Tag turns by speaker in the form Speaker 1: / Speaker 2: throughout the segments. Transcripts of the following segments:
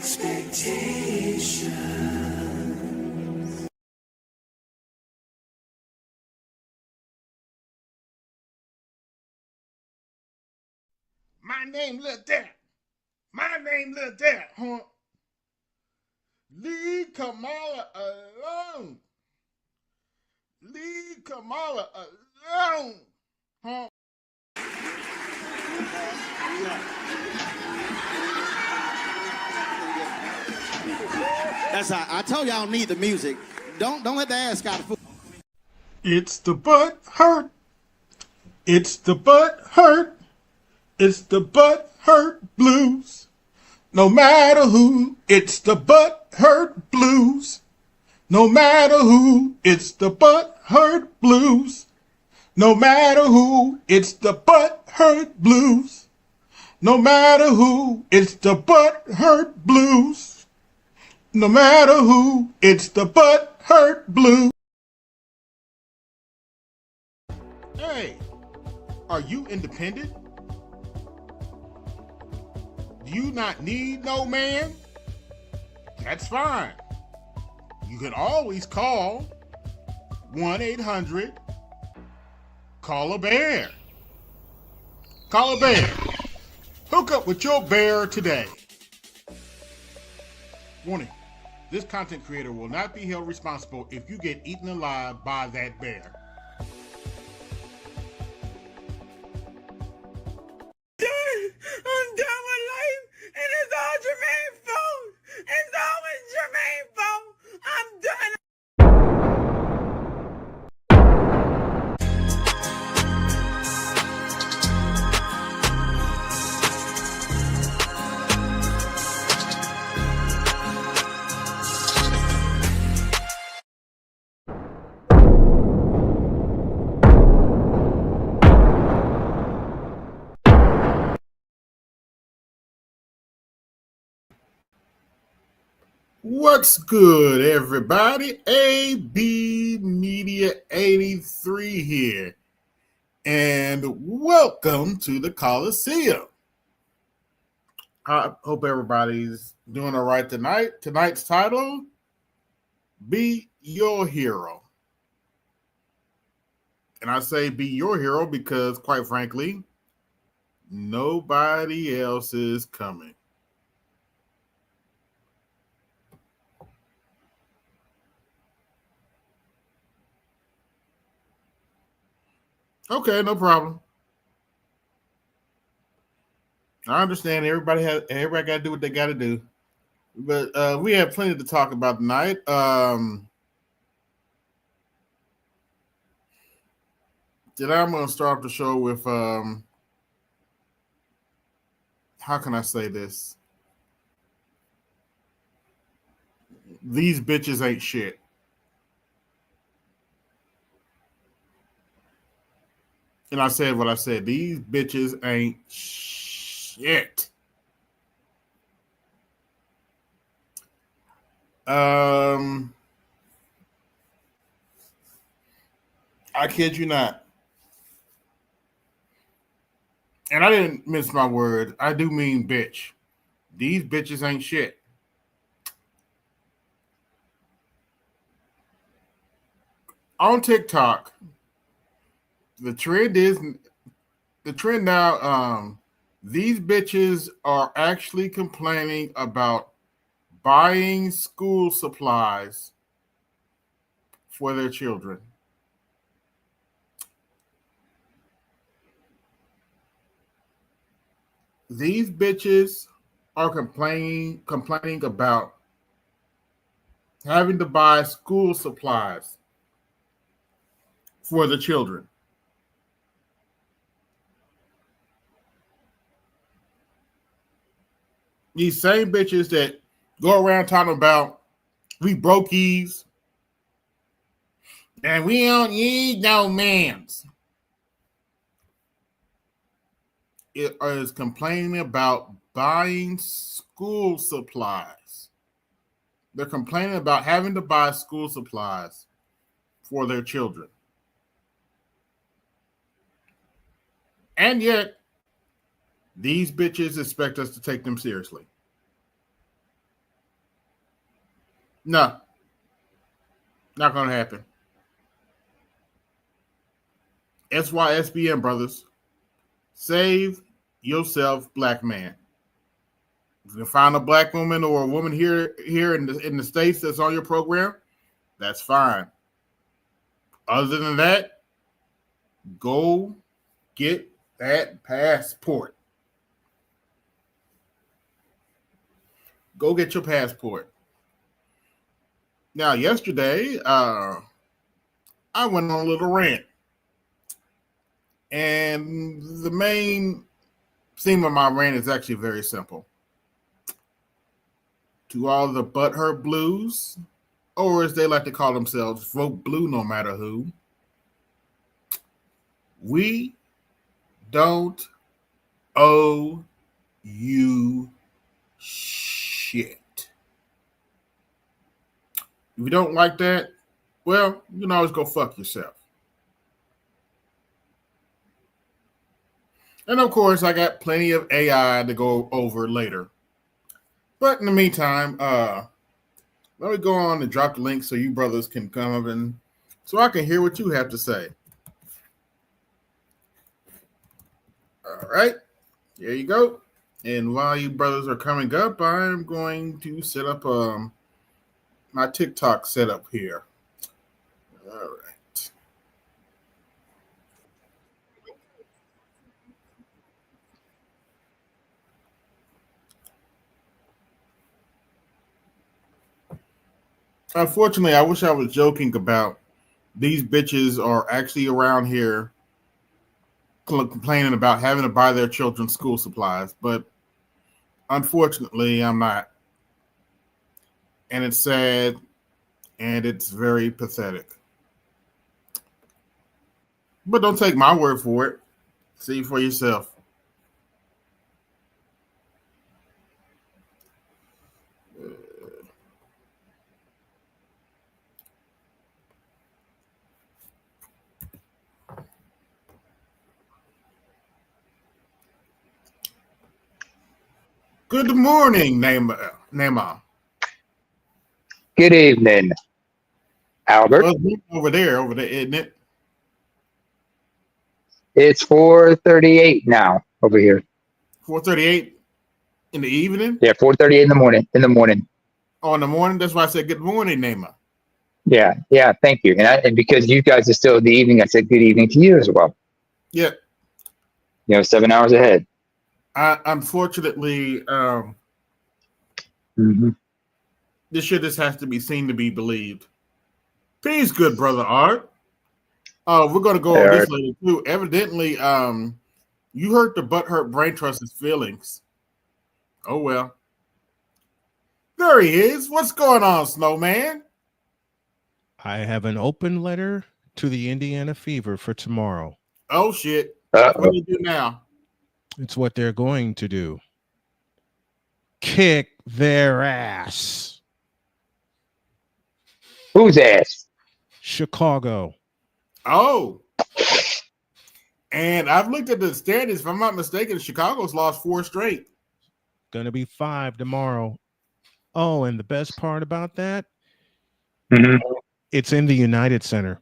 Speaker 1: expectations.
Speaker 2: My name Lil Dad. My name Lil Dad, huh? Leave Kamala alone. Leave Kamala alone, huh?
Speaker 3: That's how I told y'all I don't need the music. Don't let the ass out of food.
Speaker 2: It's the butt hurt. It's the butt hurt. It's the butt hurt blues. No matter who, it's the butt hurt blues. No matter who, it's the butt hurt blues. No matter who, it's the butt hurt blues. No matter who, it's the butt hurt blues. No matter who, it's the butt hurt blues. Hey, are you independent? Do you not need no man? That's fine. You can always call 1-800-CALL-A-BEAR. Call a bear. Hook up with your bear today. Warning, this content creator will not be held responsible if you get eaten alive by that bear.
Speaker 4: I'm done with life, and it's all Jermaine's fault. It's always Jermaine's fault. I'm done.
Speaker 2: What's good, everybody? AB Media 83 here, and welcome to the Colosseum. I hope everybody's doing all right tonight. Tonight's title, Be Your Hero. And I say be your hero because, quite frankly, nobody else is coming. Okay, no problem. I understand everybody got to do what they got to do, but we have plenty to talk about tonight. Today I'm going to start off the show with how can I say this? These bitches ain't shit. And I said what I said. These bitches ain't shit. I kid you not. And I didn't miss my word. I do mean bitch. These bitches ain't shit. On TikTok, the trend now, these bitches are actually complaining about buying school supplies for their children. These bitches are complaining about having to buy school supplies for the children. These same bitches that go around talking about we brokies and we don't need no mans. It is complaining about buying school supplies. They're complaining about having to buy school supplies for their children. And yet, these bitches expect us to take them seriously. No, not gonna happen. SYSBM brothers, save yourself, black man. If you can find a black woman or a woman here in the States that's on your program, that's fine. Other than that, go get that passport. Go get your passport. Now, yesterday, I went on a little rant. And the main theme of my rant is actually very simple. To all the butthurt blues, or as they like to call themselves, vote blue no matter who, we don't owe you shit. If you don't like that, well, you can always go fuck yourself. And of course, I got plenty of AI to go over later. But in the meantime, let me go on and drop the link so you brothers can come up and so I can hear what you have to say. All right, there you go. And while you brothers are coming up, I'm going to set up my TikTok setup here. All right. Unfortunately, I wish I was joking about these bitches are actually around here complaining about having to buy their children school supplies, but unfortunately, I'm not. And it's sad, and it's very pathetic. But don't take my word for it. See for yourself. Good morning, Nema.
Speaker 1: Good evening, Albert.
Speaker 2: Well, over there, isn't it?
Speaker 1: It's 4:38 now over here.
Speaker 2: 4:38 in the evening?
Speaker 1: Yeah, 4:38 in the morning.
Speaker 2: Oh, in the morning? That's why I said good morning, Nema.
Speaker 1: Yeah. Thank you. And because you guys are still in the evening, I said good evening to you as well.
Speaker 2: Yeah.
Speaker 1: 7 hours ahead.
Speaker 2: Unfortunately, this shit just has to be seen to be believed. Peace, good brother Art. We're going to go over this later too. Evidently, you hurt the butthurt brain trust's feelings. Oh, well. There he is. What's going on, Snowman?
Speaker 5: I have an open letter to the Indiana Fever for tomorrow.
Speaker 2: Oh, shit. What do you do now?
Speaker 5: It's what they're going to do. Kick their ass.
Speaker 1: Whose ass?
Speaker 5: Chicago.
Speaker 2: Oh. And I've looked at the standings. If I'm not mistaken, Chicago's lost 4 straight.
Speaker 5: Gonna be 5 tomorrow. Oh, and the best part about that, it's in the United Center.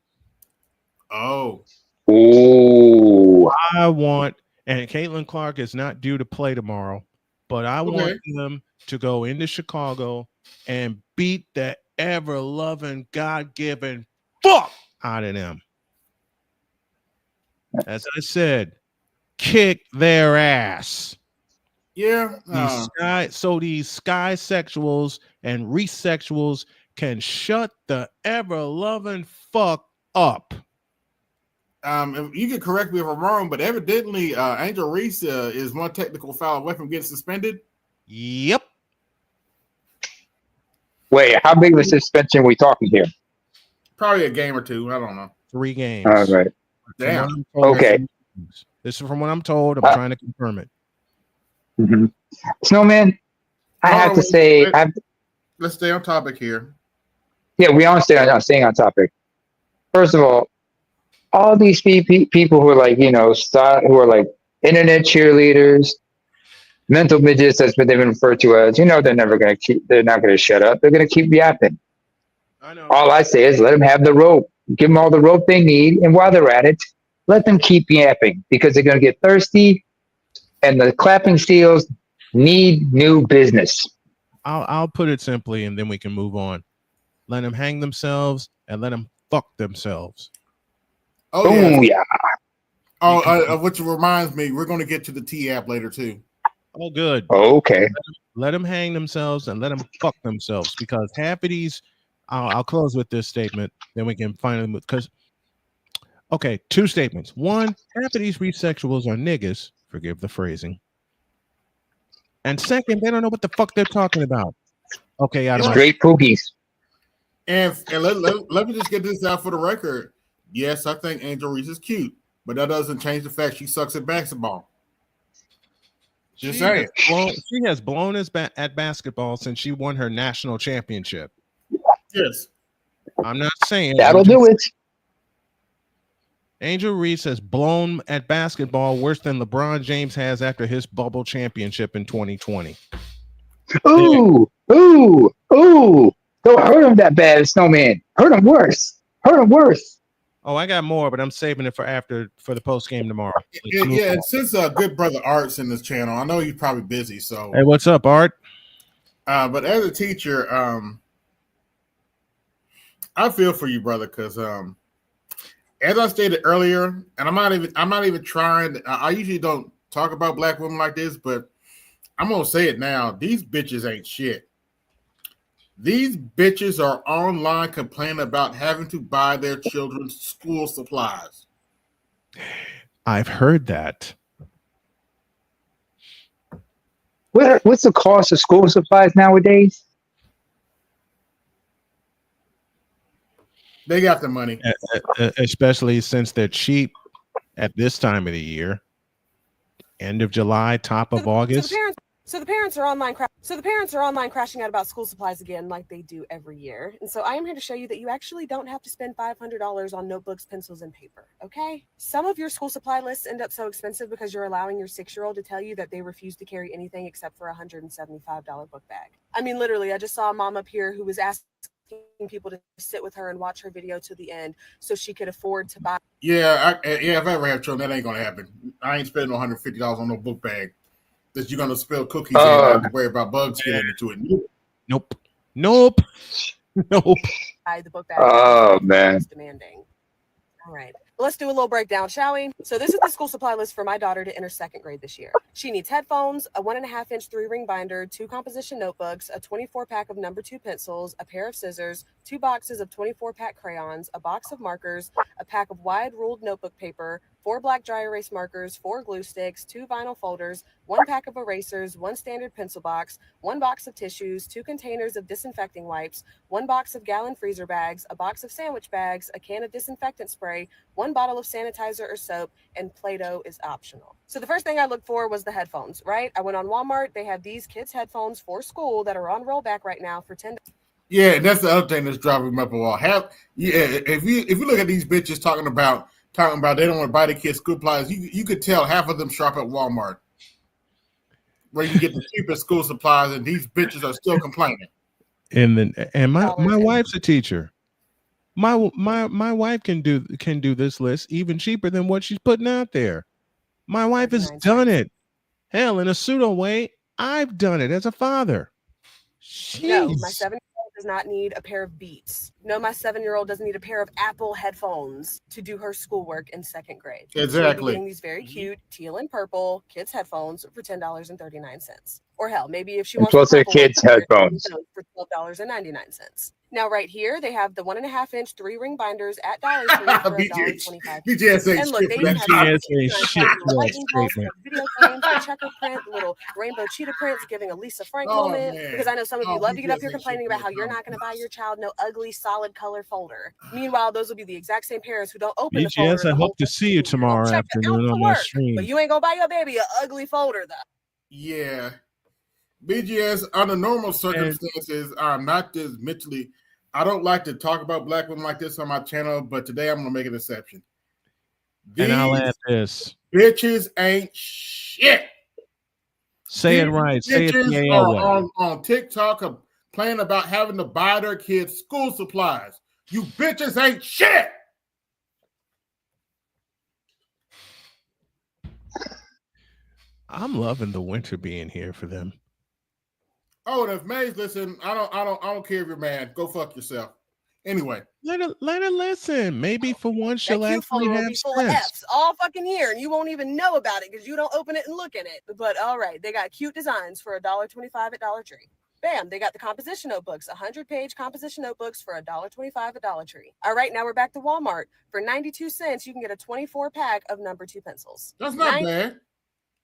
Speaker 2: Oh.
Speaker 1: Ooh.
Speaker 5: I want, and Caitlin Clark is not due to play tomorrow, but I want them to go into Chicago and beat the ever-loving, God-given fuck out of them. As I said, kick their ass.
Speaker 2: Yeah.
Speaker 5: These sky sexuals and resexuals can shut the ever-loving fuck up.
Speaker 2: You can correct me if I'm wrong, but evidently Angel Reese is one technical foul away from getting suspended.
Speaker 5: Yep.
Speaker 1: Wait, how big of a suspension are we talking here?
Speaker 2: Probably a game or 2. I don't know.
Speaker 5: 3 games.
Speaker 1: All right.
Speaker 2: Damn.
Speaker 1: Okay.
Speaker 5: This is from what I'm told. I'm trying to confirm it.
Speaker 1: Snowman, I have to say,
Speaker 2: let's stay on topic here.
Speaker 1: Yeah, we are staying on topic. First of all these people who are like, who are like internet cheerleaders, mental midgets, that's what they've been referred to as, they're not going to shut up. They're going to keep yapping.
Speaker 5: I know.
Speaker 1: All I say is let them have the rope. Give them all the rope they need, and while they're at it, let them keep yapping because they're going to get thirsty, and the clapping steels need new business.
Speaker 5: I'll put it simply, and then we can move on. Let them hang themselves and let them fuck themselves.
Speaker 2: Oh
Speaker 1: Oh yeah.
Speaker 2: which reminds me, we're going to get to the T app later too.
Speaker 5: Oh, good.
Speaker 1: Okay.
Speaker 5: Let them hang themselves and let them fuck themselves, because half of these. I'll close with this statement, then we can finally move. Because, okay, two statements. One, half of these resexuals are niggas. Forgive the phrasing. And second, they don't know what the fuck they're talking about. Okay, out of my
Speaker 1: Straight pookies.
Speaker 2: And let me just get this out for the record. Yes, I think Angel Reese is cute, but that doesn't change the fact she sucks at basketball. Just saying.
Speaker 5: She has blown us at basketball since she won her national championship.
Speaker 2: Yes.
Speaker 5: I'm not saying
Speaker 1: That'll do it.
Speaker 5: Angel Reese has blown at basketball worse than LeBron James has after his bubble championship in 2020.
Speaker 1: Ooh, ooh, ooh. Don't hurt him that bad, Snowman. Hurt him worse. Hurt him worse.
Speaker 5: Oh, I got more, but I'm saving it for the post game tomorrow.
Speaker 2: Yeah, and since good brother Art's in this channel, I know he's probably busy. So
Speaker 5: hey, what's up, Art?
Speaker 2: But as a teacher, I feel for you, brother, because as I stated earlier, and I'm not even trying. I usually don't talk about black women like this, but I'm gonna say it now. These bitches ain't shit. These bitches are online complaining about having to buy their children's school supplies.
Speaker 5: I've heard that.
Speaker 1: What's the cost of school supplies nowadays?
Speaker 2: They got the money.
Speaker 5: Especially since they're cheap at this time of the year. End of July, top of August.
Speaker 6: So the parents are online crashing out about school supplies again, like they do every year. And so I am here to show you that you actually don't have to spend $500 on notebooks, pencils, and paper. Okay? Some of your school supply lists end up so expensive because you're allowing your 6-year-old to tell you that they refuse to carry anything except for a $175 book bag. I mean, literally, I just saw a mom up here who was asking people to sit with her and watch her video to the end so she could afford to buy.
Speaker 2: Yeah, if I ever have children, that ain't gonna happen. I ain't spending $150 on no book bag that you're gonna spill cookies in and have to worry about bugs getting into it.
Speaker 5: Nope.
Speaker 6: The book bag.
Speaker 1: Oh man.
Speaker 6: Demanding. All right. Let's do a little breakdown, shall we? So this is the school supply list for my daughter to enter 2nd grade this year. She needs headphones, a 1.5-inch 3-ring binder, 2 composition notebooks, a 24-pack of number 2 pencils, a pair of scissors, 2 boxes of 24-pack crayons, a box of markers, a pack of wide ruled notebook paper, 4 black dry erase markers, 4 glue sticks, 2 vinyl folders, 1 pack of erasers, 1 standard pencil box, 1 box of tissues, 2 containers of disinfecting wipes, 1 box of gallon freezer bags, a box of sandwich bags, a can of disinfectant spray, 1 bottle of sanitizer or soap, and Play-Doh is optional. So the first thing I looked for was the headphones, right? I went on Walmart. They have these kids' headphones for school that are on rollback right now for $10.
Speaker 2: Yeah, and that's the other thing that's driving me up a wall. If you look at these bitches talking about they don't want to buy the kids school supplies, you could tell half of them shop at Walmart, where you get the cheapest school supplies, and these bitches are still complaining.
Speaker 5: And my wife's a teacher. My wife can do this list even cheaper than what she's putting out there. My wife has done it. Hell, in a pseudo way, I've done it as a father. Jeez.
Speaker 6: No, my 7-year-old does not need a pair of Beats. No, my 7-year-old doesn't need a pair of Apple headphones to do her schoolwork in 2nd grade.
Speaker 2: Exactly.
Speaker 6: Getting these very cute teal and purple kids headphones for $10.39. Or hell, maybe if she wants
Speaker 1: plus their kids' headphones
Speaker 6: for $12.99. Now, right here, they have the 1.5-inch 3-ring binders at Dollar Tree for $1.25.
Speaker 2: BGS
Speaker 6: and look, they even have video games, the checker print, little rainbow cheetah prints, giving a Lisa Frank moment.
Speaker 2: Man.
Speaker 6: Because I know some of you love to get up here complaining about how you're not going to buy your child no ugly, solid color folder. Meanwhile, those will be the exact same parents who don't open the folder.
Speaker 5: BGS, I hope to see you tomorrow afternoon on my stream.
Speaker 6: But you ain't going to buy your baby an ugly folder, though.
Speaker 2: Yeah. BGS, under normal circumstances, I'm not this mentally. I don't like to talk about black women like this on my channel, but today I'm going to make an exception.
Speaker 5: And I'll add this.
Speaker 2: Bitches ain't shit.
Speaker 5: Say it right. Say it
Speaker 2: on TikTok complaining about having to buy their kids school supplies. You bitches ain't shit.
Speaker 5: I'm loving the winter being here for them.
Speaker 2: Oh, and if May's listen, I don't care if you're mad. Go fuck yourself. Anyway,
Speaker 5: Let her listen. Maybe for once she'll
Speaker 6: That cute
Speaker 5: actually
Speaker 6: folder will
Speaker 5: have
Speaker 6: be full of
Speaker 5: sense.
Speaker 6: F's all fucking year, and you won't even know about it because you don't open it and look in it. But all right, they got cute designs for $1.25 at Dollar Tree. Bam, they got the composition notebooks, 100-page composition notebooks for $1.25 at Dollar Tree. All right, now we're back to Walmart. For 92 cents, you can get a 24-pack of number 2 pencils.
Speaker 2: that's not bad.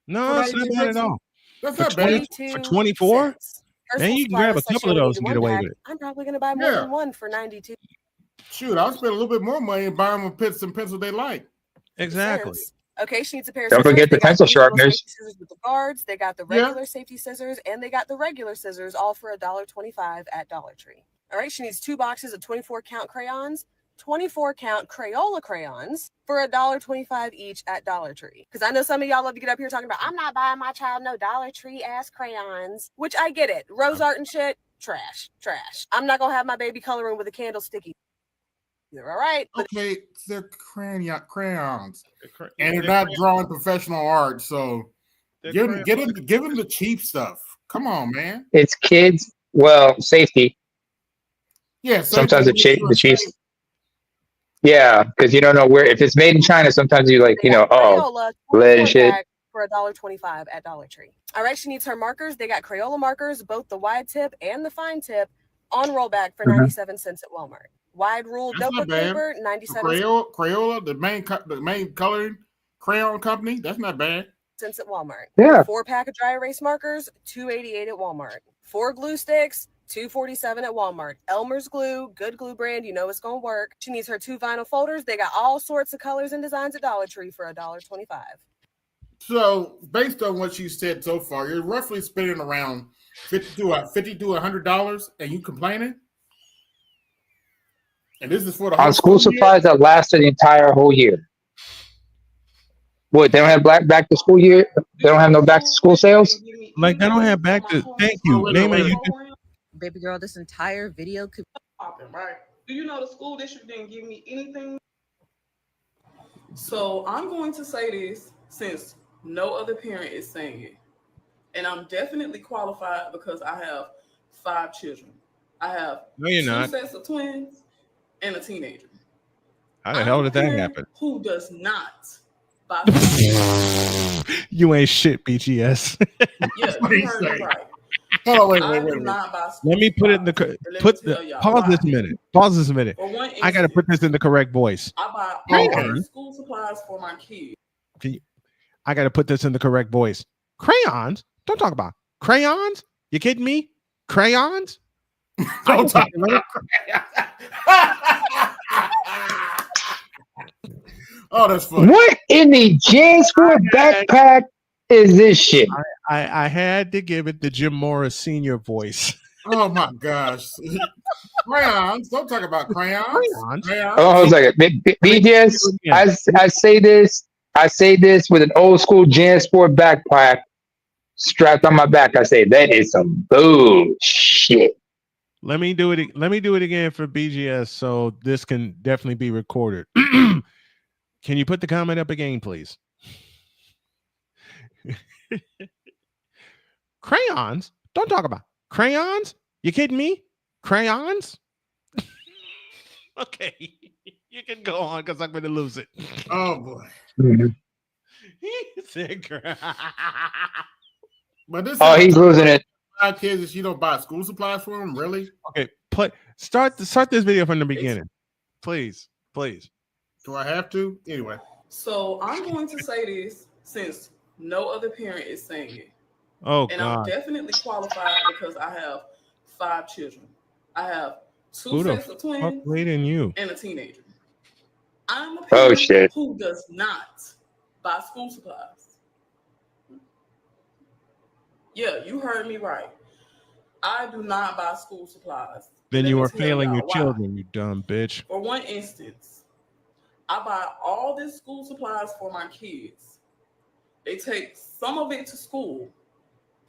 Speaker 5: No, it's not bad at all.
Speaker 2: That's
Speaker 5: For
Speaker 2: not bad.
Speaker 6: 22
Speaker 5: For 24?
Speaker 6: cents.
Speaker 5: Man, you can grab a couple of those and get away with it.
Speaker 6: I'm probably going to buy more than one for 92
Speaker 2: Shoot, I'll spend a little bit more money and buy them a pencil they like.
Speaker 5: Exactly.
Speaker 6: cents. Okay, she needs a pair of
Speaker 1: Don't
Speaker 6: scissors.
Speaker 1: forget the
Speaker 6: They got
Speaker 1: pencil
Speaker 6: these little
Speaker 1: sharpeners.
Speaker 6: safety scissors with the guards. They got the regular safety scissors, and they got the regular scissors, all for $1.25 at Dollar Tree. All right, she needs 2 boxes of 24-count crayons, 24-count Crayola crayons for $1.25 each at Dollar Tree. Because I know some of y'all love to get up here talking about, I'm not buying my child no Dollar Tree ass crayons, which I get it. Rose art and shit, trash. I'm not going to have my baby coloring with a candle sticky. All right.
Speaker 2: Okay, they're crayons. And they're not drawing professional art, so give them the cheap stuff. Come on, man.
Speaker 1: It's kids. Well, safety.
Speaker 2: Yeah,
Speaker 1: sometimes the Chiefs. Yeah, because you don't know where. If it's made in China, sometimes you like,
Speaker 6: Crayola,
Speaker 1: lead and shit.
Speaker 6: For $1.25 at Dollar Tree. All right, she needs her markers. They got Crayola markers, both the wide tip and the fine tip, on rollback for 97 cents at Walmart. Wide rule notebook paper, 97
Speaker 2: Crayola, the main coloring crayon company. That's not bad.
Speaker 6: Cents at Walmart.
Speaker 1: Yeah.
Speaker 6: 4-pack of dry erase markers, $2.88 at Walmart. 4 glue sticks, $2.47 at Walmart. Elmer's glue, good glue brand, you know it's gonna work. She needs her 2 vinyl folders. They got all sorts of colors and designs at Dollar Tree for $1.25.
Speaker 2: So, based on what you said so far, you're roughly spending around $50 to $100, and you complaining? And this is for the whole
Speaker 1: On school supplies that lasted the entire whole year. What, they don't have back to school year? They don't have no back to school sales?
Speaker 5: Like, they don't have back to. Thank you. Name it.
Speaker 7: Baby girl, this entire video could.
Speaker 8: Right? Do you know the school district didn't give me anything? So I'm going to say this since no other parent is saying it. And I'm definitely qualified because I have 5 children. I have 2 sets of twins and a teenager.
Speaker 5: How the hell did that happen?
Speaker 8: Who does not buy
Speaker 5: You ain't shit, BGS.
Speaker 8: Yeah, you heard me right.
Speaker 2: Oh, wait.
Speaker 5: Let me put it in the pause this a minute. I gotta put this in the correct voice.
Speaker 8: I buy all school supplies for my kids.
Speaker 5: I gotta put this in the correct voice. Crayons? Don't talk about crayons. You kidding me? Crayons?
Speaker 2: Don't talk about Oh, that's funny.
Speaker 1: What in the JanSport backpack is this shit?
Speaker 5: I had to give it the Jim Morris Senior voice.
Speaker 2: Oh my gosh. Crayons. Don't talk about crayons.
Speaker 1: Oh, I was like, BGS, I say this with an old school JanSport backpack strapped on my back. I say that is some bullshit.
Speaker 5: Let me do it again for BGS so this can definitely be recorded. Can you put the comment up again, please? Crayons? Don't talk about crayons. You kidding me? Crayons? Okay, you can go on because I'm going to lose it.
Speaker 2: Oh boy.
Speaker 5: He said,
Speaker 2: but this
Speaker 1: he's losing it.
Speaker 2: 5 kids that you don't buy school supplies for them, really?
Speaker 5: Okay, start this video from the beginning, please.
Speaker 2: Do I have to? Anyway.
Speaker 8: So I'm going to say this since no other parent is saying it.
Speaker 5: Oh,
Speaker 8: and
Speaker 5: God.
Speaker 8: I'm definitely qualified because I have 5 children. I have 2 sets of twins and a teenager. I'm a parent who does not buy school supplies. Yeah, you heard me right. I do not buy school supplies.
Speaker 5: Then you are failing your children, you dumb bitch.
Speaker 8: For one instance, I buy all this school supplies for my kids. They take some of it to school,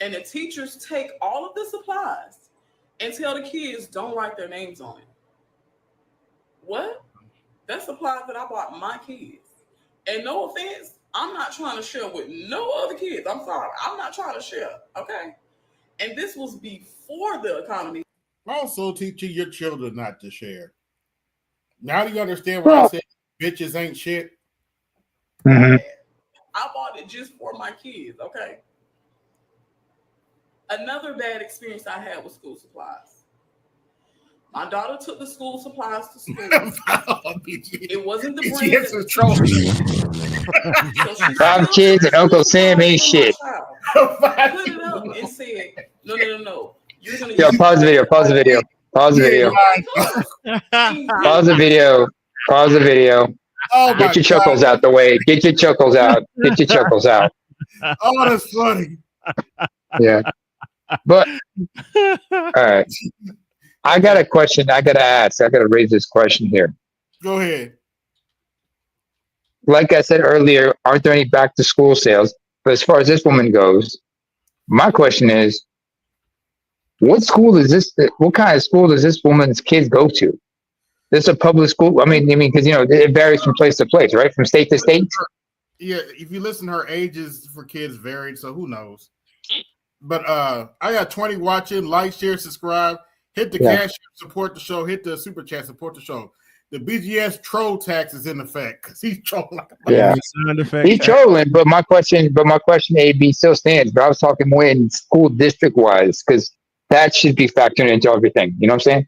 Speaker 8: and the teachers take all of the supplies and tell the kids don't write their names on it. What? That's supplies that I bought my kids. And no offense, I'm not trying to share with no other kids. I'm sorry. I'm not trying to share. Okay. And this was before the economy.
Speaker 2: Also teaching your children not to share. Now do you understand why I said bitches ain't shit?
Speaker 1: Mm-hmm.
Speaker 8: I bought it just for my kids, okay? Another bad experience I had with school supplies. My daughter took the school supplies to school. It wasn't the brand that so
Speaker 1: Five kids and Uncle Sam ain't shit.
Speaker 8: Put it up and said, no. You're gonna
Speaker 1: Pause the video. Pause the video. Pause the video. Pause the video. Pause the video.
Speaker 2: Oh
Speaker 1: Get your chuckles out the way. Get your chuckles out. Get your chuckles out.
Speaker 2: Oh, that's funny.
Speaker 1: Yeah. But all right. I got a question. I got to ask. I got to raise this question here.
Speaker 2: Go ahead.
Speaker 1: Like I said earlier, aren't there any back to school sales? But as far as this woman goes, my question is, what school is this? What kind of school does this woman's kids go to? This is a public school. I mean, because it varies from place to place, right? From state to state.
Speaker 2: Yeah, if you listen, her ages for kids varied, so who knows? But I got 20 watching. Like, share, subscribe. Hit the cash, support the show. Hit the super chat, support the show. The BGS troll tax is in effect because he's trolling.
Speaker 1: He's trolling. But my question, AB still stands. But I was talking more in school district wise because that should be factored into everything. You know what I'm saying?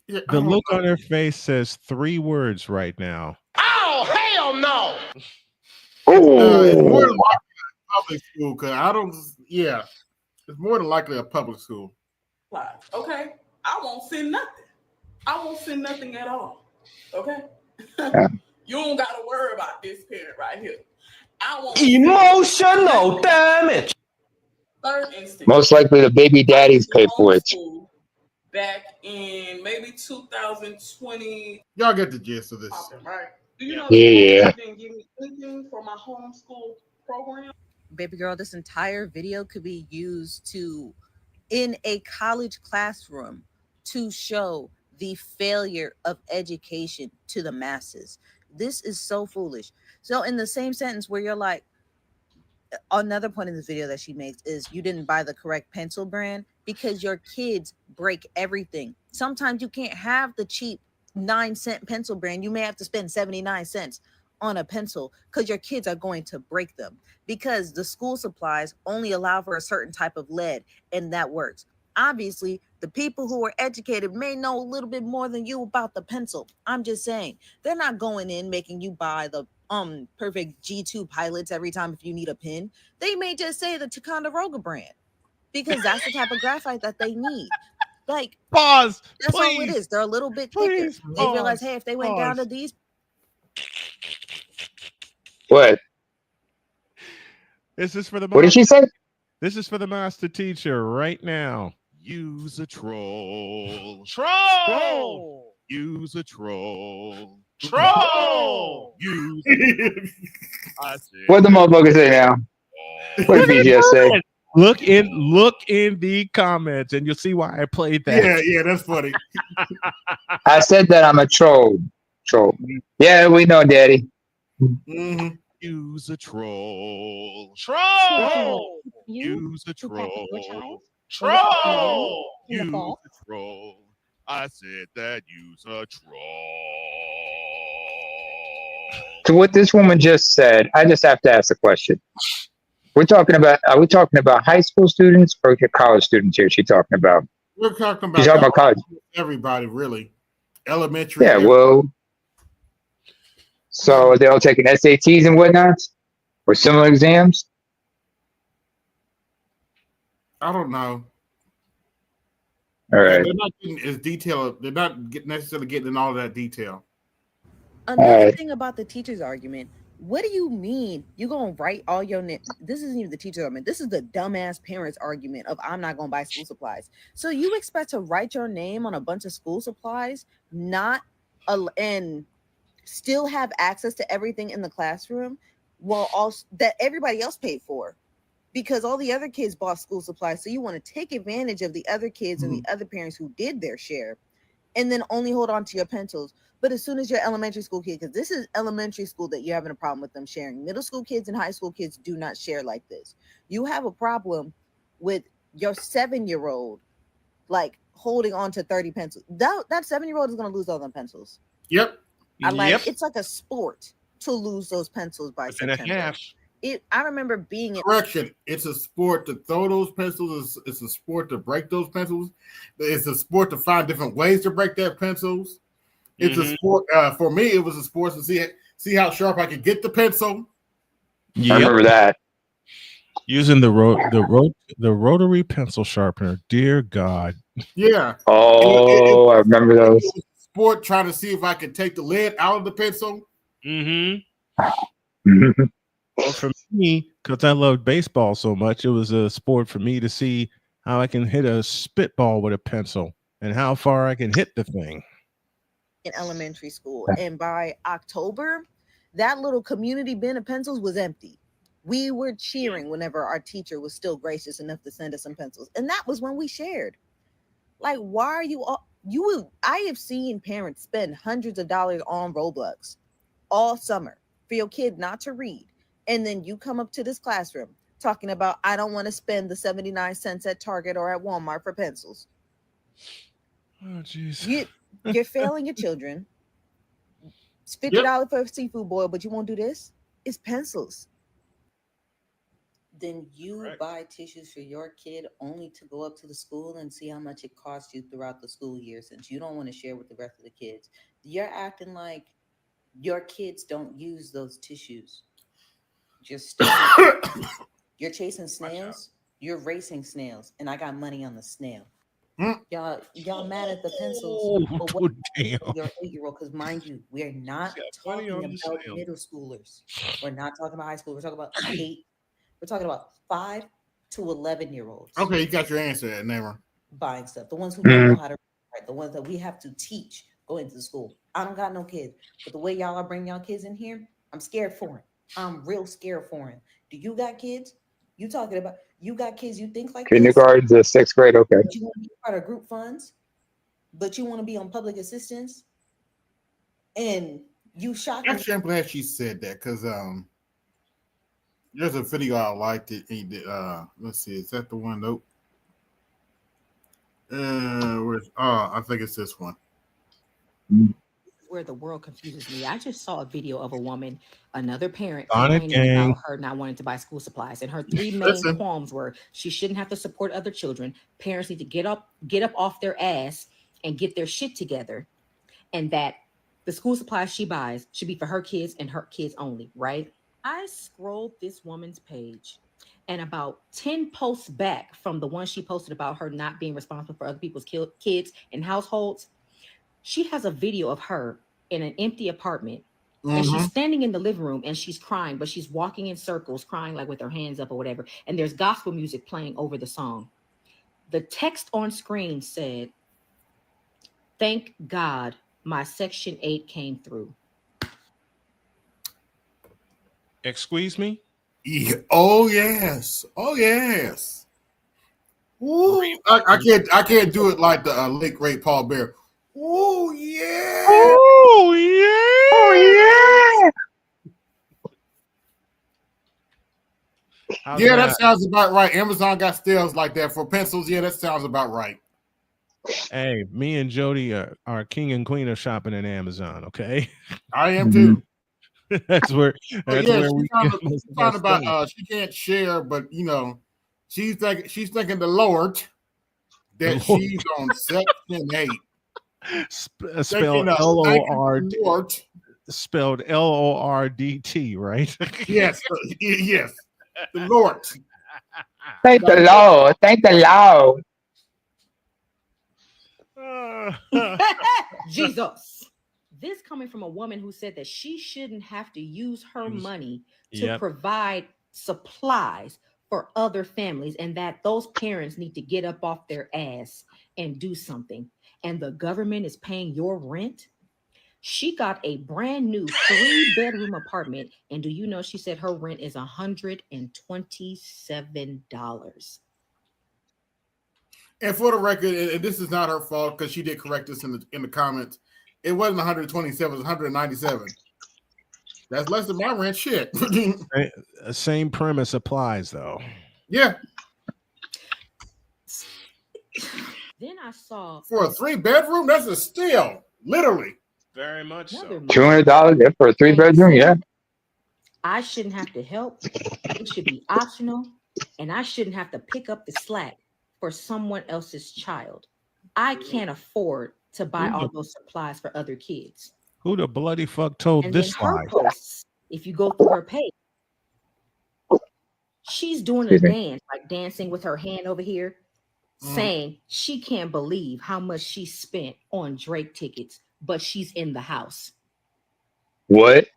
Speaker 2: Yeah,
Speaker 5: the look on her face says 3 words right now.
Speaker 3: Oh, hell no!
Speaker 2: It's more than likely a public school because I don't. Yeah, it's more than likely a public school.
Speaker 8: Okay, I won't send nothing. I won't send nothing at all. Okay, you don't got to worry about this parent right here. I won't.
Speaker 9: Emotional damage.
Speaker 8: Third instance.
Speaker 1: Most likely the baby daddies pay for it.
Speaker 8: Back in maybe 2020.
Speaker 2: Y'all get the gist of this,
Speaker 8: right? Do you know
Speaker 1: that
Speaker 8: didn't give me anything for my homeschool program?
Speaker 7: Baby girl, this entire video could be used in a college classroom to show the failure of education to the masses. This is so foolish. So in the same sentence where you're like, another point in this video that she makes is you didn't buy the correct pencil brand because your kids break everything. Sometimes you can't have the cheap 9-cent pencil brand. You may have to spend 79 cents on a pencil because your kids are going to break them because the school supplies only allow for a certain type of lead, and that works. Obviously, the people who are educated may know a little bit more than you about the pencil. I'm just saying, they're not going in making you buy the perfect G2 pilots every time if you need a pen. They may just say the Ticonderoga brand because that's the type of graphite that they need. Like,
Speaker 5: pause.
Speaker 7: That's
Speaker 5: please,
Speaker 7: all it is. They're a little bit thicker. They realize, hey, if they went down to these.
Speaker 1: What?
Speaker 5: This is for the.
Speaker 1: What did she say?
Speaker 5: This is for the master teacher right now. Use a troll. Troll. Use a troll. Troll. Use.
Speaker 1: What the motherfucker say now? What did BGS say?
Speaker 5: Look in the comments, and you'll see why I played that.
Speaker 2: Yeah, that's funny.
Speaker 1: I said that I'm a troll. Yeah, we know, Daddy.
Speaker 2: Mm-hmm.
Speaker 5: Use a troll. Troll. Use a troll. Troll. Use a troll. I said that use a troll.
Speaker 1: To what this woman just said, I just have to ask a question. Are we talking about high school students or college students here? She's talking about.
Speaker 2: We're talking
Speaker 1: She's talking about college.
Speaker 2: Everybody, really. Elementary.
Speaker 1: Yeah, well. So they're all taking SATs and whatnot, or similar exams.
Speaker 2: I don't know.
Speaker 1: All right.
Speaker 2: They're not getting as detailed. They're not necessarily getting in all of that detail.
Speaker 7: Another thing about the teacher's argument. What do you mean you're going to write all your name? This isn't even the teacher's argument. This is the dumbass parents' argument of I'm not going to buy school supplies. So you expect to write your name on a bunch of school supplies, and still have access to everything in the classroom, while also that everybody else paid for. because all the other kids bought school supplies. So you want to take advantage of the other kids and the other parents who did their share, and then only hold on to your pencils. But as soon as you're elementary school kid, because this is elementary school that you're having a problem with them sharing. Middle school kids and high school kids do not share like this. You have a problem with your 7-year-old like holding on to 30 pencils. That 7-year-old is going to lose all them pencils.
Speaker 2: Yep.
Speaker 7: It's like a sport to lose those pencils by
Speaker 5: Within
Speaker 7: September.
Speaker 5: a half.
Speaker 7: I remember being
Speaker 2: correction. It's a sport to throw those pencils. It's a sport to break those pencils. It's a sport to find different ways to break their pencils. It's a sport. For me, it was a sport to see how sharp I could get the pencil.
Speaker 1: Yep. I remember that.
Speaker 5: Using the rotary pencil sharpener. Dear God.
Speaker 2: Yeah.
Speaker 1: Oh, I remember those.
Speaker 2: It was a sport trying to see if I could take the lead out of the pencil.
Speaker 5: Well, for me, because I loved baseball so much, it was a sport for me to see how I can hit a spitball with a pencil and how far I can hit the thing.
Speaker 7: In elementary school, and by October, that little community bin of pencils was empty. We were cheering whenever our teacher was still gracious enough to send us some pencils, and that was when we shared. Like, why are you all? I have seen parents spend hundreds of dollars on Roblox all summer for your kid not to read, and then you come up to this classroom talking about, I don't want to spend the 79 cents at Target or at Walmart for pencils.
Speaker 5: Oh, jeez.
Speaker 7: You're failing your children. It's $50 for a seafood boil, but you won't do this. It's pencils. Then you buy tissues for your kid only to go up to the school and see how much it costs you throughout the school year, since you don't want to share with the rest of the kids. You're acting like your kids don't use those tissues. You're chasing snails. You're racing snails, and I got money on the snail. Y'all mad at the pencils? Your 8-year-old, because mind you, we're not talking about middle schoolers. We're not talking about high school. We're talking about 8. We're talking about 5 to 11-year-olds.
Speaker 2: Okay, you got your answer, Namer.
Speaker 7: Buying stuff. The ones who don't know how to write. The ones that we have to teach going to the school. I don't got no kids, but the way y'all are bringing y'all kids in here, I'm scared for it. I'm real scared for it. Do you got kids? You talking about you got kids? You think like
Speaker 1: kindergarten to 6th grade? Okay.
Speaker 7: But you want to be part of group funds, but you want to be on public assistance, and you shocked.
Speaker 2: Actually, I'm glad she said that, because there's a video I liked it. Let's see, is that the one? Nope. I think it's this one.
Speaker 10: Where the world confuses me. I just saw a video of a woman, another parent, complaining about her not wanting to buy school supplies, and her 3 main qualms were she shouldn't have to support other children. Parents need to get up off their ass and get their shit together, and that the school supplies she buys should be for her kids and her kids only. Right? I scrolled this woman's page, and about 10 posts back from the one she posted about her not being responsible for other people's kids and households, she has a video of her in an empty apartment, and she's standing in the living room and she's crying, but she's walking in circles, crying like with her hands up or whatever. And there's gospel music playing over the song. The text on screen said, "Thank God my Section 8 came through."
Speaker 5: Excuse me?
Speaker 2: Yeah. Oh yes. Ooh, I can't do it like the late great Paul Bear. Oh yeah!
Speaker 5: Oh yeah!
Speaker 1: Oh
Speaker 2: yeah! Yeah, that sounds about right. Amazon got sales like that for pencils. Yeah, that sounds about right.
Speaker 5: Hey, me and Jody are king and queen of shopping at Amazon. Okay,
Speaker 2: I am too.
Speaker 5: That's where we
Speaker 2: talking about. She can't share, but she's thinking the Lord that she's on Section 8.
Speaker 5: Spelled L-O-R-D, spelled L-O-R-D-T, right?
Speaker 2: Yes, yes, the Lord.
Speaker 1: Thank the Lord. Thank the Lord.
Speaker 10: Jesus. This coming from a woman who said that she shouldn't have to use her money to provide supplies for other families, and that those parents need to get up off their ass and do something. And the government is paying your rent. She got a brand new 3-bedroom apartment, and do you know she said her rent is $127.
Speaker 2: And for the record, and this is not her fault because she did correct us in the comments. It wasn't 127, it was 197. That's less than my rent. Shit.
Speaker 5: Same premise applies, though.
Speaker 2: Yeah.
Speaker 10: Then I saw
Speaker 2: for a 3-bedroom. That's a steal, literally.
Speaker 5: Very much so.
Speaker 1: $200 for a 3-bedroom. Yeah.
Speaker 10: I shouldn't have to help. It should be optional, and I shouldn't have to pick up the slack for someone else's child. I can't afford to buy all those supplies for other kids.
Speaker 5: Who the bloody fuck told
Speaker 10: And
Speaker 5: this
Speaker 10: then her
Speaker 5: lie?
Speaker 10: posts, if you go through her page, she's doing a dance, like dancing with her hand over here, saying she can't believe how much she spent on Drake tickets, but she's in the house.
Speaker 1: What?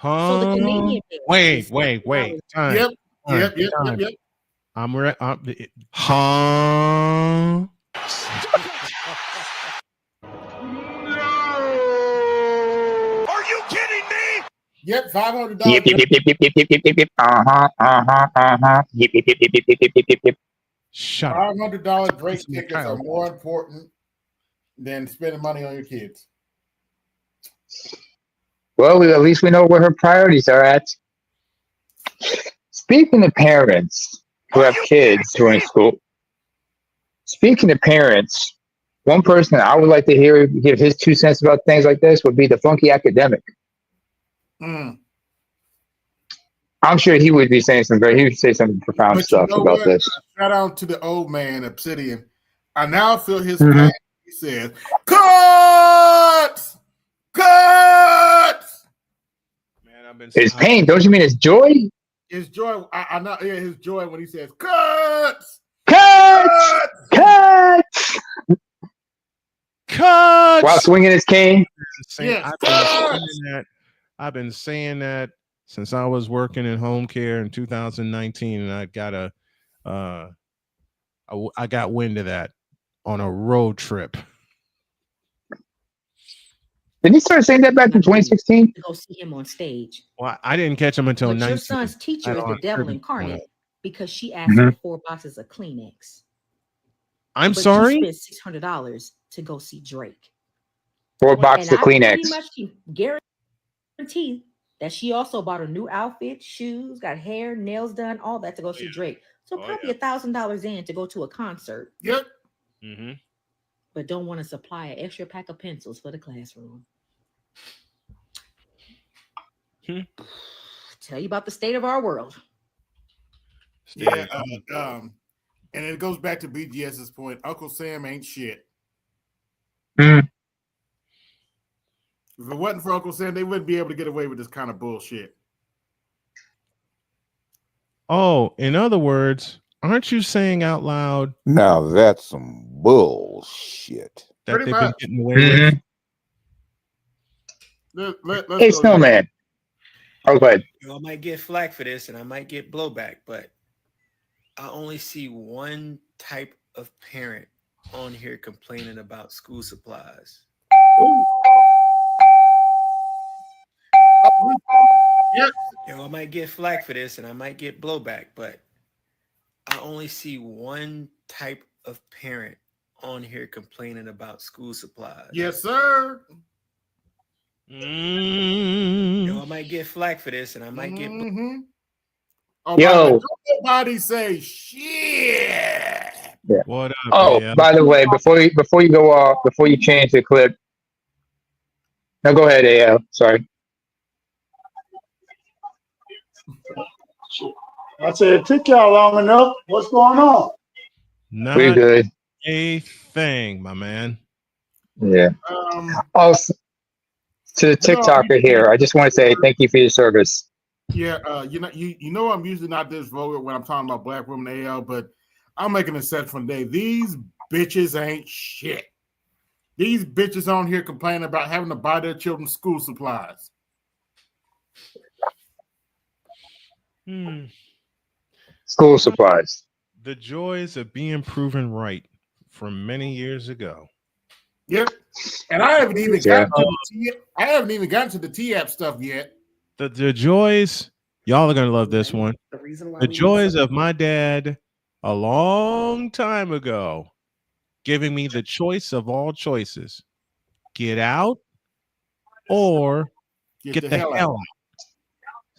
Speaker 10: So the Canadian
Speaker 5: wait. Time.
Speaker 2: Yep.
Speaker 5: I'm huh?
Speaker 2: Are you kidding me? Yep, $500.
Speaker 1: Yep. Yep.
Speaker 5: Shut
Speaker 2: up. $500 Drake tickets are more important than spending money on your kids.
Speaker 1: Well, at least we know where her priorities are at. Speaking of parents who have kids who are in school, speaking of parents, one person I would like to hear give his 2 cents about things like this would be the funky academic. I'm sure he would be saying he would say some profound stuff about this.
Speaker 2: Shout out to the old man, Obsidian. I now feel his pain. He says, "Cut! Cut!"
Speaker 5: Man, I've been
Speaker 1: his pain. Don't you mean his joy?
Speaker 2: His joy. I know. Yeah, his joy when he says, "Cut!
Speaker 1: Cut! Cut!
Speaker 5: Cut!"
Speaker 1: While swinging his cane.
Speaker 5: I've been saying that since I was working in home care in 2019, and I got I got wind of that on a road trip.
Speaker 1: Didn't he start saying that back in 2016?
Speaker 10: To go see him on stage.
Speaker 5: Well, I didn't catch him until 19.
Speaker 10: Your son's teacher is the devil incarnate because she asked for 4 boxes of Kleenex.
Speaker 5: I'm sorry?
Speaker 10: You spent $600 to go see Drake.
Speaker 1: 4 boxes of Kleenex.
Speaker 10: Pretty much can guarantee that she also bought a new outfit, shoes, got hair, nails done, all that to go see Drake. So probably $1,000 in to go to a concert.
Speaker 2: Yep.
Speaker 10: But don't want to supply an extra pack of pencils for the classroom. Tell you about the state of our world.
Speaker 2: Yeah, and it goes back to BGS's point. Uncle Sam ain't shit. If it wasn't for Uncle Sam, they wouldn't be able to get away with this kind of bullshit.
Speaker 5: Oh, in other words, aren't you saying out loud?
Speaker 11: Now that's some bullshit.
Speaker 5: That they've been getting away with.
Speaker 1: Hey, Snowman. Oh, go ahead.
Speaker 12: I might get flack for this, and I might get blowback, but I only see one type of parent on here complaining about school supplies. I might get flack for this, and I might get blowback, but I only see one type of parent on here complaining about school supplies.
Speaker 2: Yes, sir.
Speaker 12: I might get flack for this, and I might get.
Speaker 2: Don't nobody say shit.
Speaker 1: Yeah.
Speaker 5: What up?
Speaker 1: Oh, by the way, before you go off, before you change the clip. No, go ahead, AL. Sorry.
Speaker 13: I said it took y'all long enough. What's going on?
Speaker 1: We're good.
Speaker 5: A thing, my man.
Speaker 1: Yeah. Also, to the TikToker here, I just want to say thank you for your service.
Speaker 2: Yeah, you know I'm usually not this vulgar when I'm talking about black women AL, but I'm making a exception today. These bitches ain't shit. These bitches on here complaining about having to buy their children school supplies.
Speaker 1: School supplies.
Speaker 5: The joys of being proven right from many years ago.
Speaker 2: Yep. And I haven't even gotten to the T-App stuff yet.
Speaker 5: The joys, y'all are gonna love this one.
Speaker 14: The reason why
Speaker 5: The joys of my dad a long time ago giving me the choice of all choices: get out or get the hell out.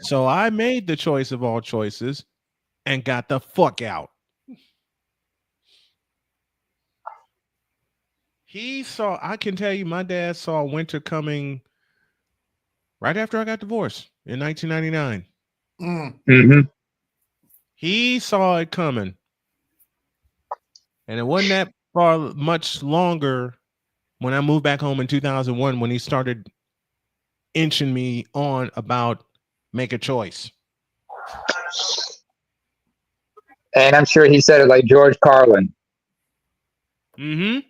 Speaker 5: So I made the choice of all choices and got the fuck out. I can tell you, my dad saw winter coming right after I got divorced in 1999.
Speaker 1: Mm-hmm.
Speaker 5: He saw it coming. And it wasn't that far much longer when I moved back home in 2001 when he started inching me on about make a choice.
Speaker 1: And I'm sure he said it like George Carlin.
Speaker 5: Mm-hmm.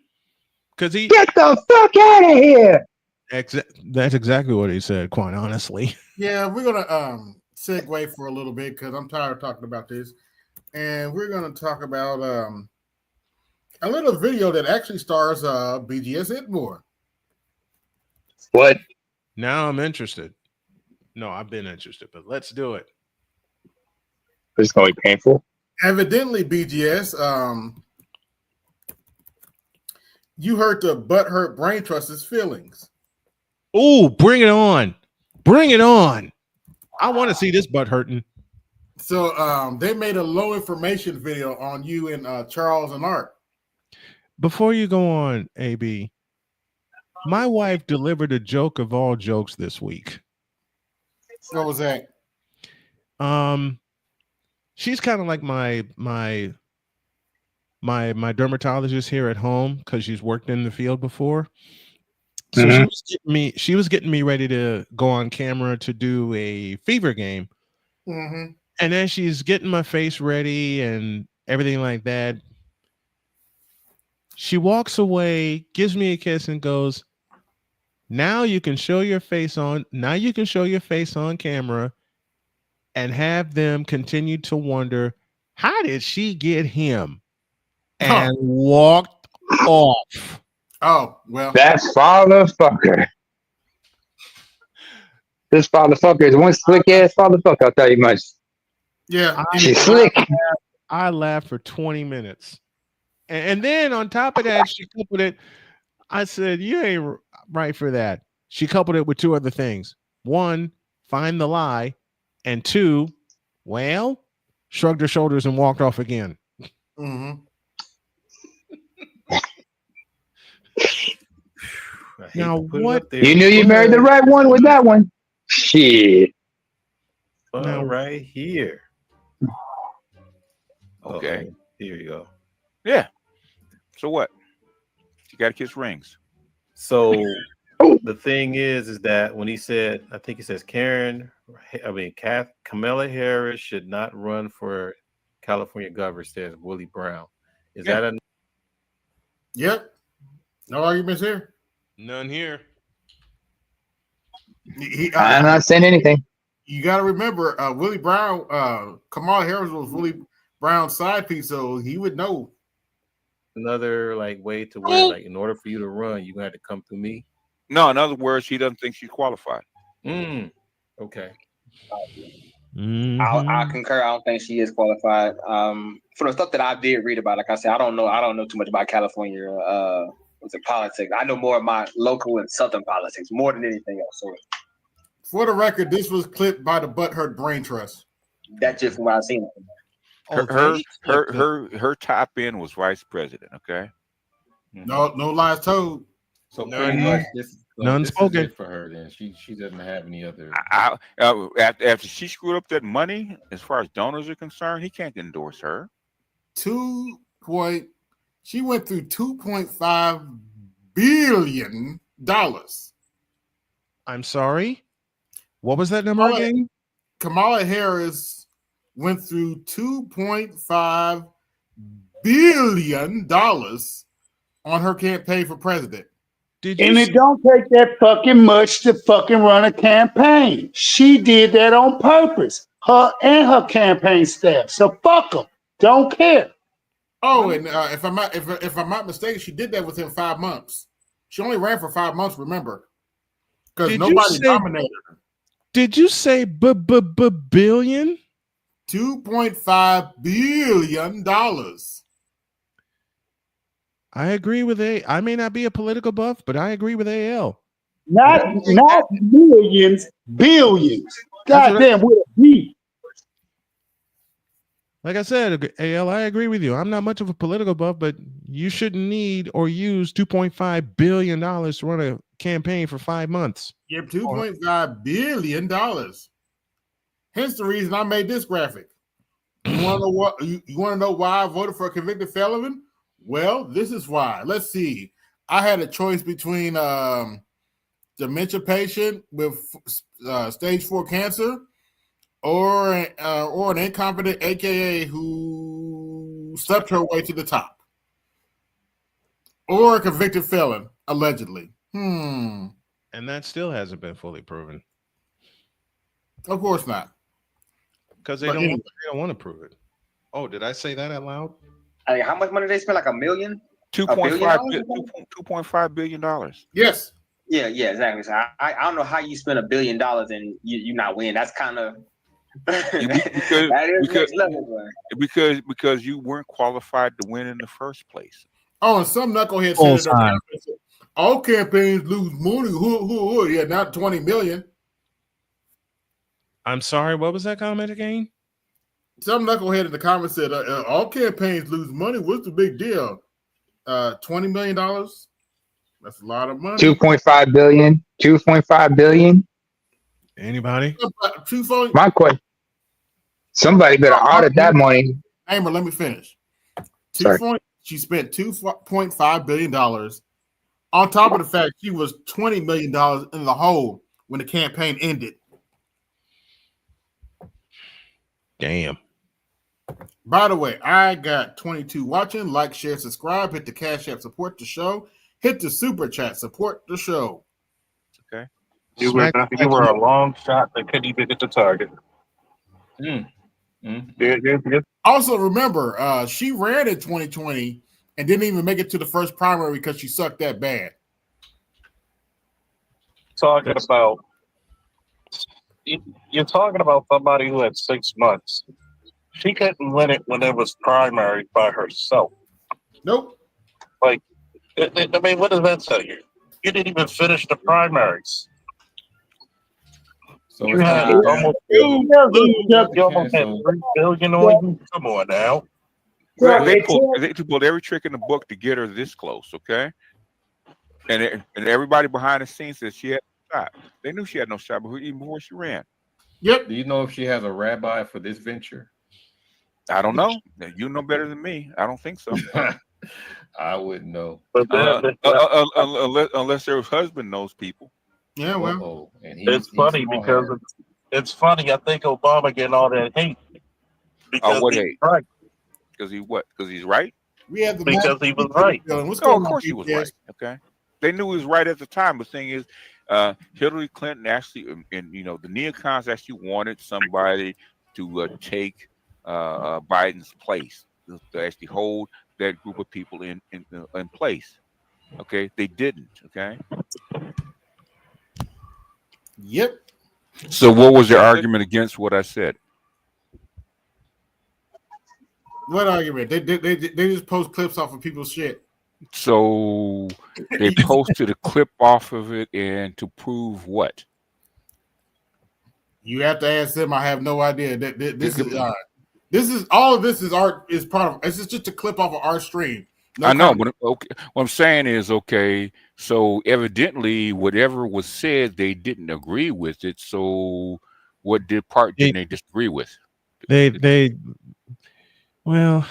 Speaker 5: Because he
Speaker 1: get the fuck out of here.
Speaker 5: That's exactly what he said, quite honestly.
Speaker 2: Yeah, we're gonna segue for a little bit because I'm tired of talking about this. And we're gonna talk about a little video that actually stars BGS Itmore.
Speaker 1: What?
Speaker 5: Now I'm interested. No, I've been interested, but let's do it.
Speaker 1: It's going to be painful.
Speaker 2: Evidently, BGS, you hurt the butthurt brain trust's feelings.
Speaker 5: Oh, bring it on. Bring it on. I want to see this butt hurting.
Speaker 2: So they made a low information video on you and Charles and Art.
Speaker 5: Before you go on, AB, my wife delivered a joke of all jokes this week.
Speaker 2: What was that?
Speaker 5: She's kind of like my dermatologist here at home because she's worked in the field before. So she was getting me ready to go on camera to do a fever game.
Speaker 2: Mm-hmm.
Speaker 5: And then she's getting my face ready and everything like that. She walks away, gives me a kiss, and goes, now you can show your face on camera and have them continue to wonder, how did she get him? And walked off.
Speaker 2: Oh, well.
Speaker 1: That fatherfucker. This fatherfucker is one slick ass fatherfucker, I'll tell you much.
Speaker 2: Yeah.
Speaker 1: She's slick.
Speaker 5: I laughed for 20 minutes. And then on top of that, she coupled it. I said, you ain't right for that. She coupled it with two other things. One, find the lie. And two, well, shrugged her shoulders and walked off again.
Speaker 2: Mm-hmm.
Speaker 5: Now, what?
Speaker 1: You knew you married the right one with that one. Shit.
Speaker 15: Now, right here.
Speaker 11: Okay.
Speaker 15: Here you go.
Speaker 11: Yeah. So what? You got to kiss rings.
Speaker 15: So the thing is that when he said, I think he says Kamala Harris should not run for California governor, says Willie Brown. Is that a?
Speaker 2: Yep. No arguments here.
Speaker 5: None here.
Speaker 1: I'm not saying anything.
Speaker 2: You got to remember, Willie Brown, Kamala Harris was Willie Brown's side piece, so he would know.
Speaker 15: Another way to where in order for you to run, you're gonna have to come through me.
Speaker 11: No, in other words, he doesn't think she's qualified.
Speaker 15: Okay.
Speaker 5: Mm-hmm.
Speaker 14: I concur. I don't think she is qualified. For the stuff that I did read about, like I said, I don't know too much about California politics. I know more of my local and southern politics more than anything else. So,
Speaker 2: for the record, this was clipped by the Butthurt Brain Trust.
Speaker 14: That's just from what I've seen.
Speaker 11: Her top end was vice president. Okay.
Speaker 2: No lies told.
Speaker 15: So pretty much this
Speaker 5: spoken
Speaker 15: is it for her. Then she doesn't have any other.
Speaker 11: After she screwed up that money, as far as donors are concerned, he can't endorse her.
Speaker 2: She went through $2.5 billion.
Speaker 5: I'm sorry. What was that number again?
Speaker 2: Kamala Harris went through $2.5 billion on her campaign for president.
Speaker 13: It don't take that fucking much to fucking run a campaign. She did that on purpose. Her and her campaign staff. So fuck them. Don't care.
Speaker 2: Oh, and if I'm not mistaken, she did that within 5 months. She only ran for 5 months, remember? Because nobody nominated her.
Speaker 5: Did you say billion?
Speaker 2: $2.5 billion.
Speaker 5: I agree with I may not be a political buff, but I agree with AL.
Speaker 13: Not millions, billions. Goddamn, with a B.
Speaker 5: Like I said, AL, I agree with you. I'm not much of a political buff, but you shouldn't need or use $2.5 billion to run a campaign for 5 months.
Speaker 2: Yeah, $2.5 billion. Hence the reason I made this graphic. You want to know what? You want to know why I voted for a convicted felon? Well, this is why. Let's see. I had a choice between dementia patient with stage 4 cancer, or an incompetent AKA who slept her way to the top, or a convicted felon, allegedly.
Speaker 5: And that still hasn't been fully proven.
Speaker 2: Of course not.
Speaker 5: Because they don't want to prove it. Oh, did I say that out loud?
Speaker 14: Hey, how much money did they spend? Like $1 million?
Speaker 11: $2.5 billion.
Speaker 2: Yes.
Speaker 14: Yeah, exactly. So I don't know how you spend $1 billion and you not win. That's kind of
Speaker 11: because you weren't qualified to win in the first place.
Speaker 2: Oh, and some knucklehead said all campaigns lose money. Yeah, not 20 million.
Speaker 5: I'm sorry, what was that comment again?
Speaker 2: Some knucklehead in the comments said all campaigns lose money. What's the big deal? $20 million. That's a lot of money.
Speaker 1: 2.5 billion. 2.5 billion.
Speaker 5: Anybody?
Speaker 1: My question. Somebody better audit that money.
Speaker 2: Amber, let me finish. She spent $2.5 billion. On top of the fact she was $20 million in the hole when the campaign ended.
Speaker 5: Damn.
Speaker 2: By the way, I got 22 watching. Like, share, subscribe. Hit the Cash App, support the show. Hit the Super Chat, support the show.
Speaker 11: Okay.
Speaker 16: You were a long shot that couldn't even hit the target.
Speaker 2: Also, remember, she ran in 2020 and didn't even make it to the first primary because she sucked that bad.
Speaker 16: You're talking about somebody who had 6 months. She couldn't win it when it was primary by herself.
Speaker 2: Nope.
Speaker 16: Like, I mean, what does that tell you? You didn't even finish the primaries.
Speaker 15: So
Speaker 16: you had almost $3 billion on you. Come on now.
Speaker 11: They pulled every trick in the book to get her this close, okay? And everybody behind the scenes said she had no shot. They knew she had no shot even before she ran.
Speaker 2: Yep.
Speaker 15: Do you know if she has a rabbi for this venture?
Speaker 11: I don't know. You know better than me. I don't think so.
Speaker 15: I wouldn't know.
Speaker 11: Unless their husband knows people.
Speaker 2: Yeah, well.
Speaker 16: It's funny because it's funny. I think Obama getting all that hate.
Speaker 11: Because what hate? Right. Because he what? Because he's right?
Speaker 16: Because he was right.
Speaker 11: Of course he was right. Okay. They knew he was right at the time. The thing is, Hillary Clinton actually, and the neocons actually wanted somebody to take Biden's place, to actually hold that group of people in place. Okay, they didn't. Okay.
Speaker 2: Yep.
Speaker 11: So, what was your argument against what I said?
Speaker 2: What argument? They just post clips off of people's shit.
Speaker 11: So they posted a clip off of it, and to prove what?
Speaker 2: You have to ask them. I have no idea. This is all of this is art. Is part of. It's just a clip off of our stream.
Speaker 11: I know, but okay. What I'm saying is, okay. So evidently, whatever was said, they didn't agree with it. So, what part didn't they disagree with?
Speaker 5: Well,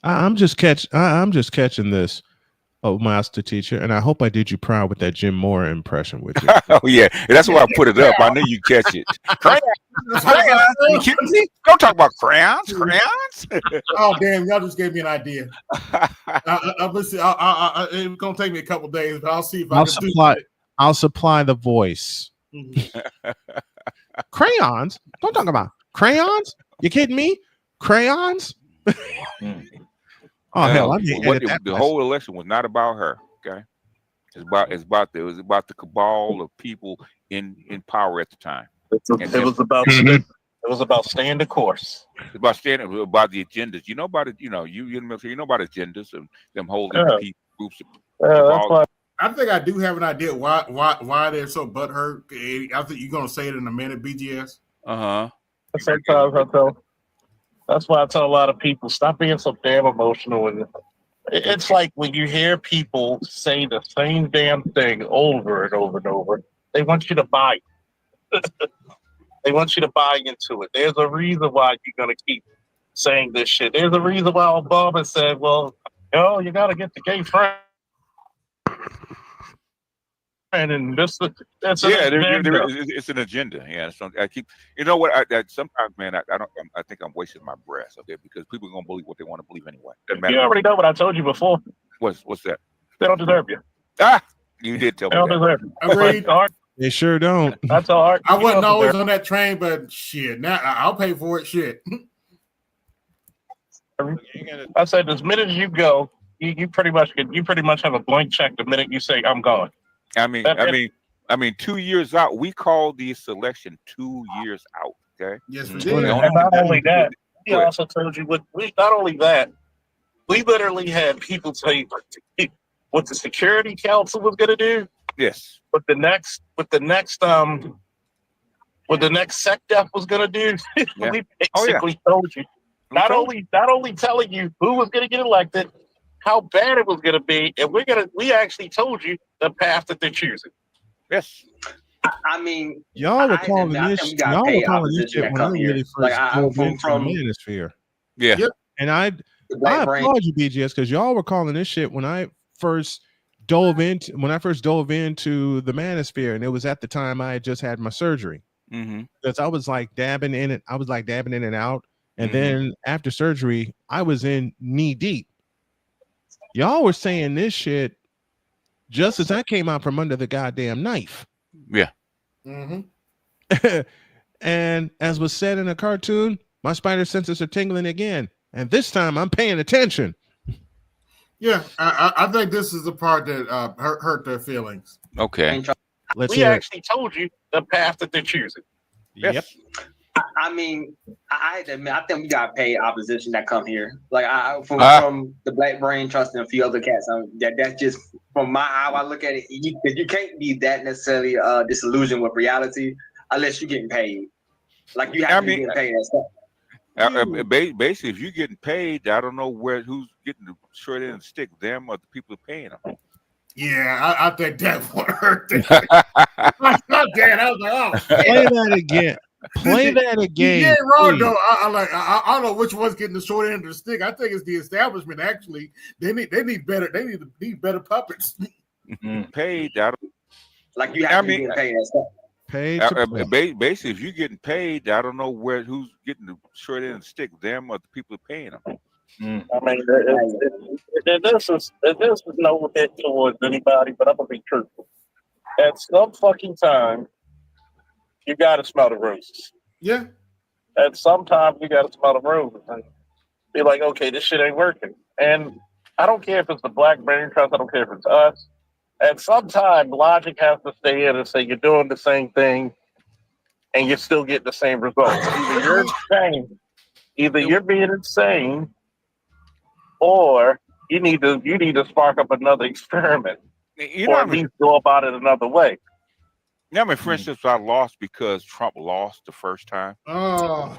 Speaker 5: I'm just catching this. Oh, master teacher, and I hope I did you proud with that Jim Moore impression with you.
Speaker 11: Oh yeah, that's why I put it up. I knew you catch it. Crayons. You kidding me? Don't talk about crayons.
Speaker 2: Oh damn! Y'all just gave me an idea. It's gonna take me a couple days, but I'll see if
Speaker 5: I'll supply the voice. Crayons? Don't talk about crayons. You kidding me? Crayons? Oh hell!
Speaker 11: The whole election was not about her. Okay, it was about the cabal of people in power at the time.
Speaker 16: It was about staying the course.
Speaker 11: It's about the agendas. You know about it. You know you in the military. You know about agendas and them holding people groups.
Speaker 16: That's why.
Speaker 2: I think I do have an idea why they're so butthurt. I think you're gonna say it in a minute, BGS.
Speaker 16: That's why I tell a lot of people, stop being so damn emotional. And it's like when you hear people say the same damn thing over and over and over, they want you to buy it. They want you to buy into it. There's a reason why you're going to keep saying this shit. There's a reason why Obama said, well, you got to get the gay friend. And it's
Speaker 11: an agenda. Yeah, so I keep. You know what? I sometimes, man, I don't. I think I'm wasting my breath. Okay, because people are gonna believe what they want to believe anyway.
Speaker 16: You already know what I told you before.
Speaker 11: What's that?
Speaker 16: They don't deserve you.
Speaker 11: You did tell me
Speaker 16: They don't
Speaker 11: that.
Speaker 16: deserve you.
Speaker 2: Agreed.
Speaker 5: They sure don't.
Speaker 16: That's all right.
Speaker 2: I wasn't always on that train, but shit, now I'll pay for it. Shit.
Speaker 16: I said, as minute as you go, you pretty much have a blank check the minute you say I'm going.
Speaker 11: I mean, 2 years out. We called the selection 2 years out. Okay.
Speaker 2: Yes, we did.
Speaker 16: And not only that, we also told you not only that, we literally had people tell you what the Security Council was going to do.
Speaker 11: Yes.
Speaker 16: What the next SecDef was going to do.
Speaker 11: Yeah.
Speaker 16: We basically told you. Not only telling you who was going to get elected, how bad it was going to be, and we actually told you the path that they're choosing.
Speaker 11: Yes.
Speaker 14: I mean,
Speaker 5: y'all were calling this shit when I really first dove into the manosphere.
Speaker 11: Yeah.
Speaker 2: Yep.
Speaker 5: And I applaud you, BGS, because y'all were calling this shit when I first dove into the manosphere, and it was at the time I had just had my surgery. Because I was like dabbing in it. I was like dabbing in and out. And then after surgery, I was in knee deep. Y'all were saying this shit just as I came out from under the goddamn knife.
Speaker 11: Yeah.
Speaker 5: And as was said in a cartoon, my spider senses are tingling again. And this time I'm paying attention.
Speaker 2: Yeah, I think this is the part that hurt their feelings.
Speaker 11: Okay.
Speaker 16: We actually told you the path that they're choosing.
Speaker 5: Yep.
Speaker 14: I mean, I think we got paid opposition that come here. Like from the Black Brain Trust and a few other cats. That's just from how I look at it. You can't be that necessarily disillusioned with reality unless you're getting paid. Like you have to be getting paid that stuff.
Speaker 11: Basically, if you're getting paid, I don't know who's getting the short end of the stick, them or the people paying them.
Speaker 2: Yeah, I think that would hurt them. I was like, oh,
Speaker 5: play that again. Play that again.
Speaker 2: You ain't wrong though. I don't know which one's getting the short end of the stick. I think it's the establishment. Actually, they need better puppets.
Speaker 11: Paid.
Speaker 14: Like you have to get paid that stuff.
Speaker 11: Basically, if you're getting paid, I don't know who's getting the short end of the stick, them or the people paying them.
Speaker 16: I mean, this is no hit towards anybody, but I'm gonna be truthful. At some fucking time, you gotta smell the roses.
Speaker 2: Yeah.
Speaker 16: At some time, you gotta smell the roses and be like, okay, this shit ain't working. And I don't care if it's the Black Brain Trust. I don't care if it's us. At some time, logic has to stay in and say you're doing the same thing, and you're still getting the same results. Either you're being insane, or you need to spark up another experiment, or at least go about it another way.
Speaker 11: Yeah, I mean, for instance, I lost because Trump lost the first time.
Speaker 2: Oh,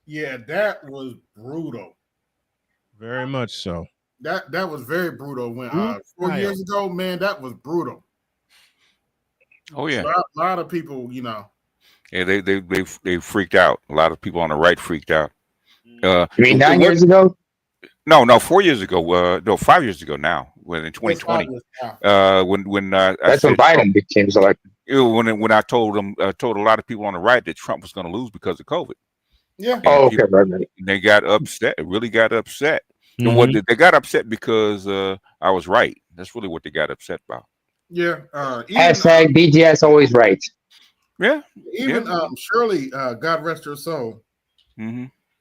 Speaker 2: yeah, that was brutal.
Speaker 5: Very much so.
Speaker 2: That was very brutal. When 4 years ago, man, that was brutal.
Speaker 11: Oh yeah,
Speaker 2: a lot of people,
Speaker 11: Yeah, they freaked out. A lot of people on the right freaked out.
Speaker 1: You mean 9 years ago?
Speaker 11: No, 4 years ago. No, 5 years ago now. When in 2020, when
Speaker 1: that's when Biden became elected.
Speaker 11: When I told a lot of people on the right that Trump was going to lose because of COVID.
Speaker 2: Yeah.
Speaker 1: Oh, okay, right.
Speaker 11: They got upset. Really got upset. And what they got upset because I was right. That's really what they got upset about.
Speaker 2: Yeah.
Speaker 1: Hashtag BGS always right.
Speaker 11: Yeah.
Speaker 2: Even Shirley, God rest her soul,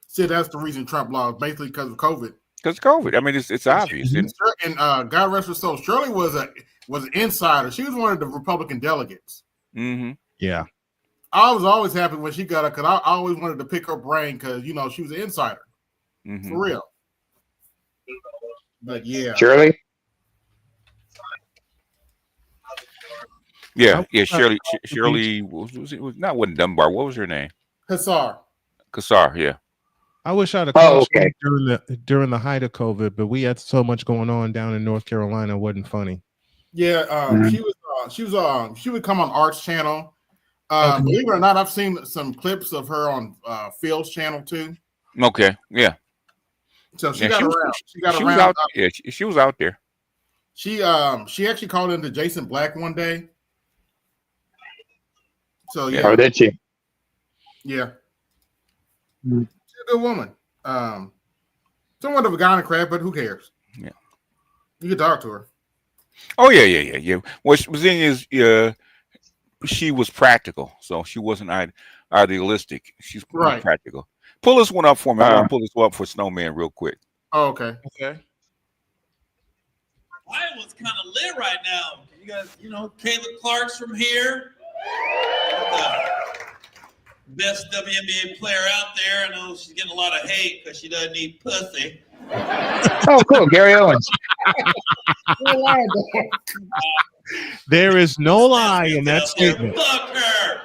Speaker 2: said that's the reason Trump lost, basically because of COVID.
Speaker 11: Because COVID. I mean, it's obvious.
Speaker 2: And God rest her soul, Shirley was an insider. She was one of the Republican delegates.
Speaker 11: Mm-hmm.
Speaker 5: Yeah.
Speaker 2: I was always happy when she got her because I always wanted to pick her brain because she was an insider.
Speaker 11: Mm-hmm.
Speaker 2: For real. But yeah.
Speaker 1: Shirley?
Speaker 11: Yeah, Shirley was wasn't Dunbar. What was her name?
Speaker 2: Kassar,
Speaker 11: yeah.
Speaker 5: I wish I'd have caught during the height of COVID, but we had so much going on down in North Carolina. It wasn't funny.
Speaker 2: Yeah, she would come on Art's channel. Believe it or not, I've seen some clips of her on Phil's channel too.
Speaker 11: Okay, yeah.
Speaker 2: So she got around. She got around.
Speaker 11: Was out, yeah, she was out there.
Speaker 2: She actually called into Jason Black one day. So yeah.
Speaker 1: Oh, did she?
Speaker 2: Yeah. She's a good woman. Somewhat of a gynecrat, but who cares?
Speaker 11: Yeah.
Speaker 2: You can talk to her.
Speaker 11: Oh yeah. Well, the thing is, she was practical, so she wasn't idealistic. She's practical. Pull this one up for me. I want to pull this one up for Snowman real quick.
Speaker 2: Oh, okay.
Speaker 5: Okay.
Speaker 17: Iowa's kind of lit right now. You guys, Caitlin Clark's from here. Best WNBA player out there. I know she's getting a lot of hate because she doesn't eat pussy.
Speaker 1: Oh, cool. Gary Owens.
Speaker 5: There is no lie in that statement.
Speaker 17: Fuck her,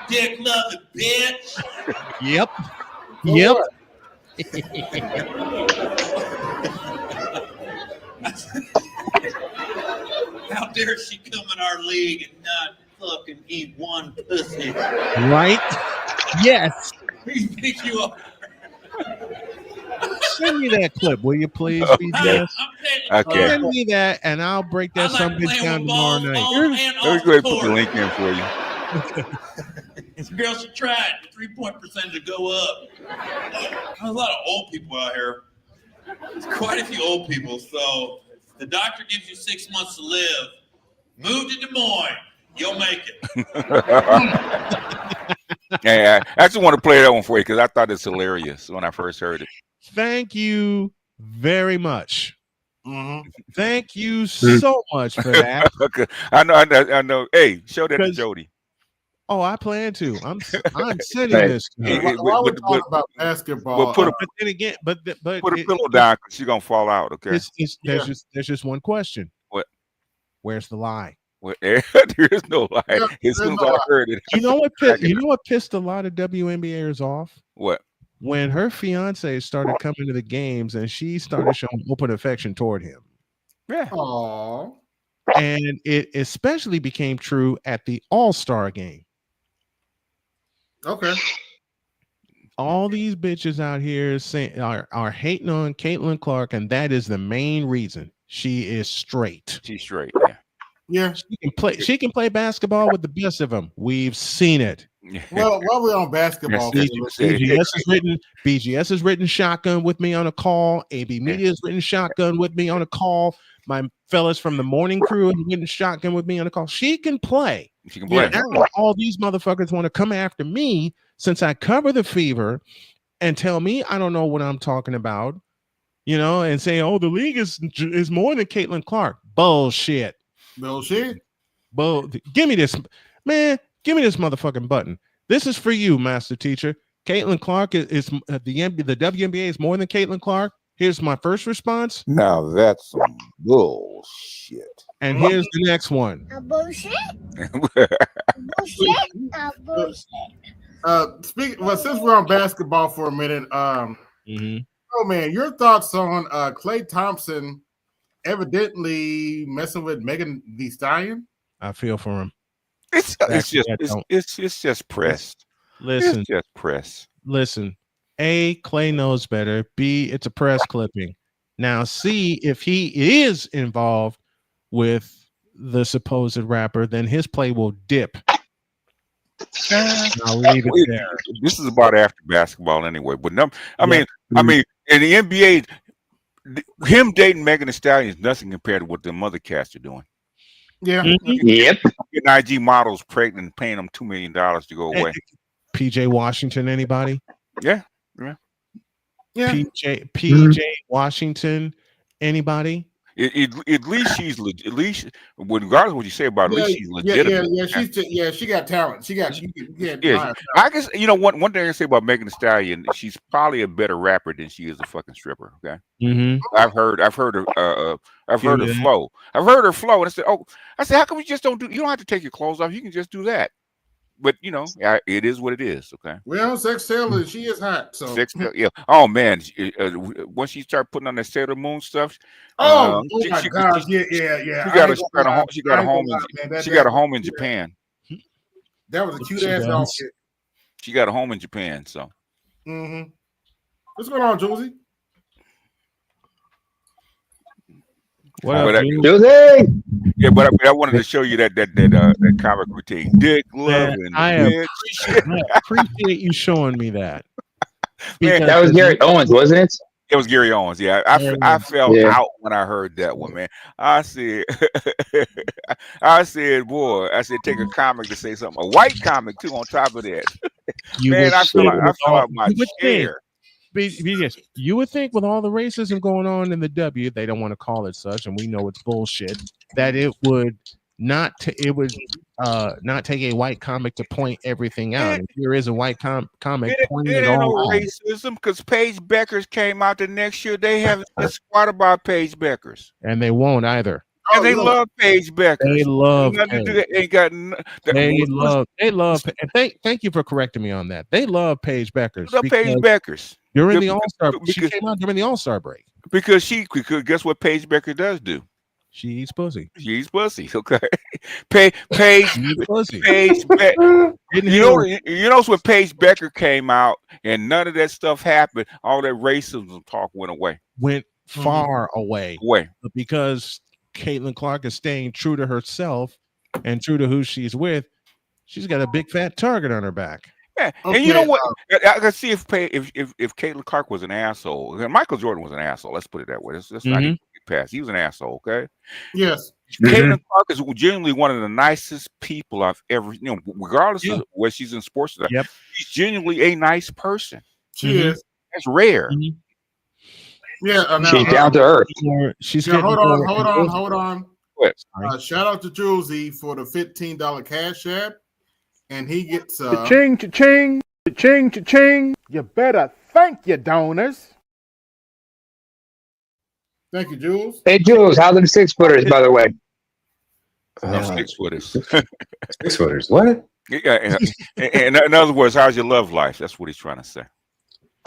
Speaker 17: dick loving bitch.
Speaker 5: Yep.
Speaker 17: How dare she come in our league and not fucking eat one pussy?
Speaker 5: Right? Yes.
Speaker 17: Who do you think you are?
Speaker 5: Send me that clip, will you please?
Speaker 11: Okay.
Speaker 5: Send me that, and I'll break that something down tomorrow night.
Speaker 11: Let me go ahead and put the link in for you.
Speaker 17: This girl should try it. The 3-point percentage to go up. There's a lot of old people out here. There's quite a few old people. So if the doctor gives you 6 months to live, move to Des Moines. You'll make it.
Speaker 11: Yeah, I just want to play that one for you because I thought it's hilarious when I first heard it.
Speaker 5: Thank you very much.
Speaker 2: Mm-hmm.
Speaker 5: Thank you so much for that.
Speaker 11: Okay. I know. Hey, show that to Jody.
Speaker 5: Oh, I plan to. I'm sending this.
Speaker 2: While we talk about basketball,
Speaker 5: but then again, but
Speaker 11: put a pillow down because she's gonna fall out. Okay.
Speaker 5: There's just one question.
Speaker 11: What?
Speaker 5: Where's the lie?
Speaker 11: There is no lie. As soon as I heard it,
Speaker 5: You know what pissed a lot of WNBAers off?
Speaker 11: What?
Speaker 5: When her fiance started coming to the games and she started showing open affection toward him.
Speaker 11: Yeah.
Speaker 2: Aww.
Speaker 5: And it especially became true at the All-Star game.
Speaker 2: Okay.
Speaker 5: All these bitches out here are hating on Caitlin Clark, and that is the main reason. She is straight.
Speaker 11: She's straight.
Speaker 2: Yeah.
Speaker 5: She can play basketball with the best of them. We've seen it.
Speaker 2: Well, while we're on basketball,
Speaker 5: BGS has written shotgun with me on a call. AB Media has written shotgun with me on a call. My fellas from the morning crew have written shotgun with me on a call. She can play.
Speaker 11: She can play.
Speaker 5: Now all these motherfuckers want to come after me since I cover the Fever and tell me I don't know what I'm talking about, and say, oh, the league is more than Caitlin Clark. Bullshit. Give me this, man. Give me this motherfucking button. This is for you, master teacher. Caitlin Clark is the WNBA is more than Caitlin Clark. Here's my first response.
Speaker 11: Now that's some bullshit.
Speaker 5: And here's the next one.
Speaker 4: Bullshit.
Speaker 2: Since we're on basketball for a minute, oh man, your thoughts on Klay Thompson evidently messing with Megan Thee Stallion?
Speaker 5: I feel for him.
Speaker 11: It's just press.
Speaker 5: Listen,
Speaker 11: it's just press.
Speaker 5: Listen, A, Klay knows better. B, it's a press clipping. Now, C, if he is involved with the supposed rapper, then his play will dip. I'll leave it there.
Speaker 11: This is about after basketball anyway. But I mean, in the NBA, him dating Megan Thee Stallion is nothing compared to what the other cats are doing.
Speaker 2: Yeah.
Speaker 1: Yep.
Speaker 11: Getting IG models pregnant and paying them $2 million to go away.
Speaker 5: PJ Washington, anybody?
Speaker 11: Yeah.
Speaker 2: Yeah.
Speaker 5: PJ Washington. Anybody?
Speaker 11: At least she's at least, regardless of what you say about her, at least she's legitimate.
Speaker 2: She got talent. She got
Speaker 11: I guess one thing I can say about Megan Thee Stallion, she's probably a better rapper than she is a fucking stripper. Okay, I've heard her flow. I've heard her flow, and I said, how come you just don't do? You don't have to take your clothes off. You can just do that. But it is what it is. Okay.
Speaker 2: Well, Sex Taylor, she is hot. So
Speaker 11: yeah. Oh man, once she started putting on that Sailor Moon stuff.
Speaker 2: My God! Yeah.
Speaker 11: She got a home in Japan.
Speaker 2: That was a cute ass outfit.
Speaker 11: She got a home in Japan. So.
Speaker 2: What's going on, Josie?
Speaker 5: What up,
Speaker 1: Josie?
Speaker 11: Yeah, but I wanted to show you that comic routine. Dick loving.
Speaker 5: I appreciate you showing me that.
Speaker 11: Man,
Speaker 1: that was Gary Owens, wasn't it?
Speaker 11: It was Gary Owens. Yeah, I fell out when I heard that one, man. I said, boy, take a comic to say something, a white comic too. On top of that, man, I fell out my chair.
Speaker 5: You would think with all the racism going on in the W, they don't want to call it such, and we know it's bullshit, that it would not take a white comic to point everything out. If there is a white comic pointing it all out.
Speaker 11: Racism, because Paige Beckers came out the next year. They haven't said squat about Paige Beckers,
Speaker 5: and they won't either.
Speaker 11: And they love Paige Beckers.
Speaker 5: They love.
Speaker 11: They
Speaker 5: love. And thank you for correcting me on that. They love Paige Beckers.
Speaker 11: Love Paige Beckers
Speaker 5: during the All-Star. She came out during the All-Star break
Speaker 11: because guess what Paige Becker does do?
Speaker 5: She eats pussy.
Speaker 11: She eats pussy. Okay. Paige
Speaker 5: pussy.
Speaker 11: Paige Becker. You know when Paige Becker came out and none of that stuff happened, all that racism talk went away.
Speaker 5: Went far away. But because Caitlin Clark is staying true to herself and true to who she's with, she's got a big fat target on her back.
Speaker 11: Yeah. And you know what? I can see if Caitlin Clark was an asshole. Michael Jordan was an asshole. Let's put it that way. Let's not even get past. He was an asshole. Okay.
Speaker 2: Yes.
Speaker 11: Caitlin Clark is genuinely one of the nicest people I've ever, regardless of where she's in sports. She's genuinely a nice person.
Speaker 2: She is.
Speaker 11: That's rare.
Speaker 2: Yeah,
Speaker 1: she's down to earth.
Speaker 2: Hold on. Shout out to Josie for the $15 cash app, and he gets
Speaker 18: cha-ching, cha-ching, cha-ching, cha-ching. You better thank your donors.
Speaker 2: Thank you, Jules.
Speaker 1: Hey, Jules, how are them 6-footers, by the way?
Speaker 11: 6-footers.
Speaker 19: 6-footers. What?
Speaker 11: Yeah. In other words, how's your love life? That's what he's trying to say.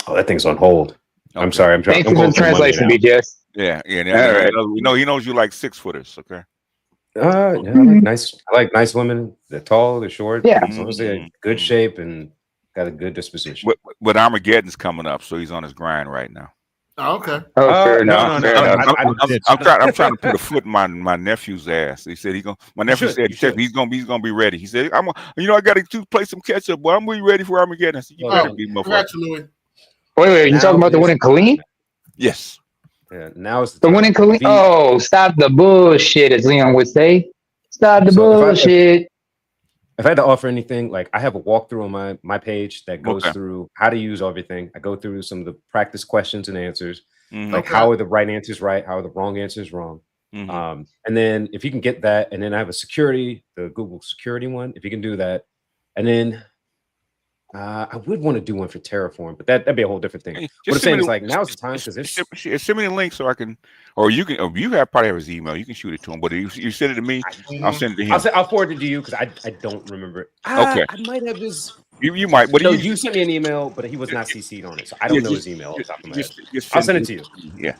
Speaker 19: Oh, that thing's on hold. I'm sorry. I'm trying.
Speaker 1: Thank you for the translation, BJS.
Speaker 11: Yeah.
Speaker 1: Right.
Speaker 11: He knows you like 6-footers. Okay.
Speaker 19: I like nice women. They're tall, they're short.
Speaker 1: Yeah.
Speaker 19: As long as they're in good shape and got a good disposition.
Speaker 11: But Armageddon's coming up, so he's on his grind right now.
Speaker 2: Oh, okay.
Speaker 1: Fair enough.
Speaker 11: I'm trying to put a foot in my nephew's ass. He said my nephew said he's gonna be ready. He said, I got to play some catch up, but I'm really ready for Armageddon. I said, you better be, motherfucker.
Speaker 1: Wait, you talking about the one in Killeen?
Speaker 11: Yes.
Speaker 19: Yeah, now it's
Speaker 1: the one in Killeen. Oh, stop the bullshit, as Leon would say. Stop the bullshit.
Speaker 19: If I had to offer anything, like I have a walkthrough on my page that goes through how to use everything. I go through some of the practice questions and answers, like how are the right answers right, how are the wrong answers wrong. And then if you can get that, and then I have the Google security one, if you can do that, and then I would want to do one for Terraform, but that'd be a whole different thing. What I'm saying is, like, now's the time because
Speaker 11: send me the link so I can, or you can, you probably have his email. You can shoot it to him, but if you send it to me, I'll send it to him.
Speaker 19: I'll forward it to you because I don't remember it.
Speaker 11: Okay,
Speaker 19: I might have his.
Speaker 11: You might. But
Speaker 19: you sent me an email, but he was not CC'd on it, so I don't know his email off the top of my head. I'll send it to you.
Speaker 11: Yeah.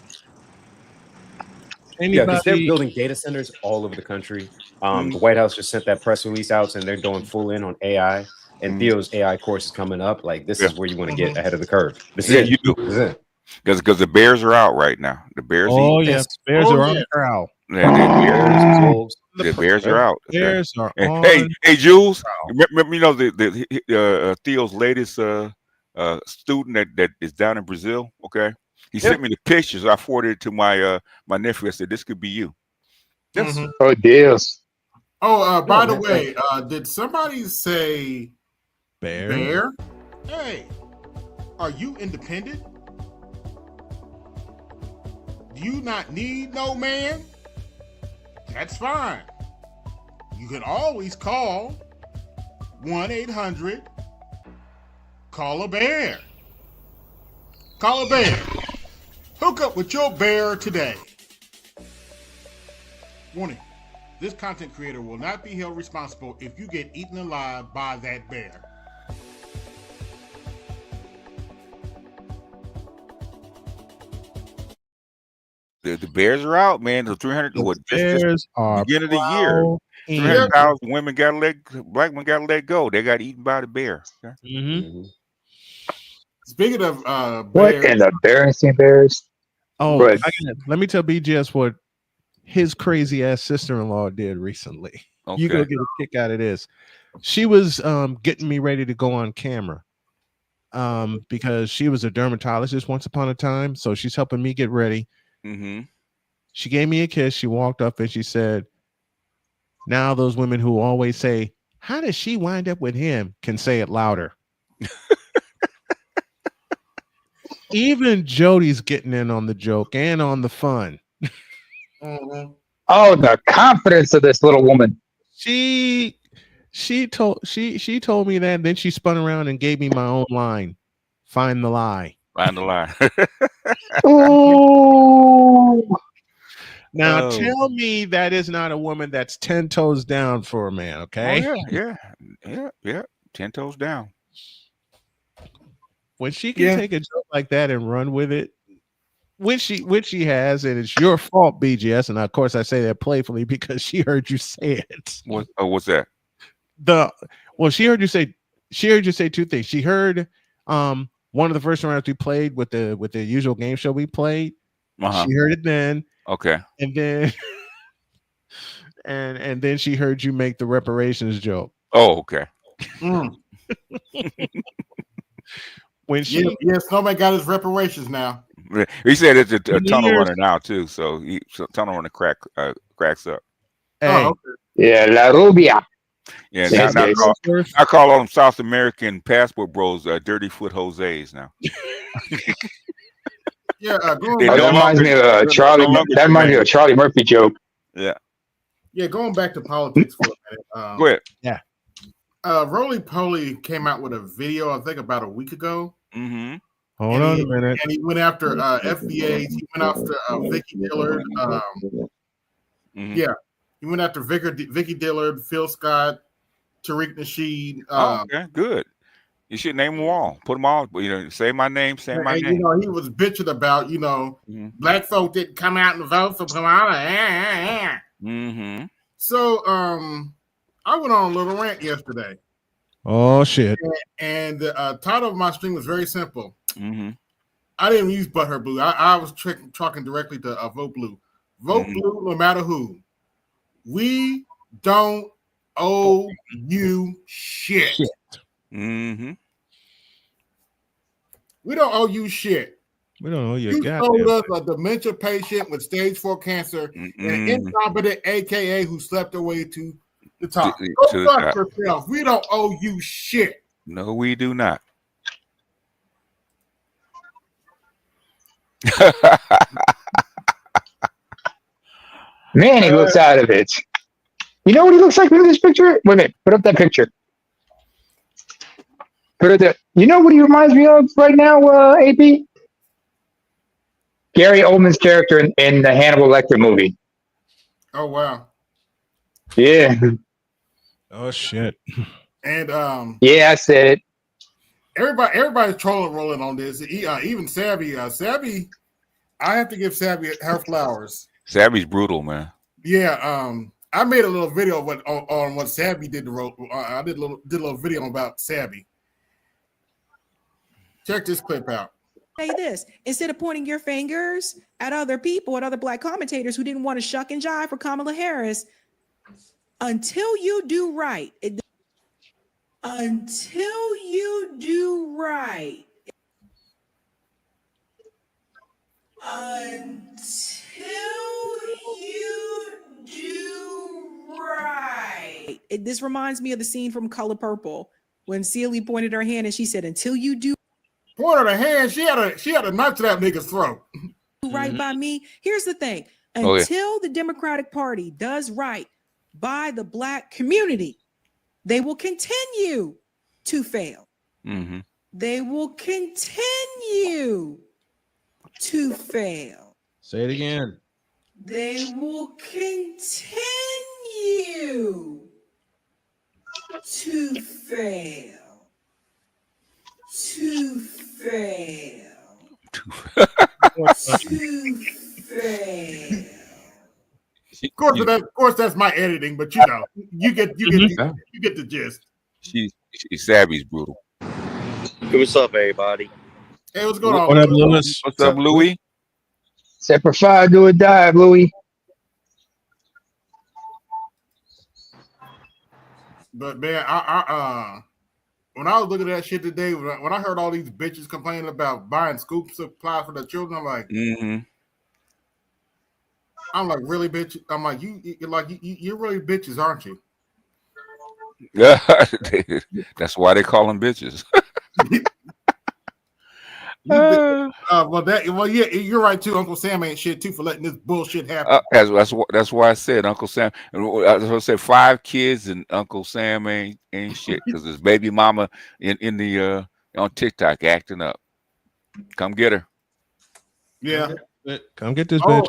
Speaker 19: Yeah, because they're building data centers all over the country. The White House just sent that press release out saying they're going full in on AI. And Theo's AI course is coming up. Like, this is where you want to get ahead of the curve. This is it.
Speaker 11: You do. Because the Bears are out right now. The Bears.
Speaker 5: Oh, yes. Bears are on the prowl.
Speaker 11: Yeah, the Bears are out.
Speaker 5: Bears are on.
Speaker 11: Hey, Jules. Remember, the Theo's latest student that is down in Brazil. Okay, he sent me the pictures. I forwarded it to my nephew. I said, "This could be you."
Speaker 2: Yes.
Speaker 1: Oh, deals.
Speaker 2: Oh, by the way, did somebody say
Speaker 5: Bear?
Speaker 2: Hey, are you independent? you not need no man, that's fine. You can always call 1-800-CALL-A-BEAR. Call a bear. Hook up with your bear today. Warning. This content creator will not be held responsible if you get eaten alive by that bear.
Speaker 11: The Bears are out, man. The 300.
Speaker 5: Bears are
Speaker 11: beginning of the year. 300,000 women got black women got to let go. They got eaten by the bear. Okay?
Speaker 5: Mm-hmm.
Speaker 2: Speaking of
Speaker 1: what
Speaker 2: bears,
Speaker 1: an embarrassing bears.
Speaker 5: Oh, let me tell BGS what his crazy ass sister-in-law did recently.
Speaker 11: Okay.
Speaker 5: You gonna get a kick out of this. She was getting me ready to go on camera because she was a dermatologist once upon a time, so she's helping me get ready.
Speaker 11: Mm-hmm.
Speaker 5: She gave me a kiss. She walked up and she said, now those women who always say, how does she wind up with him, can say it louder. Even Jody's getting in on the joke and on the fun.
Speaker 2: Mm-hmm.
Speaker 1: Oh, the confidence of this little woman.
Speaker 5: She told me that, and then she spun around and gave me my own line. Find the lie.
Speaker 11: Find the lie.
Speaker 1: Ooh.
Speaker 5: Now tell me that is not a woman that's 10 toes down for a man, okay?
Speaker 11: Oh, yeah. 10 toes down.
Speaker 5: When she can take a joke like that and run with it, which she has, and it's your fault, BGS. And of course, I say that playfully because she heard you say it.
Speaker 11: What's that?
Speaker 5: She heard you say two things. She heard one of the first rounds we played with the usual game show we played.
Speaker 11: Uh-huh.
Speaker 5: She heard it then.
Speaker 11: Okay.
Speaker 5: And then and then she heard you make the reparations joke.
Speaker 11: Oh, okay.
Speaker 5: When she
Speaker 2: Snowman got his reparations now.
Speaker 11: He said it's a tunnel runner now too, so tunnel runner cracks up.
Speaker 5: Hey.
Speaker 2: Okay.
Speaker 1: Yeah, La Rubia.
Speaker 11: Yeah, I call all them South American passport bros dirty foot Jose's now.
Speaker 2: Yeah,
Speaker 1: that reminds me of a Charlie. That reminds me of a Charlie Murphy joke.
Speaker 11: Yeah.
Speaker 2: Yeah, going back to politics for a minute.
Speaker 11: Go ahead.
Speaker 5: Yeah.
Speaker 2: Roly Poly came out with a video, I think, about a week ago.
Speaker 11: Mm-hmm.
Speaker 5: Hold on a minute.
Speaker 2: And he went after FBA. He went after Vicky Dillard. Yeah, he went after Vicky Dillard, Phil Scott, Tariq Nasheed.
Speaker 11: Okay, good. You should name them all. Put them all. Say my name. Say my name.
Speaker 2: He was bitching about black folk didn't come out and vote for Kamala.
Speaker 11: Mm-hmm.
Speaker 2: So I went on a little rant yesterday.
Speaker 5: Oh shit!
Speaker 2: And the title of my stream was very simple.
Speaker 11: Mm-hmm.
Speaker 2: I didn't use Butthurt Blue. I was talking directly to Vote Blue. Vote Blue, no matter who. We don't owe you shit.
Speaker 11: Mm-hmm.
Speaker 2: We don't owe you shit.
Speaker 5: We don't owe you.
Speaker 2: You told us a dementia patient with stage 4 cancer and an incompetent AKA who slept away to the top. Go fuck yourself. We don't owe you shit.
Speaker 11: No, we do not.
Speaker 1: Man, he looks out of it. You know what he looks like in this picture? Wait a minute. Put up that picture. Put it there. You know what he reminds me of right now, AP? Gary Oldman's character in the Hannibal Lecter movie.
Speaker 2: Oh, wow.
Speaker 1: Yeah.
Speaker 5: Oh, shit.
Speaker 2: And
Speaker 1: yeah, I said it.
Speaker 2: Everybody's trolling rolling on this. Even Savvy. Savvy, I have to give Savvy her flowers.
Speaker 11: Savvy's brutal, man.
Speaker 2: Yeah, I made a little video on what Savvy did. I did a little video about Savvy. Check this clip out.
Speaker 20: Say this, instead of pointing your fingers at other people, at other black commentators who didn't want to shuck and jive for Kamala Harris, until you do right. Until you do right. This reminds me of the scene from Color Purple when Celie pointed her hand and she said, "Until you do."
Speaker 2: Pointed her hand. She had a knife to that nigga's throat.
Speaker 20: right by me. Here's the thing.
Speaker 11: Oh, yeah.
Speaker 20: Until the Democratic Party does right by the Black community, they will continue to fail.
Speaker 11: Mm-hmm.
Speaker 20: They will continue to fail.
Speaker 5: Say it again.
Speaker 20: They will continue to fail. To fail. To fail.
Speaker 2: Of course, that's my editing, but you know, you get the gist.
Speaker 11: She's savvy's brutal.
Speaker 21: What's up, everybody?
Speaker 2: Hey, what's going on?
Speaker 5: What up, Lewis?
Speaker 11: What's up, Louis?
Speaker 1: Semper Fi, do or die, Louis.
Speaker 2: But man, I when I was looking at that shit today, when I heard all these bitches complaining about buying school supplies for their children, I'm like, really, bitch? I'm like, you're really bitches, aren't you?
Speaker 11: Yeah, that's why they call them bitches.
Speaker 2: Yeah, you're right too. Uncle Sam ain't shit too for letting this bullshit happen.
Speaker 11: That's why I said Uncle Sam. I said 5 kids and Uncle Sam ain't shit because his baby mama in the on TikTok acting up. Come get her.
Speaker 2: Yeah,
Speaker 5: come get this bitch.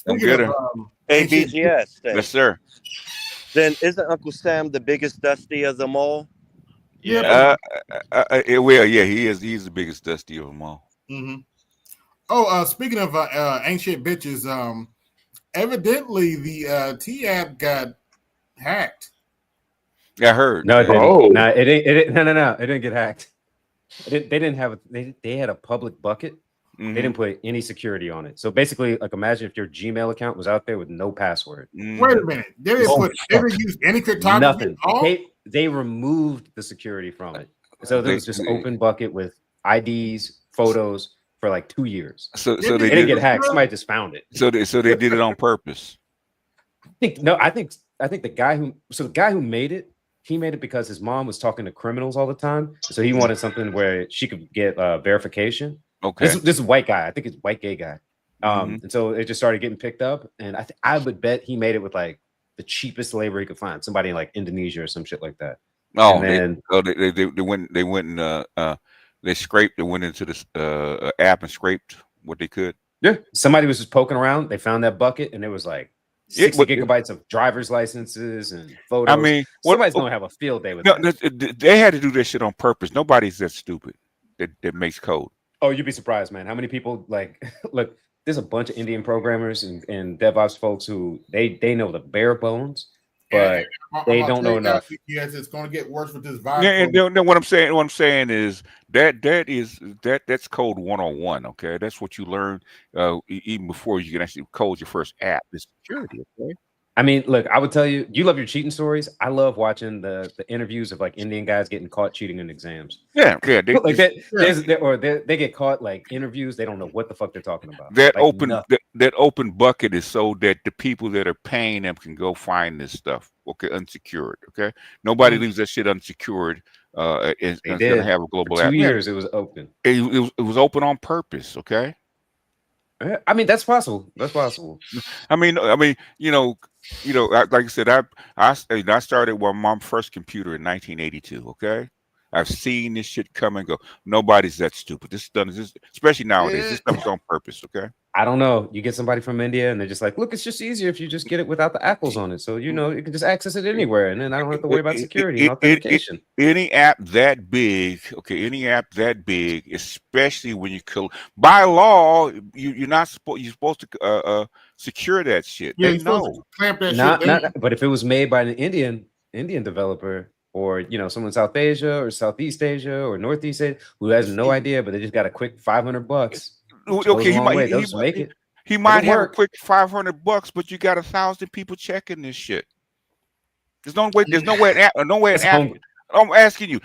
Speaker 11: Come get her.
Speaker 21: Hey, BGS.
Speaker 11: Yes, sir.
Speaker 21: Then isn't Uncle Sam the biggest Dusty of them all?
Speaker 2: Yeah.
Speaker 11: Well, yeah, he is. He's the biggest Dusty of them all.
Speaker 2: Mm-hmm. Oh, speaking of ancient bitches, evidently the T app got hacked.
Speaker 11: I heard.
Speaker 19: No, it didn't.
Speaker 1: Oh.
Speaker 19: No, it didn't. No. It didn't get hacked. They didn't have. They had a public bucket.
Speaker 11: Mm-hmm.
Speaker 19: They didn't put any security on it. So basically, like, imagine if your Gmail account was out there with no password.
Speaker 2: Wait a minute. They didn't use any cryptography
Speaker 19: Nothing.
Speaker 2: at all?
Speaker 19: They removed the security from it. So there was just open bucket with IDs, photos for like 2 years.
Speaker 11: So
Speaker 19: they didn't get hacked. Somebody just found it.
Speaker 11: So they did it on purpose.
Speaker 19: I think the guy who made it, he made it because his mom was talking to criminals all the time. So he wanted something where she could get verification.
Speaker 11: Okay.
Speaker 19: This is a white guy. I think it's a white gay guy. And so it just started getting picked up. And I would bet he made it with like the cheapest labor he could find. Somebody in like Indonesia or some shit like that.
Speaker 11: Oh,
Speaker 19: and then,
Speaker 11: they went into this app and scraped what they could.
Speaker 19: Yeah. Somebody was just poking around. They found that bucket and it was like 60 gigabytes of driver's licenses and photos.
Speaker 11: I mean,
Speaker 19: somebody's gonna have a field day with that.
Speaker 11: They had to do this shit on purpose. Nobody's that stupid that makes code.
Speaker 19: Oh, you'd be surprised, man. How many people like look? There's a bunch of Indian programmers and DevOps folks who they know the bare bones, but they don't know enough.
Speaker 2: Yes, it's going to get worse with this virus.
Speaker 11: Yeah, and what I'm saying is that's code 101. Okay, that's what you learn even before you can actually code your first app. It's security. Okay.
Speaker 19: I mean, look, I would tell you, you love your cheating stories. I love watching the interviews of like Indian guys getting caught cheating in exams.
Speaker 11: Yeah.
Speaker 19: They get caught like interviews. They don't know what the fuck they're talking about.
Speaker 11: That
Speaker 19: like
Speaker 11: open bucket is so that the people that are paying them can go find this stuff. Okay, unsecured. Okay, nobody leaves that shit unsecured. It's gonna have a global
Speaker 19: For 2
Speaker 11: app.
Speaker 19: years, it was open.
Speaker 11: It was open on purpose. Okay.
Speaker 19: I mean, that's possible. That's possible.
Speaker 11: I mean, you know, like I said, I started with my first computer in 1982. Okay, I've seen this shit come and go. Nobody's that stupid. This especially nowadays. This stuff's on purpose. Okay.
Speaker 19: I don't know. You get somebody from India and they're just like, look, it's just easier if you just get it without the apples on it. So, you know, you can just access it anywhere. And then I don't have to worry about security and authentication.
Speaker 11: Any app that big, especially when you by law, you're supposed to secure that shit.
Speaker 2: Yeah,
Speaker 11: they know.
Speaker 2: Clamp that shit.
Speaker 19: But if it was made by an Indian developer, or you know, someone in South Asia or Southeast Asia or Northeast Asia who has no idea, but they just got a quick $500.
Speaker 11: Okay, he might have a quick $500, but you got 1,000 people checking this shit. There's no way. I'm asking you,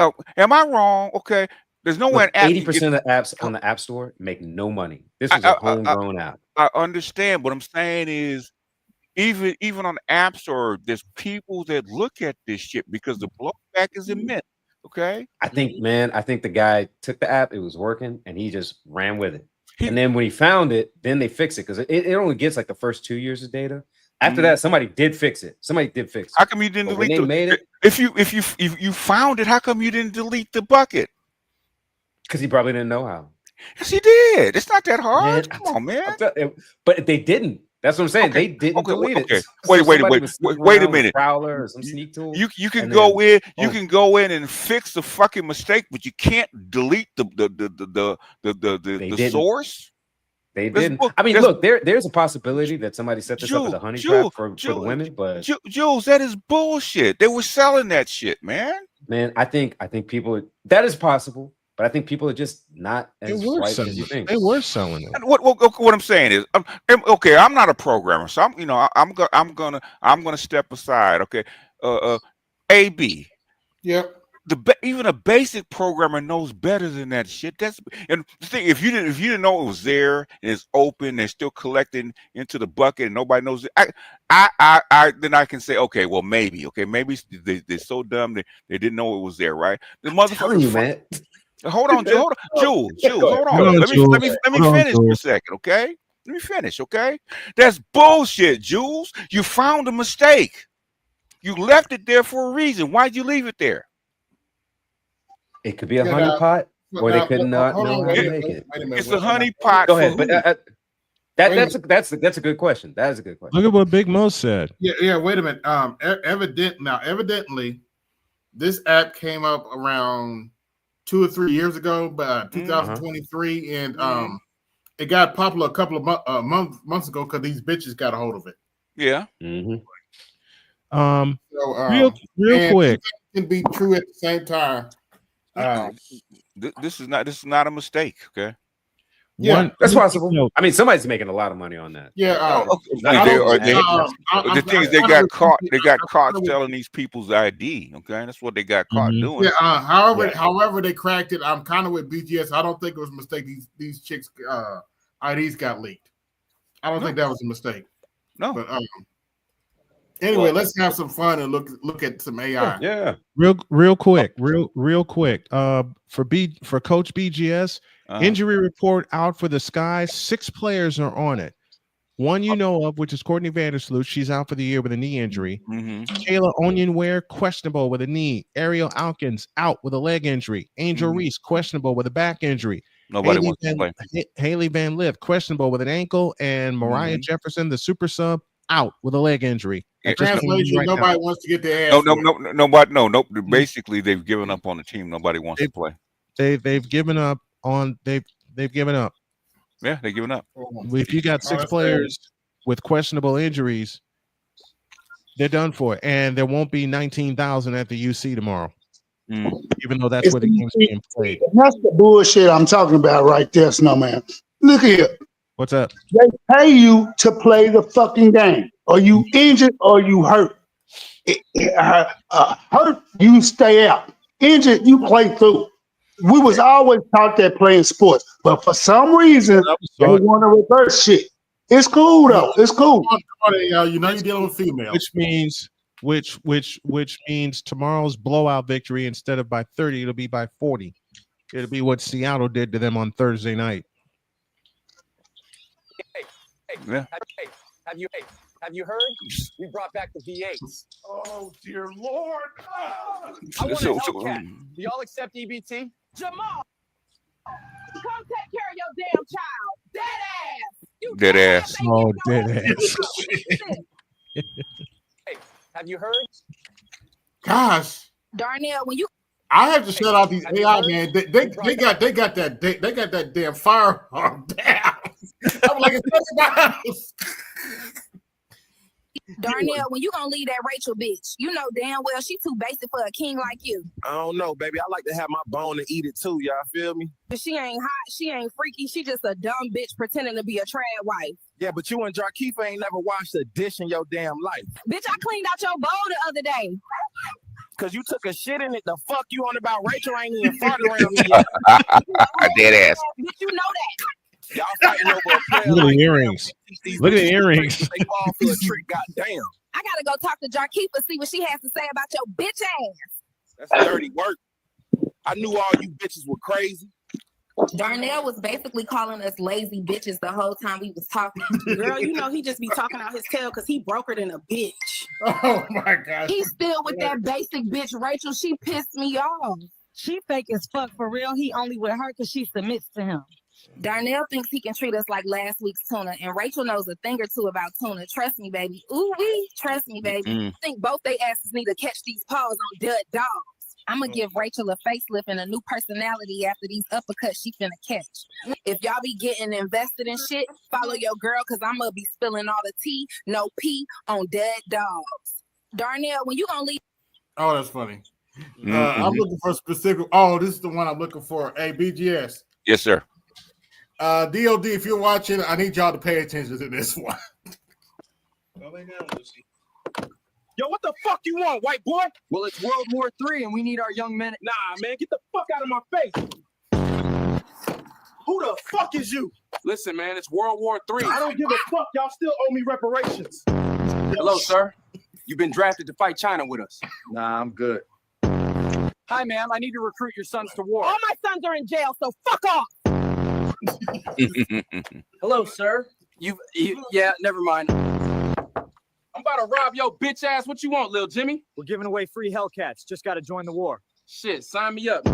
Speaker 11: am I wrong? Okay, there's no way.
Speaker 19: 80% of the apps on the App Store make no money. This was a homegrown app.
Speaker 11: I understand. What I'm saying is, even on the App Store, there's people that look at this shit because the blowback is immense. Okay.
Speaker 19: I think the guy took the app, it was working, and he just ran with it. And then when he found it, then they fix it because it only gets like the first 2 years of data. After that, somebody did fix it. Somebody did fix it.
Speaker 11: How come you didn't delete
Speaker 19: when they made it?
Speaker 11: If you found it, how come you didn't delete the bucket?
Speaker 19: Because he probably didn't know how.
Speaker 11: Yes, he did. It's not that hard. Come on, man.
Speaker 19: But they didn't. That's what I'm saying.
Speaker 11: Okay,
Speaker 19: They didn't delete it.
Speaker 11: Okay.
Speaker 19: So
Speaker 11: Wait a minute.
Speaker 19: Prowler or some sneak tool.
Speaker 11: You can go in. You can go in and fix the fucking mistake, but you can't delete the source.
Speaker 19: They didn't. I mean, look, there's a possibility that somebody set this up as a honey trap for the women, but
Speaker 11: Jules, that is bullshit. They were selling that shit, man.
Speaker 19: Man, I think people that is possible, but I think people are just not as right as you think.
Speaker 5: They were selling it.
Speaker 11: And what I'm saying is, okay, I'm not a programmer, so I'm gonna step aside. Okay, AB.
Speaker 2: Yep.
Speaker 11: Even a basic programmer knows better than that shit. And the thing, if you didn't know it was there and it's open, they're still collecting into the bucket and nobody knows it. Then I can say, okay, well maybe they're so dumb they didn't know it was there, right? The motherfucker,
Speaker 19: man.
Speaker 11: Hold on, Jules, hold on. Let me finish for a second, okay? Let me finish, okay? That's bullshit, Jules. You found a mistake. You left it there for a reason. Why'd you leave it there?
Speaker 19: It could be a honey pot, or they could not know how to make it.
Speaker 11: It's a honey pot.
Speaker 19: Go ahead, but that's a good question. That is a good question.
Speaker 5: Look at what Big Mo said.
Speaker 2: Yeah. Wait a minute. Evidently, this app came up around 2 or 3 years ago, but 2023, and it got popular a couple of months ago because these bitches got a hold of it.
Speaker 11: Yeah.
Speaker 5: Real quick,
Speaker 2: it can be true at the same time.
Speaker 11: This is not a mistake, okay?
Speaker 2: Yeah,
Speaker 19: that's possible. I mean, somebody's making a lot of money on that.
Speaker 2: Yeah,
Speaker 11: the thing is, they got caught. They got caught selling these people's ID. Okay, that's what they got caught doing.
Speaker 2: Yeah. However, they cracked it. I'm kind of with BGS. I don't think it was a mistake. These chicks' IDs got leaked. I don't think that was a mistake.
Speaker 11: No.
Speaker 2: But anyway, let's have some fun and look at some AI.
Speaker 19: Yeah.
Speaker 5: Real quick. For Coach BGS, injury report out for the Skies. 6 players are on it. One you know of, which is Courtney Vandersloot. She's out for the year with a knee injury. Kayla Onyenware, questionable with a knee. Ariel Alkins out with a leg injury. Angel Reese, questionable with a back injury.
Speaker 11: Nobody wants to play.
Speaker 5: Haley Van Lith, questionable with an ankle. And Mariah Jefferson, the super sub, out with a leg injury.
Speaker 2: Translation: nobody wants to get their ass.
Speaker 11: No. Basically, they've given up on the team. Nobody wants to play.
Speaker 5: They've given up on. They've given up.
Speaker 11: Yeah, they've given up.
Speaker 5: If you got 6 players with questionable injuries, they're done for, and there won't be 19,000 at the UC tomorrow. Even though that's where the game's being played.
Speaker 13: That's the bullshit I'm talking about right there, Snowman. Look here.
Speaker 5: What's up?
Speaker 13: They pay you to play the fucking game. Are you injured or you hurt? Hurt, you stay out. Injured, you play through. We was always taught that playing sports, but for some reason they want to reverse shit. It's cool though. It's cool.
Speaker 2: You know you're dealing with females,
Speaker 5: which means tomorrow's blowout victory, instead of by 30, it'll be by 40. It'll be what Seattle did to them on Thursday night.
Speaker 11: Yeah.
Speaker 6: Have you heard? We brought back the V8s.
Speaker 2: Oh dear Lord!
Speaker 6: I want a Hellcat. Do y'all accept EBT? Jamal, come take care of your damn child.
Speaker 11: Dead ass.
Speaker 5: Oh, dead ass.
Speaker 6: Hey, have you heard?
Speaker 2: Gosh,
Speaker 22: Darnell, when you
Speaker 2: I have to shut out these AI, man. They got that damn firearm down. I'm like, it's my house.
Speaker 22: Darnell, when you gonna leave that Rachel bitch? You know damn well she too basic for a king like you.
Speaker 6: I don't know, baby. I like to have my bone and eat it too. Y'all feel me?
Speaker 22: But she ain't hot, she ain't freaky. She just a dumb bitch pretending to be a trad wife.
Speaker 6: Yeah, but you and Jarkeefa ain't never washed a dish in your damn life.
Speaker 22: Bitch, I cleaned out your bowl the other day.
Speaker 6: Cause you took a shit in it. The fuck you on about Rachel ain't even fought around me yet.
Speaker 11: Dead ass.
Speaker 22: Bitch, you know that.
Speaker 6: Y'all fighting over a player.
Speaker 5: Look at the earrings. Look at the earrings.
Speaker 6: They fall for a trick, goddamn.
Speaker 22: I gotta go talk to Jarkeefa, see what she has to say about your bitch ass.
Speaker 6: That's dirty work. I knew all you bitches were crazy.
Speaker 22: Darnell was basically calling us lazy bitches the whole time we was talking.
Speaker 6: Girl, you know he just be talking out his tail because he brokered in a bitch.
Speaker 2: Oh my gosh.
Speaker 22: He's still with that basic bitch Rachel. She pissed me off.
Speaker 3: She fake as fuck for real. He only with her because she submits to him.
Speaker 22: Darnell thinks he can treat us like last week's tuna, and Rachel knows a thing or two about tuna. Trust me, baby. Ooh wee, trust me, baby. I think both they asses need to catch these paws on dead dogs. I'm gonna give Rachel a facelift and a new personality after these uppercuts she finna catch. If y'all be getting invested in shit, follow your girl, cause I'm gonna be spilling all the tea, no pee on dead dogs. Darnell, when you gonna leave?
Speaker 2: Oh, that's funny. I'm looking for specific. Oh, this is the one I'm looking for. Hey, BGS.
Speaker 11: Yes, sir.
Speaker 2: DOD, if you're watching, I need y'all to pay attention to this one.
Speaker 6: Yo, what the fuck you want, white boy? Well, it's World War III and we need our young men. Nah, man, get the fuck out of my face. Who the fuck is you? Listen, man, it's World War III. I don't give a fuck. Y'all still owe me reparations. Hello, sir. You've been drafted to fight China with us. Nah, I'm good. Hi, ma'am. I need to recruit your sons to war.
Speaker 3: All my sons are in jail, so fuck off.
Speaker 6: Hello, sir. Yeah, never mind. I'm about to rob your bitch ass. What you want, Lil Jimmy? We're giving away free Hellcats. Just got to join the war. Shit, sign me up.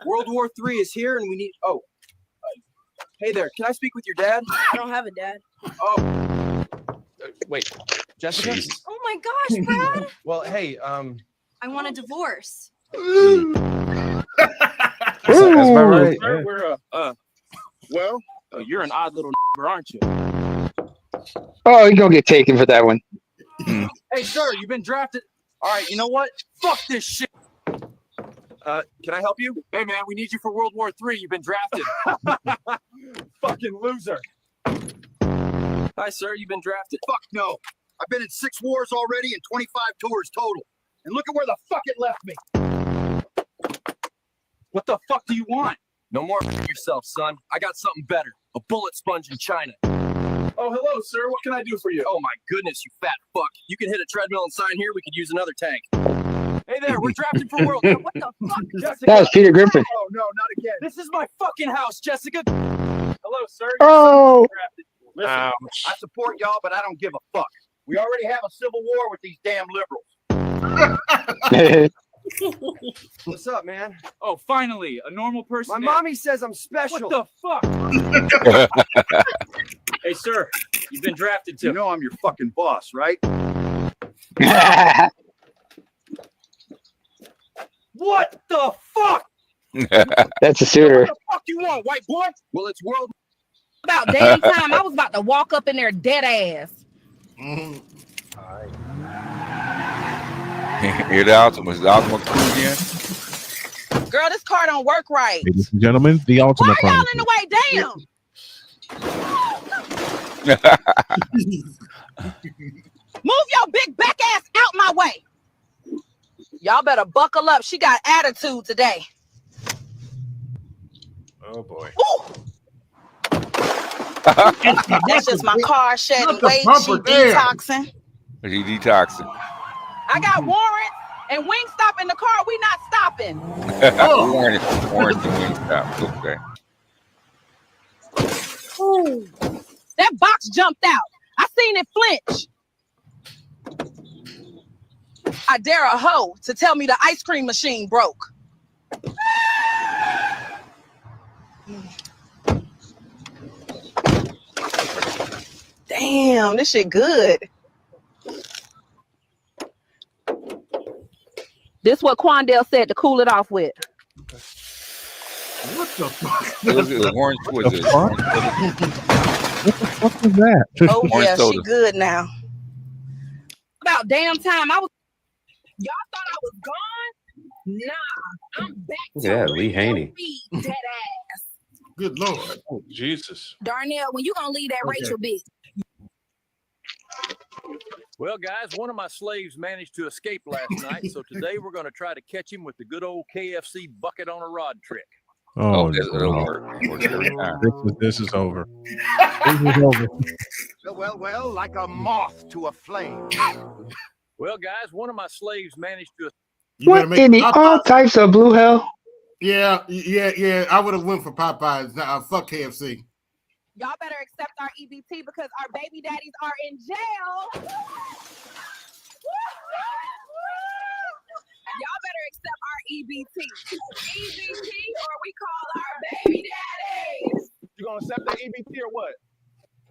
Speaker 6: World War III is here, and we need. Oh, hey there. Can I speak with your dad?
Speaker 3: I don't have a dad.
Speaker 6: Oh, wait, Jessica.
Speaker 11: Jesus.
Speaker 9: Oh my gosh, Brad.
Speaker 6: Well, hey,
Speaker 9: I want a divorce.
Speaker 19: That's about right.
Speaker 6: Sir, we're well, you're an odd little aren't you?
Speaker 1: Oh, you're gonna get taken for that one.
Speaker 6: Hey, sir, you've been drafted. All right, you know what? Fuck this shit. Can I help you? Hey, man, we need you for World War III. You've been drafted. Fucking loser. Hi, sir, you've been drafted. Fuck no. I've been in 6 wars already and 25 tours total. And look at where the fuck it left me. What the fuck do you want? No more yourself, son. I got something better. A bullet sponge in China. Oh, hello, sir. What can I do for you? Oh, my goodness, you fat fuck. You can hit a treadmill and sign here. We could use another tank. Hey there, we're drafted for World. What the fuck? Jessica?
Speaker 1: That was Peter Griffin.
Speaker 6: Oh, no, not again. This is my fucking house, Jessica. Hello, sir.
Speaker 1: Oh.
Speaker 6: Listen, I support y'all, but I don't give a fuck. We already have a civil war with these damn liberals. What's up, man? Oh, finally, a normal person. My mommy says I'm special. What the fuck? Hey, sir, you've been drafted too. You know I'm your fucking boss, right? What the fuck?
Speaker 1: That's a suitor.
Speaker 6: What the fuck you want, white boy? Well, it's world.
Speaker 3: About damn time I was about to walk up in there dead ass.
Speaker 11: Here the ultimate. The ultimate crew again.
Speaker 3: Girl, this car don't work right.
Speaker 5: Ladies and gentlemen, the ultimate.
Speaker 3: Why are y'all in the way? Damn. Move your big back ass out my way. Y'all better buckle up. She got attitude today.
Speaker 19: Oh boy.
Speaker 3: That's just my car shedding weight. She detoxing.
Speaker 11: He detoxing.
Speaker 3: I got warrants and we ain't stopping the car. We not stopping.
Speaker 11: Warrant the wing stop. Okay.
Speaker 3: Ooh, that box jumped out. I seen it flinch. I dare a hoe to tell me the ice cream machine broke. Damn, this shit good. This what Quandale said to cool it off with.
Speaker 2: What the fuck?
Speaker 11: Was it orange? Was it?
Speaker 5: What the fuck is that?
Speaker 3: Oh yeah, she good now. About damn time I was. Y'all thought I was gone? Nah, I'm back.
Speaker 19: Yeah, Lee Haney.
Speaker 22: Dead ass.
Speaker 2: Good Lord.
Speaker 5: Oh, Jesus.
Speaker 22: Darnell, when you gonna leave that Rachel bitch?
Speaker 23: Well, guys, one of my slaves managed to escape last night, so today we're going to try to catch him with the good old KFC bucket on a rod trick.
Speaker 5: Oh,
Speaker 11: it'll work.
Speaker 5: This is over. This is over.
Speaker 23: Well, like a moth to a flame. Well, guys, one of my slaves managed to.
Speaker 1: What in the all types of blue hell?
Speaker 2: Yeah. I would have went for Popeyes. Fuck KFC.
Speaker 3: Y'all better accept our EBT because our baby daddies are in jail. Y'all better accept our EBT. EBT, or we call our baby daddies.
Speaker 6: You gonna accept the EBT or what?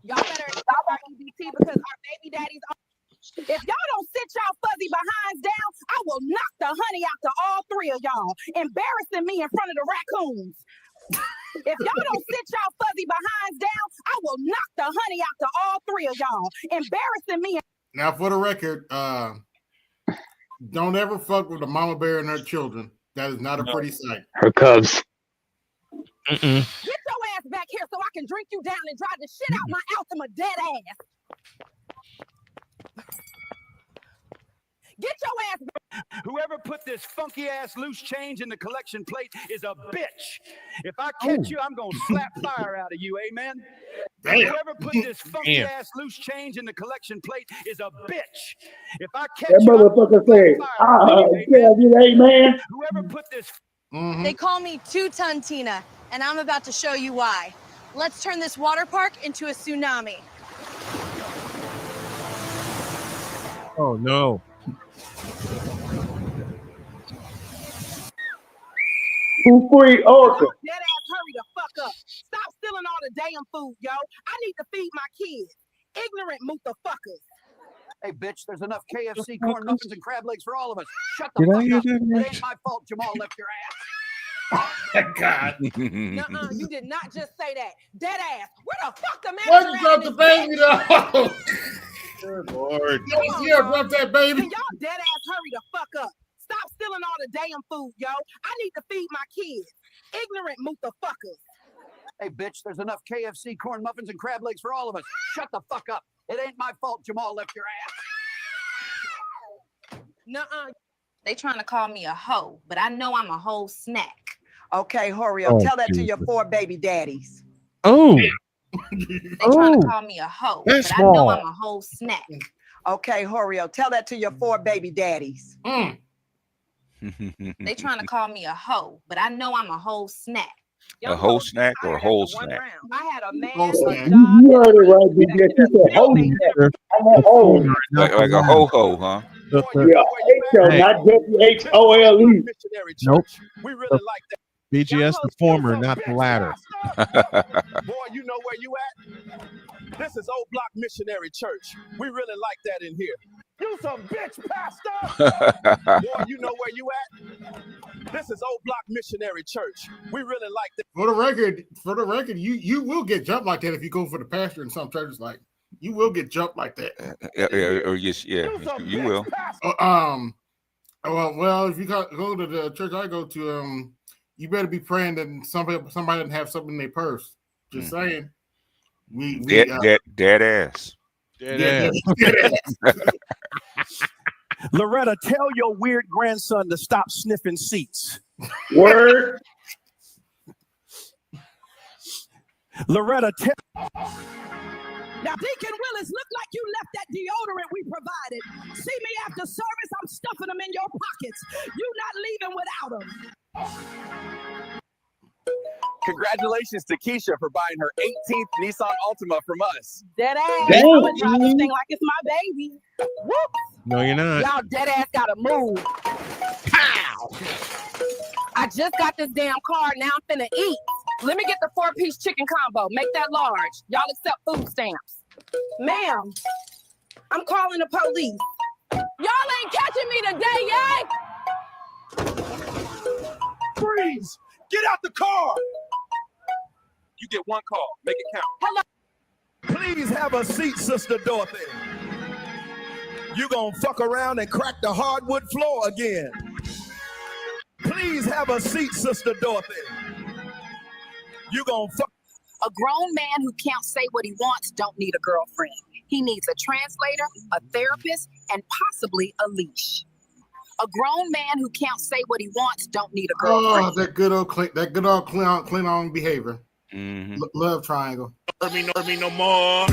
Speaker 3: Y'all better accept our EBT because our baby daddies are. If y'all don't sit y'all fuzzy behinds down, I will knock the honey out to all three of y'all, embarrassing me in front of the raccoons. If y'all don't sit y'all fuzzy behinds down, I will knock the honey out to all three of y'all, embarrassing me.
Speaker 2: Now, for the record, don't ever fuck with a mama bear and her children. That is not a pretty sight.
Speaker 1: Her cubs.
Speaker 3: Get your ass back here so I can drink you down and drive the shit out my Altima dead ass. Get your ass back.
Speaker 6: Whoever put this funky ass loose change in the collection plate is a bitch. If I catch you, I'm gonna slap fire out of you. Amen.
Speaker 2: Damn.
Speaker 6: Whoever put this funky ass loose change in the collection plate is a bitch. If I catch
Speaker 13: That
Speaker 6: you,
Speaker 13: motherfucker said, amen.
Speaker 6: whoever put this.
Speaker 9: They call me Two-Ton Tina, and I'm about to show you why. Let's turn this water park into a tsunami.
Speaker 5: Oh no.
Speaker 13: Who free Orca?
Speaker 3: Dead ass, hurry the fuck up. Stop stealing all the damn food, yo. I need to feed my kids. Ignorant motherfuckers.
Speaker 6: Hey, bitch, there's enough KFC corn muffins and crab legs for all of us. Shut the
Speaker 5: Did I
Speaker 6: fuck
Speaker 5: hear
Speaker 6: up.
Speaker 5: that
Speaker 6: It
Speaker 5: right?
Speaker 6: ain't my fault Jamal left your ass.
Speaker 2: God.
Speaker 3: Nuh-uh, you did not just say that. Dead ass. Where the fuck the
Speaker 2: Why
Speaker 3: manager
Speaker 2: you
Speaker 3: at
Speaker 2: drop
Speaker 3: in
Speaker 2: the
Speaker 3: this
Speaker 2: baby
Speaker 3: bitch?
Speaker 2: though?
Speaker 5: Good Lord.
Speaker 2: Yeah, drop that baby.
Speaker 3: Can y'all dead ass hurry the fuck up? Stop stealing all the damn food, yo. I need to feed my kids. Ignorant motherfuckers.
Speaker 6: Hey, bitch, there's enough KFC corn muffins and crab legs for all of us. Shut the fuck up. It ain't my fault Jamal left your ass.
Speaker 3: Nuh-uh.
Speaker 22: They trying to call me a hoe, but I know I'm a whole snack.
Speaker 7: Okay, Horio,
Speaker 5: Oh,
Speaker 7: tell that to your
Speaker 5: Jesus.
Speaker 7: 4 baby daddies.
Speaker 5: Oh.
Speaker 22: They trying to call me a hoe,
Speaker 5: That's
Speaker 22: but I know
Speaker 5: small.
Speaker 22: I'm a whole snack.
Speaker 7: Okay, Horio, tell that to your 4 baby daddies.
Speaker 22: They trying to call me a hoe, but I know I'm a whole snack.
Speaker 11: A whole snack or a whole snack?
Speaker 3: I had a man,
Speaker 2: Whole
Speaker 3: a
Speaker 2: snack.
Speaker 3: job,
Speaker 13: You heard it right, BBS. You said, hold I'm a hoe.
Speaker 11: Like a ho ho, huh?
Speaker 13: Yeah, H-O,
Speaker 5: Hey.
Speaker 13: not W-H-O-L-E.
Speaker 6: Missionary
Speaker 5: Nope.
Speaker 6: church. We really like that.
Speaker 5: BGS the former, not the latter.
Speaker 6: Boy, you know where you at? This is Old Block Missionary Church. We really like that in here. You some bitch, pastor! Boy, you know where you at? This is Old Block Missionary Church. We really like that.
Speaker 2: For the record, you will get jumped like that if you go for the pastor in some churches. Like you will get jumped like that.
Speaker 11: Or yes, yeah, you will.
Speaker 2: Well, if you go to the church I go to, you better be praying that somebody doesn't have something in their purse. Just saying.
Speaker 11: Dead ass.
Speaker 2: Dead ass.
Speaker 6: Loretta, tell your weird grandson to stop sniffing seats.
Speaker 13: Word.
Speaker 6: Loretta, tell.
Speaker 3: Now, Deacon Willis, look like you left that deodorant we provided. See me after service, I'm stuffing them in your pockets. You not leaving without them.
Speaker 6: Congratulations to Keisha for buying her 18th Nissan Altima from us.
Speaker 3: Dead ass.
Speaker 13: Damn.
Speaker 3: I'm gonna drive this thing like it's my baby. Whoop.
Speaker 5: No, you're not.
Speaker 3: Y'all dead ass gotta move. Pow! I just got this damn car, now I'm finna eat. Let me get the 4-piece chicken combo. Make that large. Y'all accept food stamps. Ma'am, I'm calling the police. Y'all ain't catching me today, yay!
Speaker 6: Freeze! Get out the car! You get one call. Make it count.
Speaker 3: Hello.
Speaker 6: Please have a seat, Sister Dorothy. You gonna fuck around and crack the hardwood floor again. Please have a seat, Sister Dorothy. You gonna fuck.
Speaker 22: A grown man who can't say what he wants don't need a girlfriend. He needs a translator, a therapist, and possibly a leash. A grown man who can't say what he wants don't need a girlfriend.
Speaker 2: Oh, that good old Klingon behavior. Love triangle.
Speaker 11: Hurt me no more.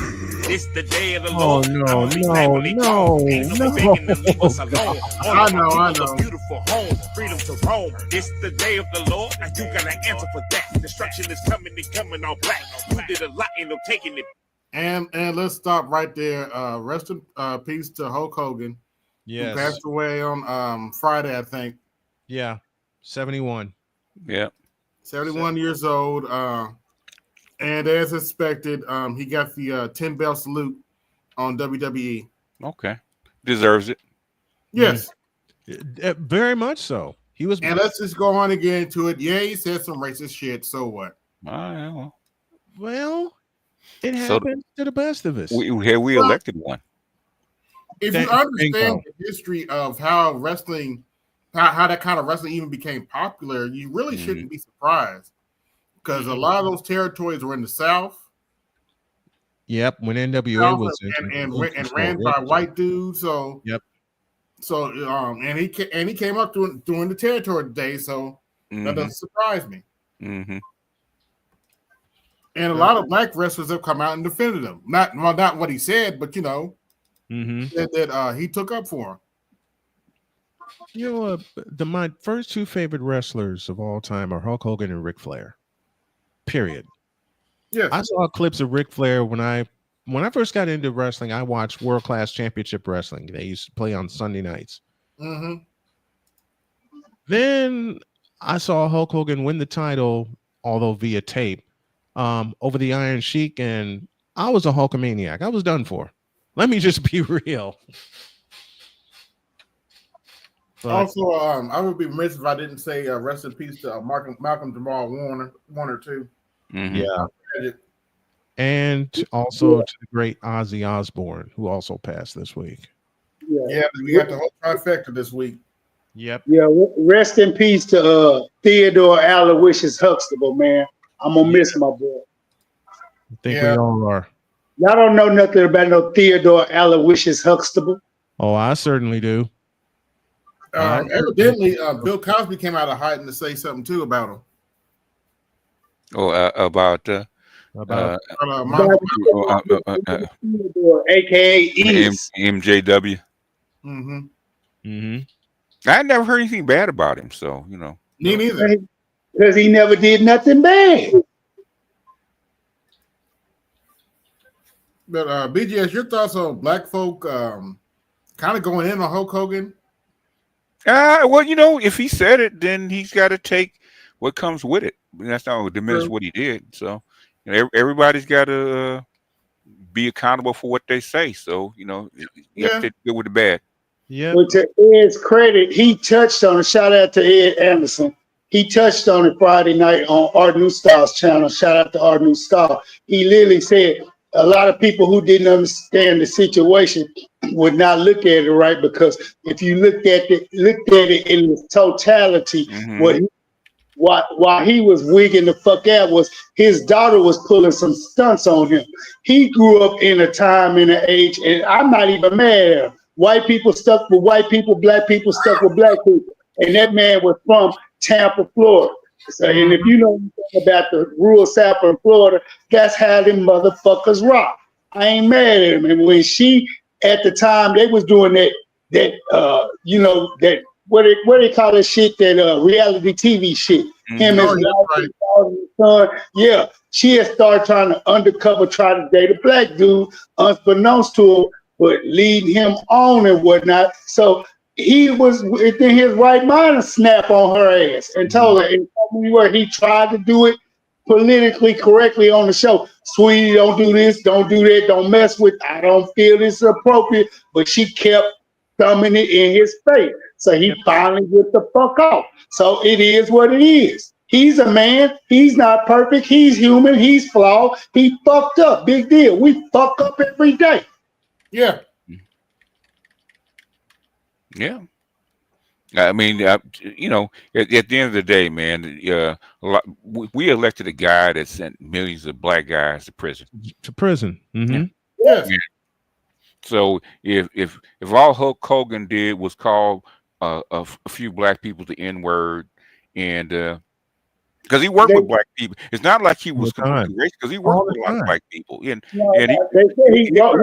Speaker 11: It's the day of the
Speaker 5: Oh
Speaker 11: Lord.
Speaker 5: no,
Speaker 11: I'ma be
Speaker 5: no,
Speaker 11: glad when they gone. Ain't no begging to leave us alone. All
Speaker 2: I
Speaker 11: of my
Speaker 2: know, I
Speaker 11: people
Speaker 2: know.
Speaker 11: a beautiful home, freedom to roam. It's the day of the Lord. Now you got an answer for that. Destruction is coming and coming all black. You did a lot, ain't no taking it.
Speaker 2: And let's stop right there. Rest in peace to Hulk Hogan.
Speaker 5: Yes.
Speaker 2: Who passed away on Friday, I think.
Speaker 5: Yeah. 71.
Speaker 11: Yeah.
Speaker 2: 71 years old. And as expected, he got the 10 bell salute on WWE.
Speaker 11: Okay. Deserves it.
Speaker 2: Yes.
Speaker 5: Very much so. He was.
Speaker 2: And let's just go on and get into it. Yeah, he said some racist shit. So what?
Speaker 5: Well, it happens to the best of us.
Speaker 11: We elected one.
Speaker 2: If you understand the history of how wrestling, how that kind of wrestling even became popular, you really shouldn't be surprised. Because a lot of those territories were in the South.
Speaker 5: Yep, when NWA
Speaker 2: South
Speaker 5: was
Speaker 2: and ran by white dudes. So
Speaker 5: yep.
Speaker 2: So and he came up during the territory days. So that doesn't surprise me. And a lot of black wrestlers have come out and defended him. Not what he said, but that he took up for him.
Speaker 5: You know, my first two favorite wrestlers of all time are Hulk Hogan and Ric Flair. Period.
Speaker 2: Yes.
Speaker 5: I saw clips of Ric Flair when I first got into wrestling. I watched World Class Championship Wrestling. They used to play on Sunday nights. Then I saw Hulk Hogan win the title, although via tape, over the Iron Sheik, and I was a Hulkamaniac. I was done for. Let me just be real. But,
Speaker 2: also, I would be remiss if I didn't say rest in peace to Malcolm Jamal Warner too.
Speaker 5: Yeah. And also to the great Ozzy Osbourne, who also passed this week.
Speaker 2: Yeah, we got the whole trifecta this week.
Speaker 5: Yep.
Speaker 13: Yeah, rest in peace to Theodore Aloysius Huxtable, man. I'm gonna miss my boy.
Speaker 5: I think we all are.
Speaker 13: Y'all don't know nothing about no Theodore Aloysius Huxtable.
Speaker 5: Oh, I certainly do.
Speaker 2: Evidently, Bill Cosby came out of hiding to say something too about him.
Speaker 11: Oh, about
Speaker 13: AKA
Speaker 11: MJW. I never heard anything bad about him, so you know.
Speaker 2: Me neither.
Speaker 13: Because he never did nothing bad.
Speaker 2: But BGS, your thoughts on black folk kind of going in on Hulk Hogan?
Speaker 11: Well, you know, if he said it, then he's got to take what comes with it. That's not going to diminish what he did. So, you know, everybody's got to be accountable for what they say. So, you know, you have to deal with the bad.
Speaker 5: Yeah.
Speaker 13: But to Ed's credit, he touched on it. Shout out to Ed Anderson. He touched on it Friday night on Art New Star's channel. Shout out to Art New Star. He literally said a lot of people who didn't understand the situation would not look at it right, because if you looked at it in its totality, why he was wigging the fuck out was his daughter was pulling some stunts on him. He grew up in a time and an age, and I'm not even mad at him. White people stuck with white people, black people stuck with black people. And that man was from Tampa, Florida. So, and if you know anything about the rural South in Florida, that's how them motherfuckers rock. I ain't mad at him. And when she, at the time, they was doing you know, that what they call that shit, that reality TV shit. Him and his son. Yeah, she had started trying to undercover, try to date a black dude, unbeknownst to her, but leading him on and whatnot. So he was within his right mind to snap on her ass and told her, and told me where he tried to do it politically correctly on the show. Sweetie, don't do this, don't do that, don't mess with, I don't feel this is appropriate. But she kept thumbing it in his face. So he finally get the fuck off. So it is what it is. He's a man. He's not perfect. He's human. He's flawed. He fucked up. Big deal. We fuck up every day.
Speaker 2: Yeah.
Speaker 11: Yeah. I mean, you know, at the end of the day, man, we elected a guy that sent millions of black guys to prison.
Speaker 2: Yes.
Speaker 11: Yeah. So if all Hulk Hogan did was call a few black people the N-word, and Because he worked with black people. It's not like he was completely racist because he worked with a lot of black people. And
Speaker 13: they say he wrote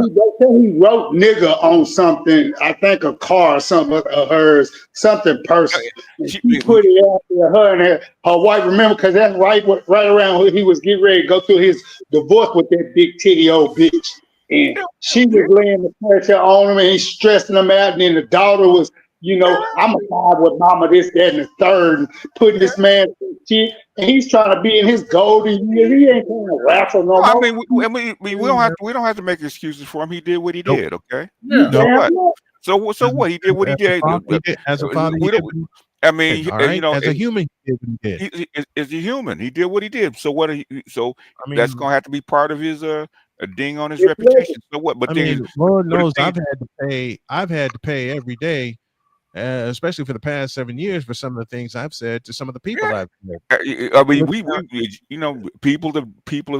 Speaker 13: nigga on something. I think a car or something of hers, something personal. She put it after her and her wife. Remember, because that's right around when he was getting ready to go through his divorce with that big titty old bitch. And she was laying the pressure on him and he's stressing him out. And then the daughter was, I'm a vibe with mama, this, that, and the third, and putting this man through shit. And he's trying to be in his golden years. He ain't trying to raffle no more.
Speaker 11: I mean, we don't have to make excuses for him. He did what he did. Okay.
Speaker 2: Yeah.
Speaker 11: So what? He did what he did.
Speaker 5: As a father,
Speaker 11: I mean,
Speaker 5: as a human, he did what he did.
Speaker 11: Is a human. He did what he did. So what? That's gonna have to be part of his a ding on his reputation. So what? But
Speaker 5: Lord knows I've had to pay every day. Especially for the past 7 years, for some of the things I've said to some of the people I've said.
Speaker 11: I mean, people have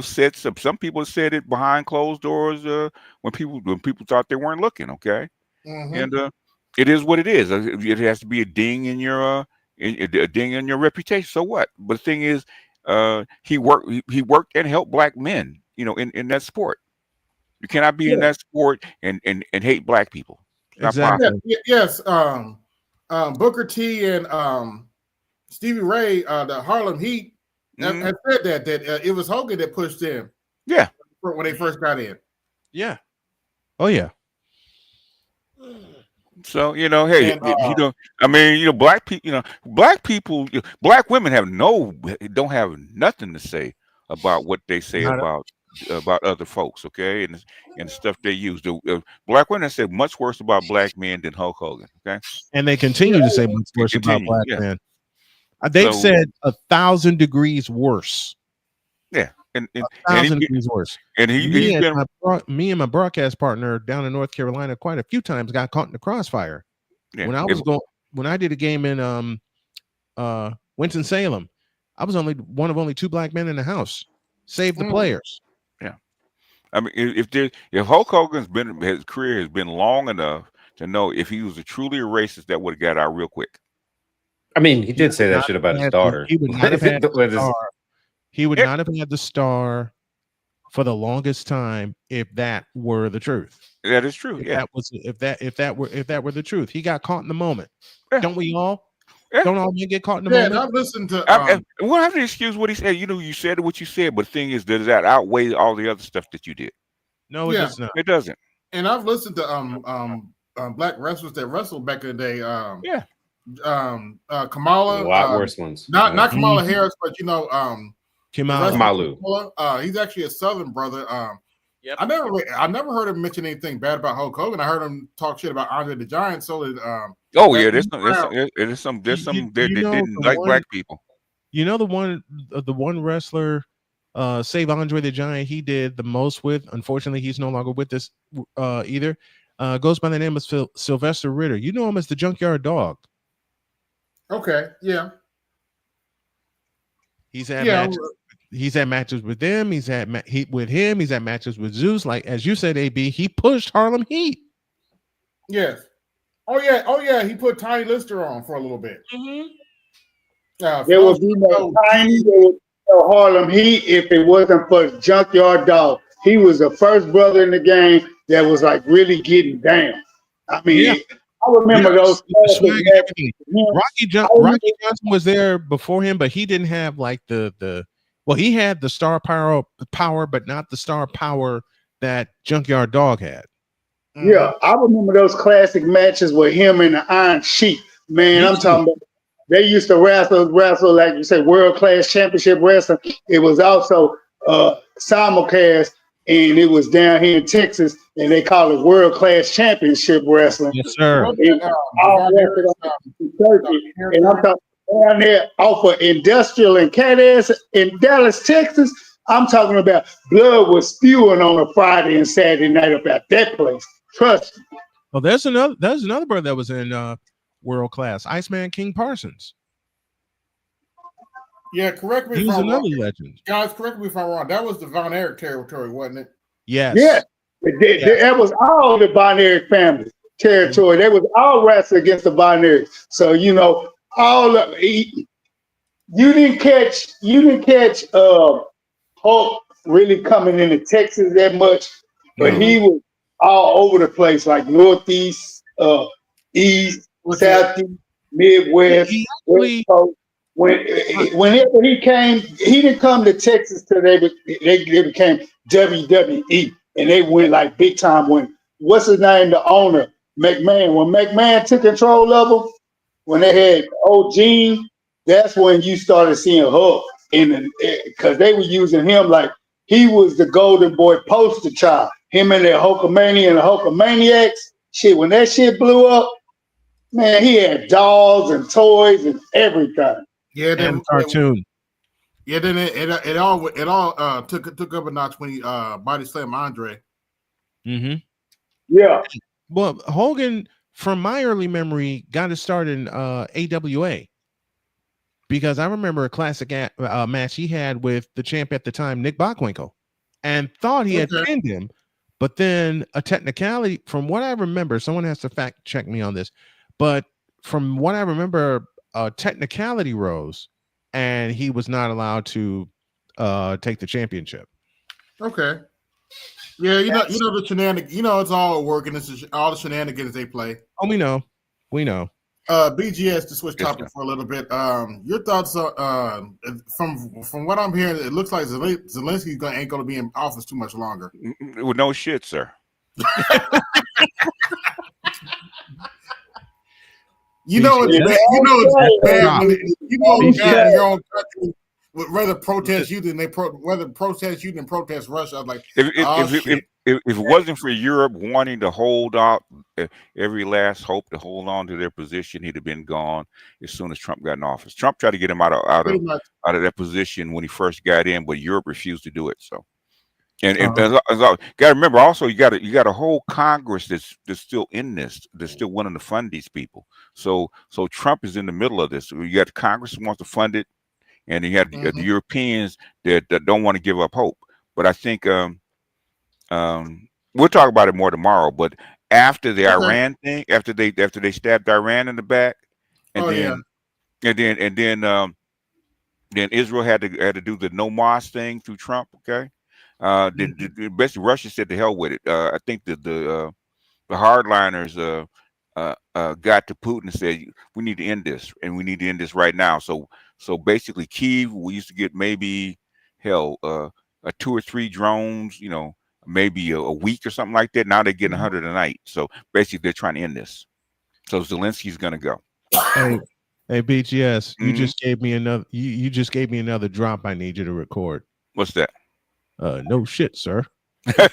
Speaker 11: said some people have said it behind closed doors when people thought they weren't looking. Okay, and it is what it is. It has to be a ding in your reputation. So what? But the thing is, he worked and helped black men. In that sport, you cannot be in that sport and hate black people.
Speaker 2: Exactly. Yes. Booker T and Stevie Ray, the Harlem Heat, had said that it was Hogan that pushed them.
Speaker 11: Yeah,
Speaker 2: when they first got in.
Speaker 5: Yeah. Oh yeah.
Speaker 11: So hey, I mean, black people, black women don't have nothing to say about what they say about other folks, okay, and stuff they use. The black women said much worse about black men than Hulk Hogan, okay,
Speaker 5: and they continue to say much worse about black men. They've said 1,000 degrees worse.
Speaker 11: Yeah, and
Speaker 5: 1,000 degrees worse.
Speaker 11: And me
Speaker 5: and my broadcast partner down in North Carolina quite a few times got caught in the crossfire.
Speaker 11: Yeah.
Speaker 5: When I did a game in Winston-Salem, I was one of only 2 black men in the house. Saved the players.
Speaker 11: Yeah, I mean, if Hulk his career has been long enough to know if he was truly a racist, that would have got out real quick.
Speaker 19: I mean, he did say that shit about his daughter.
Speaker 5: He would not have had the star. He would not have had the star for the longest time if that were the truth.
Speaker 11: That is true.
Speaker 5: If that were the truth. He got caught in the moment. Yeah. Don't we all? Yeah. Don't all men get caught in the moment?
Speaker 2: I've listened to.
Speaker 11: We'll have to excuse what he said. You said what you said, but the thing is, does that outweigh all the other stuff that you did?
Speaker 5: No, it does not.
Speaker 11: It doesn't.
Speaker 2: And I've listened to black wrestlers that wrestled back in the day. Kamala.
Speaker 19: A lot worse ones.
Speaker 2: Not Kamala Harris, but
Speaker 5: Kamala.
Speaker 2: He's actually a Southern brother. I never heard him mention anything bad about Hulk Hogan. I heard him talk shit about Andre the Giant. So did
Speaker 11: there's some they didn't like black people.
Speaker 5: The one wrestler, save Andre the Giant, he did the most with. Unfortunately, he's no longer with us either. Goes by the name of Sylvester Ritter. You know him as the Junkyard Dog.
Speaker 2: Okay, yeah.
Speaker 5: He's had matches with them. He's had He's had matches with Zeus. Like as you said, AB, he pushed Harlem Heat.
Speaker 2: Yes. Oh yeah. He put Tiny Lister on for a little bit.
Speaker 13: There would be no Tiny. There would be no Harlem Heat if it wasn't for Junkyard Dog. He was the first brother in the game that was like really getting down. I mean, I remember those.
Speaker 5: Rocky Johnson was there before him, but he didn't have like he had the star power, but not the star power that Junkyard Dog had.
Speaker 13: Yeah, I remember those classic matches with him and the Iron Sheik. Man, I'm talking about. They used to wrestle like you say, world class championship wrestling. It was also simulcast, and it was down here in Texas, and they call it world class championship wrestling.
Speaker 5: Yes, sir.
Speaker 13: And I'm talking down there off of Industrial and Cat-Ass in Dallas, Texas. I'm talking about blood was spewing on a Friday and Saturday night about that place. Trust me.
Speaker 5: Well, there's another brother that was in world class, Iceman King Parsons.
Speaker 2: Yeah, correct me
Speaker 5: He
Speaker 2: if
Speaker 5: was
Speaker 2: I'm
Speaker 5: another
Speaker 2: wrong.
Speaker 5: legend.
Speaker 2: Guys, correct me if I'm wrong. That was the Von Erich territory, wasn't it?
Speaker 5: Yes.
Speaker 13: Yeah. That was all the Von Erich family territory. They was all wrestling against the Von Erich. So all of you didn't catch Hulk really coming into Texas that much, but he was all over the place, like Northeast, East, Southeast, Midwest, West Coast. Whenever he came, he didn't come to Texas till they became WWE, and they went like big time. When what's his name, the owner McMahon, when McMahon took control of them, when they had old Gene, that's when you started seeing Hulk in because they were using him like he was the golden boy poster child. Him and the Hulkamania and the Hulkamaniacs. Shit, when that shit blew up, man, he had dolls and toys and everything.
Speaker 2: Yeah,
Speaker 5: and cartoon.
Speaker 2: Yeah, then it all took up a notch when he body slammed Andre.
Speaker 5: Mm-hmm.
Speaker 13: Yeah.
Speaker 5: Well, Hogan, from my early memory, got his start in AWA. Because I remember a classic match he had with the champ at the time, Nick Bockwinkel, and thought he had pinned him. But then a technicality, from what I remember, someone has to fact check me on this, but from what I remember, a technicality rose, and he was not allowed to take the championship.
Speaker 2: Okay. Yeah, you know the shenanigans. You know it's all working. This is all the shenanigans they play.
Speaker 5: Oh, we know.
Speaker 2: BGS, to switch topic for a little bit. Your thoughts on from what I'm hearing, it looks like Zelensky ain't going to be in office too much longer.
Speaker 11: Well, no shit, sir.
Speaker 2: You know it's bad. You know it's bad when it's bad in your own country. Would rather protest you than protest Russia. I was like,
Speaker 11: if it wasn't for Europe wanting to hold out every last hope to hold on to their position, he'd have been gone as soon as Trump got in office. Trump tried to get him out of that position when he first got in, but Europe refused to do it. So, and got to remember also, you got a whole Congress that's still in this, that's still wanting to fund these people. So Trump is in the middle of this. You got Congress who wants to fund it. And you have the Europeans that don't want to give up hope. But I think we'll talk about it more tomorrow. But after the Iran thing, after they stabbed Iran in the back, and then Israel had to do the no Mas thing through Trump. Okay, basically Russia said to hell with it. I think that the hardliners got to Putin and said, we need to end this, and we need to end this right now. So basically, Kyiv, we used to get maybe a 2 or 3 drones, maybe a week or something like that. Now they're getting 100 a night. So basically, they're trying to end this. So Zelensky's going to go.
Speaker 5: Hey, BGS, you just gave me another. You just gave me another drop. I need you to record.
Speaker 11: What's that?
Speaker 5: No shit, sir.
Speaker 2: Yeah,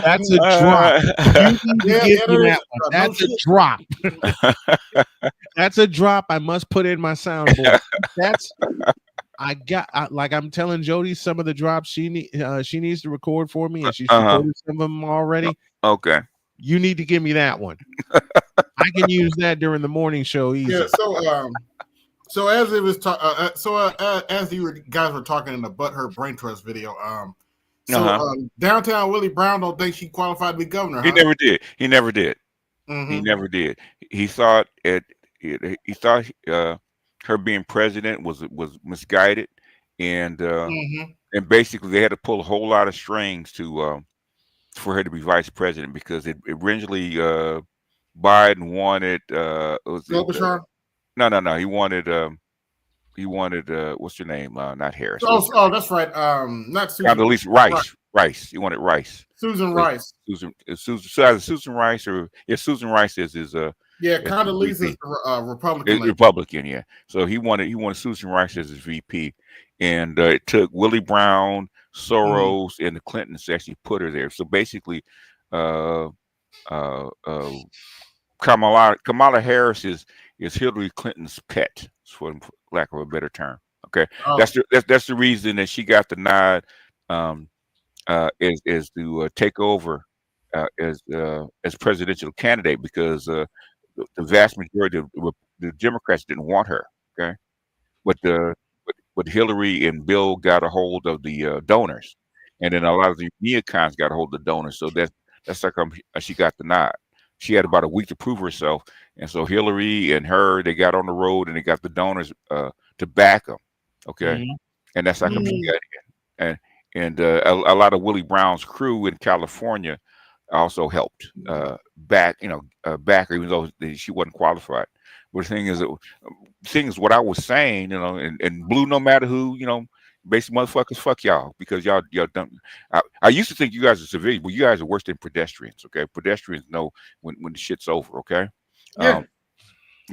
Speaker 5: that's a drop. You need to give me that one. That's a drop. That's a drop. I must put in my soundboard. Like I'm telling Jody some of the drops she needs to record for me, and she's recorded some of them already.
Speaker 2: Okay.
Speaker 5: You need to give me that one. I can use that during the morning show easy.
Speaker 2: Yeah. So as it was as you guys were talking in the Butthurt Brain Trust video, downtown Willie Brown don't think she qualified to be governor.
Speaker 11: He never did. He never did. He never did. He thought her being president was misguided, and basically they had to pull a whole lot of strings to for her to be vice president, because it originally Biden wanted
Speaker 2: Klobuchar?
Speaker 11: No. He wanted what's her name? Not Harris.
Speaker 2: Oh, that's right. Not Susan.
Speaker 11: At least Rice. Rice. He wanted Rice.
Speaker 2: Susan Rice.
Speaker 11: Susan Rice, or Susan Rice is
Speaker 2: Condoleezza is Republican.
Speaker 11: Republican, yeah. So he wanted Susan Rice as his VP, and it took Willie Brown, Soros, and the Clintons to actually put her there. So basically, Kamala Harris is Hillary Clinton's pet, for lack of a better term. Okay, that's the reason that she got the nod, is to take over as presidential candidate, because the vast majority of the Democrats didn't want her. Okay, but Hillary and Bill got a hold of the donors, and then a lot of the neocons got a hold of the donors. So that's how come she got the nod. she had about a week to prove herself. And so Hillary and her, they got on the road and they got the donors to back them. Okay. And that's how come she got in. And a lot of Willie Brown's crew in California also helped back her, even though she wasn't qualified. But the thing is what I was saying, and blue, no matter who, basically motherfuckers, fuck y'all, because y'all don't. I used to think you guys are civilians, but you guys are worse than pedestrians. Okay, pedestrians know when the shit's over. Okay,
Speaker 2: Yeah.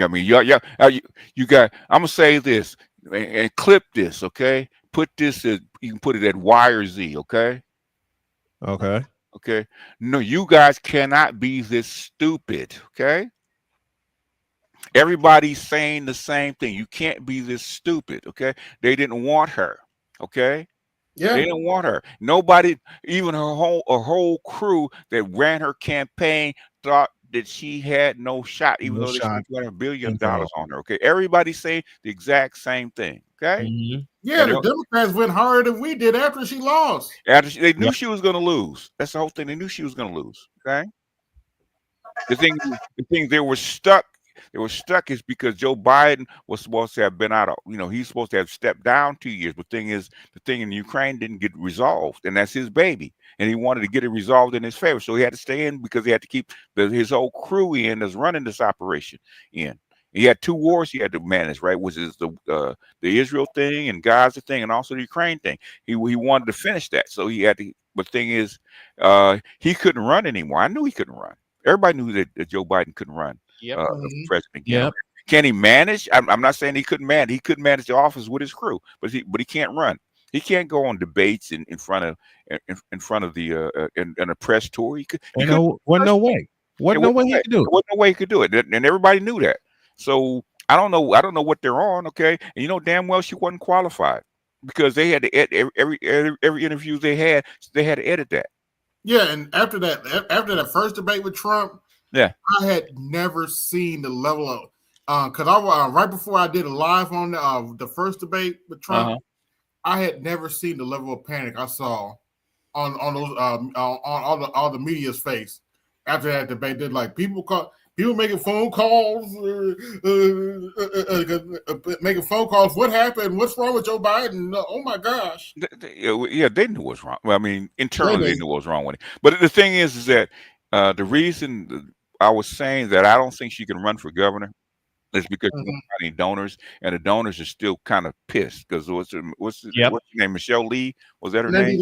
Speaker 11: I mean, you got. I'm gonna say this and clip this. Okay, put this. You can put it at Y or Z. Okay.
Speaker 5: Okay.
Speaker 11: Okay. No, you guys cannot be this stupid. Okay. Everybody's saying the same thing. You can't be this stupid. Okay. They didn't want her. Okay.
Speaker 2: Yeah.
Speaker 11: They didn't want her. Nobody, even her whole crew that ran her campaign, thought that she had no shot, even though they spent $200 billion on her. Okay. Everybody's saying the exact same thing. Okay.
Speaker 2: Yeah, the Democrats went harder than we did after she lost.
Speaker 11: They knew she was going to lose. That's the whole thing. They knew she was going to lose. Okay. The thing they were stuck. They were stuck is because Joe Biden was supposed to have been out of, he's supposed to have stepped down 2 years. But the thing in Ukraine didn't get resolved, and that's his baby. And he wanted to get it resolved in his favor. So he had to stay in because he had to keep his whole crew in that's running this operation in. He had 2 wars he had to manage, right? Which is the Israel thing and Gaza thing and also the Ukraine thing. He wanted to finish that. So he had to, but the thing is, he couldn't run anymore. I knew he couldn't run. Everybody knew that Joe Biden couldn't run. President. Can he manage? I'm not saying he couldn't manage. He couldn't manage the office with his crew, but he can't run. He can't go on debates in front of the in a press tour.
Speaker 5: Wasn't no way. Wasn't no way he could do it.
Speaker 11: Wasn't no way he could do it, and everybody knew that. So I don't know what they're on. Okay, and damn well she wasn't qualified because they had to edit every interview they had to edit that.
Speaker 2: Yeah, and after that first debate with Trump.
Speaker 11: Yeah,
Speaker 2: I had never seen the level of because I right before I did a live on the first debate with Trump, I had never seen the level of panic I saw on those on all the media's face after that debate. They're like people making phone calls, making phone calls. What happened? What's wrong with Joe Biden? Oh my gosh!
Speaker 11: Yeah, they knew what's wrong. Well, I mean, internally they knew what was wrong with it. But the thing is that the reason I was saying that I don't think she can run for governor is because she don't have any donors, and the donors are still kind of pissed because what's her name? Michelle Lee, was that her name?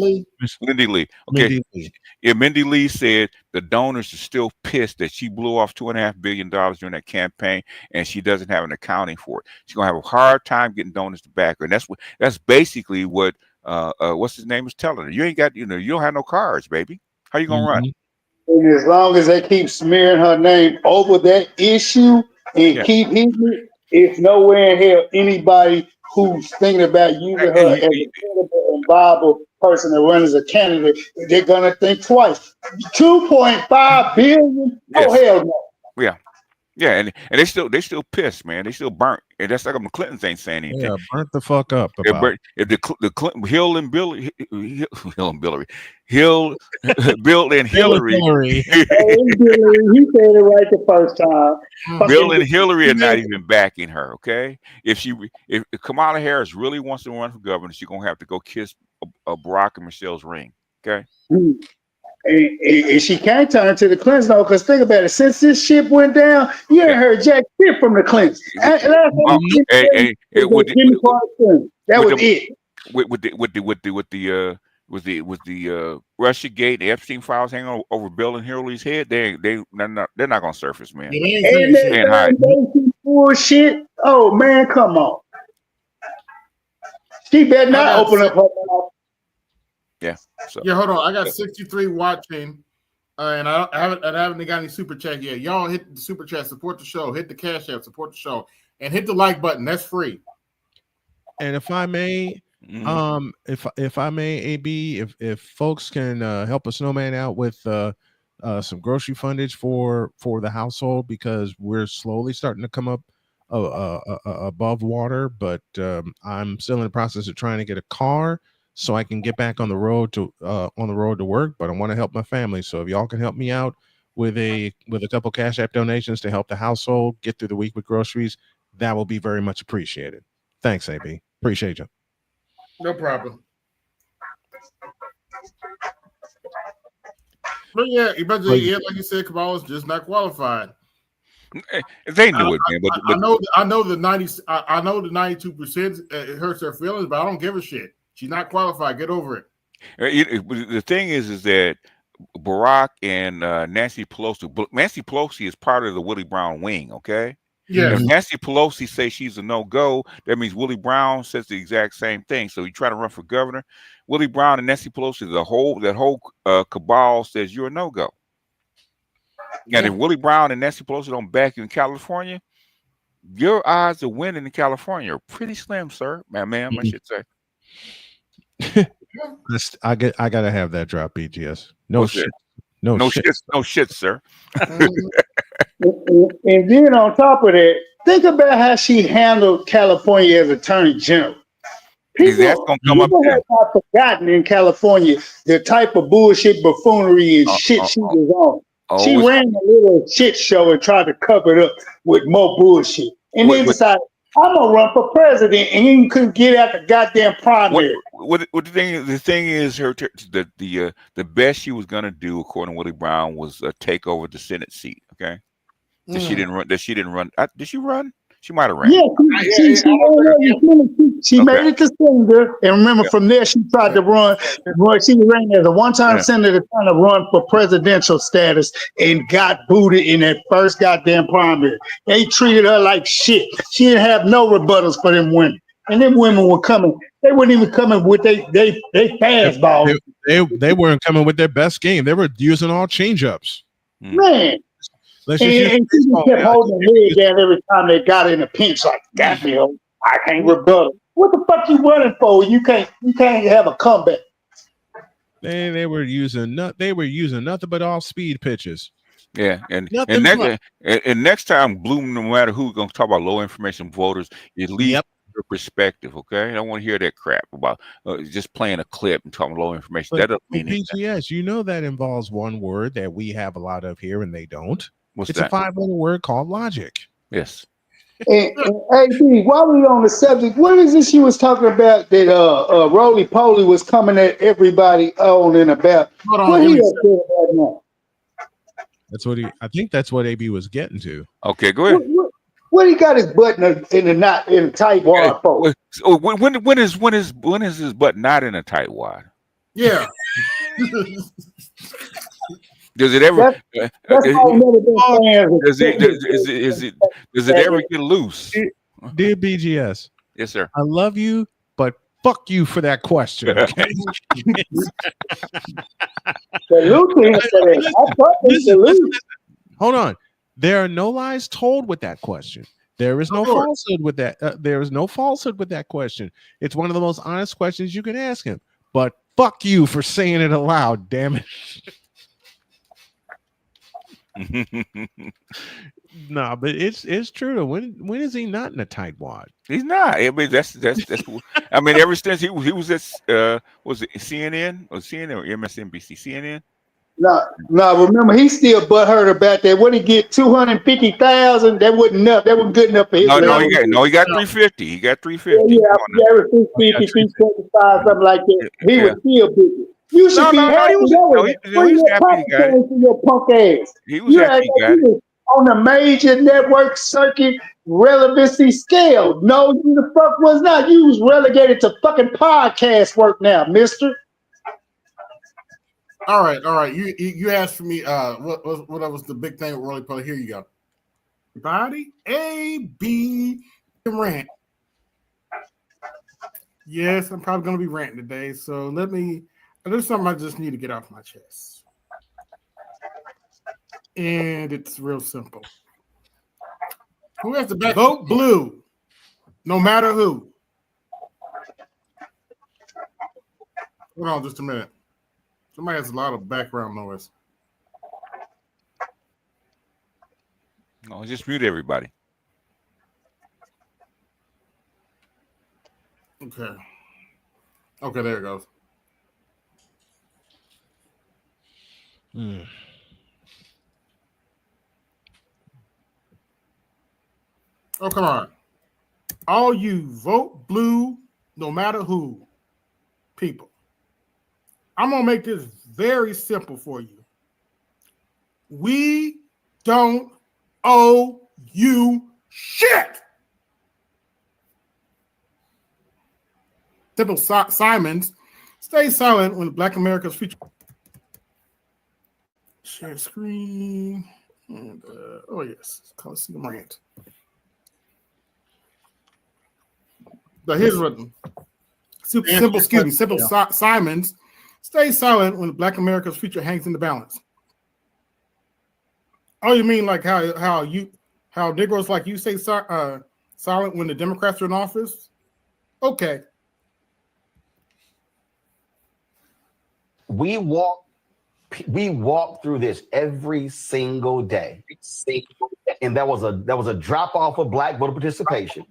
Speaker 11: Lindy Lee. Okay.
Speaker 5: Mindy Lee.
Speaker 11: Yeah, Mindy Lee said the donors are still pissed that she blew off $2.5 billion during that campaign, and she doesn't have an accounting for it. She's gonna have a hard time getting donors to back her, and that's basically what what's his name is telling her. You ain't got you don't have no cards, baby. How you gonna run?
Speaker 13: And as long as they keep smearing her name over that issue and keep hitting it, it's nowhere in hell anybody who's thinking about using her as a credible and viable person to run as a candidate, they're gonna think twice. 2.5 billion? Oh hell no.
Speaker 11: Yeah. Yeah, and they still pissed, man. They still burnt, and that's like the Clintons ain't saying anything.
Speaker 5: Yeah, burnt the fuck up. About
Speaker 11: if the Clinton, Bill and Hillary, he
Speaker 13: said it right the first time.
Speaker 11: Bill and Hillary are not even backing her. Okay, if Kamala Harris really wants to run for governor, she's gonna have to go kiss Barack and Michelle's ring. Okay.
Speaker 13: And she can't turn to the Clintons though, because think about it. Since this ship went down, you ain't heard jack shit from the Clintons. That was it.
Speaker 11: With the Russia Gate, the Epstein files hanging over Bill and Hillary's head, they're not gonna surface, man.
Speaker 13: And that bullshit. Oh man, come on. She better not open up her mouth.
Speaker 11: Yeah. So.
Speaker 2: Yeah, hold on. I got 63 watching, and I haven't got any super chat yet. Y'all hit the super chat, support the show. Hit the Cash App, support the show, and hit the like button. That's free.
Speaker 5: And if I may, if I may, AB, if folks can help a snowman out with some grocery fundage for the household, because we're slowly starting to come up above water, but I'm still in the process of trying to get a car so I can get back on the road to work, but I want to help my family. So if y'all can help me out with a couple Cash App donations to help the household get through the week with groceries, that will be very much appreciated. Thanks, AB. Appreciate you.
Speaker 2: No problem. But yeah, like you said, Kamala's just not qualified.
Speaker 11: They knew it, man. But
Speaker 2: I know the 92% it hurts their feelings, but I don't give a shit. She's not qualified. Get over it.
Speaker 11: The thing is that Barack and Nancy Pelosi is part of the Willie Brown wing, okay?
Speaker 2: Yes.
Speaker 11: If Nancy Pelosi says she's a no-go, that means Willie Brown says the exact same thing. So you try to run for governor, Willie Brown and Nancy Pelosi, that whole cabal says you're a no-go. And if Willie Brown and Nancy Pelosi don't back you in California, your odds of winning in California are pretty slim, sir. Ma'am, I should say.
Speaker 5: I gotta have that drop, BGS. No
Speaker 11: What's
Speaker 5: shit.
Speaker 11: that?
Speaker 5: No shit.
Speaker 11: No shit, sir.
Speaker 13: And then on top of that, think about how she handled California as Attorney General.
Speaker 11: That's gonna come up
Speaker 13: People have not forgotten in California the type of bullshit, buffoonery, and shit she was on. She ran a little shit show and tried to cover it up with more bullshit. And then decided, I'm gonna run for president, and you couldn't get out the goddamn primary.
Speaker 11: The thing is, the best she was gonna do, according to Willie Brown, was take over the Senate seat. Okay, she didn't run. Did she run? She might have ran.
Speaker 13: Yeah, she made it to senator, and remember from there she tried to run. She ran as a one-time senator trying to run for presidential status and got booted in that first goddamn primary. They treated her like shit. She didn't have no rebuttals for them women, and them women were coming. They weren't even coming with they fastball.
Speaker 5: They weren't coming with their best game. They were using all change-ups.
Speaker 13: Man. And she just kept holding her head down every time they got in a pinch, like, got me, I can't rebuttal. What the fuck you running for? You can't have a comeback.
Speaker 5: They were using nothing but off speed pitches.
Speaker 11: Yeah, and next time, Bloom, no matter who's gonna talk about low information voters, at least your perspective, okay? I don't want to hear that crap about just playing a clip and talking low information. That doesn't mean anything.
Speaker 5: BGS, you know that involves one word that we have a lot of here and they don't.
Speaker 11: What's
Speaker 5: it's
Speaker 11: that?
Speaker 5: a 5-letter word called logic.
Speaker 11: Yes.
Speaker 13: And AB, while we on the subject, what is this you was talking about that Roly Poly was coming at everybody on and about? What he up there about now?
Speaker 5: I think that's what AB was getting to.
Speaker 11: Okay, go ahead.
Speaker 13: What he got his butt in a tight wad for?
Speaker 11: When is his butt not in a tight wad?
Speaker 2: Yeah.
Speaker 11: Does it ever? Does it ever get loose?
Speaker 5: Dear BGS,
Speaker 11: yes, sir.
Speaker 5: I love you, but fuck you for that question. Okay? Hold on. There are no lies told with that question. There is no falsehood with that. There is no falsehood with that question. It's one of the most honest questions you can ask him. But fuck you for saying it aloud. Damn it. No, but it's true. Though. When is he not in a tight wad?
Speaker 11: He's not. I mean, that's. I mean, ever since he was at was it CNN or MSNBC? CNN.
Speaker 13: No. Remember, he still butthurt about that. What he get 250,000? That wasn't enough. That wasn't good enough for his.
Speaker 11: He got 350. He got 350.
Speaker 13: Yeah, 350, 325, something like that. He was still bigger. You should be happy.
Speaker 11: He was happy. He got it.
Speaker 13: Your punk ass.
Speaker 11: He was happy. He got it.
Speaker 13: On the major network circuit relevancy scale. No, you the fuck was not. You was relegated to fucking podcast work now, mister.
Speaker 2: All right. You asked for me. What was the big thing with Rolly Poly? Here you go. Body A B rant. Yes, I'm probably gonna be ranting today. So there's something I just need to get off my chest. And it's real simple. Who has the best? Vote blue, no matter who. Hold on just a minute. Somebody has a lot of background noise.
Speaker 11: No, just mute everybody.
Speaker 2: Okay, there it goes. Oh, come on. All you vote blue, no matter who, people. I'm going to make this very simple for you. We don't owe you shit. Simple Simons, stay silent when Black America's future. Share screen. And, oh, yes. Colosseum Night. But here's what simple Simons, stay silent when Black America's future hangs in the balance. Oh, you mean like how Negroes like you stay silent when the Democrats are in office? Okay.
Speaker 8: We walk through this every single day. And that was a drop off of Black voter participation.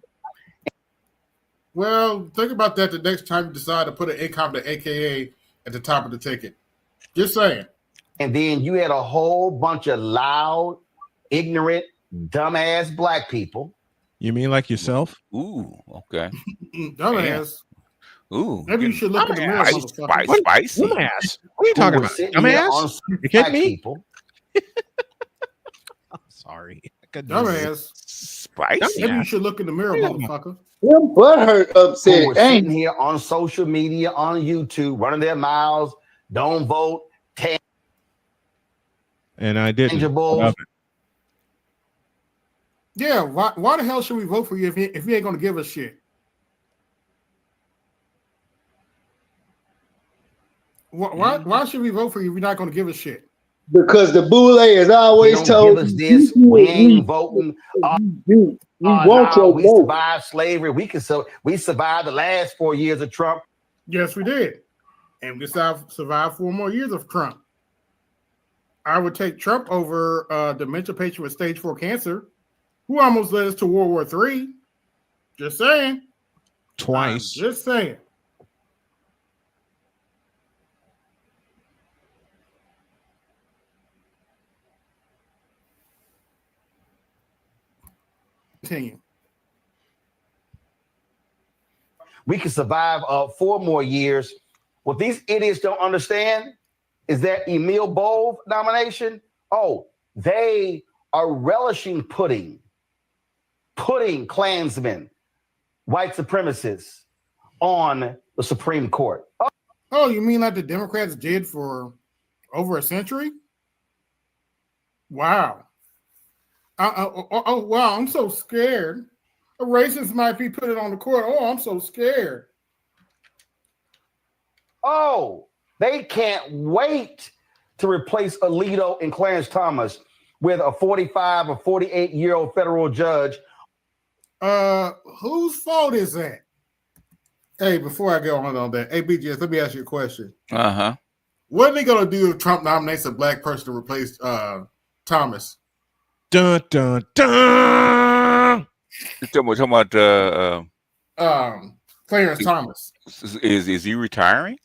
Speaker 2: Well, think about that the next time you decide to put an income to AKA at the top of the ticket. Just saying.
Speaker 8: And then you had a whole bunch of loud, ignorant, dumbass Black people.
Speaker 5: You mean like yourself?
Speaker 11: Ooh, okay.
Speaker 2: Dumbass.
Speaker 11: Ooh.
Speaker 2: Maybe you should look in the mirror, motherfucker.
Speaker 11: Spicy.
Speaker 5: Dumbass. What are you talking about? Dumbass? You kidding me? I'm sorry.
Speaker 2: Dumbass.
Speaker 11: Spicy.
Speaker 2: Maybe you should look in the mirror, motherfucker.
Speaker 8: Them butthurt upset.
Speaker 2: Who were
Speaker 8: Sitting here on social media, on YouTube, running their mouths, don't vote,
Speaker 5: and I didn't.
Speaker 8: tangibles.
Speaker 2: Yeah, why the hell should we vote for you if you ain't gonna give us shit? Why should we vote for you if you're not gonna give us shit?
Speaker 13: Because the boule has always
Speaker 8: Don't
Speaker 13: told
Speaker 8: give us this. We ain't voting.
Speaker 13: We
Speaker 8: survived slavery. We survived the last 4 years of Trump.
Speaker 2: Yes, we did. And we survived 4 more years of Trump. I would take Trump over a dementia patient with stage 4 cancer, who almost led us to World War III. Just saying.
Speaker 5: Twice.
Speaker 2: Just saying. Continue.
Speaker 8: We can survive 4 more years. What these idiots don't understand is that Emil Bove nomination, they are relishing putting Klansmen, white supremacists on the Supreme Court.
Speaker 2: Oh, you mean like the Democrats did for over a century? Wow. Wow, I'm so scared. A racist might be put it on the court. Oh, I'm so scared.
Speaker 8: Oh, they can't wait to replace Alito and Clarence Thomas with a 45 or 48-year-old federal judge.
Speaker 2: Whose fault is that? Hey, before I go on that, hey, BGS, let me ask you a question.
Speaker 11: Uh-huh.
Speaker 2: What are they going to do if Trump nominates a Black person to replace Thomas?
Speaker 5: Dun, dun, dun.
Speaker 11: You're talking about
Speaker 2: Clarence Thomas.
Speaker 11: Is he retiring?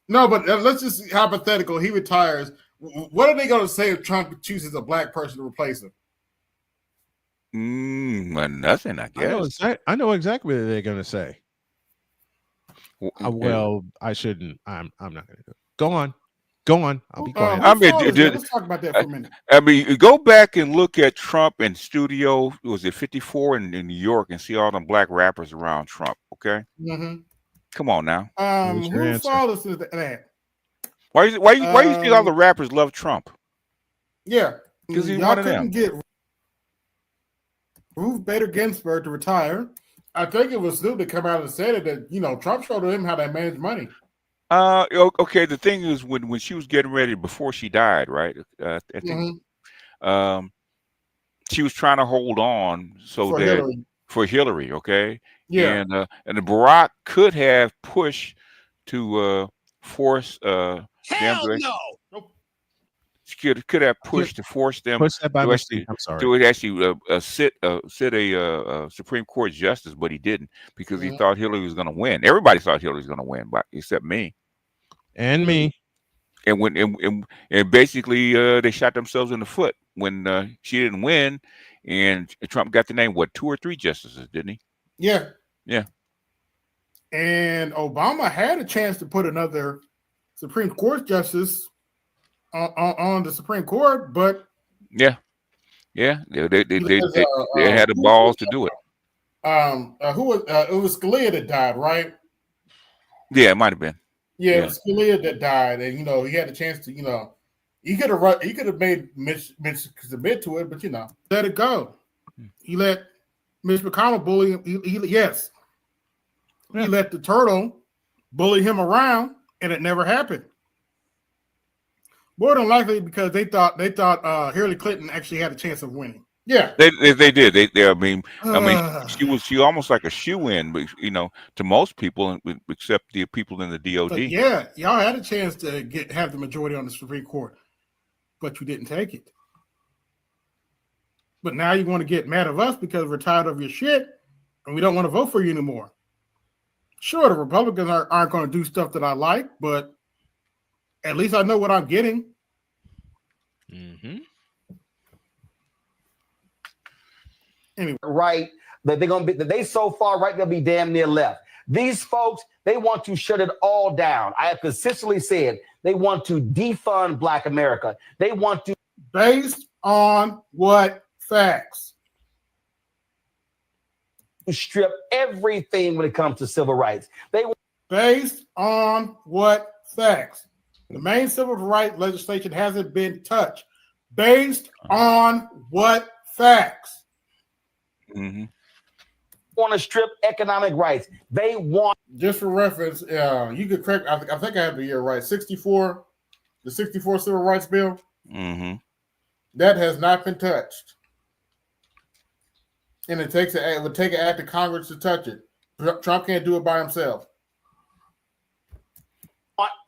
Speaker 2: No, but let's just hypothetical. He retires. What are they going to say if Trump chooses a Black person to replace him?
Speaker 11: Nothing, I guess.
Speaker 5: I know exactly what they're going to say. Well, I shouldn't. I'm not going to do it. Go on. I'll be quiet.
Speaker 2: Let's talk about that for a minute.
Speaker 11: I mean, go back and look at Trump in studio. Was it 54 in New York, and see all them Black rappers around Trump? Okay.
Speaker 2: Mm-hmm.
Speaker 11: Come on now.
Speaker 2: Whose fault is that?
Speaker 11: Why you think all the rappers love Trump?
Speaker 2: Yeah,
Speaker 11: because he's
Speaker 2: y'all
Speaker 11: one of
Speaker 2: couldn't
Speaker 11: them.
Speaker 2: get Ruth Bader Ginsburg to retire. I think it was Snoop that come out and said it, that Trump showed him how to manage money.
Speaker 11: Okay. The thing is, when she was getting ready before she died, right? I think she was trying to hold on for Hillary. Okay.
Speaker 2: Yeah.
Speaker 11: And the Barack could have pushed to force them. She could have pushed to force them to actually sit a Supreme Court justice, but he didn't because he thought Hillary was going to win. Everybody thought Hillary was going to win, except me
Speaker 5: and me.
Speaker 11: And basically they shot themselves in the foot when she didn't win, and Trump got to name what 2 or 3 justices, didn't he?
Speaker 2: Yeah.
Speaker 11: Yeah.
Speaker 2: And Obama had a chance to put another Supreme Court justice on the Supreme Court, but
Speaker 11: yeah, they had the balls to do it.
Speaker 2: Who was it was Scalia that died, right?
Speaker 11: Yeah, it might have been.
Speaker 2: Yeah, it was Scalia that died, and he had a chance to, he could have made Mitch submit to it, but let it go. He let Mitch McConnell bully him. He let the turtle bully him around, and it never happened. More than likely because they thought Hillary Clinton actually had a chance of winning. Yeah,
Speaker 11: they did. I mean, she almost like a shoe-in, but to most people, except the people in the DOD.
Speaker 2: But yeah, y'all had a chance to have the majority on the Supreme Court, but you didn't take it. But now you want to get mad at us because we're tired of your shit, and we don't want to vote for you anymore. Sure, the Republicans aren't going to do stuff that I like, but at least I know what I'm getting.
Speaker 11: Mm-hmm.
Speaker 2: Anyway,
Speaker 8: right, that they're gonna be that they so far right they'll be damn near left. These folks, they want to shut it all down. I have consistently said they want to defund Black America. They want to
Speaker 2: based on what facts?
Speaker 8: Strip everything when it comes to civil rights. They
Speaker 2: based on what facts? The main civil rights legislation hasn't been touched. Based on what facts?
Speaker 8: Mm-hmm. Want to strip economic rights. They want.
Speaker 2: Just for reference, you could correct. I think I have the year right. 64, the 64 Civil Rights Bill.
Speaker 11: Mm-hmm.
Speaker 2: That has not been touched, and it would take an act of Congress to touch it. Trump can't do it by himself.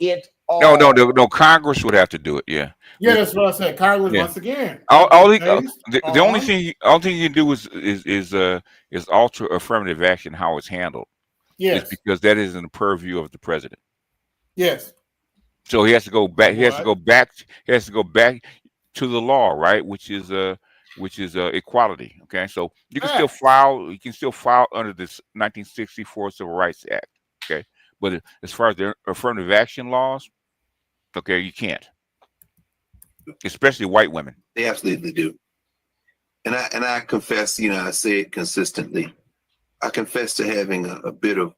Speaker 8: It all.
Speaker 11: No. Congress would have to do it. Yeah.
Speaker 2: Yeah, that's what I said. Congress once again.
Speaker 11: The only thing you can do is alter affirmative action how it's handled.
Speaker 2: Yes,
Speaker 11: it's because that is in the purview of the president.
Speaker 2: Yes.
Speaker 11: So he has to go back. He has to go back to the law, right? Which is equality. Okay, so you can still file. You can still file under this 1964 Civil Rights Act. Okay, but as far as the affirmative action laws, okay, you can't. Especially white women.
Speaker 10: They absolutely do. And I confess, I say it consistently. I confess to having a bit of.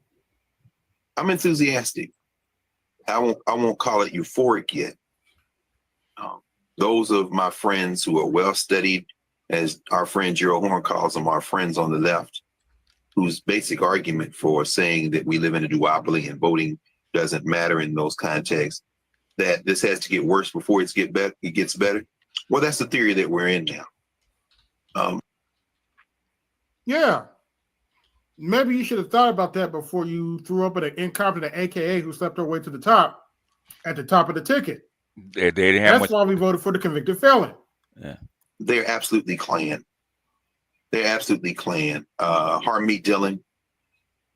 Speaker 10: I'm enthusiastic. I won't call it euphoric yet. Those of my friends who are well studied, as our friend Gerald Horn calls them, our friends on the left, whose basic argument for saying that we live in a duopoly and voting doesn't matter in those contexts, that this has to get worse before it gets better. Well, that's the theory that we're in now.
Speaker 2: Yeah. Maybe you should have thought about that before you threw up at an incompetent AKA who slept her way to the top at the top of the ticket.
Speaker 11: They didn't have
Speaker 2: That's why we voted for the convicted felon.
Speaker 11: Yeah.
Speaker 10: They're absolutely Klan. They're absolutely Klan. Harmeet Dillon,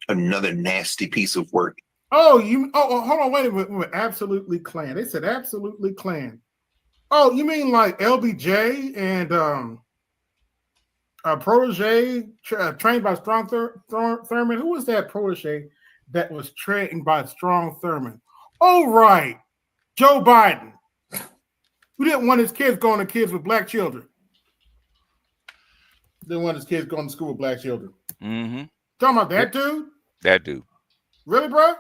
Speaker 10: another nasty piece of work.
Speaker 2: Oh, hold on, wait a minute. Absolutely Klan. They said absolutely Klan. Oh, you mean like LBJ and a protege trained by Strong Thurman? Who was that protege that was trained by Strong Thurman? Oh, right. Joe Biden. Who didn't want his kids going to kids with black children? Didn't want his kids going to school with black children.
Speaker 11: Mm-hmm.
Speaker 2: Talking about that dude?
Speaker 11: That dude.
Speaker 2: Really, bro?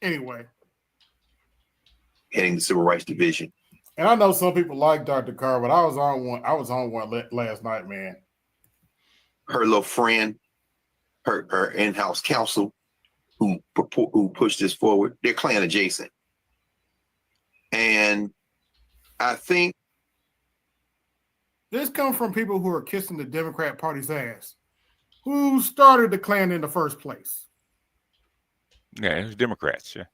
Speaker 2: Anyway.
Speaker 10: Heading the Civil Rights Division.
Speaker 2: And I know some people like Dr. Carr, but I was on one last night, man.
Speaker 10: Her little friend, her in-house counsel, who pushed this forward, they're Klan adjacent. And I think
Speaker 2: this comes from people who are kissing the Democrat Party's ass. Who started the Klan in the first place?
Speaker 11: Yeah, it was Democrats, yeah.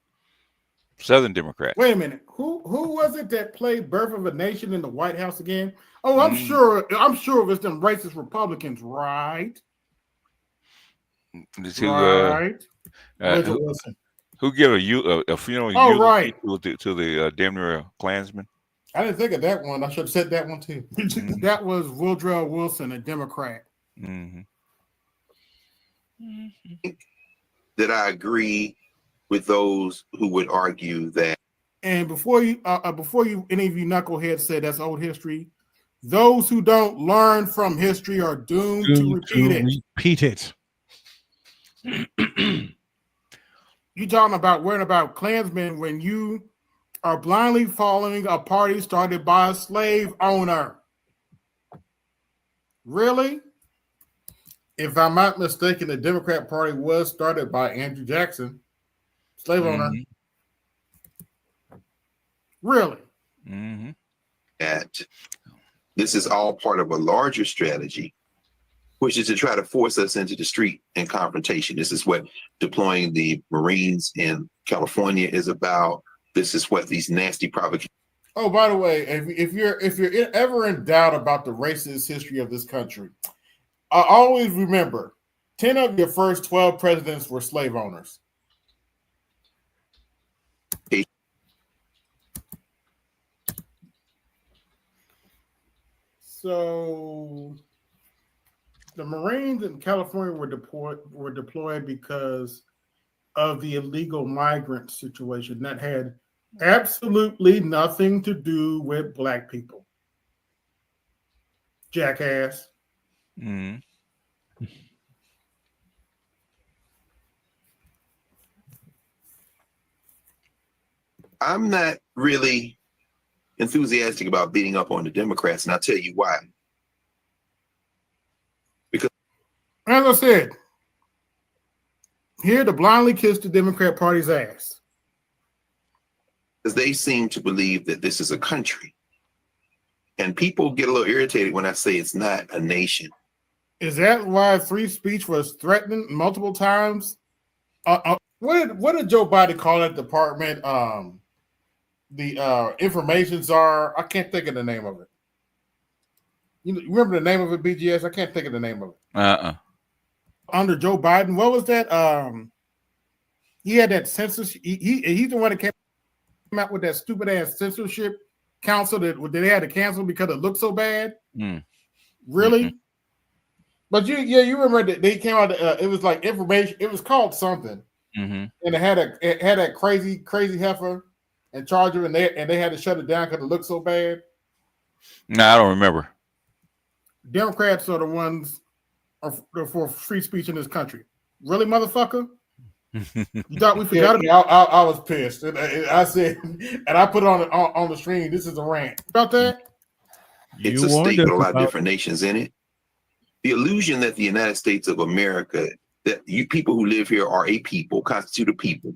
Speaker 11: Southern Democrats.
Speaker 2: Wait a minute. Who was it that played Birth of a Nation in the White House again? Oh, I'm sure it was them racist Republicans, right?
Speaker 11: Right. Who gave a funeral
Speaker 2: right.
Speaker 11: to the damn near Klansman?
Speaker 2: I didn't think of that one. I should have said that one too. That was Woodrow Wilson, a Democrat.
Speaker 10: That I agree with those who would argue that.
Speaker 2: And before you, any of you knuckleheads say that's old history, those who don't learn from history are doomed to repeat it.
Speaker 5: Repeat it.
Speaker 2: You talking about worrying about Klansmen when you are blindly following a party started by a slave owner. Really? If I'm not mistaken, the Democrat Party was started by Andrew Jackson, slave owner. Really?
Speaker 10: That this is all part of a larger strategy, which is to try to force us into the street and confrontation. This is what deploying the Marines in California is about. This is what these nasty provocations.
Speaker 2: Oh, by the way, if you're ever in doubt about the racist history of this country, I always remember 10 of your first 12 presidents were slave owners. So the Marines in California were deployed because of the illegal migrant situation that had absolutely nothing to do with black people. Jackass.
Speaker 10: I'm not really enthusiastic about beating up on the Democrats, and I'll tell you why. Because,
Speaker 2: as I said, here to blindly kiss the Democrat Party's ass.
Speaker 10: Because they seem to believe that this is a country. And people get a little irritated when I say it's not a nation.
Speaker 2: Is that why free speech was threatened multiple times? What did Joe Biden call that department? The information czar. I can't think of the name of it. You remember the name of it, BGS? I can't think of the name of it. Under Joe Biden, what was that? He had that censorship. He's the one that came out with that stupid ass censorship council that they had to cancel because it looked so bad. Really? But you remember that they came out. It was like information. It was called something, and it had that crazy heifer in charge of it, and they had to shut it down because it looked so bad.
Speaker 11: No, I don't remember.
Speaker 2: Democrats are the ones for free speech in this country. Really, motherfucker? You thought we forgot about? I was pissed, and I said, and I put it on the screen. This is a rant about that.
Speaker 10: It's a state with a lot of different nations in it. The illusion that the United States of America, that you people who live here are a people, constitute a people.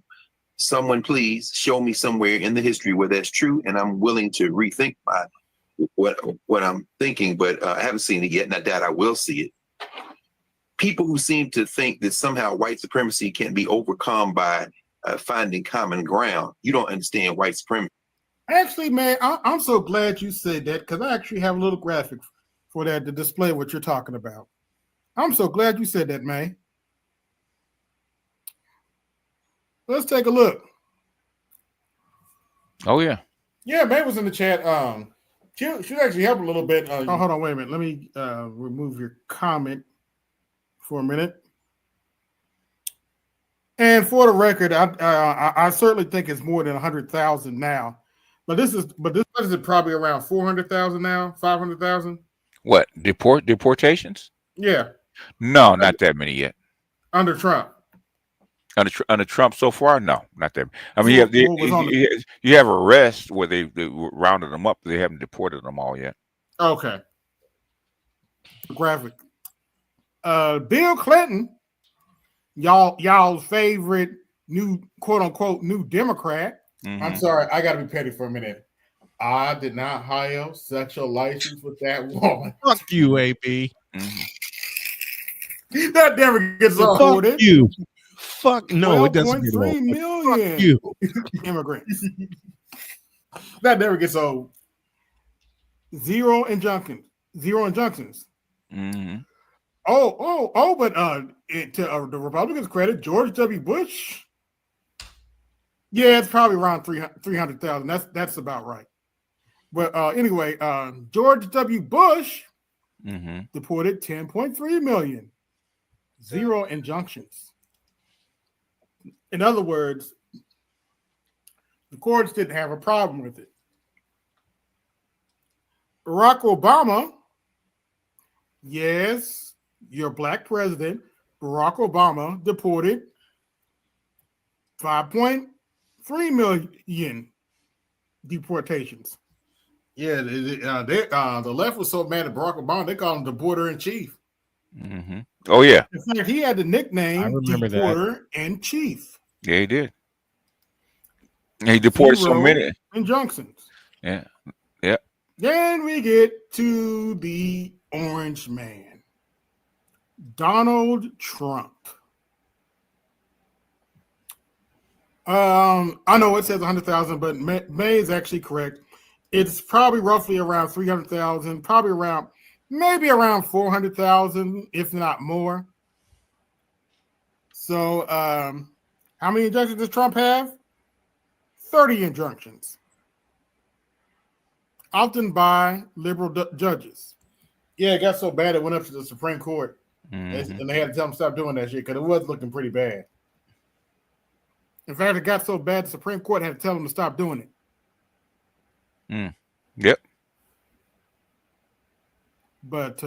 Speaker 10: Someone please show me somewhere in the history where that's true, and I'm willing to rethink what I'm thinking, but I haven't seen it yet, and I doubt I will see it. People who seem to think that somehow white supremacy can be overcome by finding common ground. You don't understand white supremacy.
Speaker 2: Actually, man, I'm so glad you said that because I actually have a little graphic for that to display what you're talking about. I'm so glad you said that, man. Let's take a look.
Speaker 11: Oh, yeah.
Speaker 2: Yeah, May was in the chat. She'll actually help a little bit. Hold on, wait a minute. Let me remove your comment for a minute. And for the record, I certainly think it's more than 100,000 now. But this is probably around 400,000 now, 500,000.
Speaker 11: What, deportations?
Speaker 2: Yeah.
Speaker 11: No, not that many yet.
Speaker 2: Under Trump.
Speaker 11: Under Trump so far, no, not that. I mean, you have arrests where they rounded them up, but they haven't deported them all yet.
Speaker 2: Okay. Graphic. Bill Clinton, y'all's favorite new quote unquote new Democrat. I'm sorry, I gotta be petty for a minute. I did not hire such a license with that woman.
Speaker 5: Fuck you, AB.
Speaker 2: That never gets
Speaker 5: Fuck you. Fuck no, it doesn't get old.
Speaker 2: 12.3 million
Speaker 5: Fuck you.
Speaker 2: immigrants. That never gets old. Zero injunctions. But to the Republicans' credit, George W. Bush. Yeah, it's probably around 300,000. That's about right. But anyway, George W. Bush
Speaker 11: Mm-hmm.
Speaker 2: deported 10.3 million. 0 injunctions. In other words, the courts didn't have a problem with it. Barack Obama, yes, your black president, Barack Obama, deported 5.3 million deportations. Yeah, the left was so mad at Barack Obama, they called him the border in chief.
Speaker 11: Mm-hmm. Oh yeah.
Speaker 2: In fact, he had the nickname
Speaker 5: I remember
Speaker 2: Deporter in Chief.
Speaker 11: Yeah, he did. He deported so
Speaker 2: 0
Speaker 11: many.
Speaker 2: injunctions.
Speaker 11: Yeah. Yeah.
Speaker 2: Then we get to the orange man, Donald Trump. I know it says 100,000, but May is actually correct. It's probably roughly around 300,000, probably around maybe around 400,000, if not more. So, how many injunctions does Trump have? 30 injunctions, often by liberal judges. Yeah, it got so bad it went up to the Supreme Court, and they had to tell him to stop doing that shit because it was looking pretty bad. In fact, it got so bad the Supreme Court had to tell him to stop doing it.
Speaker 11: Yep.
Speaker 2: But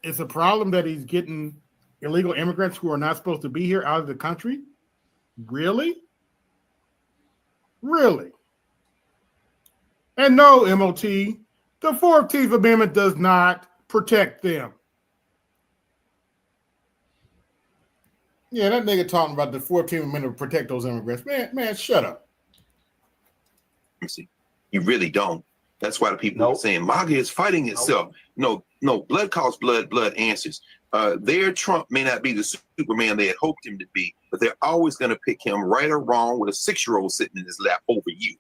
Speaker 2: it's a problem that he's getting illegal immigrants who are not supposed to be here out of the country. Really? Really? And no, MOT, the 14th Amendment does not protect them. Yeah, that nigga talking about the 14th Amendment to protect those immigrants. Man, shut up.
Speaker 10: You really don't. That's why the people are saying MAGA is fighting itself. No, blood calls blood, blood answers. Their Trump may not be the Superman they had hoped him to be, but they're always going to pick him right or wrong with a 6-year-old sitting in his lap over you.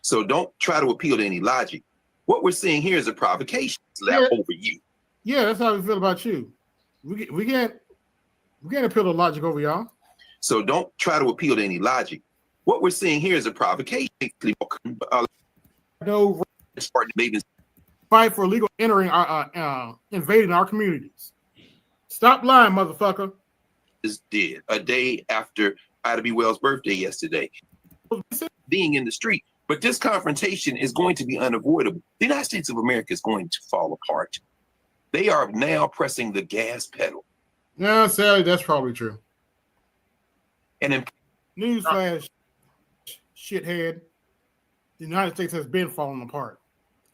Speaker 10: So don't try to appeal to any logic. What we're seeing here is a provocation. Lap over you.
Speaker 2: Yeah, that's how we feel about you. We can't appeal to logic over y'all.
Speaker 10: So don't try to appeal to any logic. What we're seeing here is a provocation.
Speaker 2: No fight for illegal entering our invading our communities. Stop lying, motherfucker.
Speaker 10: Is dead a day after Ida B. Wells' birthday yesterday. Being in the street. But this confrontation is going to be unavoidable. The United States of America is going to fall apart. They are now pressing the gas pedal.
Speaker 2: No, Sally, that's probably true.
Speaker 10: And in
Speaker 2: newsflash, shithead, the United States has been falling apart,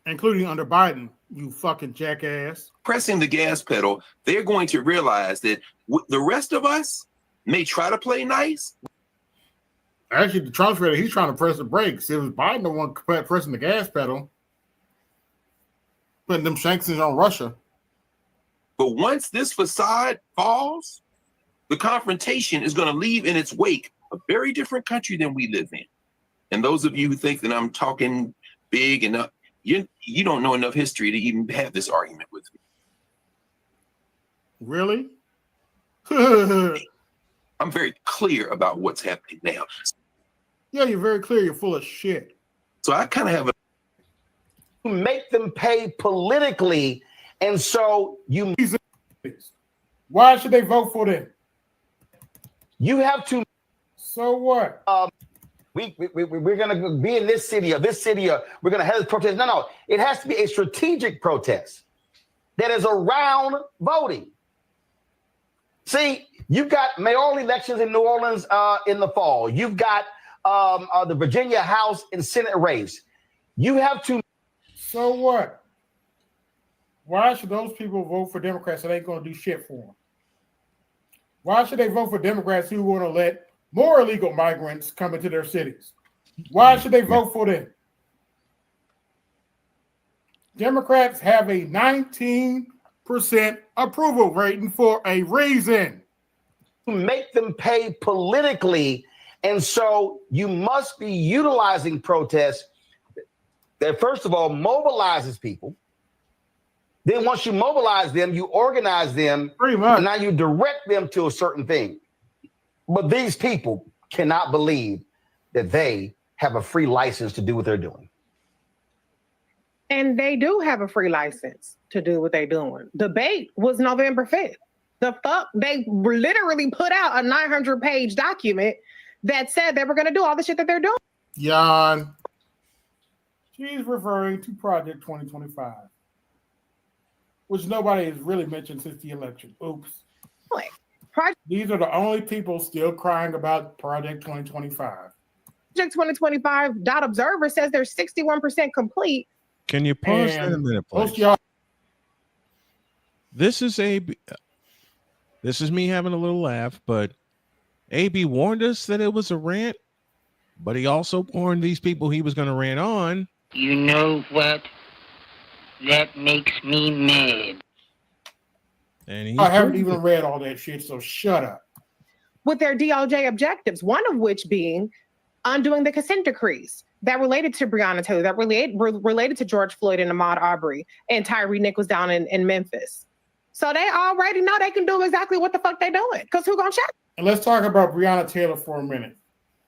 Speaker 2: including under Biden, you fucking jackass.
Speaker 10: Pressing the gas pedal, they're going to realize that the rest of us may try to play nice.
Speaker 2: Actually, the Trump's ready. He's trying to press the brakes. It was Biden the one pressing the gas pedal, putting them sanctions on Russia.
Speaker 10: But once this facade falls, the confrontation is going to leave in its wake a very different country than we live in. And those of you who think that I'm talking big enough, you don't know enough history to even have this argument with me.
Speaker 2: Really?
Speaker 10: I'm very clear about what's happening now.
Speaker 2: Yeah, you're very clear. You're full of shit.
Speaker 10: So I kind of have a...
Speaker 8: Make them pay politically, and so you...
Speaker 2: Why should they vote for them?
Speaker 8: You have to...
Speaker 2: So what?
Speaker 8: We're going to be in this city or we're going to have this protest. No. It has to be a strategic protest that is around voting. See, you've got mayoral elections in New Orleans in the fall. You've got the Virginia House and Senate race. You have to.
Speaker 2: So what? Why should those people vote for Democrats that ain't going to do shit for them? Why should they vote for Democrats who want to let more illegal migrants come into their cities? Why should they vote for them? Democrats have a 19% approval rating for a reason.
Speaker 8: Make them pay politically, and so you must be utilizing protests that, first of all, mobilizes people. Then once you mobilize them, you organize them.
Speaker 2: Pretty much.
Speaker 8: And now you direct them to a certain thing. But these people cannot believe that they have a free license to do what they're doing.
Speaker 12: And they do have a free license to do what they're doing. Debate was November 5th. The fuck? They literally put out a 900-page document that said they were going to do all the shit that they're doing.
Speaker 2: Jan, she's referring to Project 2025, which nobody has really mentioned since the election. Oops. These are the only people still crying about Project 2025.
Speaker 12: Project 2025 .observer says they're 61% complete.
Speaker 5: Can you pause that a minute, please? This is AB. This is me having a little laugh, but AB warned us that it was a rant, but he also warned these people he was going to rant on.
Speaker 14: You know what? That makes me mad.
Speaker 5: And
Speaker 2: I haven't even read all that shit, so shut up.
Speaker 12: With their DOJ objectives, one of which being undoing the consent decrees that related to Breonna Taylor, that related to George Floyd and Ahmaud Arbery, and Tyree Nichols down in Memphis. So they already know they can do exactly what the fuck they doing, because who gonna check?
Speaker 2: And let's talk about Breonna Taylor for a minute.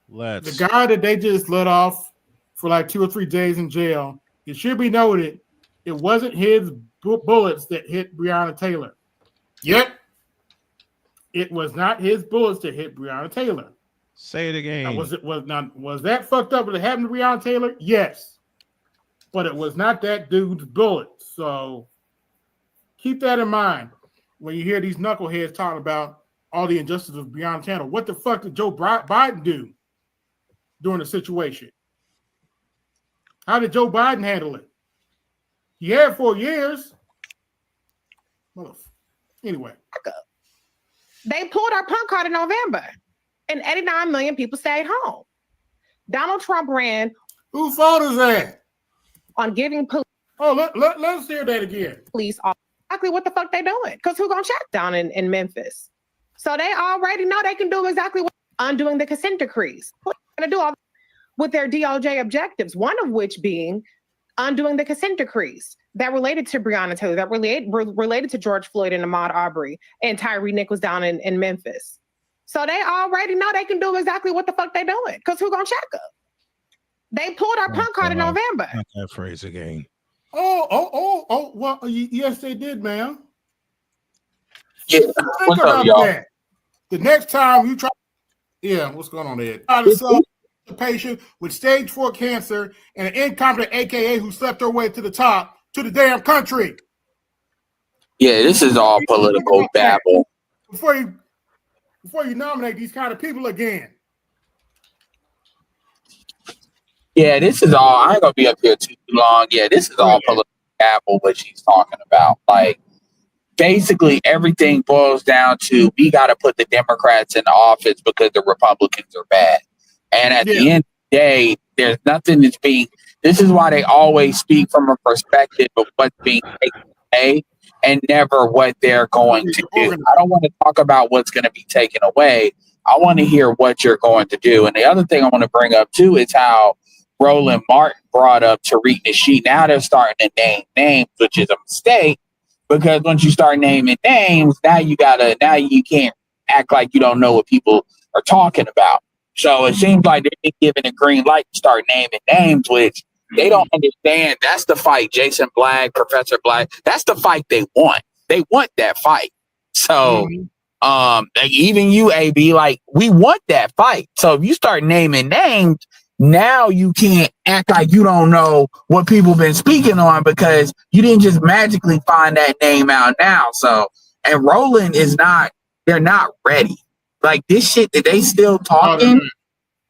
Speaker 5: Let's.
Speaker 2: The guy that they just let off for like 2 or 3 days in jail, it should be noted, it wasn't his bullets that hit Breonna Taylor. Yep. It was not his bullets that hit Breonna Taylor.
Speaker 5: Say it again.
Speaker 2: Was that fucked up when it happened to Breonna Taylor? Yes. But it was not that dude's bullets. So keep that in mind when you hear these knuckleheads talking about all the injustices of Breonna Taylor. What the fuck did Joe Biden do during the situation? How did Joe Biden handle it? He had 4 years. Anyway.
Speaker 12: They pulled our punk card in November, and 89 million people stayed home. Donald Trump ran.
Speaker 2: Whose fault is that?
Speaker 12: On giving police.
Speaker 2: Oh, let's hear that again.
Speaker 12: Police exactly what the fuck they doing, because who gonna check down in Memphis? So they already know they can do exactly what undoing the consent decrees. What are they gonna do all with their DOJ objectives? One of which being undoing the consent decrees that related to Breonna Taylor, that related to George Floyd and Ahmaud Arbery, and Tyree Nichols down in Memphis. So they already know they can do exactly what the fuck they doing, because who gonna check them? They pulled our punk card in November.
Speaker 5: Not that phrase again.
Speaker 2: Oh, well, yes, they did, ma'am.
Speaker 15: Yeah,
Speaker 2: Think
Speaker 15: what's
Speaker 2: about
Speaker 15: up, y'all?
Speaker 2: that. The next time you try, what's going on there? A patient with stage 4 cancer and an incompetent AKA who slept her way to the top to the damn country.
Speaker 15: Yeah, this is all political babble.
Speaker 2: Before you nominate these kind of people again.
Speaker 15: Yeah, this is all. I ain't gonna be up here too long. Yeah, this is all political babble. What she's talking about, like, basically everything boils down to we got to put the Democrats in office because the Republicans are bad. And at the end of the day, there's nothing that's being. This is why they always speak from a perspective of what's being taken away and never what they're going to do. I don't want to talk about what's going to be taken away. I want to hear what you're going to do. And the other thing I want to bring up too is how Roland Martin brought up Tariq Nasheed. Now they're starting to name names, which is a mistake, because once you start naming names, now you can't act like you don't know what people are talking about. So it seems like they've been given a green light to start naming names, which they don't understand. That's the fight. Jason Black, Professor Black, that's the fight they want. They want that fight. So like even you, AB, like, we want that fight. So if you start naming names, now you can't act like you don't know what people been speaking on, because you didn't just magically find that name out now. So, and Roland they're not ready. Like, this shit that they still talking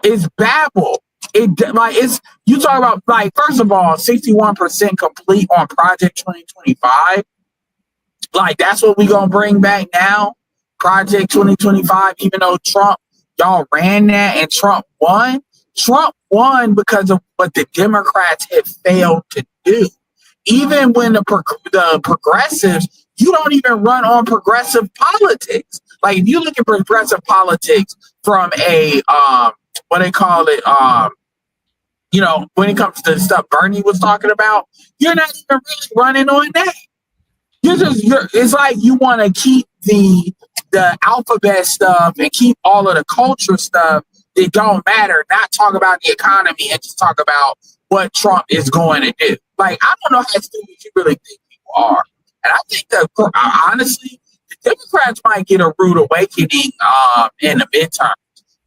Speaker 15: is babble. It's you talk about, like, first of all, 61% complete on Project 2025. Like, that's what we gonna bring back now, Project 2025. Even though y'all ran that and Trump won. Trump won because of what the Democrats had failed to do. Even when the progressives, you don't even run on progressive politics. Like, if you look at progressive politics from a what they call it, when it comes to the stuff Bernie was talking about, you're not even really running on that. It's like you want to keep the alphabet stuff and keep all of the culture stuff that don't matter, not talk about the economy and just talk about what Trump is going to do. Like, I don't know how stupid you really think people are. And I think that, honestly, the Democrats might get a rude awakening in the midterm.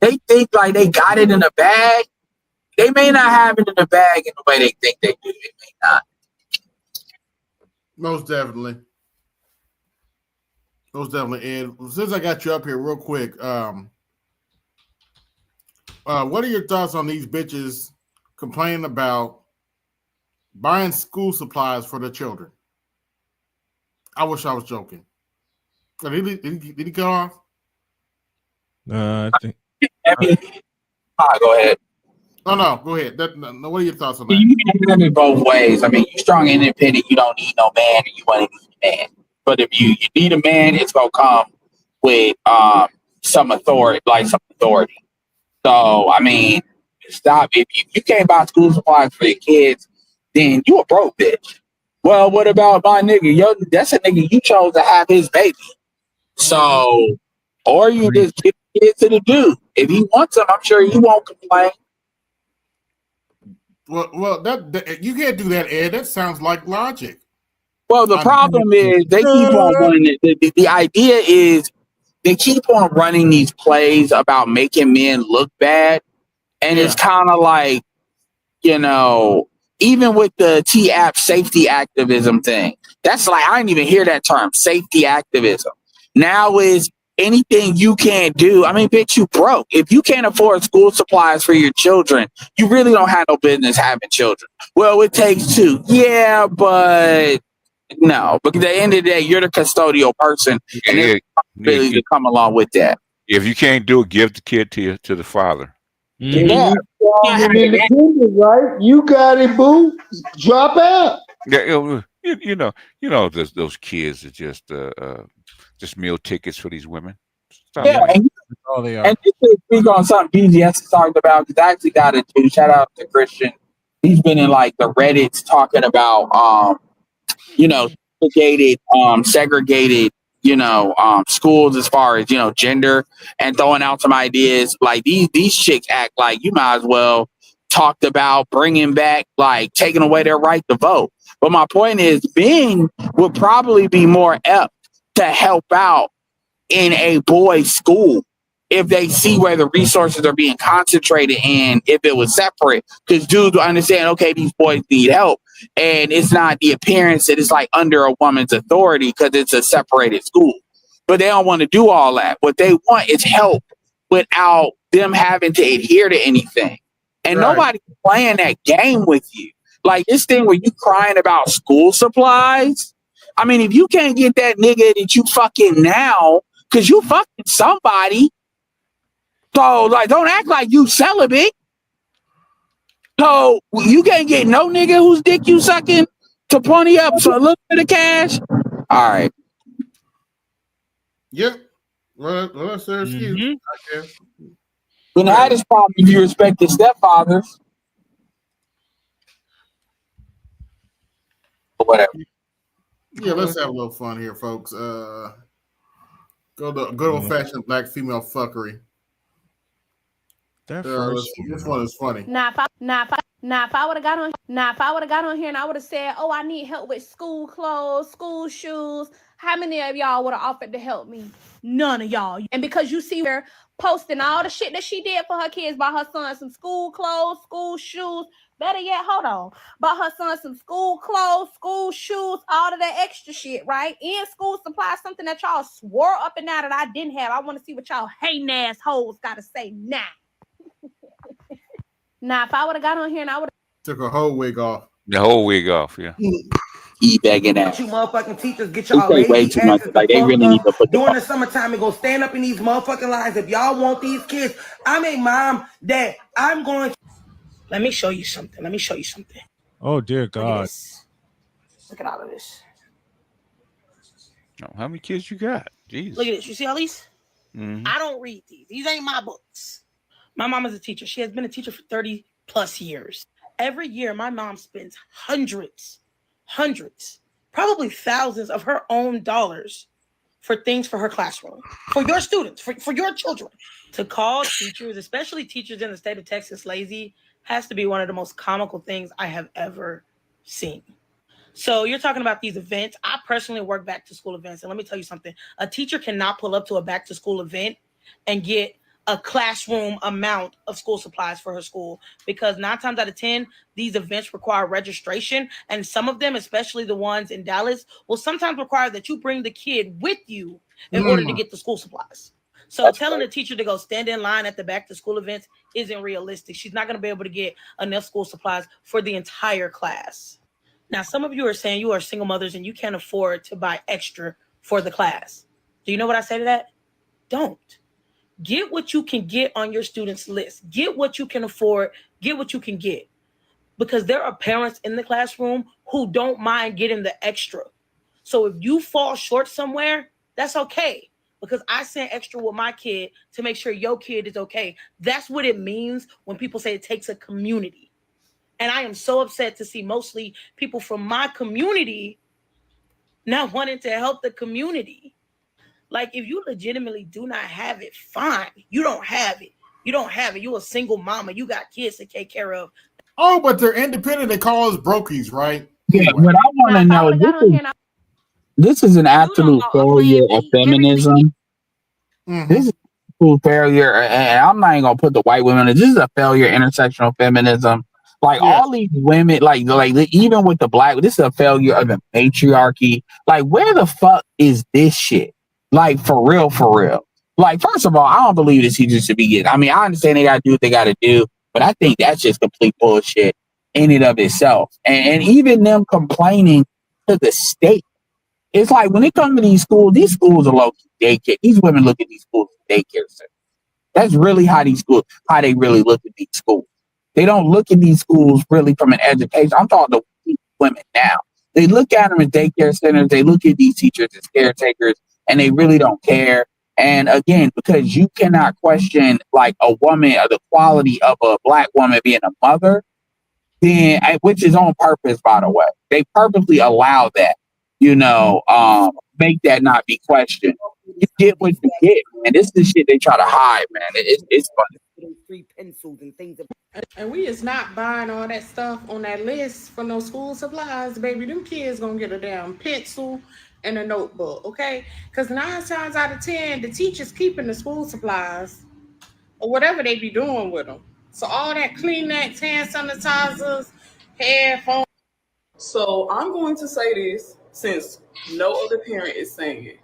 Speaker 15: They think like they got it in the bag. They may not have it in the bag in the way they think they do. They may not.
Speaker 2: Most definitely. Most definitely. And since I got you up here real quick, what are your thoughts on these bitches complaining about buying school supplies for their children? I wish I was joking. Did he cut off?
Speaker 5: I think.
Speaker 15: Go ahead.
Speaker 2: Oh no, go ahead. What are your thoughts on that?
Speaker 15: You can have it both ways. I mean, you strong and independent. You don't need no man, and you want to need a man. But if you need a man, it's gonna come with some authority, So I mean, stop. If you can't buy school supplies for your kids, then you a broke bitch. Well, what about my nigga? Yo, that's a nigga you chose to have his baby. So, or you just give the kid to the dude. If he wants them, I'm sure he won't complain.
Speaker 2: Well, that you can't do that, Ed. That sounds like logic.
Speaker 15: Well, the problem is they keep on running it. The idea is they keep on running these plays about making men look bad. And it's kind of like, even with the T-App safety activism thing, that's like, I didn't even hear that term, safety activism. Now is anything you can't do. I mean, bitch, you broke. If you can't afford school supplies for your children, you really don't have no business having children. Well, it takes two. Yeah, but no. Because at the end of the day, you're the custodial person, and there's responsibility to come along with that.
Speaker 11: If you can't do it, give the kid to the father.
Speaker 15: Yeah.
Speaker 13: Independent, right? You got it, boo. Drop out.
Speaker 11: Yeah, those kids are just meal tickets for these women. Stop
Speaker 15: Yeah,
Speaker 11: playing.
Speaker 5: They are.
Speaker 15: And just to speak on something BGS talked about, because I actually got it too. Shout out to Christian. He's been in like the Reddits talking about segregated schools as far as gender, and throwing out some ideas like these chicks act like you might as well talked about bringing back, like, taking away their right to vote. But my point is, Bing would probably be more apt to help out in a boys' school if they see where the resources are being concentrated in, if it was separate, because dudes will understand, okay, these boys need help. And it's not the appearance that it's like under a woman's authority because it's a separated school. But they don't want to do all that. What they want is help without them having to adhere to anything. And nobody's playing that game with you. Like this thing where you crying about school supplies. I mean, if you can't get that nigga that you fucking now, because you fucking somebody. So, like, don't act like you celibate. So, you can't get no nigga whose dick you sucking to pony up for a little bit of cash. All right.
Speaker 2: Yep. Well, that's their excuse, I guess.
Speaker 15: When I had this problem, if you respect your stepfathers. Or whatever.
Speaker 2: Yeah, let's have a little fun here, folks. Go to good old fashioned black female fuckery. This one is funny.
Speaker 12: Now, if I would have got on here and I would have said, "Oh, I need help with school clothes, school shoes," how many of y'all would have offered to help me? None of y'all. And because you see her posting all the shit that she did for her kids, buy her son some school clothes, school shoes. Better yet, hold on. Bought her son some school clothes, school shoes, all of that extra shit, right? And school supplies, something that y'all swore up and down that I didn't have. I want to see what y'all hating ass hoes got to say now. Now, if I would have got on here and I would have
Speaker 2: took her whole wig off.
Speaker 11: The whole wig off, yeah.
Speaker 15: Begging that.
Speaker 4: You motherfucking teachers get y'all lazy
Speaker 15: way too much.
Speaker 4: asses
Speaker 15: Like they really need to put
Speaker 4: during the summertime and go stand up in these motherfucking lines. If y'all want these kids, I'm a mom that I'm going to. Let me show you something.
Speaker 5: Oh dear God.
Speaker 4: Look at all of this.
Speaker 11: No, how many kids you got? Jeez.
Speaker 4: Look at this. You see all these?
Speaker 11: Mhm.
Speaker 4: I don't read these. These ain't my books. My mom is a teacher. She has been a teacher for 30 plus years. Every year, my mom spends hundreds, probably thousands of her own dollars for things for her classroom, for your students, for your children. To call teachers, especially teachers in the state of Texas, lazy has to be one of the most comical things I have ever seen. So you're talking about these events. I personally work back to school events. And let me tell you something. A teacher cannot pull up to a back to school event and get a classroom amount of school supplies for her school, because 9 times out of 10, these events require registration. And some of them, especially the ones in Dallas, will sometimes require that you bring the kid with you in order to get the school supplies. So telling a teacher to go stand in line at the back to school events isn't realistic. She's not going to be able to get enough school supplies for the entire class. Now, some of you are saying you are single mothers and you can't afford to buy extra for the class. Do you know what I say to that? Don't. Get what you can get on your students' list. Get what you can afford. Get what you can get. Because there are parents in the classroom who don't mind getting the extra. So if you fall short somewhere, that's okay. Because I sent extra with my kid to make sure your kid is okay. That's what it means when people say it takes a community. And I am so upset to see mostly people from my community not wanting to help the community. Like, if you legitimately do not have it, fine. You don't have it. You don't have it. You're a single mama. You got kids to take care of.
Speaker 2: Oh, but they're independent. They call us brokies, right?
Speaker 15: Yeah, what I want to know, this is an absolute failure of feminism. This is a absolute failure, and I'm not even gonna put the white women in. This is a failure of intersectional feminism. Like all these women, like even with the black, this is a failure of the patriarchy. Like, where the fuck is this shit? Like, for real, for real. Like, first of all, I don't believe this teacher should be getting. I mean, I understand they gotta do what they gotta do, but I think that's just complete bullshit in and of itself. And even them complaining to the state. It's like when it comes to these schools are low daycare. These women look at these schools as daycare centers. That's really how they really look at these schools. They don't look at these schools really from an education. I'm talking to women now. They look at them as daycare centers. They look at these teachers as caretakers, and they really don't care. And again, because you cannot question like a woman or the quality of a black woman being a mother, then which is on purpose, by the way. They purposely allow that, make that not be questioned. You get what you get, and this is the shit they try to hide, man. It's funny.
Speaker 7: Free pencils and things.
Speaker 12: And we is not buying all that stuff on that list for no school supplies, baby. Them kids gonna get a damn pencil and a notebook, okay? Because 9 times out of 10, the teacher's keeping the school supplies or whatever they be doing with them. So all that Kleenex, hand sanitizers, headphones.
Speaker 16: So I'm going to say this since no other parent is saying it.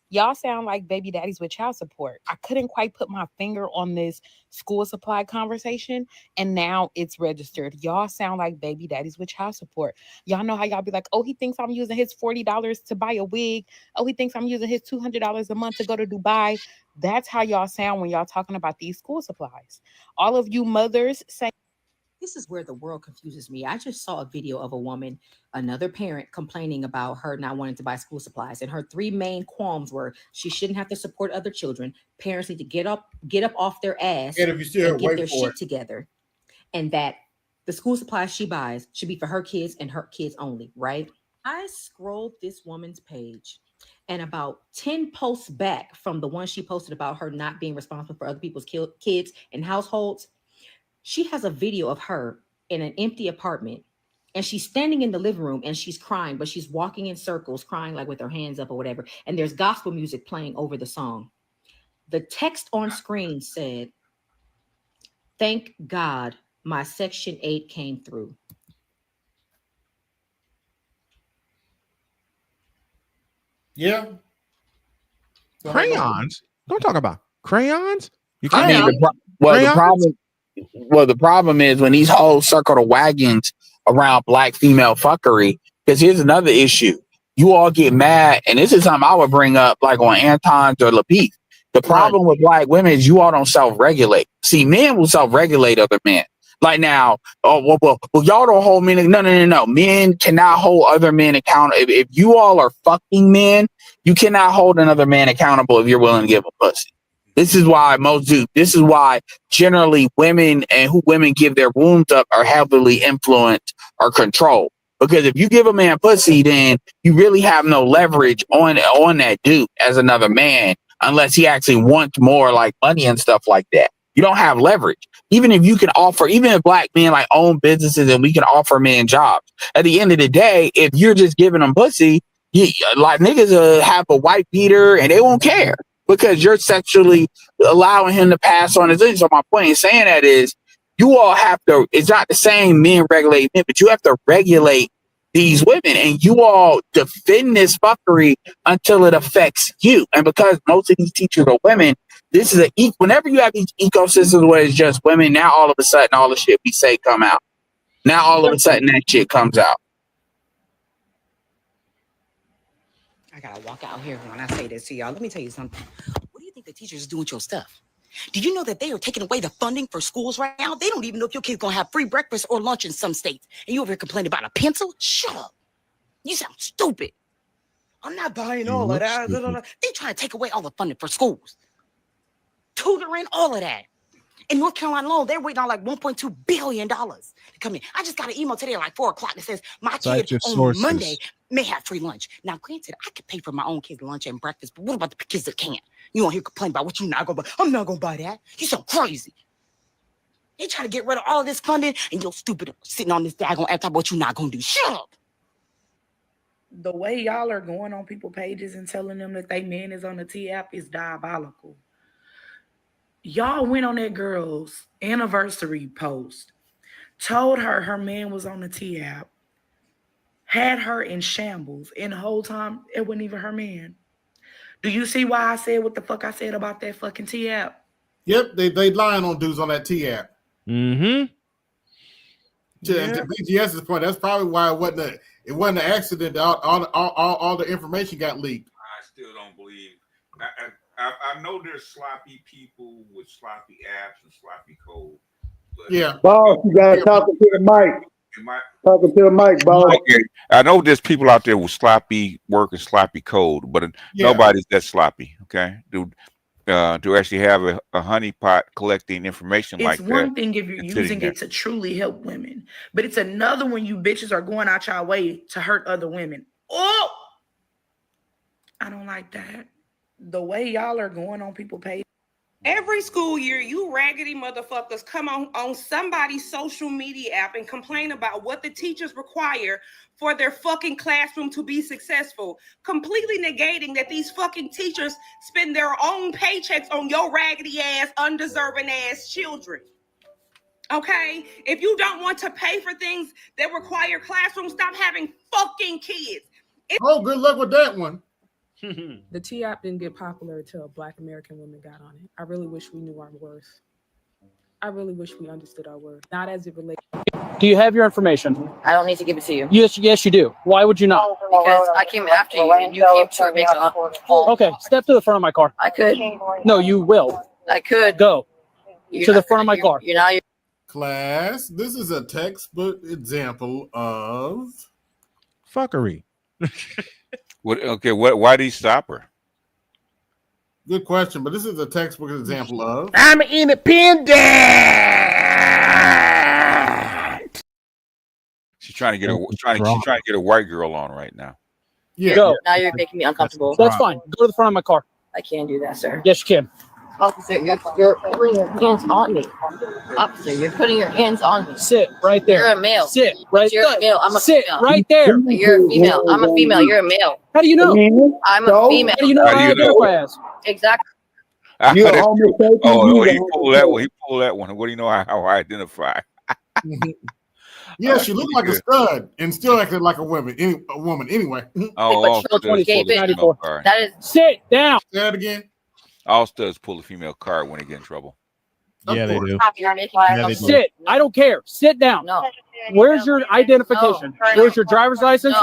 Speaker 3: Y'all sound like baby daddies with child support. I couldn't quite put my finger on this school supply conversation, and now it's registered. Y'all sound like baby daddies with child support. Y'all know how y'all be like, oh, he thinks I'm using his $40 to buy a wig. Oh, he thinks I'm using his $200 a month to go to Dubai. That's how y'all sound when y'all talking about these school supplies. All of you mothers say.
Speaker 17: This is where the world confuses me. I just saw a video of a woman, another parent, complaining about her not wanting to buy school supplies. And her 3 main qualms were she shouldn't have to support other children. Parents need to get up off their ass and get their shit together. And that the school supplies she buys should be for her kids and her kids only, right? I scrolled this woman's page, and about 10 posts back from the one she posted about her not being responsible for other people's kids and households, she has a video of her in an empty apartment, and she's standing in the living room and she's crying, but she's walking in circles, crying like with her hands up or whatever. And there's gospel music playing over the song. The text on screen said, "Thank God my Section 8 came through."
Speaker 2: Yeah.
Speaker 5: Crayons? Don't talk about crayons. You
Speaker 15: I
Speaker 5: can't.
Speaker 15: mean, the problem is when these hoes circle the wagons around black female fuckery. Because here's another issue: you all get mad, and this is something I would bring up, like on Anton's or Lapeef. The problem with black women is you all don't self-regulate. See, men will self-regulate other men. Like now, well, y'all don't hold men. No. Men cannot hold other men accountable. If you all are fucking men, you cannot hold another man accountable if you're willing to give a pussy. This is why most do. This is why generally women and who women give their wounds up are heavily influenced or controlled. Because if you give a man pussy, then you really have no leverage on that dude as another man, unless he actually wants more like money and stuff like that. You don't have leverage. Even if you can offer, even if black men like own businesses and we can offer men jobs, at the end of the day, if you're just giving them pussy, like niggas have a white beater and they won't care because you're sexually allowing him to pass on his things. So my point in saying that is you all have to, it's not the same men regulate men, but you have to regulate these women, and you all defend this fuckery until it affects you. And because most of these teachers are women, this is whenever you have these ecosystems where it's just women, now all of a sudden all the shit we say come out. Now all of a sudden that shit comes out.
Speaker 18: I gotta walk out here when I say this to y'all. Let me tell you something. What do you think the teachers do with your stuff? Do you know that they are taking away the funding for schools right now? They don't even know if your kid's gonna have free breakfast or lunch in some states. And you over here complaining about a pencil? Shut up. You sound stupid. I'm not buying all of that. They trying to take away all the funding for schools. Tutoring, all of that. In North Carolina alone, they're waiting on like $1.2 billion to come in. I just got an email today at like 4 o'clock that says my kid on Monday may have free lunch. Now, granted, I could pay for my own kids' lunch and breakfast, but what about the kids that can't? You don't hear complain about what you're not gonna buy. I'm not gonna buy that. You sound crazy. They try to get rid of all of this funding, and you're stupid sitting on this daggone app talking what you're not gonna do. Shut up.
Speaker 4: The way y'all are going on people's pages and telling them that they man is on the T app is diabolical. Y'all went on that girl's anniversary post, told her her man was on the T app, had her in shambles, and the whole time it wasn't even her man. Do you see why I said what the fuck I said about that fucking T app?
Speaker 2: Yep, they lying on dudes on that T app.
Speaker 5: Mm-hmm.
Speaker 2: To BGS's point, that's probably why it wasn't an accident. All the information got leaked.
Speaker 11: I still don't believe. I know there's sloppy people with sloppy apps and sloppy code.
Speaker 2: Yeah,
Speaker 13: boss, you gotta talk to the mic. Talking to the mic, boss.
Speaker 11: Okay. I know there's people out there with sloppy work and sloppy code, but nobody's that sloppy. Okay, to actually have a honeypot collecting information like that.
Speaker 4: It's one thing if you're using it to truly help women, but it's another when you bitches are going out your way to hurt other women. Oh, I don't like that. The way y'all are going on people's page.
Speaker 20: Every school year, you raggedy motherfuckers come on somebody's social media app and complain about what the teachers require for their fucking classroom to be successful, completely negating that these fucking teachers spend their own paychecks on your raggedy ass, undeserving ass children. Okay? If you don't want to pay for things that require classrooms, stop having fucking kids.
Speaker 2: Oh, good luck with that one.
Speaker 21: The T app didn't get popular until Black American women got on it. I really wish we knew our worth. I really wish we understood our worth, not as it relates.
Speaker 24: Do you have your information?
Speaker 25: I don't need to give it to you.
Speaker 24: Yes, you do. Why would you not?
Speaker 25: Because I came after you and you came to make it up.
Speaker 24: Okay, step to the front of my car.
Speaker 25: I could.
Speaker 24: No, you will.
Speaker 25: I could.
Speaker 24: Go to the front of my car.
Speaker 2: Class, this is a textbook example of
Speaker 5: fuckery.
Speaker 11: Why did he stop her?
Speaker 2: Good question, but this is a textbook example of
Speaker 24: I'm independent.
Speaker 11: She's trying to get a white girl on right now.
Speaker 2: Yeah.
Speaker 24: Go.
Speaker 25: Now you're making me uncomfortable.
Speaker 24: That's fine. Go to the front of my car.
Speaker 25: I can't do that, sir.
Speaker 24: Yes, you can.
Speaker 25: Officer, you're putting your hands on me. Officer, you're putting your hands on me.
Speaker 24: Sit right there.
Speaker 25: You're a male.
Speaker 24: Sit right
Speaker 25: there. You're a male. I'm a
Speaker 24: Sit
Speaker 25: female.
Speaker 24: right there.
Speaker 25: You're a female. I'm a female. You're a male.
Speaker 24: How do you know?
Speaker 25: I'm a female.
Speaker 24: How do you know I identify as?
Speaker 25: Exactly.
Speaker 11: He pulled that one. He pulled that one. What do you know how I identify?
Speaker 2: Yeah, she looked like a stud and still acted like a woman. Anyway.
Speaker 25: That is.
Speaker 24: Sit down.
Speaker 2: Say that again.
Speaker 11: All studs pull a female card when they get in trouble.
Speaker 5: Yeah, they do.
Speaker 24: Sit. I don't care. Sit down.
Speaker 25: No.
Speaker 24: Where's your identification? Where's your driver's license,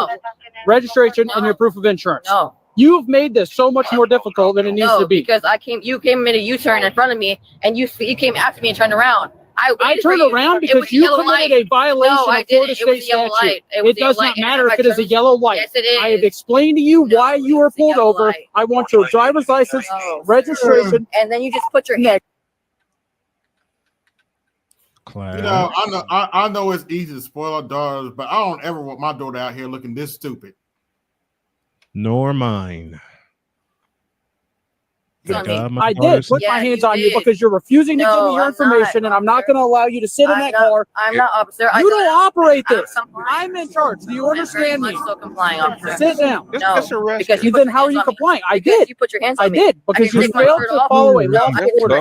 Speaker 24: registration, and your proof of insurance?
Speaker 25: No.
Speaker 24: You've made this so much more difficult than it needs to be.
Speaker 25: Because you came and made a U-turn in front of me, and you came after me and turned around. I
Speaker 24: turned around because you committed a violation of Florida State statute. It does not matter if it is a yellow light.
Speaker 25: Yes, it is.
Speaker 24: I have explained to you why you were pulled over. I want your driver's license, registration,
Speaker 25: and then you just put your head.
Speaker 2: You know, I know it's easy to spoil our daughters, but I don't ever want my daughter out here looking this stupid.
Speaker 5: Nor mine.
Speaker 24: I did put my hands on you because you're refusing to give me your information, and I'm not going to allow you to sit in that car.
Speaker 25: I'm not, officer.
Speaker 24: You don't operate this. I'm in charge. Do you understand me?
Speaker 25: So complying, officer.
Speaker 24: Sit down.
Speaker 11: Just arrest
Speaker 24: Because then how are you complying? I did.
Speaker 25: You put your hands on me.
Speaker 24: I did because you failed to follow a lawful order.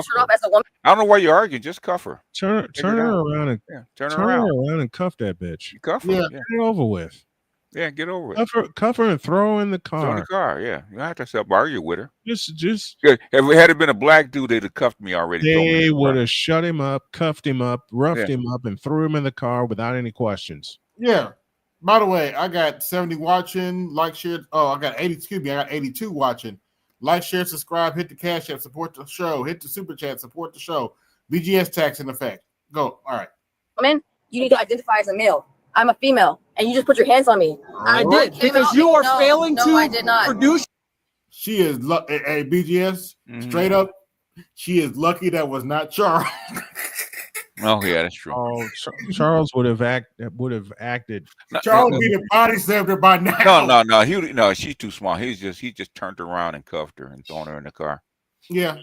Speaker 11: I don't know why you're arguing. Just cuff her.
Speaker 5: Turn her around and
Speaker 11: turn her
Speaker 5: her
Speaker 11: around.
Speaker 5: around and cuff that bitch.
Speaker 11: Cuff her.
Speaker 5: Get it over with.
Speaker 11: Yeah, get over it.
Speaker 5: Cuff her and throw her in the
Speaker 11: Throw in
Speaker 5: car.
Speaker 11: the car. Yeah, you don't have to argue with her.
Speaker 5: Just.
Speaker 11: Good. Had it been a black dude, they'd have cuffed me already.
Speaker 5: They would have shut him up, cuffed him up, roughed him up, and threw him in the car without any questions.
Speaker 2: Yeah. By the way, I got 70 watching, like, share. Oh, I got 80. Excuse me, I got 82 watching. Like, share, subscribe, hit the Cash App, support the show, hit the Super Chat, support the show. BGS tax in effect. Go. All right.
Speaker 25: Woman, you need to identify as a male. I'm a female, and you just put your hands on me.
Speaker 24: I did because you are failing
Speaker 25: I did not.
Speaker 24: produce.
Speaker 2: She is a BGS straight up. She is lucky that was not Charles.
Speaker 11: Oh yeah, that's true.
Speaker 5: Oh, Charles would have acted.
Speaker 2: Charles would be the body slammer by now.
Speaker 11: No. She's too small. He just turned her around and cuffed her and thrown her in the car.
Speaker 2: Yeah.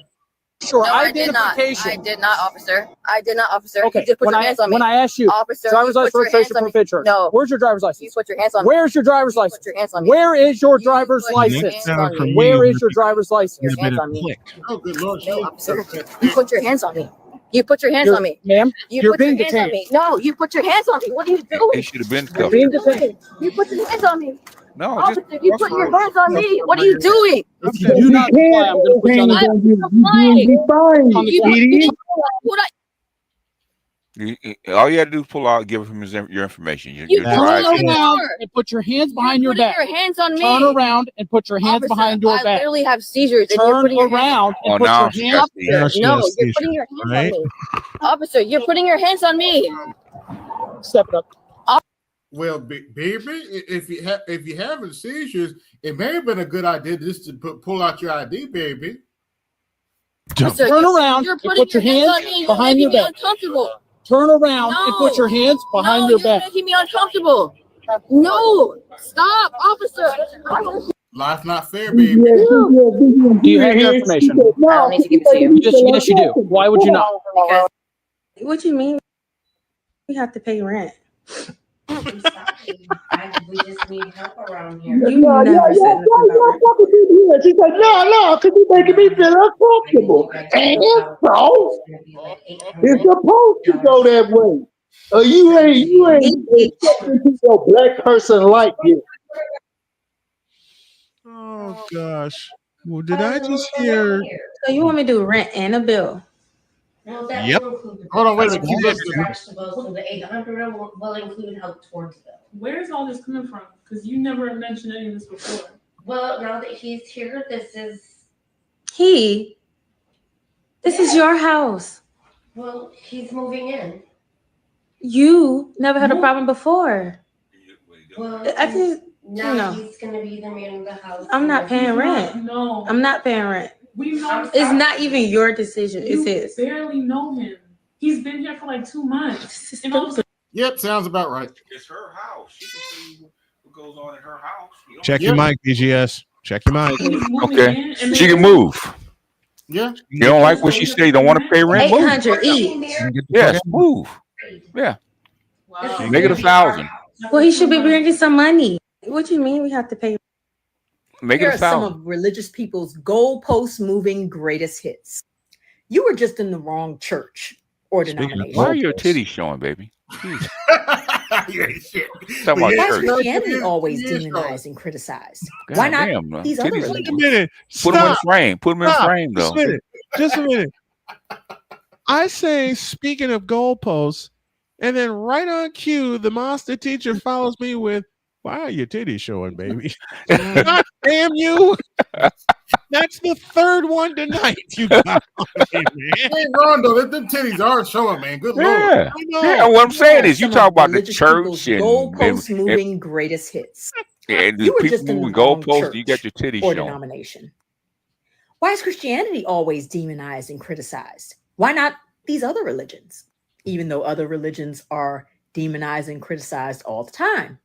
Speaker 24: Sure,
Speaker 25: No,
Speaker 24: identification.
Speaker 25: I did not, officer. I did not, officer.
Speaker 24: Okay,
Speaker 25: You just put your hands on me.
Speaker 24: when I asked you,
Speaker 25: officer,
Speaker 24: driver's
Speaker 25: you
Speaker 24: license,
Speaker 25: put your
Speaker 24: registration,
Speaker 25: hands on
Speaker 24: proof
Speaker 25: me.
Speaker 24: of insurance.
Speaker 25: No.
Speaker 24: Where's your driver's license?
Speaker 25: You put your hands on me.
Speaker 24: Where's your driver's license?
Speaker 25: Put your hands on me.
Speaker 24: Where is your driver's license?
Speaker 25: hands on me.
Speaker 24: Where is your driver's license?
Speaker 25: Your hands on me.
Speaker 2: Oh, good Lord.
Speaker 25: No, officer. You put your hands on me. You put your hands on me.
Speaker 24: Ma'am,
Speaker 25: You
Speaker 24: you're
Speaker 25: put your
Speaker 24: being
Speaker 25: hands on
Speaker 24: detained.
Speaker 25: me. No, you put your hands on me. What are you doing?
Speaker 11: He should have been
Speaker 25: What
Speaker 11: cuffed.
Speaker 25: are you doing? You put your hands on me.
Speaker 11: No,
Speaker 25: Officer, you put your hands on me. What are you doing?
Speaker 24: If you do not comply, I'm going to put you on the
Speaker 11: All you had to do is pull out, give him your information.
Speaker 24: Turn around and put your hands behind your back.
Speaker 25: Your hands on me.
Speaker 24: Turn around and put your hands behind your
Speaker 25: I
Speaker 24: back.
Speaker 25: literally have seizures. And you're
Speaker 24: Turn
Speaker 25: putting your
Speaker 24: around and put
Speaker 11: now
Speaker 24: your
Speaker 11: she
Speaker 24: hands.
Speaker 11: got seizures.
Speaker 25: No, you're putting your hands on me. Officer, you're putting your hands on me.
Speaker 24: Step it up.
Speaker 2: Well, baby, if you having seizures, it may have been a good idea just to pull out your ID, baby.
Speaker 24: Officer, turn around and put your hands behind your back. Turn around and put your hands behind your back.
Speaker 25: You're making me uncomfortable. No, stop, officer.
Speaker 2: Life's not fair, baby.
Speaker 24: Do you have your information?
Speaker 25: I don't need to give it to you.
Speaker 24: Yes, you do. Why would you not?
Speaker 25: Because
Speaker 1: What you mean? We have to pay rent.
Speaker 6: We just need help around here.
Speaker 1: You never said nothing about rent.
Speaker 13: She's like, no, because you're making me feel uncomfortable. And so, it's supposed to go that way. You ain't accepting your black person like you.
Speaker 5: Oh gosh. Well, did I just hear?
Speaker 1: So you want me to do rent and a bill?
Speaker 6: Well, that
Speaker 5: Yep.
Speaker 6: will include the
Speaker 2: Hold on, wait a
Speaker 6: bills,
Speaker 2: minute. Keep listening.
Speaker 6: vegetables, so the 800 will include help towards them.
Speaker 9: Where's all this coming from? Because you never mentioned any of this before.
Speaker 6: Well, now that he's here, this is
Speaker 1: This is your house.
Speaker 6: well, he's moving in.
Speaker 1: You never had a problem before.
Speaker 6: Well,
Speaker 1: I can,
Speaker 6: now
Speaker 1: no.
Speaker 6: he's gonna be the man of the house.
Speaker 1: I'm not paying rent.
Speaker 9: No.
Speaker 1: I'm not paying rent.
Speaker 9: We know
Speaker 1: It's not even your decision.
Speaker 9: You
Speaker 1: It's his.
Speaker 9: barely know him. He's been here for like 2 months. And all of a
Speaker 2: Yep, sounds about right.
Speaker 11: It's her house. She can see what goes on in her house.
Speaker 5: Check your mic, BGS. Check your mic.
Speaker 11: Okay. She can move.
Speaker 2: Yeah.
Speaker 11: You don't like what she said, you don't want to pay rent? Move.
Speaker 1: 800 each.
Speaker 11: Yes, move. Yeah. Make it 1,000.
Speaker 1: Well, he should be bringing some money. What you mean we have to pay?
Speaker 11: Make
Speaker 22: Here
Speaker 11: it
Speaker 22: are some
Speaker 11: 1,000.
Speaker 22: of religious people's goalpost moving greatest hits. You were just in the wrong church or denomination.
Speaker 11: Why are your titties showing, baby?
Speaker 2: Yeah, shit.
Speaker 11: Talking about
Speaker 22: Why is
Speaker 11: church.
Speaker 22: Christianity always demonized and criticized?
Speaker 11: God
Speaker 22: Why not
Speaker 11: damn, man.
Speaker 22: these other
Speaker 11: Titties-
Speaker 5: Wait a
Speaker 22: religions?
Speaker 5: minute.
Speaker 11: Put them in
Speaker 5: Stop.
Speaker 11: frame. Put them in
Speaker 5: Stop.
Speaker 11: frame, though.
Speaker 5: Just a minute. I say, speaking of goalposts, and then right on cue, the master teacher follows me with, "Why are your titties showing, baby?" God damn you! That's the third one tonight. You got on me, man.
Speaker 2: Ain't wrong though. Them titties are showing, man. Good Lord.
Speaker 11: Yeah.
Speaker 5: I know.
Speaker 11: Yeah, what I'm saying is, you
Speaker 22: Some
Speaker 11: talk
Speaker 22: of
Speaker 11: about the
Speaker 22: religious
Speaker 11: church
Speaker 22: people's
Speaker 11: and
Speaker 22: goalpost moving greatest hits.
Speaker 11: the
Speaker 22: You were
Speaker 11: people
Speaker 22: just in the
Speaker 11: moving
Speaker 22: wrong
Speaker 11: goalposts. You got
Speaker 22: church
Speaker 11: your titties
Speaker 22: or
Speaker 11: showing.
Speaker 22: denomination. Why is Christianity always demonized and criticized? Why not these other religions? Even though other religions are demonized and criticized all the time.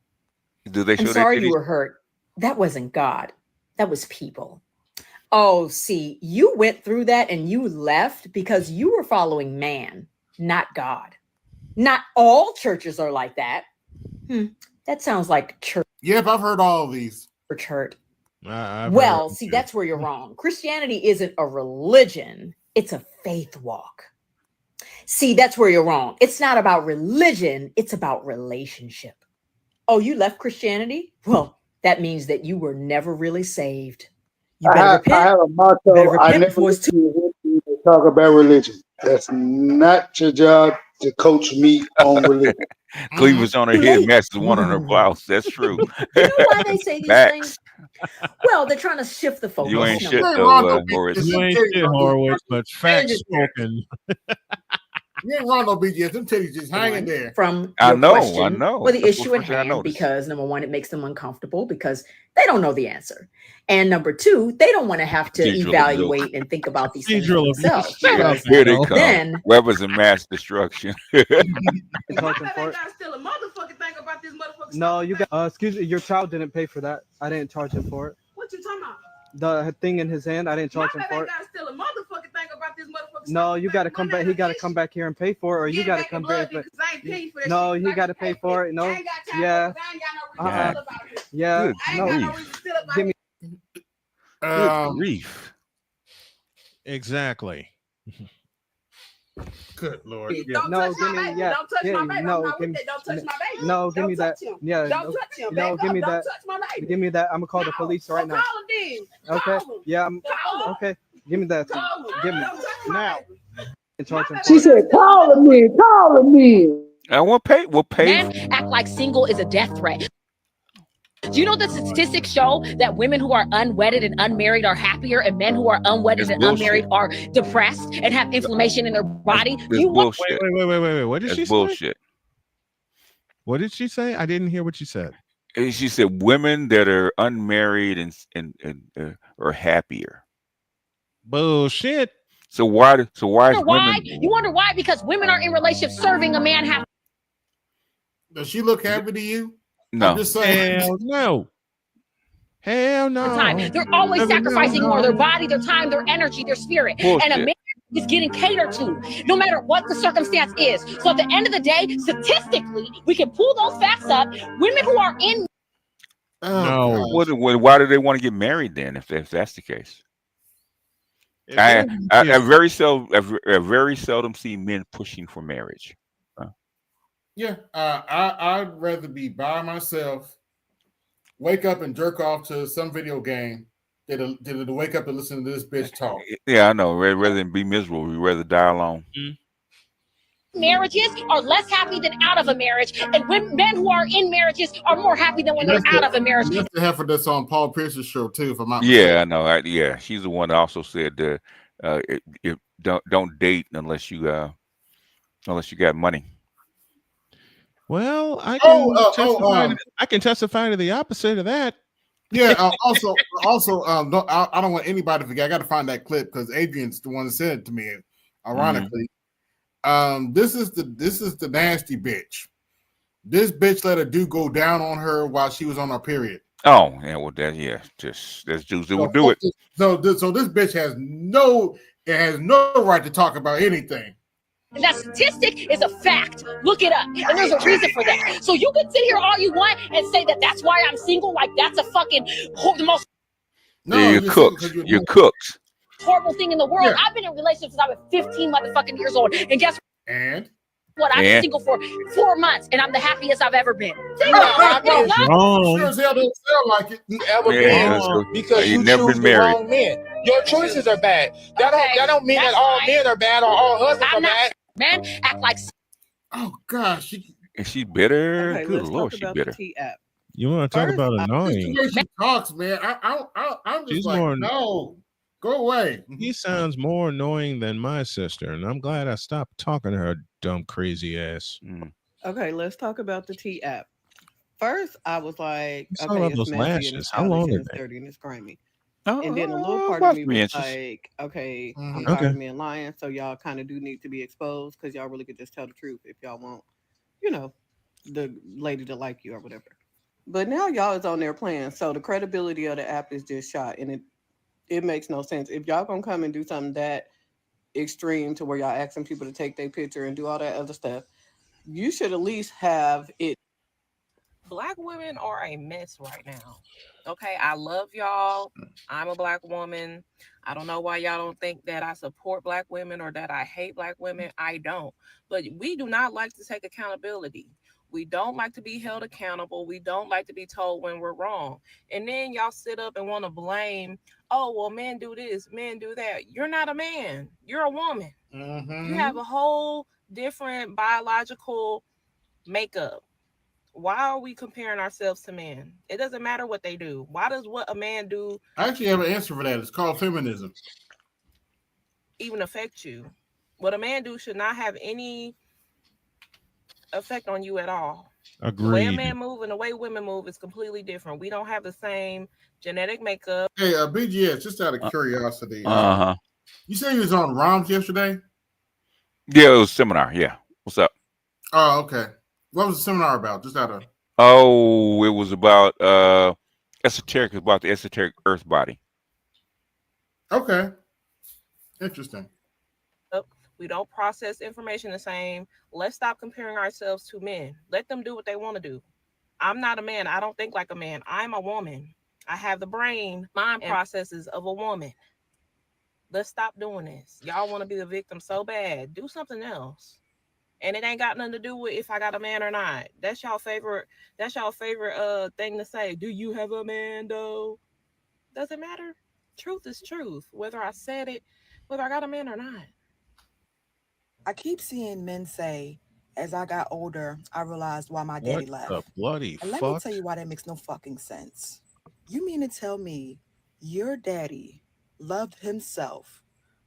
Speaker 11: Do they
Speaker 22: I'm
Speaker 11: show their
Speaker 22: sorry
Speaker 11: titties?
Speaker 22: you were hurt. That wasn't God. That was people. Oh, see, you went through that and you left because you were following man, not God. Not all churches are like that. That sounds like church.
Speaker 2: Yep, I've heard all of these.
Speaker 22: Church hurt.
Speaker 5: I've
Speaker 22: Well,
Speaker 5: heard
Speaker 22: see, that's where you're wrong. Christianity isn't a religion. It's a faith walk. See, that's where you're wrong. It's not about religion. It's about relationship. Oh, you left Christianity? Well, that means that you were never really saved. You better repent.
Speaker 13: I have a motto. I never listen to you talk about religion. That's not your job to coach me on religion.
Speaker 11: Cleavage on her head matches one on her blouse. That's true.
Speaker 22: You know why they say these things? Well, they're trying to shift the focus.
Speaker 11: You ain't shit
Speaker 22: No.
Speaker 11: though, Horowitz.
Speaker 5: You ain't shit, Horowitz, but facts spoken.
Speaker 2: You ain't wrong, no BGS. Them titties just hanging there.
Speaker 22: From
Speaker 11: I
Speaker 22: your
Speaker 11: know.
Speaker 22: question or the
Speaker 11: That's
Speaker 22: issue
Speaker 11: what
Speaker 22: at
Speaker 11: first thing I
Speaker 22: hand,
Speaker 11: noticed.
Speaker 22: because number one, it makes them uncomfortable because they don't know the answer, and number two, they don't want to have to
Speaker 11: Procedural
Speaker 22: evaluate and think about these things
Speaker 5: Procedural
Speaker 22: themselves.
Speaker 5: abuse.
Speaker 22: Because
Speaker 11: Here they come.
Speaker 22: then
Speaker 11: Weapons of mass destruction.
Speaker 8: No, you got. Excuse me, your child didn't pay for that. I didn't charge him for it.
Speaker 3: What you talking about?
Speaker 8: The thing in his hand, I didn't charge him for it.
Speaker 3: Gotta steal a motherfucking thing about this motherfucker.
Speaker 8: No, you got to come back. He got to come back here and pay for it, or you got to come back. No, he got to pay for it. No, yeah, yeah. No, give me.
Speaker 11: Good grief.
Speaker 5: Exactly.
Speaker 2: Good Lord.
Speaker 3: Don't
Speaker 8: No,
Speaker 3: touch
Speaker 8: give
Speaker 3: my
Speaker 8: me,
Speaker 3: baby.
Speaker 8: yeah,
Speaker 3: Don't touch
Speaker 8: yeah,
Speaker 3: my baby.
Speaker 8: no,
Speaker 3: I'm not
Speaker 8: give
Speaker 3: with
Speaker 8: me,
Speaker 3: that. Don't touch my baby.
Speaker 8: no, give me
Speaker 3: Don't
Speaker 8: that.
Speaker 3: touch him.
Speaker 8: Yeah,
Speaker 3: Don't touch him.
Speaker 8: no,
Speaker 3: Back
Speaker 8: give
Speaker 3: up.
Speaker 8: me
Speaker 3: Don't
Speaker 8: that.
Speaker 3: touch my baby.
Speaker 8: Give me that. I'm gonna call the police right now.
Speaker 3: Call him then.
Speaker 8: Okay,
Speaker 3: Call him.
Speaker 8: yeah, I'm
Speaker 3: Call him.
Speaker 8: okay. Give me that.
Speaker 3: Call him.
Speaker 8: Give me
Speaker 3: Don't touch my
Speaker 8: now.
Speaker 3: baby.
Speaker 8: And charge him for
Speaker 13: She
Speaker 8: it.
Speaker 13: said, call me, call me.
Speaker 11: I will pay. We'll pay.
Speaker 18: Men act like single is a death threat. Do you know that statistics show that women who are unwedded and unmarried are happier, and men who are unwedded and unmarried are depressed and have inflammation in their body?
Speaker 11: It's bullshit.
Speaker 5: Wait. What did
Speaker 11: That's
Speaker 5: she say?
Speaker 11: bullshit.
Speaker 5: What did she say? I didn't hear what she said.
Speaker 11: And she said women that are unmarried and are happier.
Speaker 5: Bullshit.
Speaker 11: So why is
Speaker 18: Why?
Speaker 11: women?
Speaker 18: You wonder why? Because women are in relationships serving a man half.
Speaker 2: Does she look happy to you?
Speaker 11: No.
Speaker 2: I'm just saying.
Speaker 5: Hell no. Hell no.
Speaker 18: The time. They're always sacrificing more, their body, their time, their energy, their spirit.
Speaker 11: Bullshit.
Speaker 18: And a man is getting catered to, no matter what the circumstance is. So at the end of the day, statistically, we can pull those facts up. Women who are in
Speaker 5: No.
Speaker 11: Why do they want to get married then? If that's the case, I very seldom see men pushing for marriage.
Speaker 2: Yeah, I'd rather be by myself, wake up and jerk off to some video game than to wake up and listen to this bitch talk.
Speaker 11: Yeah, I know. Rather than be miserable, we'd rather die alone.
Speaker 18: marriages are less happy than out of a marriage, and men who are in marriages are more happy than when they're out of a marriage.
Speaker 2: That's the heifer that's on Paul Pierce's show too, if I'm not
Speaker 11: Yeah, I know. Yeah, she's the one that also said don't date unless you got money.
Speaker 5: Well, I can I can testify to the opposite of that.
Speaker 2: Yeah. Also, I don't want anybody to forget. I got to find that clip because Adrian's the one that said it to me. Ironically, this is the nasty bitch. This bitch let a dude go down on her while she was on her period.
Speaker 11: Oh, yeah. Well, that's dudes that will do it.
Speaker 2: So this bitch has no right to talk about anything.
Speaker 18: And that statistic is a fact. Look it up. And there's a reason for that. So you can sit here all you want and say that that's why I'm single. Like that's a fucking the most.
Speaker 11: No, you're cooked. You're cooked.
Speaker 18: Horrible thing in the world.
Speaker 2: Yeah.
Speaker 18: I've been in relationships since I was 15 motherfucking years old. And guess
Speaker 2: and
Speaker 18: what? I've been single for 4 months and I'm the happiest I've ever been.
Speaker 2: Sure as hell don't sound like it.
Speaker 24: You ever been because you
Speaker 11: never
Speaker 24: choose
Speaker 11: been
Speaker 24: the
Speaker 11: married.
Speaker 24: wrong men. Your choices are bad. That don't mean that all men are bad or all husbands are bad.
Speaker 18: Men act like.
Speaker 2: Oh gosh,
Speaker 11: Is she bitter?
Speaker 10: Okay,
Speaker 11: Good
Speaker 10: let's
Speaker 11: Lord,
Speaker 10: talk
Speaker 11: she
Speaker 10: about
Speaker 11: bitter.
Speaker 10: the T-app.
Speaker 5: You want to talk about annoying?
Speaker 2: The way she talks, man. I'm just
Speaker 5: She's
Speaker 2: like,
Speaker 5: more-
Speaker 2: no, go away.
Speaker 5: He sounds more annoying than my sister, and I'm glad I stopped talking to her dumb, crazy ass.
Speaker 10: Okay, let's talk about the T-app. First, I was like,
Speaker 5: What's all
Speaker 10: okay,
Speaker 5: of
Speaker 10: it's
Speaker 5: those
Speaker 10: messy and
Speaker 5: lashes?
Speaker 10: it's
Speaker 5: How long
Speaker 10: childish
Speaker 5: are
Speaker 10: and it's
Speaker 5: they?
Speaker 10: dirty and it's grimy. And then a little part
Speaker 11: about
Speaker 10: of me
Speaker 11: 3
Speaker 10: was
Speaker 11: inches.
Speaker 10: like, okay, I'm
Speaker 5: Okay.
Speaker 10: tired of men lying, so y'all kind of do need to be exposed because y'all really could just tell the truth if y'all want, the lady to like you or whatever. But now y'all is on there playing, so the credibility of the app is just shot, and It makes no sense. If y'all gonna come and do something that extreme to where y'all asking people to take their picture and do all that other stuff, you should at least have it.
Speaker 7: Black women are a mess right now. Okay, I love y'all. I'm a Black woman. I don't know why y'all don't think that I support Black women or that I hate Black women. I don't. But we do not like to take accountability. We don't like to be held accountable. We don't like to be told when we're wrong. And then y'all sit up and want to blame, oh, well, men do this, men do that. You're not a man. You're a woman. You have a whole different biological makeup. Why are we comparing ourselves to men? It doesn't matter what they do. Why does what a man do
Speaker 2: I actually have an answer for that. It's called feminism.
Speaker 7: even affect you? What a man do should not have any effect on you at all.
Speaker 5: Agreed.
Speaker 7: The way a man move and the way women move is completely different. We don't have the same genetic makeup.
Speaker 2: Hey, BGS, just out of curiosity.
Speaker 11: Uh-huh.
Speaker 2: You said you was on ROMs yesterday?
Speaker 11: Yeah, it was a seminar. Yeah. What's up?
Speaker 2: Oh, okay. What was the seminar about? Just out of...
Speaker 11: Oh, it was about esoteric, about the esoteric earth body.
Speaker 2: Okay. Interesting.
Speaker 7: We don't process information the same. Let's stop comparing ourselves to men. Let them do what they want to do. I'm not a man. I don't think like a man. I'm a woman. I have the brain, mind processes of a woman. Let's stop doing this. Y'all want to be the victim so bad. Do something else. And it ain't got nothing to do with if I got a man or not. That's y'all favorite thing to say. Do you have a man though? Doesn't matter. Truth is truth. Whether I said it, whether I got a man or not.
Speaker 12: I keep seeing men say, as I got older, I realized why my daddy left.
Speaker 5: What the bloody
Speaker 12: And let me
Speaker 5: fuck?
Speaker 12: tell you why that makes no fucking sense. You mean to tell me your daddy loved himself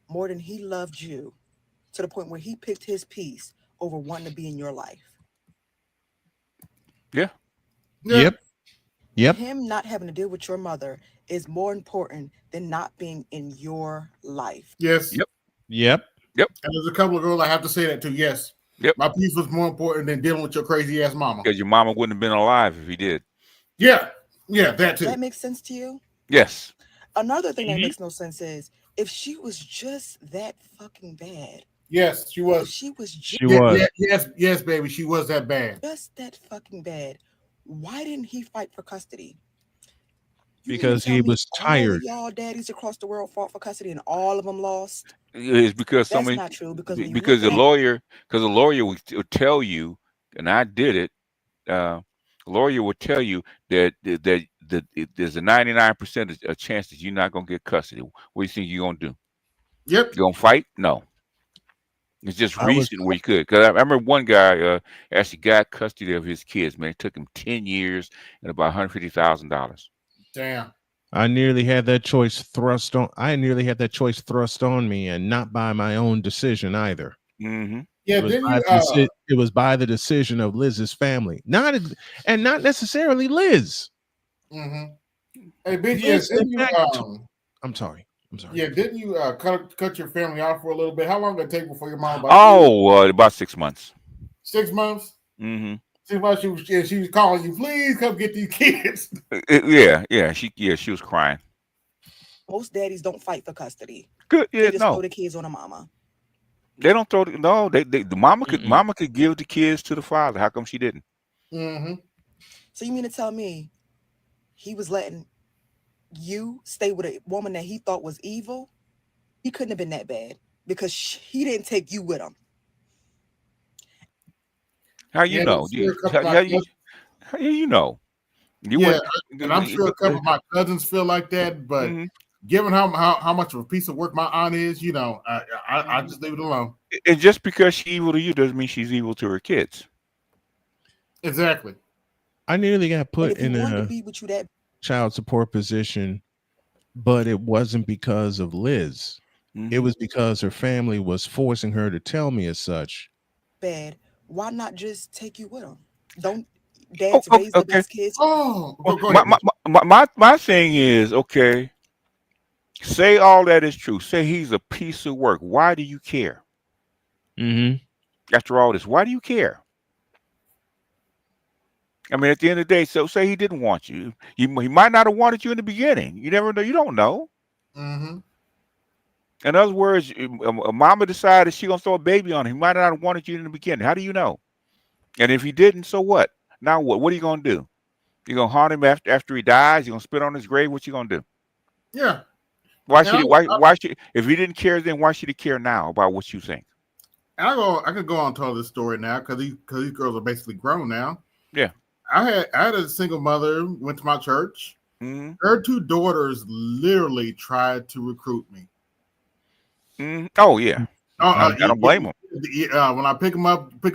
Speaker 12: more than he loved you, to the point where he picked his peace over wanting to be in your life?
Speaker 11: Yeah.
Speaker 5: Yep. Yep.
Speaker 12: Him not having to deal with your mother is more important than not being in your life.
Speaker 2: Yes.
Speaker 11: Yep.
Speaker 5: Yep.
Speaker 11: Yep.
Speaker 2: And there's a couple of girls I have to say that to. Yes.
Speaker 11: Yep.
Speaker 2: My peace was more important than dealing with your crazy ass mama.
Speaker 11: Because your mama wouldn't have been alive if he did.
Speaker 2: Yeah. Yeah, that too.
Speaker 12: That makes sense to you?
Speaker 11: Yes.
Speaker 12: Another thing that makes no sense is if she was just that fucking bad.
Speaker 2: Yes, she was.
Speaker 12: If she was just
Speaker 5: She was.
Speaker 2: Yes, baby. She was that bad.
Speaker 12: just that fucking bad. Why didn't he fight for custody?
Speaker 5: Because he was
Speaker 12: All
Speaker 5: tired.
Speaker 12: of y'all daddies across the world fought for custody and all of them lost.
Speaker 11: It's because
Speaker 12: That's
Speaker 11: somebody
Speaker 12: not true, because when you
Speaker 11: because
Speaker 12: look
Speaker 11: the
Speaker 12: at-
Speaker 11: lawyer would tell you, and I did it. The lawyer would tell you that there's a 99% chance that you're not gonna get custody. What do you think you're gonna do?
Speaker 2: Yep.
Speaker 11: You gonna fight? No. It's just
Speaker 5: I was-
Speaker 11: recent where you could. Because I remember one guy actually got custody of his kids. Man, it took him 10 years and about $150,000.
Speaker 2: Damn.
Speaker 5: I nearly had that choice thrust on. I nearly had that choice thrust on me, and not by my own decision either.
Speaker 11: Mm-hmm.
Speaker 2: Yeah,
Speaker 5: It was,
Speaker 2: didn't
Speaker 5: by
Speaker 2: you?
Speaker 5: it was by the decision of Liz's family, not necessarily Liz.
Speaker 2: Mm-hmm. Hey, BGS,
Speaker 5: Liz,
Speaker 2: didn't
Speaker 5: in
Speaker 2: you?
Speaker 5: fact, I'm sorry.
Speaker 2: Yeah, didn't you cut your family off for a little bit? How long did it take before your mom?
Speaker 11: About 6 months.
Speaker 2: 6 months.
Speaker 11: Mm-hmm.
Speaker 2: 6 months. She was calling you, please come get these kids.
Speaker 11: She was crying.
Speaker 12: most daddies don't fight for custody.
Speaker 11: Good. Yeah,
Speaker 12: They just
Speaker 11: no.
Speaker 12: throw the kids on a mama.
Speaker 11: They don't throw. The mama could give the kids to the father. How come she didn't?
Speaker 2: Mm-hmm.
Speaker 12: So you mean to tell me he was letting you stay with a woman that he thought was evil? He couldn't have been that bad because he didn't take you with him.
Speaker 11: How you know? How you know?
Speaker 2: And I'm sure a couple of my cousins feel like that, but given how much of a piece of work my aunt is, I just leave it alone.
Speaker 11: And just because she's evil to you doesn't mean she's evil to her kids.
Speaker 2: Exactly.
Speaker 5: I nearly got put in
Speaker 12: wanted to
Speaker 5: a
Speaker 12: be with you that
Speaker 5: child support position, but it wasn't because of Liz. It was because her family was forcing her to tell me as such.
Speaker 12: bad, why not just take you with him? Don't dads raise the best kids?
Speaker 2: Oh, go
Speaker 11: ahead. My thing is, okay, say all that is true. Say he's a piece of work. Why do you care?
Speaker 5: Mm-hmm.
Speaker 11: After all this, why do you care? I mean, at the end of the day, so say he didn't want you. He might not have wanted you in the beginning. You never know. You don't know.
Speaker 2: Mm-hmm.
Speaker 11: In other words, a mama decided she gonna throw a baby on him. He might not have wanted you in the beginning. How do you know? And if he didn't, so what? Now what? What are you gonna do? You gonna haunt him after he dies? You gonna spit on his grave? What you gonna do?
Speaker 2: Yeah.
Speaker 11: Why
Speaker 2: And
Speaker 11: should he? Why should? If he didn't care then, why should he care now about what you think?
Speaker 2: I could go on and tell this story now because these girls are basically grown now.
Speaker 11: Yeah.
Speaker 2: I had a single mother, went to my church.
Speaker 11: Mm-hmm.
Speaker 2: Her two daughters literally tried to recruit me.
Speaker 11: Mm-hmm. Oh yeah. I don't blame them.
Speaker 2: When I pick them up, they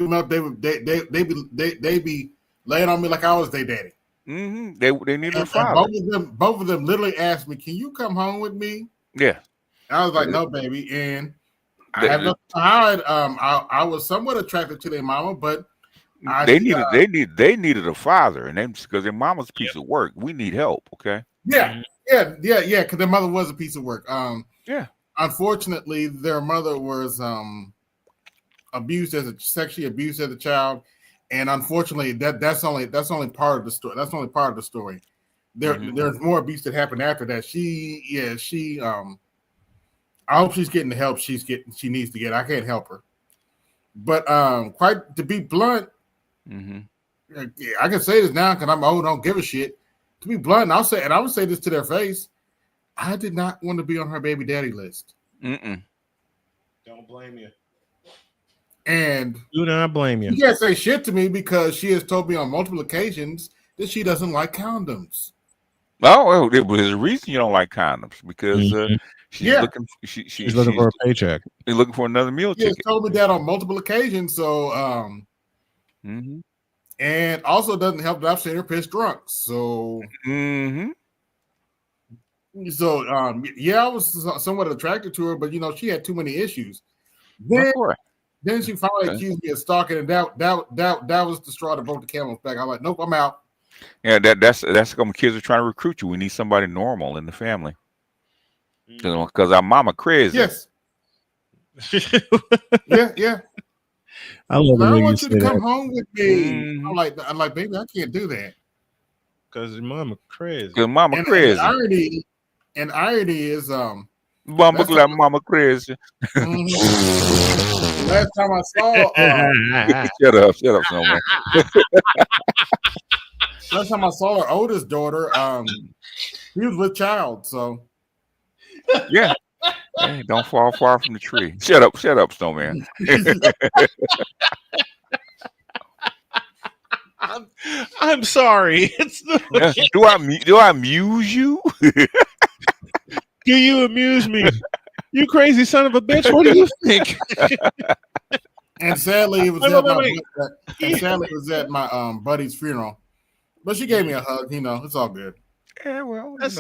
Speaker 2: be laying on me like I was their daddy.
Speaker 11: Mm-hmm. They need a father.
Speaker 2: Both of them literally asked me, "Can you come home with me?"
Speaker 11: Yeah.
Speaker 2: And I was like, "No, baby." And I have nothing to hide. I was somewhat attracted to their mama, but
Speaker 11: they needed a father, and then because their mama's a piece of work, we need help. Okay.
Speaker 2: Yeah. Because their mother was a piece of work.
Speaker 11: Yeah.
Speaker 2: Unfortunately, their mother was sexually abused as a child, and unfortunately, that's only part of the story. That's only part of the story. There's more abuse that happened after that. I hope she's getting the help she needs to get. I can't help her, but quite to be blunt, I can say this now because I'm old. Don't give a shit. To be blunt, I would say this to their face. I did not want to be on her baby daddy list.
Speaker 5: Don't blame you.
Speaker 2: And
Speaker 5: do not blame you.
Speaker 2: You can't say shit to me because she has told me on multiple occasions that she doesn't like condoms.
Speaker 11: Oh, well, there's a reason you don't like condoms because she's looking.
Speaker 5: She's looking for a paycheck.
Speaker 11: She's looking for another meal
Speaker 2: She has
Speaker 11: ticket.
Speaker 2: told me that on multiple occasions. So, and also doesn't help that I've seen her piss drunk. So, I was somewhat attracted to her, but she had too many issues. Then she finally accused me of stalking, and that was the straw that broke the camel's back. I'm like, nope, I'm out.
Speaker 11: Yeah, that's how kids are trying to recruit you. We need somebody normal in the family because our mama crazy.
Speaker 2: Yes. yeah.
Speaker 5: I love it
Speaker 2: I
Speaker 5: when
Speaker 2: want you to come
Speaker 5: that.
Speaker 2: home with me. I'm like, baby, I can't do that.
Speaker 5: Because your mama crazy.
Speaker 11: Because mama crazy.
Speaker 2: And irony is
Speaker 11: mama like mama crazy.
Speaker 2: Last time I saw
Speaker 11: shut up, somewhere.
Speaker 2: Last time I saw her oldest daughter, he was with child, so
Speaker 11: yeah. Hey, don't fall far from the tree. Shut up, Snowman.
Speaker 5: I'm sorry.
Speaker 11: Do I amuse you?
Speaker 5: Do you amuse me? You crazy son of a bitch. What do you think?
Speaker 2: And sadly, it was at my buddy's funeral. But she gave me a hug. It's all good.
Speaker 11: Yeah, well,
Speaker 5: that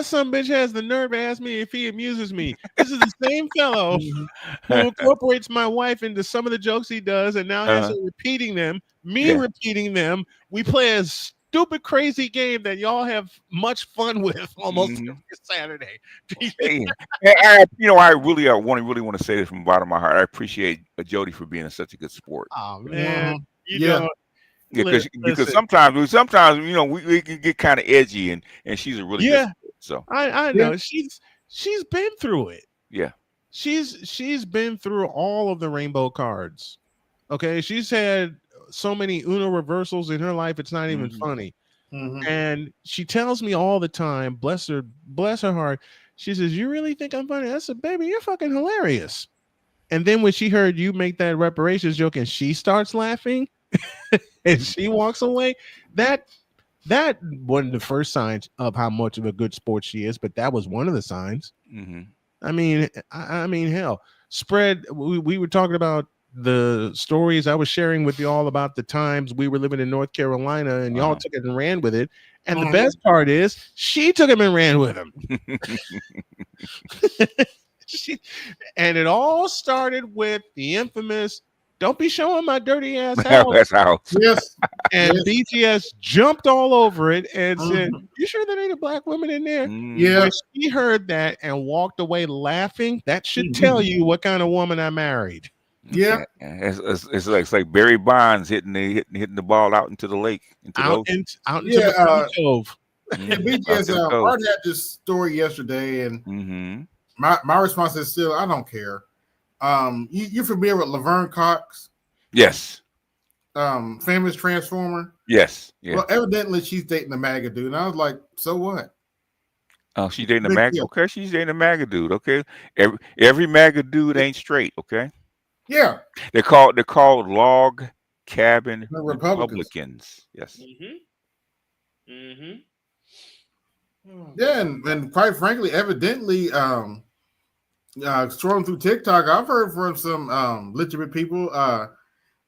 Speaker 5: some bitch has the nerve to ask me if he amuses me. This is the same fellow who incorporates my wife into some of the jokes he does, and now has her repeating them. Repeating them. We play a stupid, crazy game that y'all have much fun with almost every Saturday.
Speaker 11: I really want to say this from the bottom of my heart. I appreciate Jody for being such a good sport.
Speaker 5: Oh man,
Speaker 11: because sometimes we can get kind of edgy, and she's a really good sport, so
Speaker 5: I know she's been through it.
Speaker 11: Yeah,
Speaker 5: she's been through all of the rainbow cards. Okay, she's had so many Uno reversals in her life, it's not even funny. And she tells me all the time, bless her heart, she says, "You really think I'm funny?" I said, "Baby, you're fucking hilarious." And then when she heard you make that reparations joke and she starts laughing and she walks away, that wasn't the first signs of how much of a good sport she is, but that was one of the signs. I mean, hell, spread. We were talking about the stories I was sharing with you all about the times we were living in North Carolina, and y'all took it and ran with it. And the best part is she took him and ran with him. And it all started with the infamous "Don't be showing my dirty ass house."
Speaker 2: Yes.
Speaker 5: And BTS jumped all over it and said, "You sure there ain't a black woman in there?"
Speaker 2: Yeah.
Speaker 5: When she heard that and walked away laughing, that should tell you what kind of woman I married.
Speaker 2: Yeah,
Speaker 11: it's like Barry Bonds hitting the ball out into the lake, into the ocean.
Speaker 5: Out into the Cove.
Speaker 2: Yeah, BGS, Art had this story yesterday, and my response is still, I don't care. You familiar with Laverne Cox?
Speaker 11: Yes.
Speaker 2: Famous Transformer?
Speaker 11: Yes. Yeah.
Speaker 2: Well, evidently she's dating a MAGA dude. And I was like, so what?
Speaker 11: Oh, she's dating a MAGA. Okay, she's dating a MAGA dude. Okay. Every MAGA dude ain't straight, okay?
Speaker 2: Yeah.
Speaker 11: They're called log cabin Republicans. Yes.
Speaker 2: Yeah, and quite frankly, evidently, scrolling through TikTok, I've heard from some legitimate people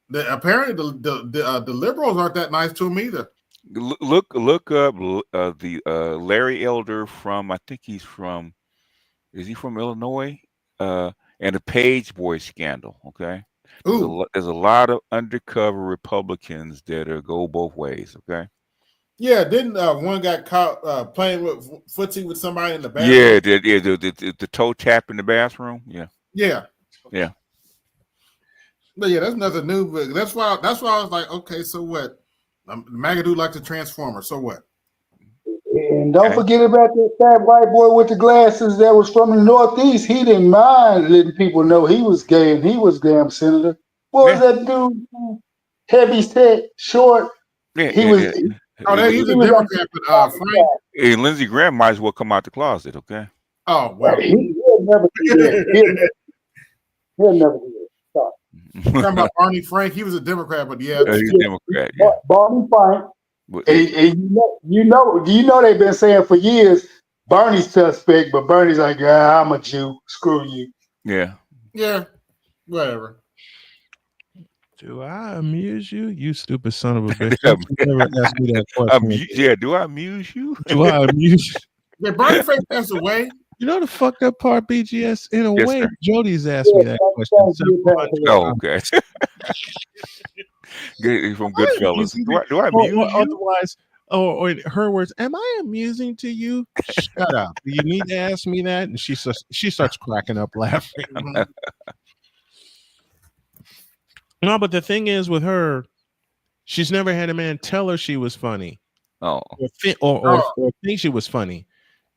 Speaker 2: that apparently the liberals aren't that nice to him either.
Speaker 11: Look up the Larry Elder from, I think is he from Illinois? And the Page Boy scandal. Okay. There's a lot of undercover Republicans that go both ways. Okay.
Speaker 2: Yeah, didn't one got caught playing with footsie with somebody in the bathroom?
Speaker 11: Yeah, the toe tap in the bathroom. Yeah.
Speaker 2: Yeah.
Speaker 11: Yeah.
Speaker 2: But yeah, that's nothing new. But that's why I was like, okay, so what? MAGA dude like the Transformer. So what?
Speaker 13: And don't forget about that fat white boy with the glasses that was from the Northeast. He didn't mind letting people know he was gay and he was damn senator. What was that dude? Heavy set, short.
Speaker 11: Yeah,
Speaker 13: he was.
Speaker 2: Oh, he's a Democrat, but Frank.
Speaker 11: Hey, Lindsey Graham might as well come out the closet. Okay.
Speaker 2: Oh well.
Speaker 13: He'll never do that. He'll never do that. Stop.
Speaker 2: Talking about Barney Frank, he was a Democrat, but yeah,
Speaker 11: he's a Democrat. Yeah.
Speaker 13: Barney Frank. And you know they've been saying for years Bernie's suspect, but Bernie's like, I'm a Jew. Screw you.
Speaker 11: Yeah.
Speaker 2: Yeah. Whatever.
Speaker 5: Do I amuse you? You stupid son of a bitch. You never asked me that question.
Speaker 11: Yeah, do I amuse you?
Speaker 5: Do I amuse you?
Speaker 2: Did Bernie Frank pass away?
Speaker 5: You know the fucked up part, BGS? In a
Speaker 11: Yes,
Speaker 5: way,
Speaker 11: sir.
Speaker 5: Jody's asked me that question.
Speaker 11: Oh, okay. From Goodfellas. Do I amuse you?
Speaker 5: Otherwise, or in her words, am I amusing to you? Shut up. You need to ask me that. And she starts cracking up laughing. No, but the thing is with her, she's never had a man tell her she was funny.
Speaker 11: Oh.
Speaker 5: Or think she was funny.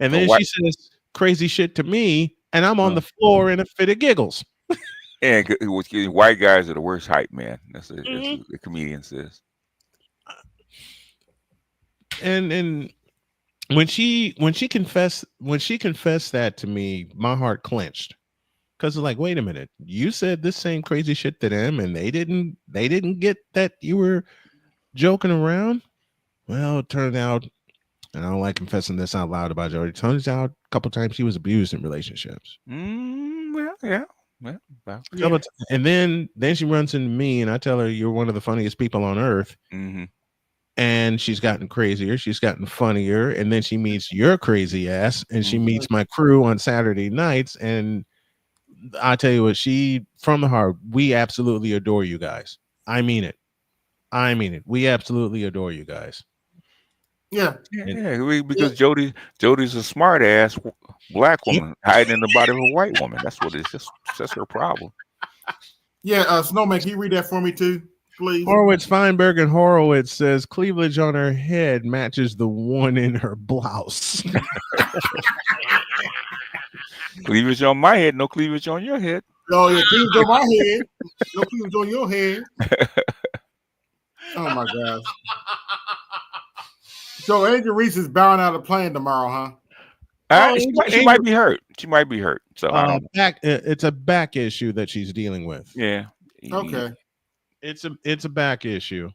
Speaker 5: And then she says crazy shit to me, and I'm on the floor in a fit of giggles.
Speaker 11: Yeah, white guys are the worst hype, man. That's what the comedian says.
Speaker 5: And when she confessed that to me, my heart clenched. Because it's like, wait a minute, you said this same crazy shit to them, and they didn't get that you were joking around. Well, it turned out, and I don't like confessing this out loud about Jody. It turns out a couple times she was abused in relationships.
Speaker 11: Well, yeah.
Speaker 5: And then she runs into me, and I tell her you're one of the funniest people on earth. And she's gotten crazier, she's gotten funnier, and then she meets your crazy ass, and she meets my crew on Saturday nights, and I tell you what, from the heart, we absolutely adore you guys. I mean it. We absolutely adore you guys.
Speaker 2: Yeah.
Speaker 11: Because Jody's a smart ass black woman hiding in the body of a white woman. That's what it's just. That's her problem.
Speaker 2: Yeah, Snowman, can you read that for me too, please?
Speaker 5: Horowitz, Feinberg, and Horowitz says cleavage on her head matches the one in her blouse.
Speaker 11: Cleavage on my head, no cleavage on your head.
Speaker 2: Oh yeah, cleavage on my head, no cleavage on your head. Oh my gosh. So Angel Reese is bowing out of the plane tomorrow, huh?
Speaker 11: She might be hurt. She might be hurt. So I don't know.
Speaker 5: It's a back issue that she's dealing with.
Speaker 11: Yeah.
Speaker 2: Okay.
Speaker 5: It's a back issue.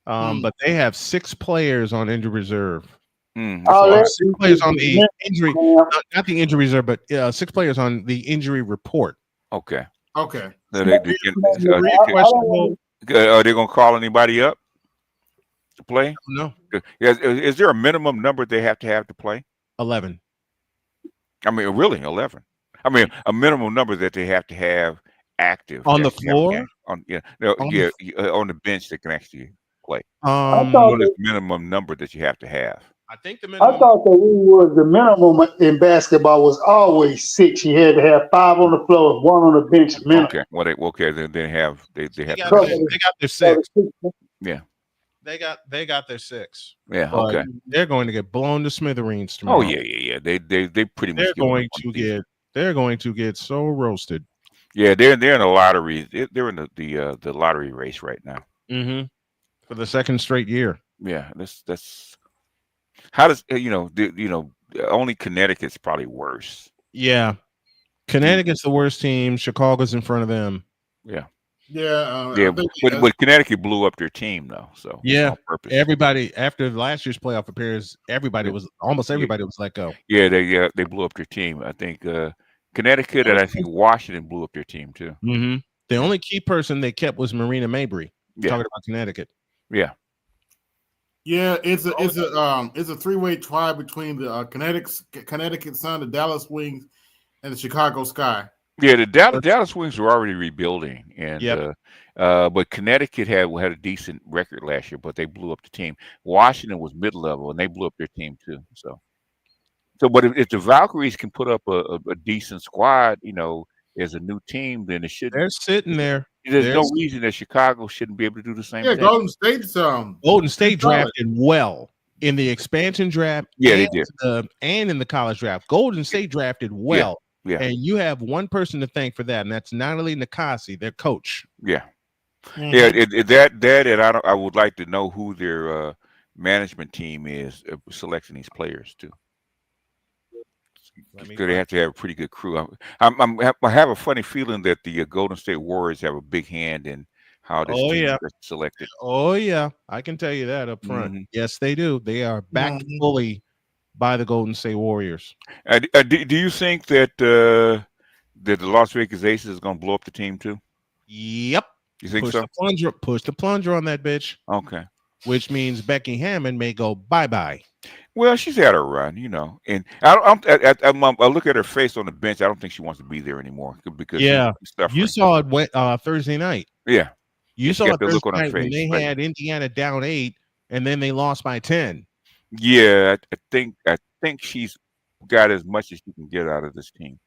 Speaker 5: But they have 6 players on injury reserve. 6 players on the injury, not the injury reserve, but 6 players on the injury report.
Speaker 11: Okay.
Speaker 2: Okay.
Speaker 11: Are they gonna call anybody up to play?
Speaker 5: No.
Speaker 11: Is there a minimum number they have to play?
Speaker 5: 11.
Speaker 11: I mean, really, 11. I mean, a minimum number that they have to have active
Speaker 5: on the floor.
Speaker 11: On the bench that can actually play.
Speaker 13: What
Speaker 11: is the minimum number that you have to have?
Speaker 5: I think the
Speaker 13: minimum. I thought the rule was the minimum in basketball was always 6. You had to have 5 on the floor and 1 on the bench. Minimum.
Speaker 11: Okay. Well, they have. They got
Speaker 5: their 6.
Speaker 11: Yeah.
Speaker 5: They got their 6.
Speaker 11: Yeah,
Speaker 5: but
Speaker 11: okay.
Speaker 5: They're going to get blown to smithereens
Speaker 11: Oh
Speaker 5: tomorrow.
Speaker 11: yeah. They pretty much
Speaker 5: They're going to get so roasted.
Speaker 11: Yeah, they're in the lottery. They're in the lottery race right now.
Speaker 5: Mm-hmm. For the second straight year.
Speaker 11: Yeah, that's how does only Connecticut's probably worse.
Speaker 5: Yeah, Connecticut's the worst team. Chicago's in front of them.
Speaker 11: Yeah.
Speaker 2: Yeah.
Speaker 11: But Connecticut blew up their team though. So
Speaker 5: yeah,
Speaker 11: on purpose.
Speaker 5: everybody after last year's playoff appearance, almost everybody was let go.
Speaker 11: Yeah, they blew up their team. I think Connecticut and I think Washington blew up their team too.
Speaker 5: Mm-hmm. The only key person they kept was Marina Mabry.
Speaker 11: Yeah.
Speaker 5: Talking about Connecticut.
Speaker 11: Yeah.
Speaker 2: Yeah, it's a three-way tie between the Connecticut Sun, the Dallas Wings, and the Chicago Sky.
Speaker 11: Yeah, the Dallas Wings were already rebuilding, and but Connecticut had a decent record last year, but they blew up the team. Washington was mid-level, and they blew up their team too. But if the Valkyries can put up a decent squad, as a new team, then it should.
Speaker 5: They're sitting there.
Speaker 11: There's no reason that Chicago shouldn't be able to do the same thing.
Speaker 2: Golden
Speaker 5: State drafted well in the expansion draft.
Speaker 11: Yeah, they did.
Speaker 5: And in the college draft. Golden State drafted well.
Speaker 11: Yeah.
Speaker 5: And you have one person to thank for that, and that's Natalie Nakasi, their coach.
Speaker 11: Yeah.
Speaker 5: Mhm.
Speaker 11: Yeah, I would like to know who their management team is selecting these players too. Because they have to have a pretty good crew. I have a funny feeling that the Golden State Warriors have a big hand in how this team is selected.
Speaker 5: Oh yeah, I can tell you that up front.
Speaker 11: Mhm.
Speaker 5: Yes, they do. They are backed fully by the Golden State Warriors.
Speaker 11: Do you think that the Las Vegas Aces is going to blow up the team too?
Speaker 5: Yep.
Speaker 11: You think
Speaker 5: push
Speaker 11: so?
Speaker 5: Push the plunger on that bitch.
Speaker 11: Okay.
Speaker 5: Which means Becky Hammond may go bye-bye.
Speaker 11: Well, she's had her run, and I look at her face on the bench. I don't think she wants to be there anymore because
Speaker 5: Yeah,
Speaker 11: she's suffering.
Speaker 5: you saw it Thursday night.
Speaker 11: Yeah,
Speaker 5: You
Speaker 11: she
Speaker 5: saw
Speaker 11: got
Speaker 5: it
Speaker 11: the look
Speaker 5: Thursday
Speaker 11: on her
Speaker 5: night when
Speaker 11: face,
Speaker 5: they
Speaker 11: right?
Speaker 5: had Indiana down 8, and then they lost by 10.
Speaker 11: Yeah, I think she's got as much as she can get out of this team.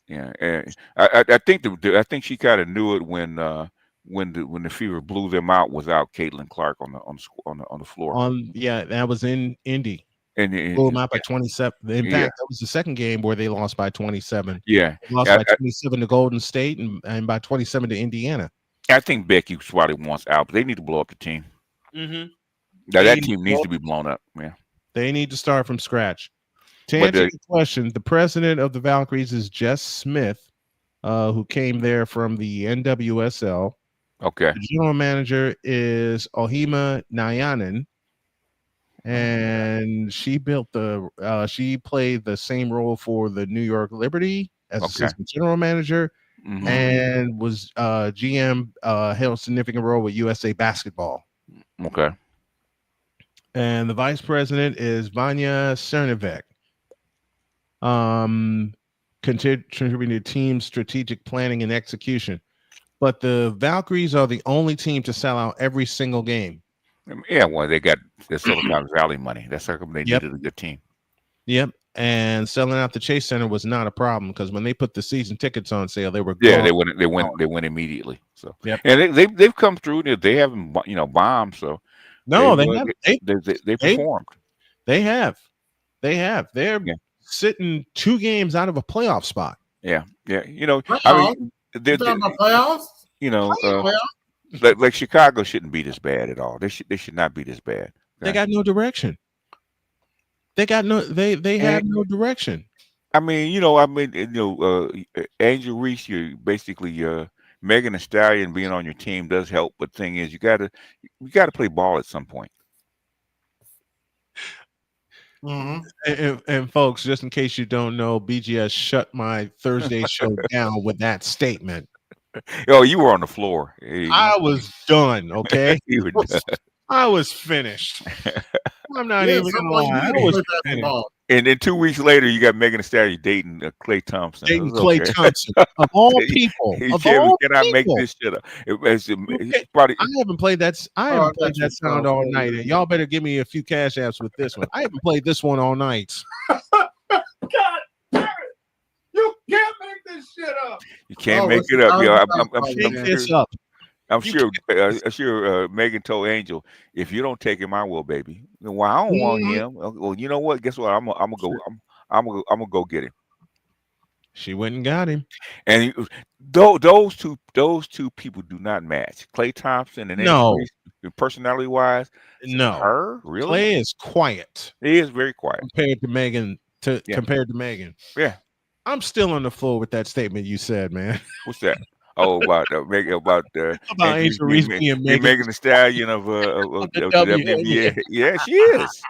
Speaker 11: Yeah, and I think she kind of knew it when the Fever blew them out without Caitlin Clark on the floor.
Speaker 5: That was in Indy.
Speaker 11: And
Speaker 5: Blew them out by 27. In fact, that was the second game where they lost by 27.
Speaker 11: Yeah,
Speaker 5: They lost by 27 to Golden State and by 27 to Indiana.
Speaker 11: I think Becky probably wants out, but they need to blow up the team. Now that team needs to be blown up. Yeah,
Speaker 5: they need to start from scratch. To answer your question, the president of the Valkyries is Jess Smith, who came there from the NWSL.
Speaker 11: Okay.
Speaker 5: The general manager is Ohima Nayanen, and she played the same role for the New York Liberty as assistant general manager, and was GM, held a significant role with USA Basketball.
Speaker 11: Okay.
Speaker 5: And the vice president is Vanya Cernivec. Contributing to team strategic planning and execution. But the Valkyries are the only team to sell out every single game.
Speaker 11: Yeah, well, they got the Silicon Valley money. That's how come they needed a good team.
Speaker 5: Yep. And selling out the Chase Center was not a problem because when they put the season tickets on sale, they were
Speaker 11: Yeah,
Speaker 5: gone.
Speaker 11: they went immediately. So
Speaker 5: Yep.
Speaker 11: and they've come through. They haven't bombed. So
Speaker 5: No, they
Speaker 11: performed.
Speaker 5: They have. They're sitting 2 games out of a playoff spot.
Speaker 11: Yeah. I mean,
Speaker 2: playoffs.
Speaker 11: Like Chicago shouldn't be this bad at all. They should not be this bad.
Speaker 5: They got no direction. They have no direction.
Speaker 11: I mean, Angel Reese, you basically Megan Thee Stallion being on your team does help, but the thing is, you gotta play ball at some point.
Speaker 5: And folks, just in case you don't know, BGS shut my Thursday show down with that statement.
Speaker 11: Oh, you were on the floor.
Speaker 5: I was done. Okay,
Speaker 11: You were done.
Speaker 5: I was finished. I'm not even gonna lie. I was finished.
Speaker 11: And then 2 weeks later, you got Megan Thee Stallion dating Klay Thompson.
Speaker 5: Dating Klay Thompson of all people. Of
Speaker 11: You
Speaker 5: all
Speaker 11: cannot make
Speaker 5: people.
Speaker 11: this shit up. It's probably.
Speaker 5: I haven't played that. I haven't played that sound all night. And y'all better give me a few cash apps with this one. I haven't played this one all night.
Speaker 2: You can't make this shit up.
Speaker 11: You can't make it up.
Speaker 5: Make this up.
Speaker 11: I'm sure Megan told Angel, if you don't take him, I will, baby. Well, I don't want him. Well, you know what? Guess what? I'm gonna go get him.
Speaker 5: She went and got him.
Speaker 11: And those two people do not match. Klay Thompson and
Speaker 5: No.
Speaker 11: personality wise,
Speaker 5: No.
Speaker 11: her really.
Speaker 5: Klay is quiet.
Speaker 11: He is very quiet
Speaker 5: compared to Megan. Compared to Megan.
Speaker 11: Yeah.
Speaker 5: I'm still on the floor with that statement you said, man.
Speaker 11: What's that? Oh, about
Speaker 5: Angel Reese being
Speaker 11: Megan the Stallion of the WNBA. Yeah, she is.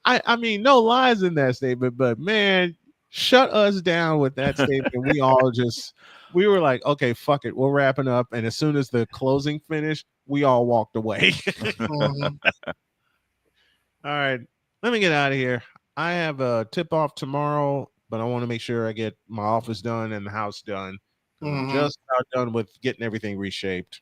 Speaker 5: I mean, no lies in that statement, but man, shut us down with that statement. We were like, okay, fuck it, we're wrapping up. And as soon as the closing finished, we all walked away. All right, let me get out of here. I have a tip off tomorrow, but I want to make sure I get my office done and the house done. I'm just about done with getting everything reshaped.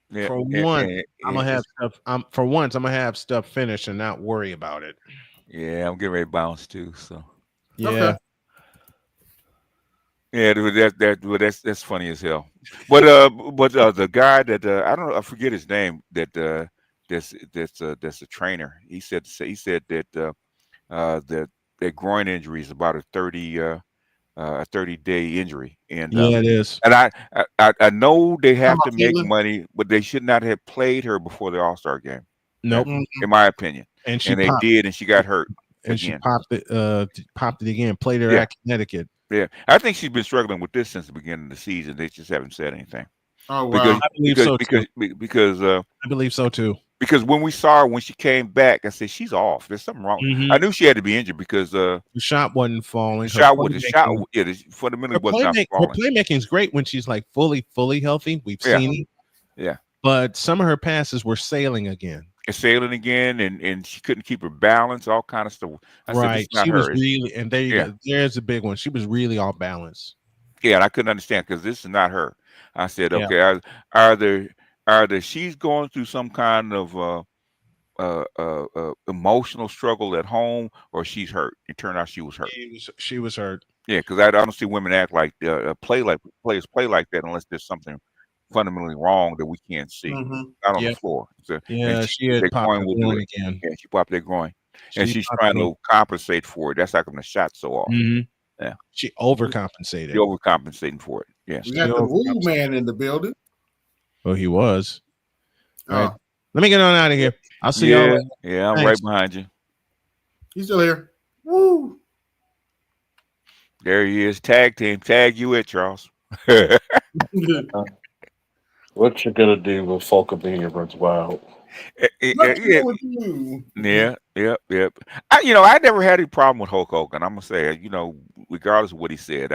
Speaker 11: Yeah,
Speaker 5: for once, I'm gonna have stuff. For once, I'm gonna have stuff finished and not worry about it.
Speaker 11: Yeah, I'm getting ready to bounce too. So
Speaker 5: yeah,
Speaker 2: Okay.
Speaker 11: yeah, that's funny as hell. But the guy that I forget his name that's a trainer. He said that that groin injury is about a 30-day injury, and
Speaker 5: yeah, it is.
Speaker 11: And I know they have to
Speaker 2: about
Speaker 11: make
Speaker 2: Caitlin?
Speaker 11: money, but they should not have played her before the All-Star game.
Speaker 5: Nope.
Speaker 11: In my opinion.
Speaker 5: And she
Speaker 11: they
Speaker 5: popped.
Speaker 11: did, and she got hurt.
Speaker 5: And
Speaker 11: again.
Speaker 5: she popped it again. Played her at Connecticut.
Speaker 11: Yeah, I think she's been struggling with this since the beginning of the season. They just haven't said anything.
Speaker 2: Oh wow!
Speaker 5: I believe so too.
Speaker 11: Because
Speaker 5: I believe so too.
Speaker 11: Because when we saw her when she came back, I said she's off. There's something wrong. I knew she had to be injured because
Speaker 5: the shot wasn't falling.
Speaker 11: The fundamentally was not falling.
Speaker 5: Her playmaking is great when she's like fully healthy. We've seen it.
Speaker 11: Yeah.
Speaker 5: But some of her passes were sailing again.
Speaker 11: Sailing again, and she couldn't keep her balance, all kind of stuff. I said, this is not
Speaker 5: she
Speaker 11: her.
Speaker 5: was really, and there you go. There's a big one. She was really off balance.
Speaker 11: Yeah, and I couldn't understand because this is not her. I said, okay, either she's going through some kind of emotional struggle at home, or she's hurt. It turned out she was hurt.
Speaker 5: She was hurt.
Speaker 11: Yeah, because I don't see women act like players play like that unless there's something fundamentally wrong that we can't see out on the floor. So,
Speaker 5: she had popped her groin again.
Speaker 11: Yeah, she popped that groin, and she's trying to compensate for it. That's how come the shot's so off. Yeah,
Speaker 5: she overcompensated.
Speaker 11: She overcompensating for it. Yeah,
Speaker 2: We got the Woo Man in the building.
Speaker 5: Well, he was. All right. Let me get on out of here. I'll see y'all later.
Speaker 11: Yeah, I'm right behind you.
Speaker 2: He's still here. Woo!
Speaker 11: There he is. Tag team. Tag you it, Charles.
Speaker 14: What you gonna do with Folkamania runs wild?
Speaker 11: Yeah. I never had any problem with Hulk Hogan. I'm gonna say, regardless of what he said,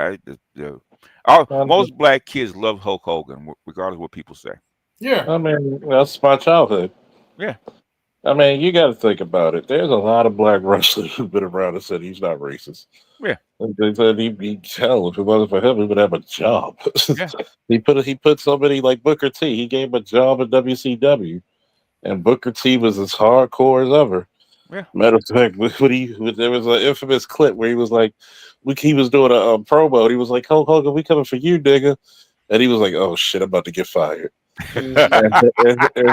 Speaker 11: most black kids love Hulk Hogan, regardless of what people say.
Speaker 2: Yeah,
Speaker 14: I mean that's my childhood.
Speaker 11: Yeah,
Speaker 14: I mean you got to think about it. There's a lot of black wrestlers who've been around and said he's not racist.
Speaker 11: Yeah,
Speaker 14: they said he'd be hell if it wasn't for him, he would have a job.
Speaker 11: Yeah.
Speaker 14: he put somebody like Booker T. He gave him a job at WCW, and Booker T was as hardcore as ever.
Speaker 11: Yeah.
Speaker 14: Matter of fact, there was an infamous clip where he was like, he was doing a promo, and he was like, Hulk Hogan, we coming for you, nigga. And he was like, oh shit, I'm about to get fired. and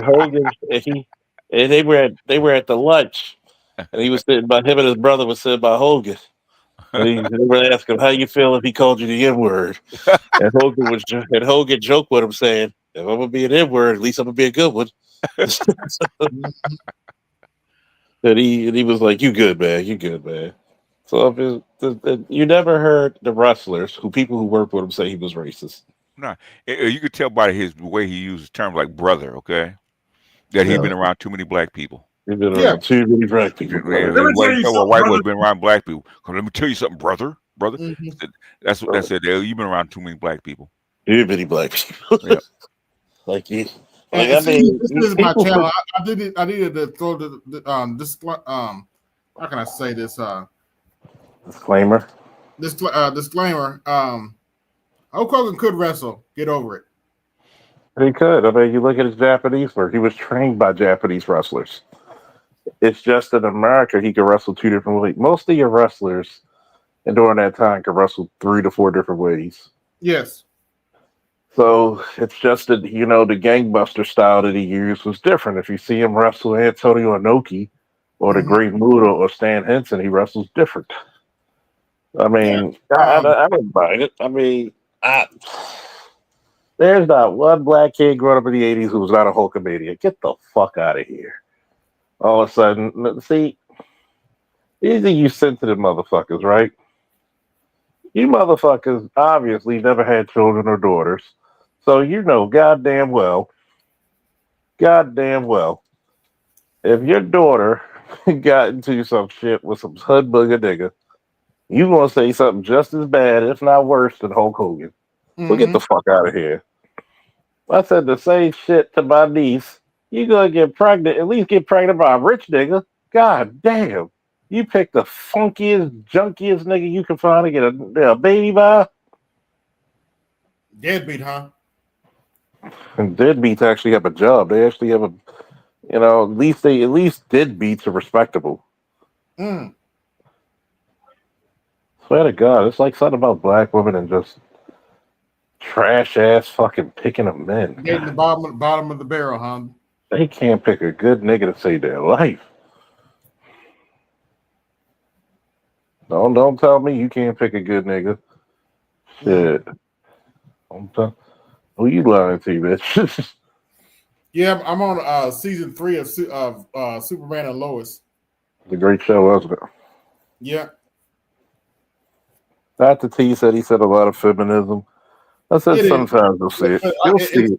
Speaker 14: Hogan, and they were at the lunch, and he was sitting by him and his brother was sitting by Hogan. And they were asking him, how you feel if he called you the N-word? And Hogan joked with him saying, if I'm gonna be an N-word, at least I'm gonna be a good one. And he was like, you good, man. So you never heard the wrestlers, people who worked with him, say he was racist.
Speaker 11: No, you could tell by the way he uses terms like brother, okay, that he's been around too many black people.
Speaker 14: He's been around too many black people.
Speaker 11: White boys been around black people. Let me tell you something, brother. That's what that said. You've been around too many black people.
Speaker 14: Too many black people.
Speaker 11: Yeah.
Speaker 14: Like you.
Speaker 2: This is my channel. I needed to throw how can I say this?
Speaker 14: Disclaimer.
Speaker 2: Disclaimer. Hulk Hogan could wrestle. Get over it.
Speaker 14: He could. I mean, you look at his Japanese work. He was trained by Japanese wrestlers. It's just in America he could wrestle two different ways. Most of your wrestlers, and during that time, could wrestle 3 to 4 different ways.
Speaker 2: Yes.
Speaker 14: So it's just that, you know, the gangbuster style that he used was different. If you see him wrestle Antonio Inoki or the Great Muta or Stan Henson, he wrestles different. I mean, I don't mind it. I mean, there's not one black kid growing up in the 80s who was not a Hulkamania. Get the fuck out of here. All of a sudden, see, these are you sensitive motherfuckers, right? You motherfuckers obviously never had children or daughters. So you know goddamn well, if your daughter got into some shit with some hood booger nigga, you gonna say something just as bad, if not worse, than Hulk Hogan. So get the fuck out of here. I said the same shit to my niece. You gonna get pregnant, at least get pregnant by a rich nigga. God damn. You pick the funkiest, junkiest nigga you can find to get a baby by.
Speaker 2: Deadbeat, huh?
Speaker 14: And deadbeats actually have a job. They actually have a, you know, at least deadbeats are respectable.
Speaker 2: Mm.
Speaker 14: Swear to God, it's like something about black women and just trash ass fucking picking of men.
Speaker 2: Getting the bottom of the barrel, huh?
Speaker 14: They can't pick a good nigga to save their life. Don't tell me you can't pick a good nigga. Shit. Who you lying to, bitch?
Speaker 2: Yeah, I'm on season 3 of Superman and Lois.
Speaker 14: It's a great show, wasn't it?
Speaker 2: Yeah.
Speaker 14: Dr. T said he said a lot of feminism. I said sometimes you'll see it. You'll see it.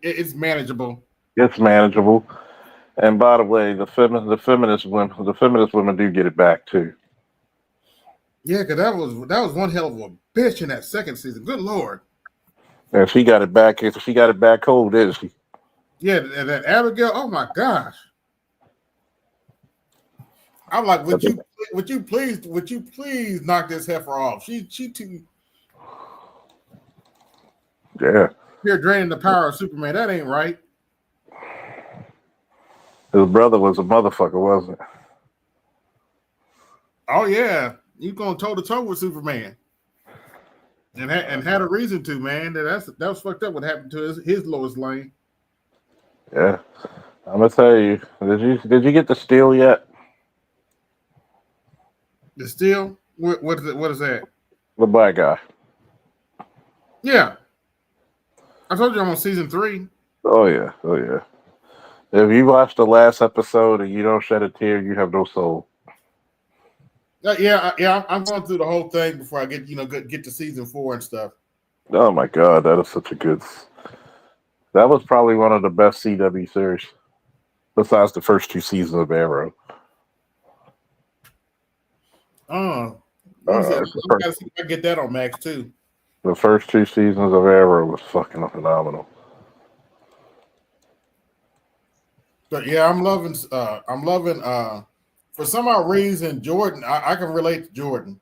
Speaker 2: It's manageable.
Speaker 14: It's manageable. And by the way, the feminist women do get it back too.
Speaker 2: Yeah, because that was one hell of a bitch in that second season. Good Lord.
Speaker 14: And she got it back. She got it back cold, didn't she?
Speaker 2: Yeah, and that Abigail. Oh my gosh. I'm like, would you please knock this heifer off? She too.
Speaker 14: Yeah.
Speaker 2: You're draining the power of Superman. That ain't right.
Speaker 14: His brother was a motherfucker, wasn't it?
Speaker 2: Oh yeah, you going toe to toe with Superman, and had a reason to, man. That was fucked up. What happened to his Lois Lane?
Speaker 14: Yeah, I'm gonna tell you. Did you get the Steel yet?
Speaker 2: The Steel? What is it? What is that?
Speaker 14: The black guy.
Speaker 2: Yeah, I told you I'm on season 3.
Speaker 14: Oh yeah. If you watch the last episode and you don't shed a tear, you have no soul.
Speaker 2: Yeah. I'm going through the whole thing before I get to season 4 and stuff.
Speaker 14: Oh my god, that is such a good. That was probably one of the best CW series, besides the first 2 seasons of Arrow.
Speaker 2: I gotta see if I get that on Max too.
Speaker 14: The first 2 seasons of Arrow was fucking phenomenal.
Speaker 2: But yeah, I'm loving. For some odd reason, Jordan. I can relate to Jordan.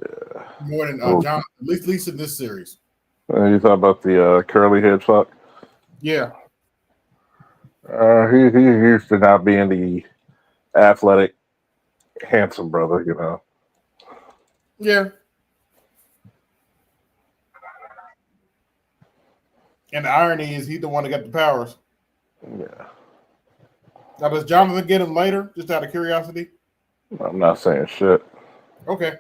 Speaker 14: Yeah.
Speaker 2: More than John, at least in this series.
Speaker 14: You thought about the curly head fuck?
Speaker 2: Yeah.
Speaker 14: He used to not being the athletic, handsome brother, you know.
Speaker 2: Yeah. And the irony is he's the one that got the powers.
Speaker 14: Yeah.
Speaker 2: Now, does Jonathan get him later, just out of curiosity?
Speaker 14: I'm not saying shit.
Speaker 2: Okay.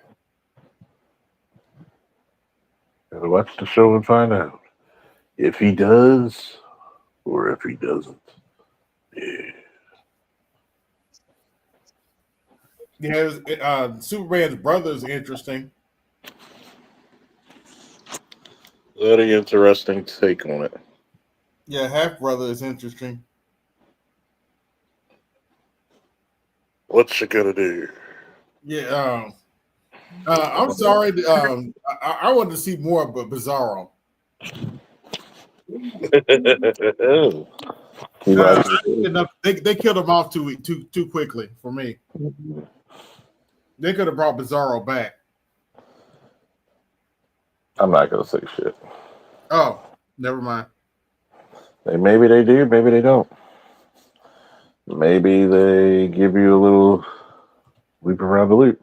Speaker 14: Gotta watch the show and find out if he does or if he doesn't.
Speaker 2: Yeah, Superman's brother is interesting.
Speaker 14: Very interesting take on it.
Speaker 2: Yeah, half brother is interesting.
Speaker 14: What you gonna do?
Speaker 2: Yeah, I'm sorry. I wanted to see more of Bizarro. They killed him off too quickly for me. They could have brought Bizarro back.
Speaker 14: I'm not gonna say shit.
Speaker 2: Oh, never mind.
Speaker 14: Maybe they do, maybe they don't. Maybe they give you a little loop around the loop.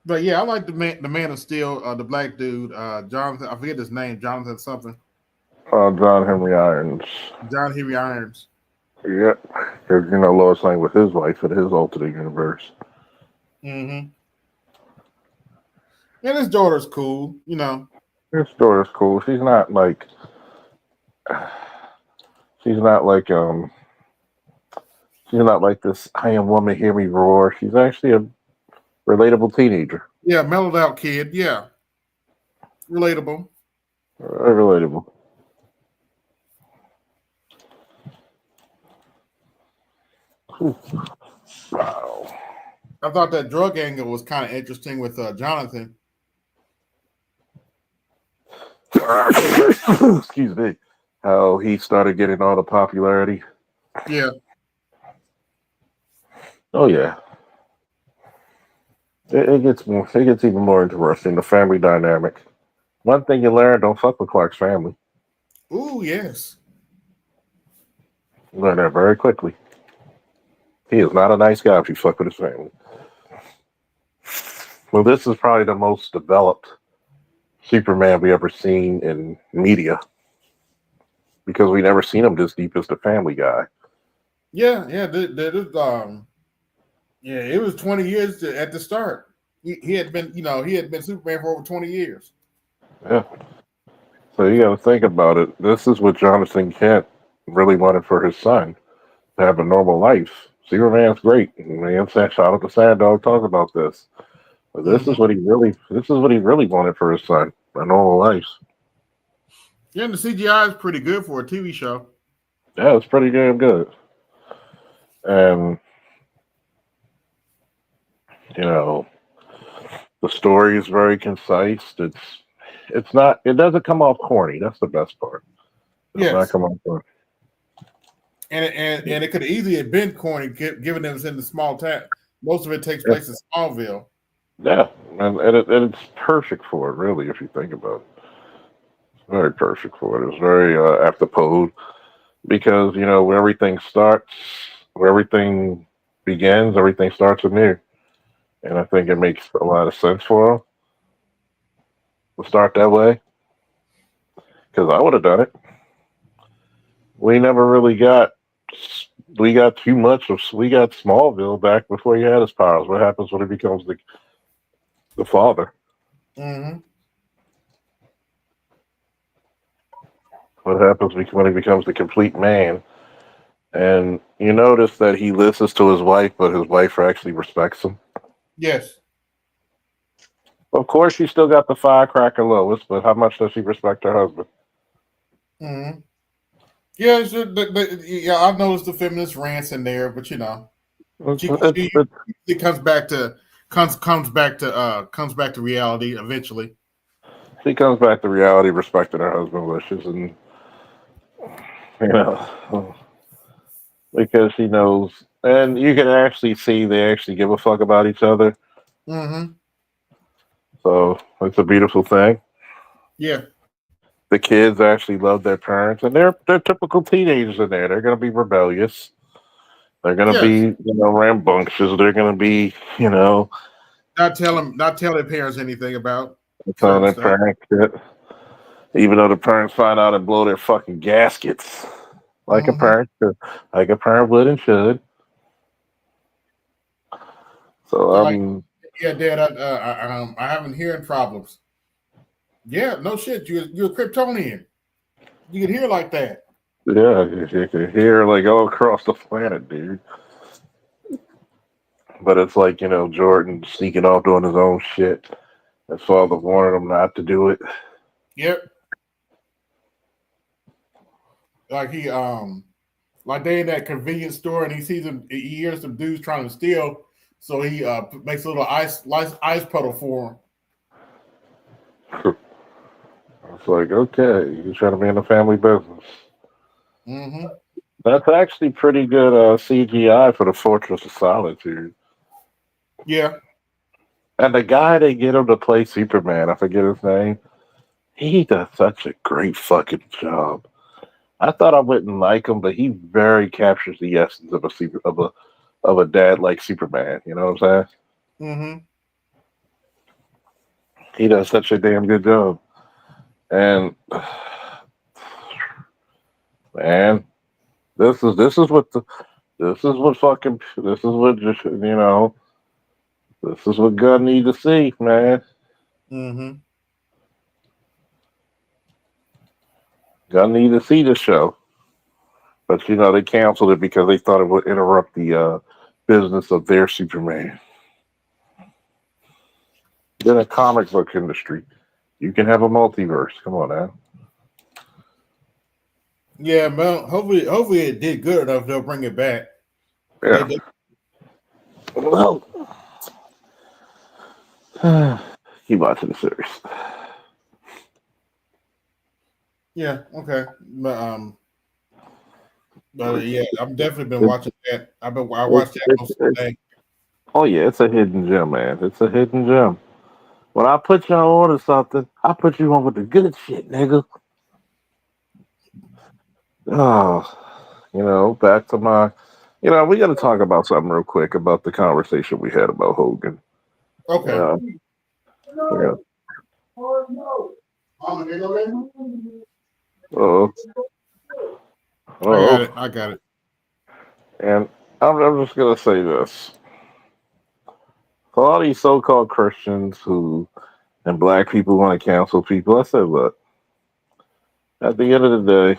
Speaker 2: But yeah, I like the Man of Steel, the black dude, Jonathan. I forget his name, Jonathan something.
Speaker 14: John Henry Irons.
Speaker 2: John Henry Irons.
Speaker 14: Yep, because Lois Lane with his wife in his alternate universe.
Speaker 2: Mm-hmm. And his daughter's cool,
Speaker 14: His daughter's cool. She's not like this I am woman, hear me roar. She's actually a relatable teenager.
Speaker 2: Yeah, mellowed out kid. Yeah. Relatable.
Speaker 14: Very relatable. Wow.
Speaker 2: I thought that drug angle was kind of interesting with Jonathan.
Speaker 14: Excuse me. How he started getting all the popularity.
Speaker 2: Yeah.
Speaker 14: Oh yeah. It gets even more interesting. The family dynamic. One thing you learn: don't fuck with Clark's family.
Speaker 2: Ooh, yes.
Speaker 14: You learn that very quickly. He is not a nice guy if you fuck with his family. Well, this is probably the most developed Superman we ever seen in media, because we never seen him this deep as the Family Guy.
Speaker 2: Yeah. It was 20 years at the start. He had been Superman for over 20 years.
Speaker 14: Yeah. So you got to think about it. This is what Jonathan Kent really wanted for his son, to have a normal life. Superman's great. Man, shout out to Sad Dog talking about this. But this is what he really wanted for his son, a normal life.
Speaker 2: Yeah, and the CGI is pretty good for a TV show.
Speaker 14: Yeah, it's pretty damn good. And the story is very concise. It doesn't come off corny. That's the best part. It does not come off corny.
Speaker 2: And it could easily have been corny, given it was in the small town. Most of it takes place in Smallville.
Speaker 14: Yeah, and it's perfect for it, really, if you think about it. It's very perfect for it. It's very apropos, because where everything starts, where everything begins, everything starts anew. And I think it makes a lot of sense for him to start that way, because I would have done it. We never really got too much of. We got Smallville back before he had his powers. What happens when he becomes the father?
Speaker 2: Mm-hmm.
Speaker 14: What happens when he becomes the complete man? And you notice that he listens to his wife, but his wife actually respects him.
Speaker 2: Yes.
Speaker 14: Of course, she still got the firecracker Lois, but how much does she respect her husband?
Speaker 2: Mm-hmm. Yeah, I've noticed the feminist rants in there, but it comes back to reality eventually.
Speaker 14: She comes back to reality, respecting her husband's wishes, and because she knows, and you can actually see they actually give a fuck about each other.
Speaker 2: Mm-hmm.
Speaker 14: So it's a beautiful thing.
Speaker 2: Yeah.
Speaker 14: The kids actually love their parents, and they're typical teenagers in there. They're going to be rebellious. They're going to be, rambunctious. They're going to be,
Speaker 2: not tell their parents anything about
Speaker 14: telling their parents shit. Even though the parents find out and blow their fucking gaskets, like a parent would and should. So
Speaker 2: yeah, Dad, I haven't hearing problems. Yeah, no shit. You're a Kryptonian. You can hear like that.
Speaker 14: Yeah, you can hear like all across the planet, dude. But it's like, Jordan sneaking off doing his own shit. His father warned him not to do it.
Speaker 2: Yep. Like like they in that convenience store and he hears some dudes trying to steal, so he makes a little ice puddle for him.
Speaker 14: It's like, okay, you're trying to be in the family business.
Speaker 2: Mm-hmm.
Speaker 14: That's actually pretty good CGI for the Fortress of Solitude.
Speaker 2: Yeah.
Speaker 14: And the guy they get him to play Superman, I forget his name, he does such a great fucking job. I thought I wouldn't like him, but he very captures the essence of a dad like Superman. You know what I'm saying?
Speaker 2: Mm-hmm.
Speaker 14: He does such a damn good job. And man, this is what this is what God need to see, man.
Speaker 2: Mm-hmm.
Speaker 14: God need to see this show. But they canceled it because they thought it would interrupt the business of their Superman. In the comic book industry, you can have a multiverse. Come on now.
Speaker 2: Yeah, well, hopefully it did good enough. They'll bring it back.
Speaker 14: Yeah. Well, keep watching the series.
Speaker 2: Yeah. Okay. But yeah, I've definitely been watching that. I watched that most of the day.
Speaker 14: Oh yeah, it's a hidden gem, man. It's a hidden gem. When I put you on to something, I put you on with the good shit, nigga. Oh, back to my. We got to talk about something real quick about the conversation we had about Hogan.
Speaker 2: Okay.
Speaker 14: Yeah.
Speaker 2: I got it.
Speaker 14: And I'm just gonna say this: for all these so-called Christians and black people want to cancel people, I said, look, at the end of the day,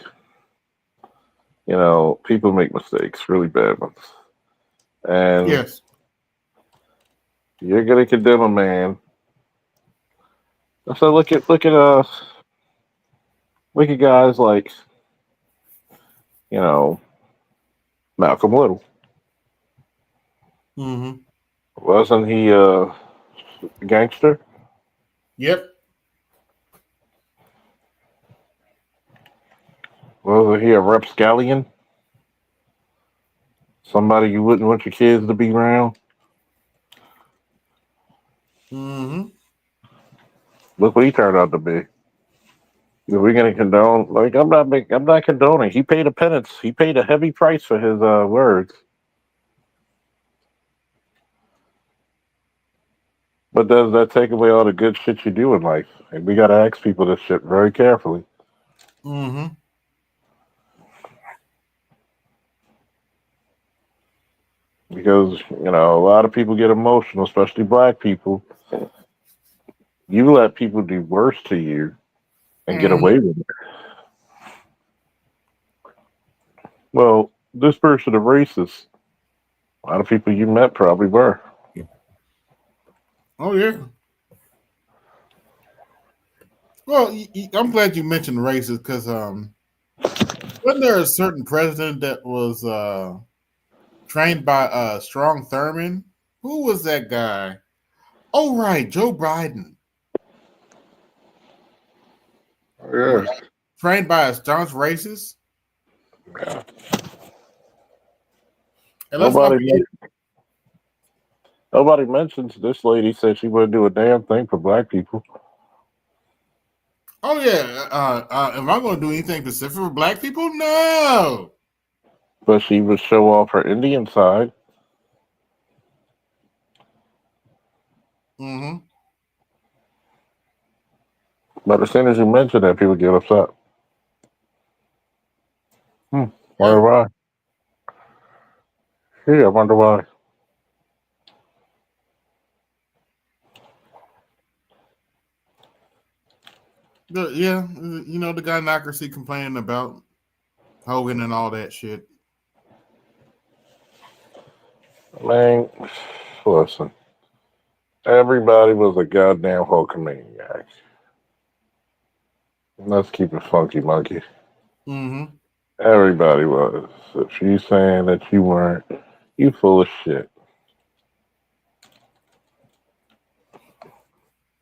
Speaker 14: people make mistakes, really bad ones, and
Speaker 2: yes,
Speaker 14: you're gonna condemn a man. So look at guys like Malcolm Little.
Speaker 2: Mm-hmm.
Speaker 14: Wasn't he a gangster?
Speaker 2: Yep.
Speaker 14: Wasn't he a rapscallion? Somebody you wouldn't want your kids to be around?
Speaker 2: Mm-hmm.
Speaker 14: Look what he turned out to be. We're gonna condone? Like I'm not condoning. He paid a penance. He paid a heavy price for his words. But does that take away all the good shit you do in life? And we gotta ask people this shit very carefully.
Speaker 2: Mm-hmm.
Speaker 14: Because, a lot of people get emotional, especially black people. You let people do worse to you and get away with it. Well, this person a racist. A lot of people you met probably were.
Speaker 2: Oh yeah. Well, I'm glad you mentioned races because wasn't there a certain president that was trained by Strong Thurman? Who was that guy? Oh right, Joe Biden.
Speaker 14: Yeah.
Speaker 2: Trained by a staunch racist.
Speaker 14: Yeah.
Speaker 2: And let's not forget,
Speaker 14: Nobody mentions this lady said she wouldn't do a damn thing for black people.
Speaker 2: oh yeah, am I going to do anything specific for black people? No.
Speaker 14: But she would show off her Indian side.
Speaker 2: Mm-hmm.
Speaker 14: But as soon as you mention that, people get upset. Wonder why? Yeah, I wonder why.
Speaker 2: Yeah, the gynocracy complaining about Hogan and all that shit.
Speaker 14: Man, listen. Everybody was a goddamn Hulkamaniac. Let's keep it funky, monkey.
Speaker 2: Mm-hmm.
Speaker 14: Everybody was. If you saying that you weren't, you full of shit.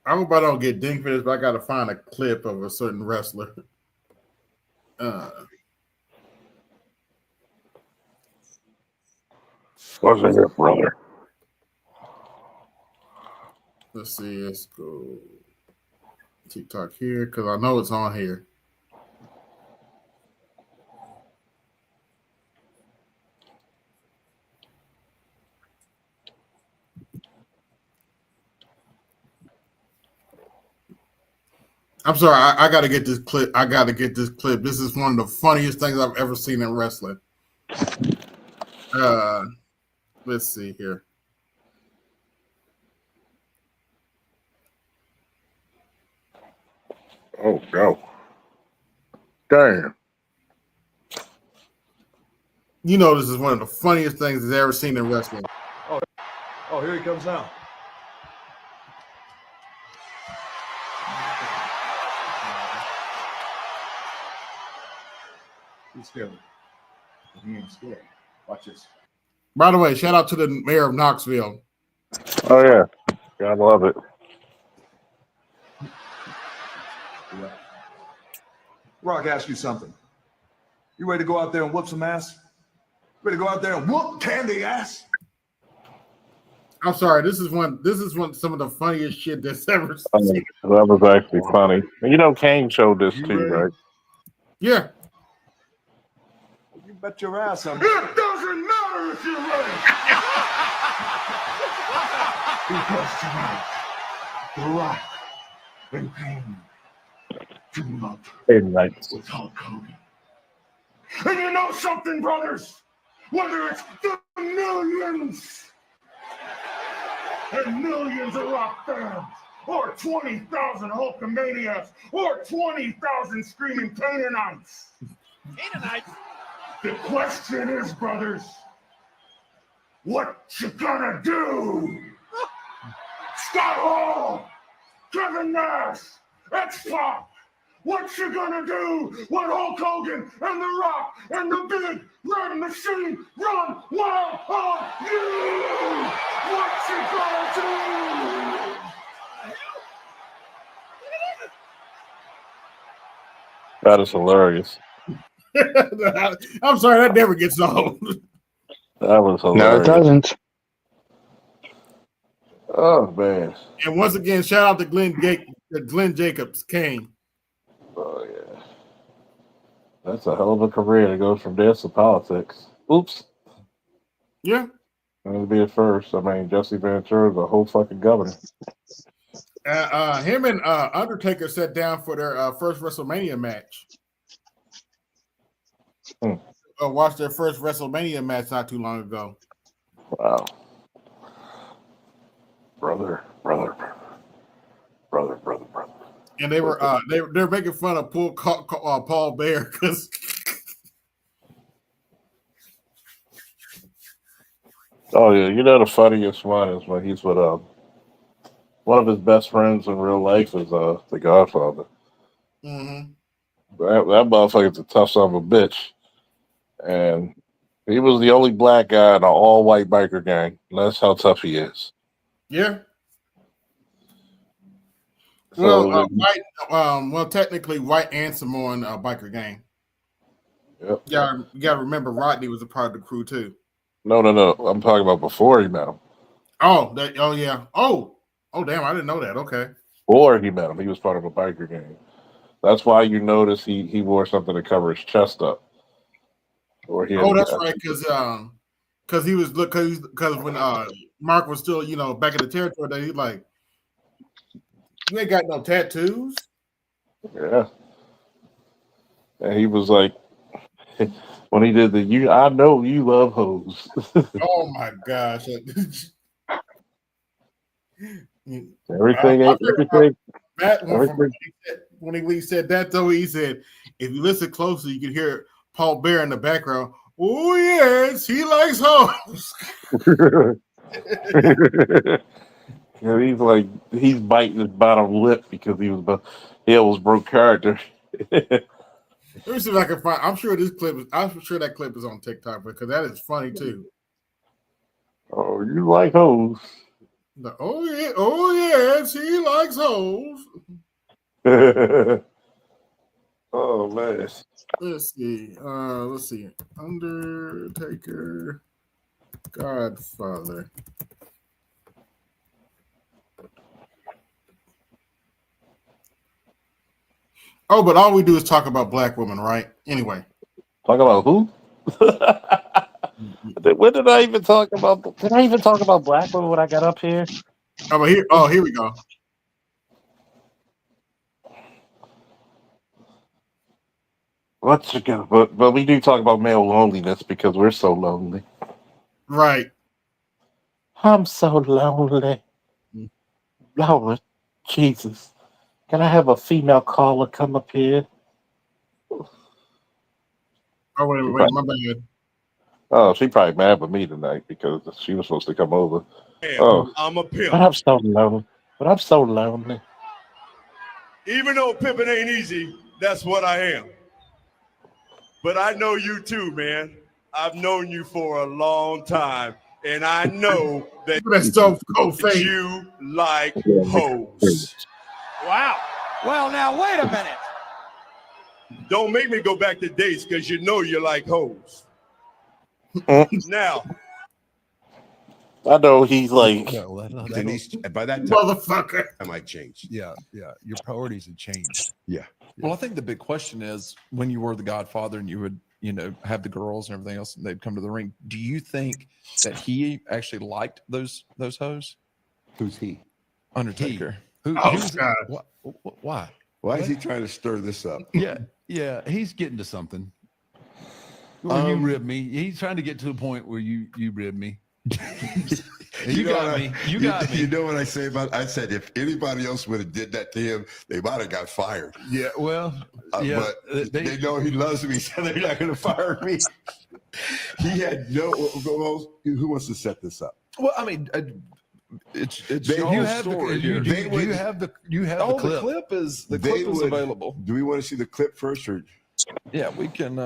Speaker 2: I hope I don't get dinged for this, but I got to find a clip of a certain wrestler.
Speaker 14: Wasn't your brother?
Speaker 2: Let's see. Let's go TikTok here because I know it's on here. I'm sorry, I got to get this clip. This is one of the funniest things I've ever seen in wrestling. Let's see here.
Speaker 14: Oh, no. Damn.
Speaker 2: You know this is one of the funniest things I've ever seen in wrestling.
Speaker 15: Oh, here he comes now. He's scared. He ain't scared. Watch this.
Speaker 2: By the way, shout out to the mayor of Knoxville.
Speaker 14: Oh, yeah. God love it.
Speaker 15: Rock, ask you something. You ready to go out there and whoop some ass? Ready to go out there and whoop candy ass?
Speaker 2: I'm sorry. This is some of the funniest shit that's ever seen.
Speaker 14: That was actually funny. And you know, Kane showed this too, right?
Speaker 2: Yeah.
Speaker 15: You bet your ass I'm.
Speaker 16: It doesn't matter if you're ready. Because tonight, The Rock and Kane team up with Hulk Hogan. And you know something, brothers? Whether it's the millions and millions of Rock fans, or 20,000 Hulkamaniacs, or 20,000 screaming Canaanites. Canaanites? The question is, brothers, what you gonna do? Scott Hall, Kevin Nash, X-Pac, what you gonna do when Hulk Hogan and The Rock and the big red machine run wild on you? What you gonna do?
Speaker 14: That is hilarious.
Speaker 2: I'm sorry, that never gets old.
Speaker 14: That was hilarious.
Speaker 17: No, it doesn't.
Speaker 14: Oh, man.
Speaker 2: And once again, shout out to Glenn Jacobs, Kane.
Speaker 14: Oh, yeah. That's a hell of a career to go from this to politics. Oops.
Speaker 2: Yeah.
Speaker 14: That would be a first. I mean, Jesse Ventura is a whole fucking governor.
Speaker 2: Him and Undertaker sat down for their first WrestleMania match. Watched their first WrestleMania match not too long ago.
Speaker 14: Wow. Brother.
Speaker 2: And they were they're making fun of Paul Bear because
Speaker 14: Oh yeah, you know the funniest one is when he's with one of his best friends in real life is the Godfather.
Speaker 2: Mm-hmm.
Speaker 14: That motherfucker's a tough son of a bitch, and he was the only black guy in an all-white biker gang. That's how tough he is.
Speaker 2: Yeah.
Speaker 14: So,
Speaker 2: Well, technically, white and Samoan biker gang.
Speaker 14: Yep.
Speaker 2: You gotta remember, Rodney was a part of the crew too.
Speaker 14: No. I'm talking about before he met him.
Speaker 2: Oh yeah. Oh damn, I didn't know that. Okay.
Speaker 14: Before he met him, he was part of a biker gang. That's why you notice he wore something to cover his chest up.
Speaker 2: That's right, because he was because when Mark was still back in the territory, that he's like, you ain't got no tattoos.
Speaker 14: Yeah. And he was like, when he did I know you love hoes.
Speaker 2: Oh my gosh.
Speaker 14: Everything.
Speaker 2: When he said that, though, he said, if you listen closely, you can hear Paul Bear in the background. Oh, yes, he likes hoes.
Speaker 14: Yeah, he's biting his bottom lip because he almost broke character.
Speaker 2: Let me see if I can find. I'm sure that clip is on TikTok because that is funny too.
Speaker 14: Oh, you like hoes?
Speaker 2: Oh yes, he likes hoes.
Speaker 14: Oh man.
Speaker 2: Let's see. Undertaker, Godfather. Oh, but all we do is talk about black women, right? Anyway.
Speaker 14: Talk about who? When did I even talk about? Did I even talk about black women when I got up here?
Speaker 2: Here we go.
Speaker 14: What's it gonna? But we do talk about male loneliness because we're so lonely.
Speaker 2: Right.
Speaker 14: I'm so lonely. Lord Jesus. Can I have a female caller come up here?
Speaker 2: Oh, wait, my bad.
Speaker 14: Oh, she probably mad with me tonight because she was supposed to come over. Oh,
Speaker 4: I'm a pimp.
Speaker 14: but I'm so lonely. But I'm so lonely.
Speaker 4: Even though pimping ain't easy, that's what I am. But I know you too, man. I've known you for a long time, and I know that you like hoes.
Speaker 17: Wow. Well, now, wait a minute.
Speaker 4: Don't make me go back to dates because you know you like hoes. Now,
Speaker 14: I know he's like,
Speaker 4: Denise, by that time,
Speaker 2: motherfucker,
Speaker 4: I might change.
Speaker 19: Yeah. Your priorities have changed.
Speaker 4: Yeah.
Speaker 19: Well, I think the big question is when you were the Godfather and you would, have the girls and everything else, and they'd come to the ring. Do you think that he actually liked those hoes?
Speaker 4: Who's he?
Speaker 19: Undertaker.
Speaker 4: Why? Why is he trying to stir this up?
Speaker 19: Yeah, he's getting to something. Well, you rib me. He's trying to get to a point where you rib me. You got me. You
Speaker 4: know what I say about? I said if anybody else would have did that to him, they might have got fired.
Speaker 19: Yeah, well,
Speaker 4: but they know he loves me, so they're not going to fire me. He had no. Who wants to set this up?
Speaker 19: Well, I mean, it's
Speaker 4: you have story.
Speaker 19: You have the clip.
Speaker 4: The clip is
Speaker 19: available.
Speaker 4: Do we want to see the clip first, or?
Speaker 19: Yeah, we can.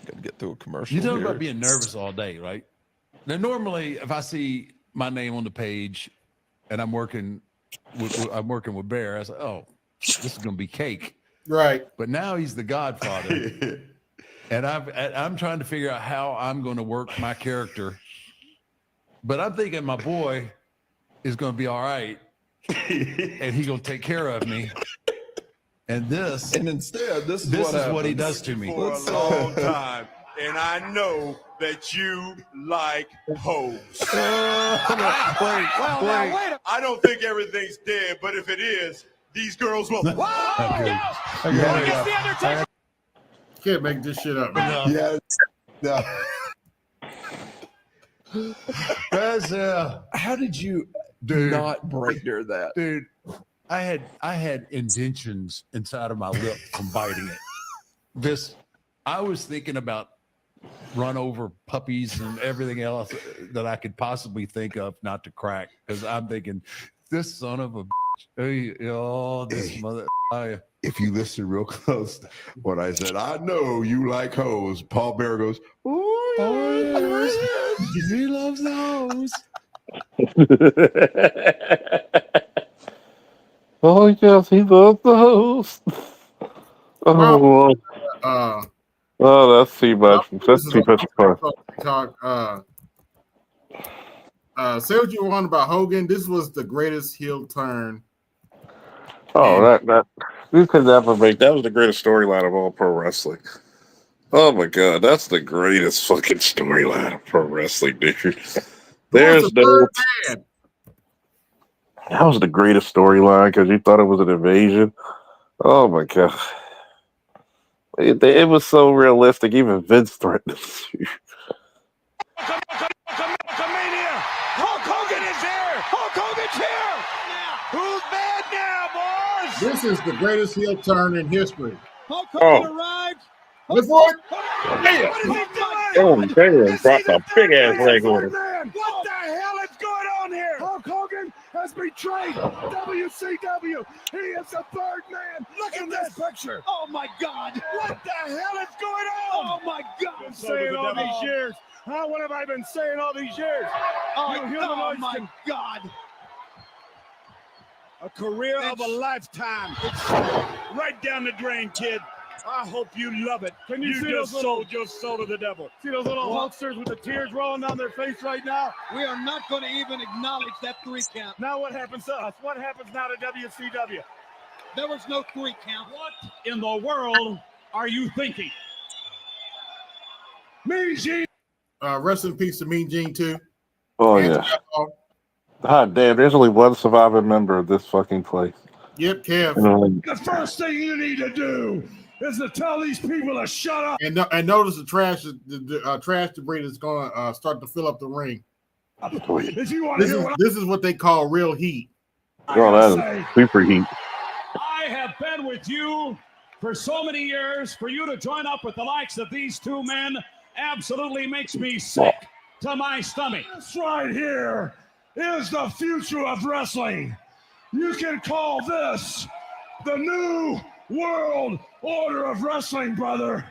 Speaker 19: Got to get through a commercial.
Speaker 20: You talk
Speaker 19: here.
Speaker 20: about being nervous all day, right? Now, normally, if I see my name on the page and I'm working with Bear, I say, "Oh, this is gonna be cake."
Speaker 2: Right.
Speaker 20: But now he's the Godfather, and I'm trying to figure out how I'm going to work my character. But I'm thinking my boy is going to be all right, and he's going to take care of me. And
Speaker 19: instead, this is
Speaker 20: what he does to me
Speaker 4: for a long time, and I know that you like hoes. I don't think everything's dead, but if it is, these girls will.
Speaker 2: Can't make this shit up.
Speaker 4: Yeah. No.
Speaker 19: How did you not break near that,
Speaker 20: dude? I had indentions inside of my lip from biting it. I was thinking about run over puppies and everything else that I could possibly think of not to crack, because I'm thinking this son of a mother.
Speaker 4: If you listen real close, what I said, I know you like hoes. Paul Bear goes,
Speaker 20: oh yes, he loves those.
Speaker 14: Oh yes, he loves those. Oh, that's too much. That's too much fun.
Speaker 2: Say what you want about Hogan. This was the greatest heel turn.
Speaker 14: Oh, that you could never make. That was the greatest storyline of all pro wrestling. Oh my god, that's the greatest fucking storyline of pro wrestling, dude. There's no. That was the greatest storyline because you thought it was an invasion. Oh my god, it was so realistic. Even Vince threatened to.
Speaker 17: Hulk Hogan is here! Hulk Hogan's here! Who's bad now, boys?
Speaker 2: This is the greatest heel turn in history.
Speaker 17: Hulk Hogan arrived.
Speaker 2: Look for it.
Speaker 14: Oh, damn, dropped a big ass leg on him.
Speaker 17: What the hell is going on here? Hulk Hogan has betrayed WCW. He is the third man. Look at this picture. Oh my God. What the hell is going on? Oh my God. Been saying all these years. What have I been saying all these years? Oh my God. A career of a lifetime. It's right down the drain, kid. I hope you love it. Can you see just sold your soul to the devil. See those little Hulksters with the tears rolling down their face right now? We are not going to even acknowledge that 3 count. Now what happens to us? What happens now to WCW? There was no 3 count. What in the world are you thinking? Mean Gene.
Speaker 2: Rest in peace to Mean Gene too.
Speaker 14: Oh yeah. God damn, there's only one surviving member of this fucking place.
Speaker 2: Yep, Kev.
Speaker 17: The first thing you need to do is to tell these people to shut up.
Speaker 2: And notice the trash debris that's going to start to fill up the ring.
Speaker 17: If you want to hear what
Speaker 2: This is what they call real heat.
Speaker 14: Oh, that is super heat.
Speaker 17: I have been with you for so many years. For you to join up with the likes of these two men absolutely makes me sick to my stomach. This right here is the future of wrestling. You can call this the new world order of wrestling, brother.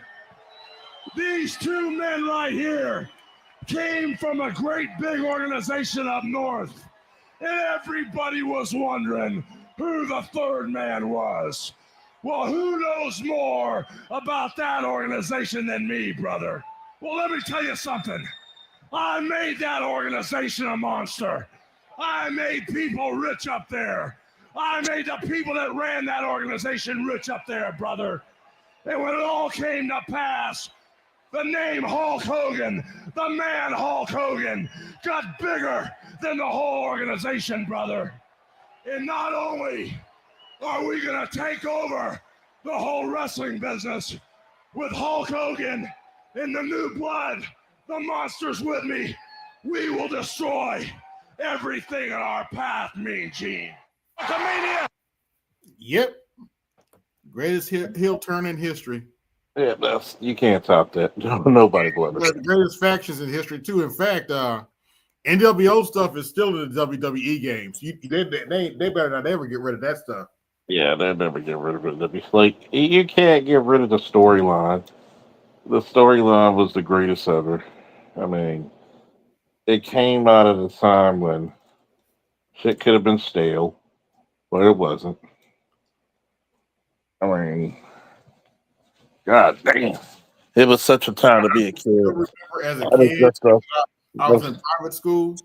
Speaker 17: These two men right here came from a great big organization up north, and everybody was wondering who the third man was. Well, who knows more about that organization than me, brother? Well, let me tell you something. I made that organization a monster. I made people rich up there. I made the people that ran that organization rich up there, brother. And when it all came to pass, the name Hulk Hogan, the man Hulk Hogan, got bigger than the whole organization, brother. And not only are we going to take over the whole wrestling business with Hulk Hogan and the new blood, the monsters with me, we will destroy everything in our path, Mean Gene. Mania!
Speaker 2: Yep. Greatest heel turn in history.
Speaker 14: Yeah, you can't top that. Nobody will ever.
Speaker 2: The greatest factions in history, too. In fact, NWO stuff is still in the WWE games. They better not ever get rid of that stuff.
Speaker 14: Yeah, they'll never get rid of it. Like, you can't get rid of the storyline. The storyline was the greatest ever. I mean, it came out at a time when shit could have been stale, but it wasn't. I mean, God damn. It was such a time to be a kid.
Speaker 2: I remember as a kid, I was in private school.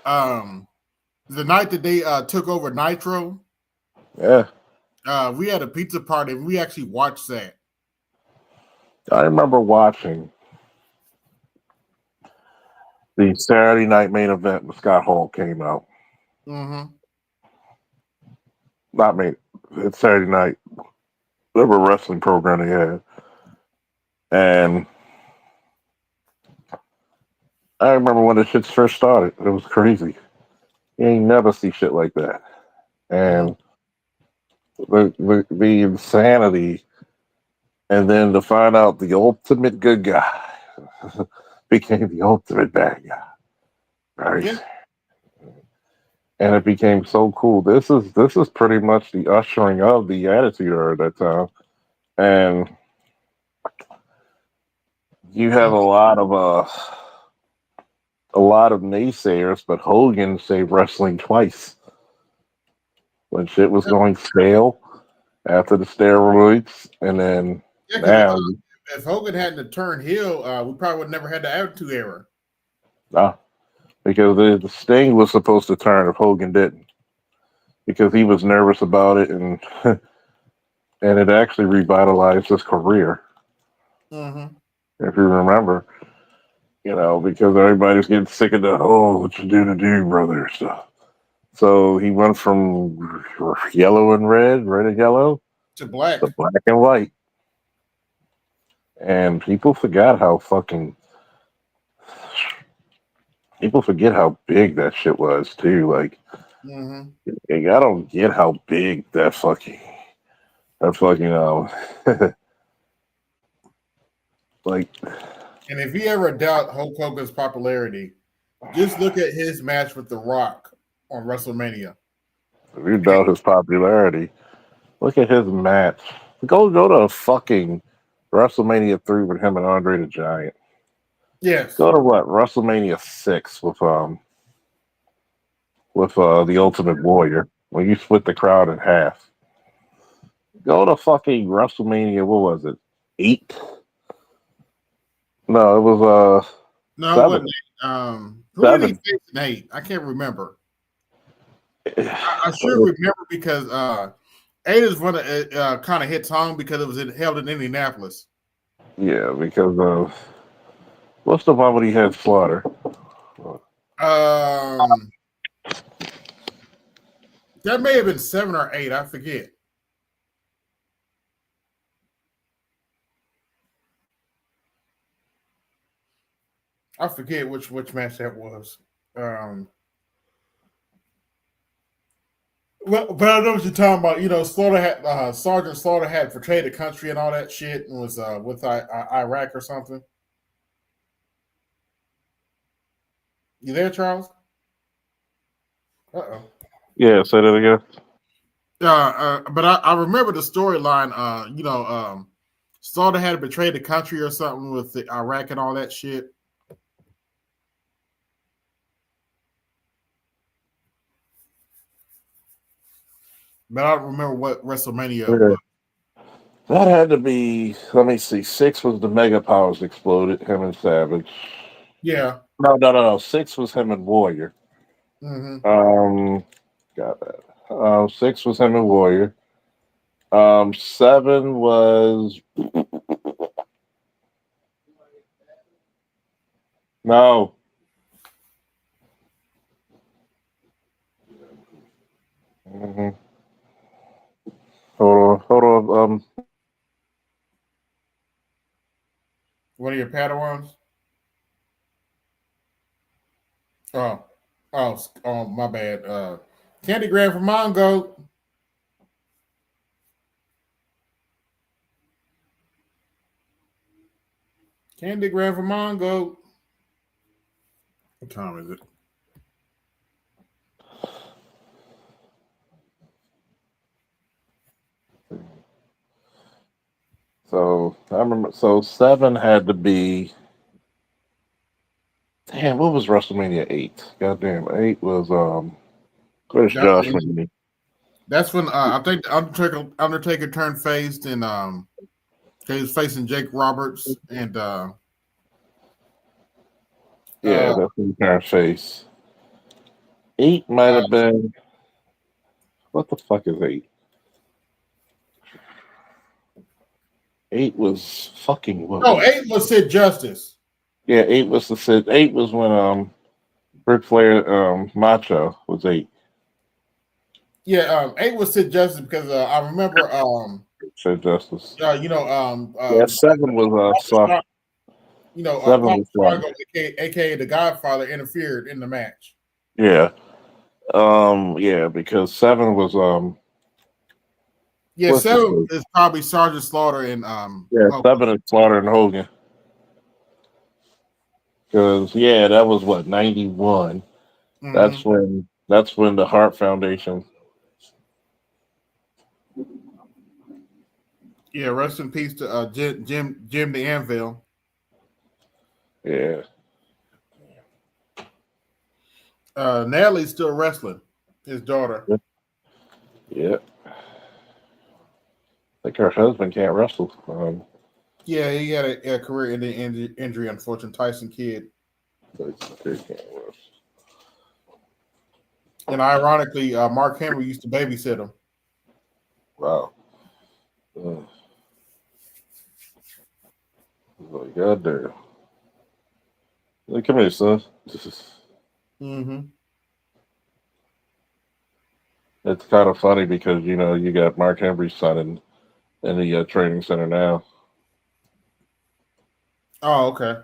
Speaker 2: The night that they took over Nitro,
Speaker 14: yeah,
Speaker 2: we had a pizza party and we actually watched that.
Speaker 14: I remember watching the Saturday night main event when Scott Hall came out.
Speaker 2: Mm-hmm.
Speaker 14: Not me. It's Saturday night. Whatever wrestling program they had. And I remember when the shit first started. It was crazy. You ain't never see shit like that. And the insanity, and then to find out the ultimate good guy became the ultimate bad guy. Right?
Speaker 2: Yeah.
Speaker 14: And it became so cool. This is pretty much the ushering of the Attitude Era at that time. And you have a lot of naysayers, but Hogan saved wrestling twice. When shit was going stale after the steroids, and then now.
Speaker 2: If Hogan hadn't turned heel, we probably would never had the Attitude Era.
Speaker 14: No, because the Sting was supposed to turn if Hogan didn't, because he was nervous about it, and and it actually revitalized his career.
Speaker 2: Mm-hmm.
Speaker 14: If you remember, because everybody's getting sick of the what you do, brother stuff. So he went from yellow and red and yellow
Speaker 2: to black
Speaker 14: and white. And people forget how big that shit was too. Like,
Speaker 2: mm-hmm.
Speaker 14: I don't get how big that fucking like.
Speaker 2: And if you ever doubt Hulk Hogan's popularity, just look at his match with The Rock on WrestleMania.
Speaker 14: If you doubt his popularity, look at his match. Go to fucking WrestleMania 3 with him and Andre the Giant.
Speaker 2: Yes.
Speaker 14: Go to what? WrestleMania 6 with the Ultimate Warrior, when you split the crowd in half. Go to fucking WrestleMania, what was it? 8? No, it was
Speaker 2: no,
Speaker 14: 7.
Speaker 2: it wasn't 8. Who did he face in 8? I can't remember. I should remember because 8 is one that kind of hits home because it was held in Indianapolis.
Speaker 14: Yeah, because of what's the one when he had Slaughter?
Speaker 2: That may have been 7 or 8. I forget. I forget which match that was. Well, but I know what you're talking about. You know, Slaughter had Sergeant Slaughter had portrayed the country and all that shit, and was with Iraq or something. You there, Charles? Uh-oh.
Speaker 14: Yeah, say that again.
Speaker 2: But I remember the storyline. Slaughter had betrayed the country or something with the Iraq and all that shit. But I don't remember what WrestleMania was.
Speaker 14: That had to be, let me see, 6 was the Mega Powers exploded, him and Savage.
Speaker 2: Yeah.
Speaker 14: No. 6 was him and Warrior.
Speaker 2: Mm-hmm.
Speaker 14: Got that. 6 was him and Warrior. 7 was... No. Mm-hmm. Hold on.
Speaker 2: One of your Padawans? Oh, my bad. Candy Graham from Mongo. Candy Graham from Mongo. What time is it?
Speaker 14: So I remember. So 7 had to be. Damn, what was WrestleMania 8? Goddamn, 8 was Where's Josh from me?
Speaker 2: That's when I think Undertaker turned face, and he was facing Jake Roberts, and
Speaker 14: Yeah, that's when he turned face. 8 might have been. What the fuck is 8? 8 was fucking what?
Speaker 2: No, 8 was Sid Justice.
Speaker 14: Yeah, 8 was the Sid. 8 was when Ric Flair Macho was 8.
Speaker 2: Yeah, 8 was Sid Justice because I remember
Speaker 14: Sid Justice.
Speaker 2: yeah,
Speaker 14: 7 was soft. 7 was
Speaker 2: Drago, aka the Godfather, interfered in the match.
Speaker 14: Yeah. Yeah, because 7 was
Speaker 2: 7 is probably Sergeant Slaughter and
Speaker 14: 7 is Slaughter and Hogan. Because that was what 91.
Speaker 2: Mm-hmm.
Speaker 14: That's when the Hart Foundation.
Speaker 2: Yeah, rest in peace to Jim the Anvil.
Speaker 14: Yeah.
Speaker 2: Natalie's still wrestling. His daughter.
Speaker 14: Yeah. I think her husband can't wrestle.
Speaker 2: Yeah, he had a career-ending injury, unfortunately. Tyson Kidd. And ironically, Mark Henry used to babysit him.
Speaker 14: Wow. God damn. Come here, son.
Speaker 2: Mm-hmm.
Speaker 14: It's kind of funny because you got Mark Henry's son in the training center now.
Speaker 2: Oh, okay.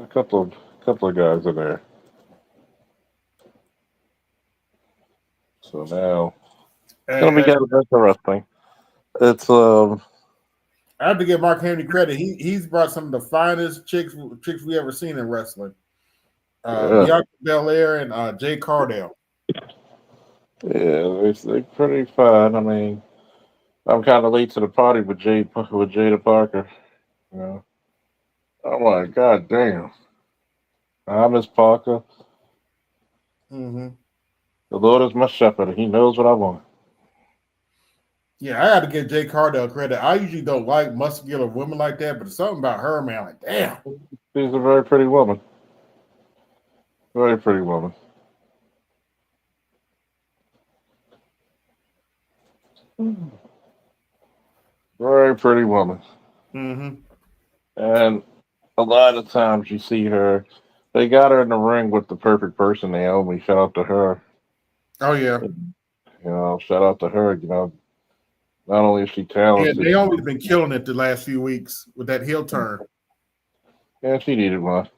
Speaker 14: A couple of guys in there. So now we got interesting. It's
Speaker 2: I have to give Mark Henry credit. He's brought some of the finest chicks we ever seen in wrestling. Bianca Belair and Jay Cardell.
Speaker 14: Yeah, they're pretty fun. I mean, I'm kind of late to the party with Jada Parker. I'm like, God damn. I miss Parker.
Speaker 2: Mm-hmm.
Speaker 14: The Lord is my shepherd, and He knows what I want.
Speaker 2: Yeah, I got to give Jay Cardell credit. I usually don't like muscular women like that, but something about her, man, like, damn.
Speaker 14: She's a very pretty woman. Very pretty woman. Very pretty woman.
Speaker 2: Mm-hmm.
Speaker 14: And a lot of times you see her, they got her in the ring with the perfect person, Naomi. Shout out to her.
Speaker 2: Oh yeah.
Speaker 14: You know, shout out to her. You know, not only is she
Speaker 2: Yeah,
Speaker 14: talented,
Speaker 2: Naomi's been killing it the last few weeks with that heel turn.
Speaker 14: yeah, she needed one.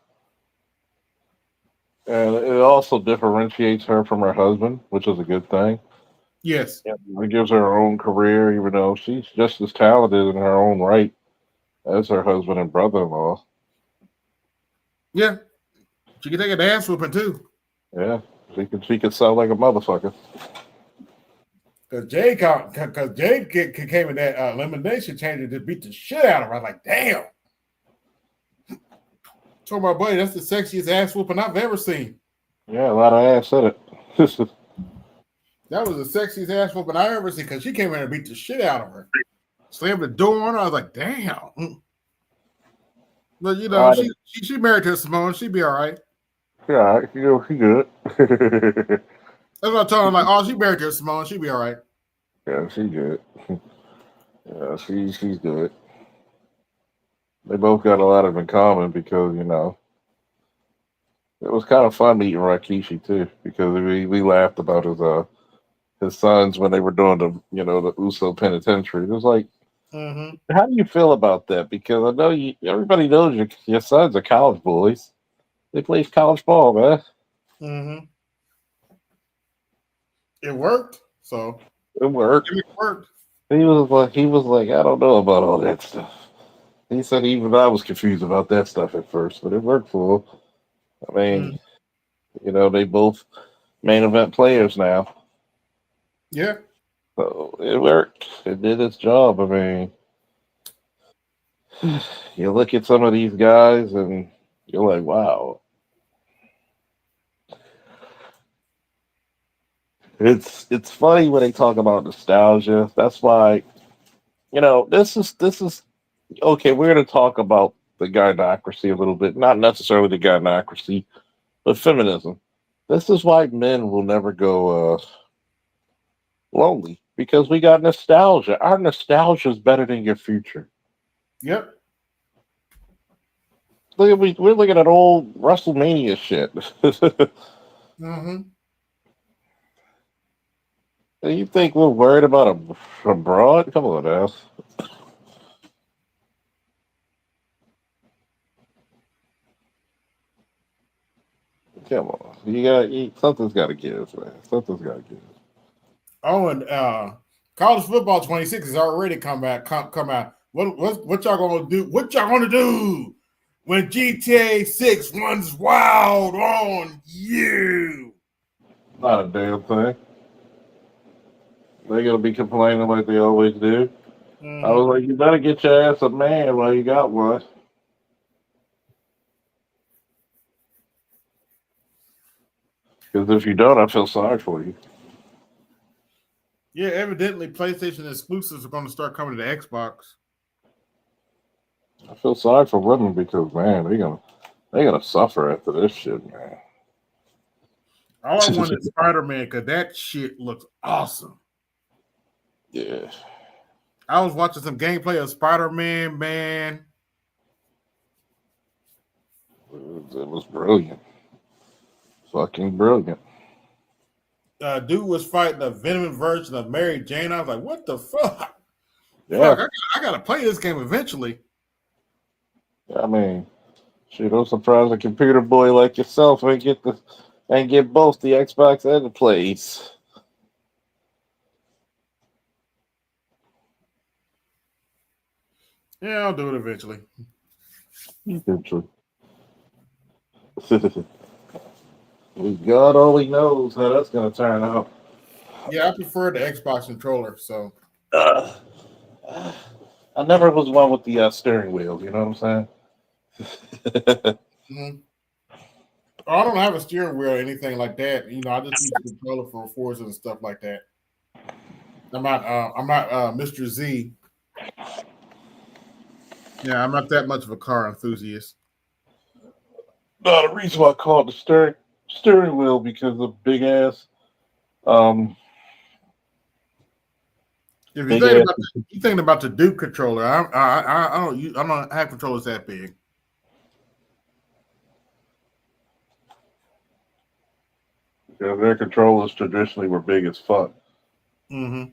Speaker 14: And it also differentiates her from her husband, which is a good thing.
Speaker 2: Yes.
Speaker 14: Yeah, it gives her her own career, even though she's just as talented in her own right as her husband and brother-in-law.
Speaker 2: Yeah. She can take a dance whooping too.
Speaker 14: Yeah, she could sound like a motherfucker.
Speaker 2: Because Jade came in that elimination chamber to beat the shit out of her. I was like, damn. Told my buddy, that's the sexiest ass whooping I've ever seen.
Speaker 14: Yeah, a lot of ass in it.
Speaker 2: That was the sexiest ass whooping I ever seen because she came in and beat the shit out of her. Slammed the door on her. I was like, damn. But you know, she married to Simone. She'd be all right.
Speaker 14: Yeah, you know, she good.
Speaker 2: That's what I told her. Like, oh, she married to Simone. She'd be all right.
Speaker 14: Yeah, she good. Yeah, she's good. They both got a lot of in common because, you know, it was kind of fun meeting Rikishi too, because we laughed about his sons when they were doing the the Uso Penitentiary. It was like, how do you feel about that? Because I know everybody knows your sons are college boys. They play college ball, man.
Speaker 2: Mm-hmm. It worked. So
Speaker 14: it worked.
Speaker 2: It worked.
Speaker 14: He was like, I don't know about all that stuff. He said even I was confused about that stuff at first, but it worked for him. I mean, they both main event players now.
Speaker 2: Yeah.
Speaker 14: So it worked. It did its job. I mean, you look at some of these guys and you're like, wow. It's funny when they talk about nostalgia. That's why, this is okay. We're going to talk about the gynocracy a little bit, not necessarily the gynocracy, but feminism. This is why men will never go lonely, because we got nostalgia. Our nostalgia is better than your future.
Speaker 2: Yep.
Speaker 14: We're looking at old WrestleMania shit.
Speaker 2: Mm-hmm.
Speaker 14: You think we're worried about a broad? Come on, ass. Come on, something's got to give, man. Something's got to give.
Speaker 2: Oh, and college football 26 has already come out. What y'all gonna do? What y'all gonna do when GTA 6 runs wild on you?
Speaker 14: Not a damn thing. They're gonna be complaining like they always do. I was like, you better get your ass a man while you got one. Because if you don't, I feel sorry for you.
Speaker 2: Yeah, evidently PlayStation exclusives are going to start coming to the Xbox.
Speaker 14: I feel sorry for women because, man, they're gonna suffer after this shit, man.
Speaker 2: All I want is Spider-Man because that shit looks awesome.
Speaker 14: Yeah.
Speaker 2: I was watching some gameplay of Spider-Man, man.
Speaker 14: It was brilliant. Fucking brilliant.
Speaker 2: Dude was fighting a Venom version of Mary Jane. I was like, what the fuck?
Speaker 14: Yeah.
Speaker 2: Fuck, I gotta play this game eventually.
Speaker 14: I mean, shit, I'm surprised a computer boy like yourself ain't get both the Xbox and the Plays.
Speaker 2: Yeah, I'll do it eventually.
Speaker 14: Eventually. God only knows how that's gonna turn out.
Speaker 2: Yeah, I prefer the Xbox controller. So
Speaker 14: I never was one with the steering wheel. You know what I'm saying?
Speaker 2: I don't have a steering wheel or anything like that. I just use the controller for Forza and stuff like that. I'm not Mr. Z. Yeah, I'm not that much of a car enthusiast.
Speaker 14: No, the reason why I call it the steering wheel because of big ass.
Speaker 2: If you're thinking about the Duke controller, I don't have controllers that big.
Speaker 14: Yeah, their controllers traditionally were big as fuck.
Speaker 2: Mm-hmm.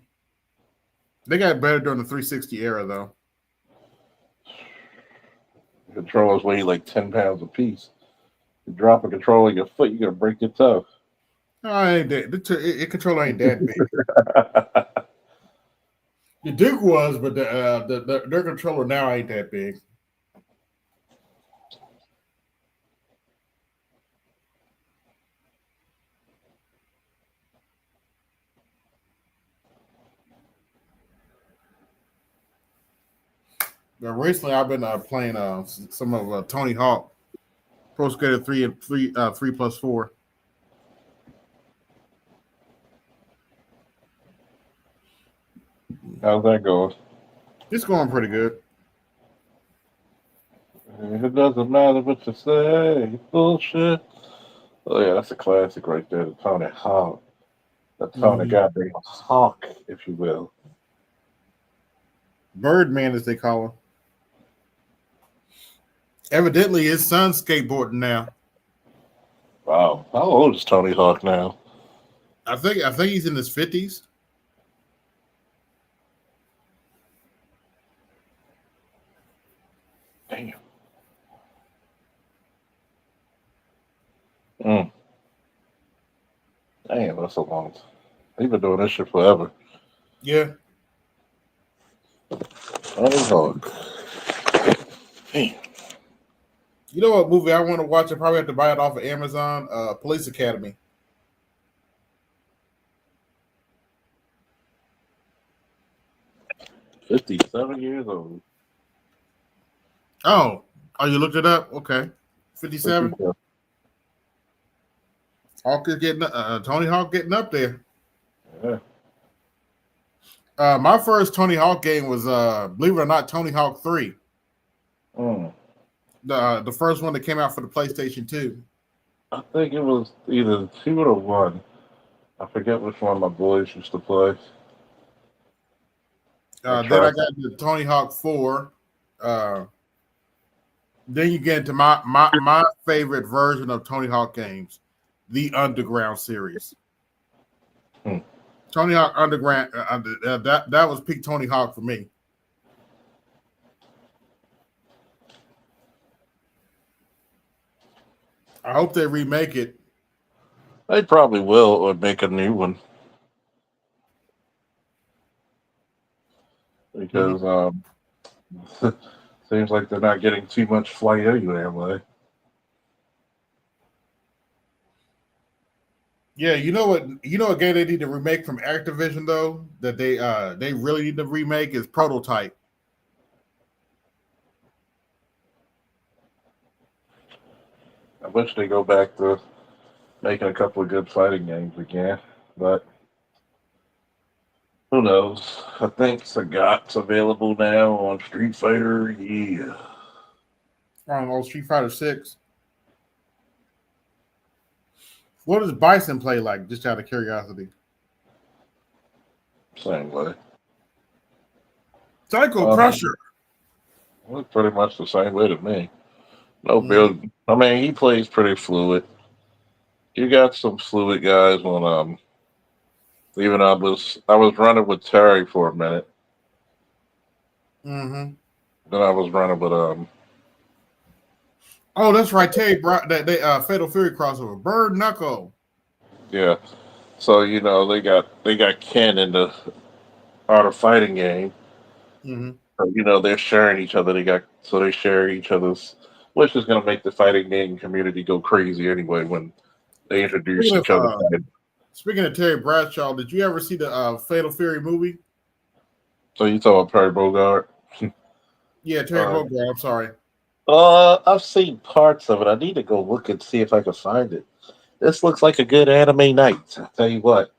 Speaker 2: They got better during the 360 era, though.
Speaker 14: Controllers weigh like 10 pounds a piece. You drop a controller in your foot, you're gonna break your toe.
Speaker 2: Oh, ain't that the controller ain't that big. The Duke was, but their controller now ain't that big. But recently, I've been playing some of Tony Hawk Pro Skater 3 and 3+4.
Speaker 14: How's that going?
Speaker 2: It's going pretty good.
Speaker 14: It doesn't matter what you say, bullshit. Oh yeah, that's a classic right there, the Tony Hawk. The Tony goddamn Hawk, if you will.
Speaker 2: Birdman, as they call him. Evidently, his son's skateboarding now.
Speaker 14: Wow, how old is Tony Hawk now?
Speaker 2: I think he's in his 50s.
Speaker 14: Damn. Mm. Damn, that's a long time. He's been doing this shit forever.
Speaker 2: Yeah.
Speaker 14: Tony Hawk. Damn.
Speaker 2: You know what movie I want to watch? I probably have to buy it off of Amazon. Police Academy.
Speaker 14: $57 years old.
Speaker 2: Oh, you looked it up? Okay, 57. Hawk is getting Tony Hawk getting up there.
Speaker 14: Yeah.
Speaker 2: My first Tony Hawk game was believe it or not, Tony Hawk 3.
Speaker 14: Mm.
Speaker 2: The first one that came out for the PlayStation 2.
Speaker 14: I think it was either 2 or 1. I forget which one my boys used to play.
Speaker 2: Then I got the Tony Hawk 4. Then you get into my favorite version of Tony Hawk games, the Underground series. Tony Hawk Underground, that was peak Tony Hawk for me. I hope they remake it.
Speaker 14: They probably will, or make a new one. Because seems like they're not getting too much flight anyway.
Speaker 2: Yeah, you know what game they need to remake from Activision though, that they really need to remake is Prototype.
Speaker 14: I wish they go back to making a couple of good fighting games again, but who knows? I think Sagat's available now on Street Fighter. Yeah.
Speaker 2: On Street Fighter 6. What does Bison play like? Just out of curiosity.
Speaker 14: Same way.
Speaker 2: Psycho Crusher.
Speaker 14: Well, pretty much the same way to me. No build. I mean, he plays pretty fluid. You got some fluid guys on. Even I was running with Terry for a minute.
Speaker 2: Mm-hmm.
Speaker 14: Then I was running with
Speaker 2: Oh, that's right. Terry brought that Fatal Fury crossover. Bird Knuckle.
Speaker 14: Yeah. So they got Ken in the Art of Fighting game.
Speaker 2: Mm-hmm.
Speaker 14: So, they're sharing each other. They share each other's, which is going to make the fighting game community go crazy anyway when they introduce each other.
Speaker 2: Speaking of Terry Bradshaw, did you ever see the Fatal Fury movie?
Speaker 14: So you talking about Terry Bogard?
Speaker 2: Yeah, Terry Bogard. I'm sorry.
Speaker 14: I've seen parts of it. I need to go look and see if I can find it. This looks like a good anime night. I tell you what.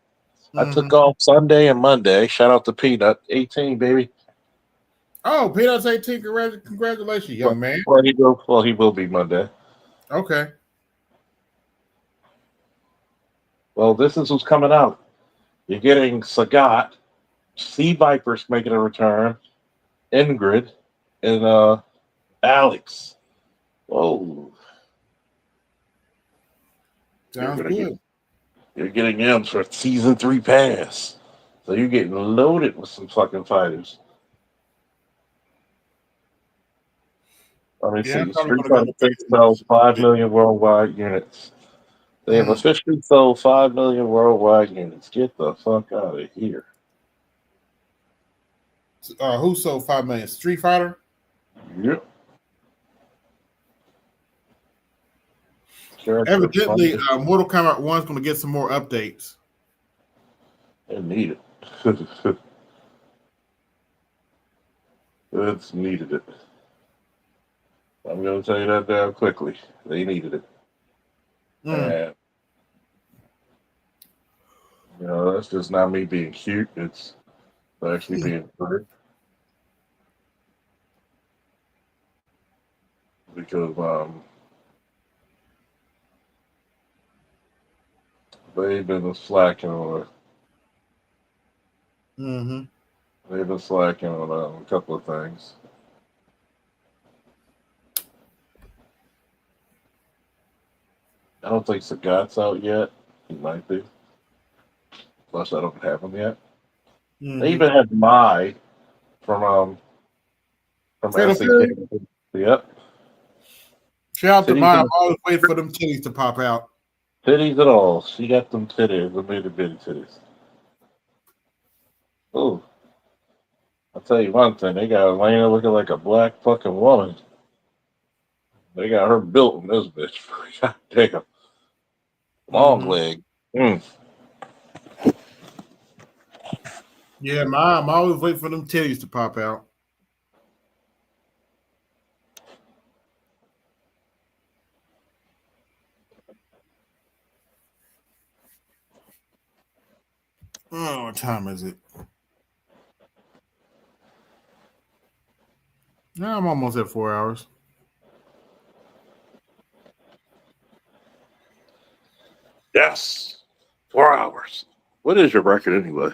Speaker 14: I took off Sunday and Monday. Shout out to Peanut. 18, baby.
Speaker 2: Oh, Peanut's 18. Congratulations, young man.
Speaker 14: Well, he will be Monday.
Speaker 2: Okay.
Speaker 14: Well, this is who's coming out. You're getting Sagat, Sea Vipers making a return, Ingrid, and Alex. Whoa.
Speaker 2: Sounds good.
Speaker 14: You're getting them for season 3 pass. So you're getting loaded with some fucking fighters. Let me
Speaker 2: Yeah, I'm
Speaker 14: see.
Speaker 2: probably
Speaker 14: Street
Speaker 2: gonna go
Speaker 14: Fighter
Speaker 2: to
Speaker 14: 6
Speaker 2: Facebook.
Speaker 14: sells 5 million worldwide units. They have officially sold 5 million worldwide units. Get the fuck out of here.
Speaker 2: Who sold 5 million? Street Fighter?
Speaker 14: Yep.
Speaker 2: Evidently, Mortal Kombat 1 is going to get some more updates.
Speaker 14: They need it. It's needed it. I'm going to tell you that damn quickly. They needed it. And, you know, that's just not me being cute. It's actually being true. Because they've been slacking on it. They've been slacking on a couple of things. I don't think Sagat's out yet. He might be. Plus, I don't have him yet. They even have Mai from SNK. Yep.
Speaker 2: Shout out to
Speaker 14: Titties
Speaker 2: Maya. I'm
Speaker 14: and-
Speaker 2: always waiting for them titties to pop out.
Speaker 14: Titties and all. She got them titties, the bitty bitty titties. Oh, I'll tell you one thing. They got Elena looking like a black fucking woman. They got her built in this bitch. God damn. Long leg.
Speaker 2: Yeah, Maya. I'm always waiting for them titties to pop out. Oh, what time is it? No, I'm almost at 4 hours.
Speaker 14: Yes. 4 hours. What is your record anyway?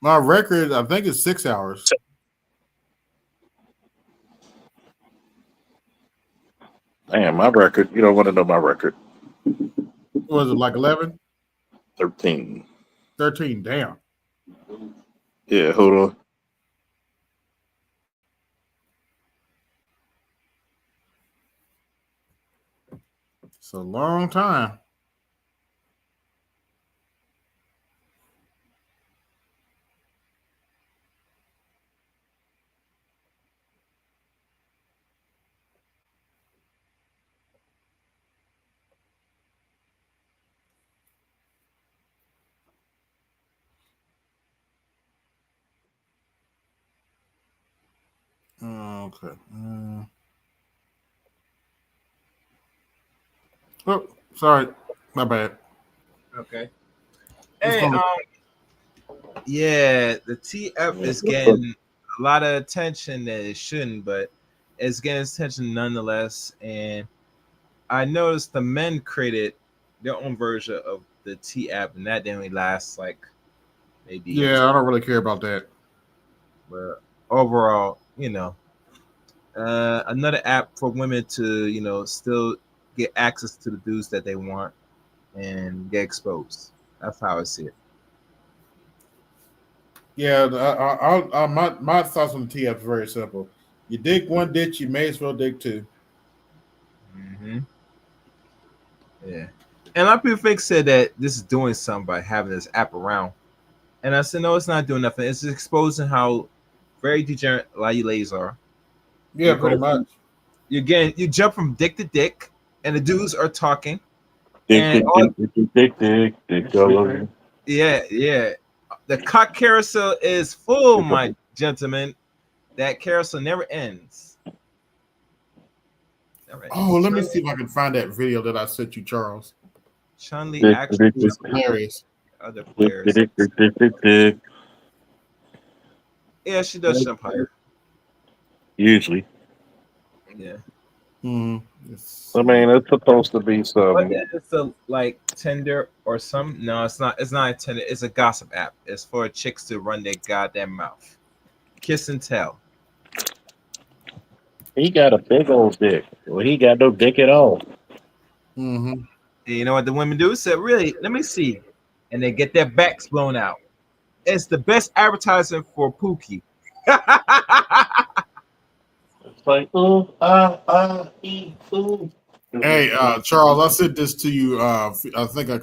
Speaker 2: My record, I think, is 6 hours.
Speaker 14: Damn, my record. You don't want to know my record.
Speaker 2: Was it like 11?
Speaker 14: 13.
Speaker 2: 13, damn.
Speaker 14: Yeah, hold on.
Speaker 2: It's a long time. Okay. Oh, sorry. My bad.
Speaker 6: Okay.
Speaker 2: What's
Speaker 6: Hey,
Speaker 2: going on?
Speaker 6: yeah, the TF is getting a lot of attention that it shouldn't, but it's getting attention nonetheless. And I noticed the men created their own version of the T app, and that didn't really last like maybe.
Speaker 2: Yeah, I don't really care about that.
Speaker 6: But overall, another app for women to still get access to the dudes that they want and get exposed. That's how I see it.
Speaker 2: Yeah, my thoughts on the TF is very simple. You dig one ditch, you may as well dig two.
Speaker 6: Yeah. And a lot of people think said that this is doing something by having this app around. And I said, no, it's not doing nothing. It's just exposing how very degenerate a lot of you ladies are.
Speaker 2: Yeah, pretty much.
Speaker 6: You jump from dick to dick, and the dudes are talking.
Speaker 14: Dick.
Speaker 6: Yeah. The cock carousel is full, my gentlemen. That carousel never ends.
Speaker 2: Oh, let me see if I can find that video that I sent you, Charles.
Speaker 6: Chun-Li actually
Speaker 2: was hilarious.
Speaker 6: Other players. Yeah, she does jump higher.
Speaker 14: Usually.
Speaker 6: Yeah.
Speaker 14: I mean, it's supposed to be some.
Speaker 6: But it's a like Tinder or some. No, it's not. It's not a Tinder. It's a gossip app. It's for chicks to run their goddamn mouth, kiss and tell.
Speaker 14: He got a big old dick. Well, he got no dick at all.
Speaker 6: You know what the women do? Say, really, let me see. And they get their backs blown out. It's the best advertising for Pookie.
Speaker 14: It's like, ooh.
Speaker 2: Hey, Charles, I said this to you. I think a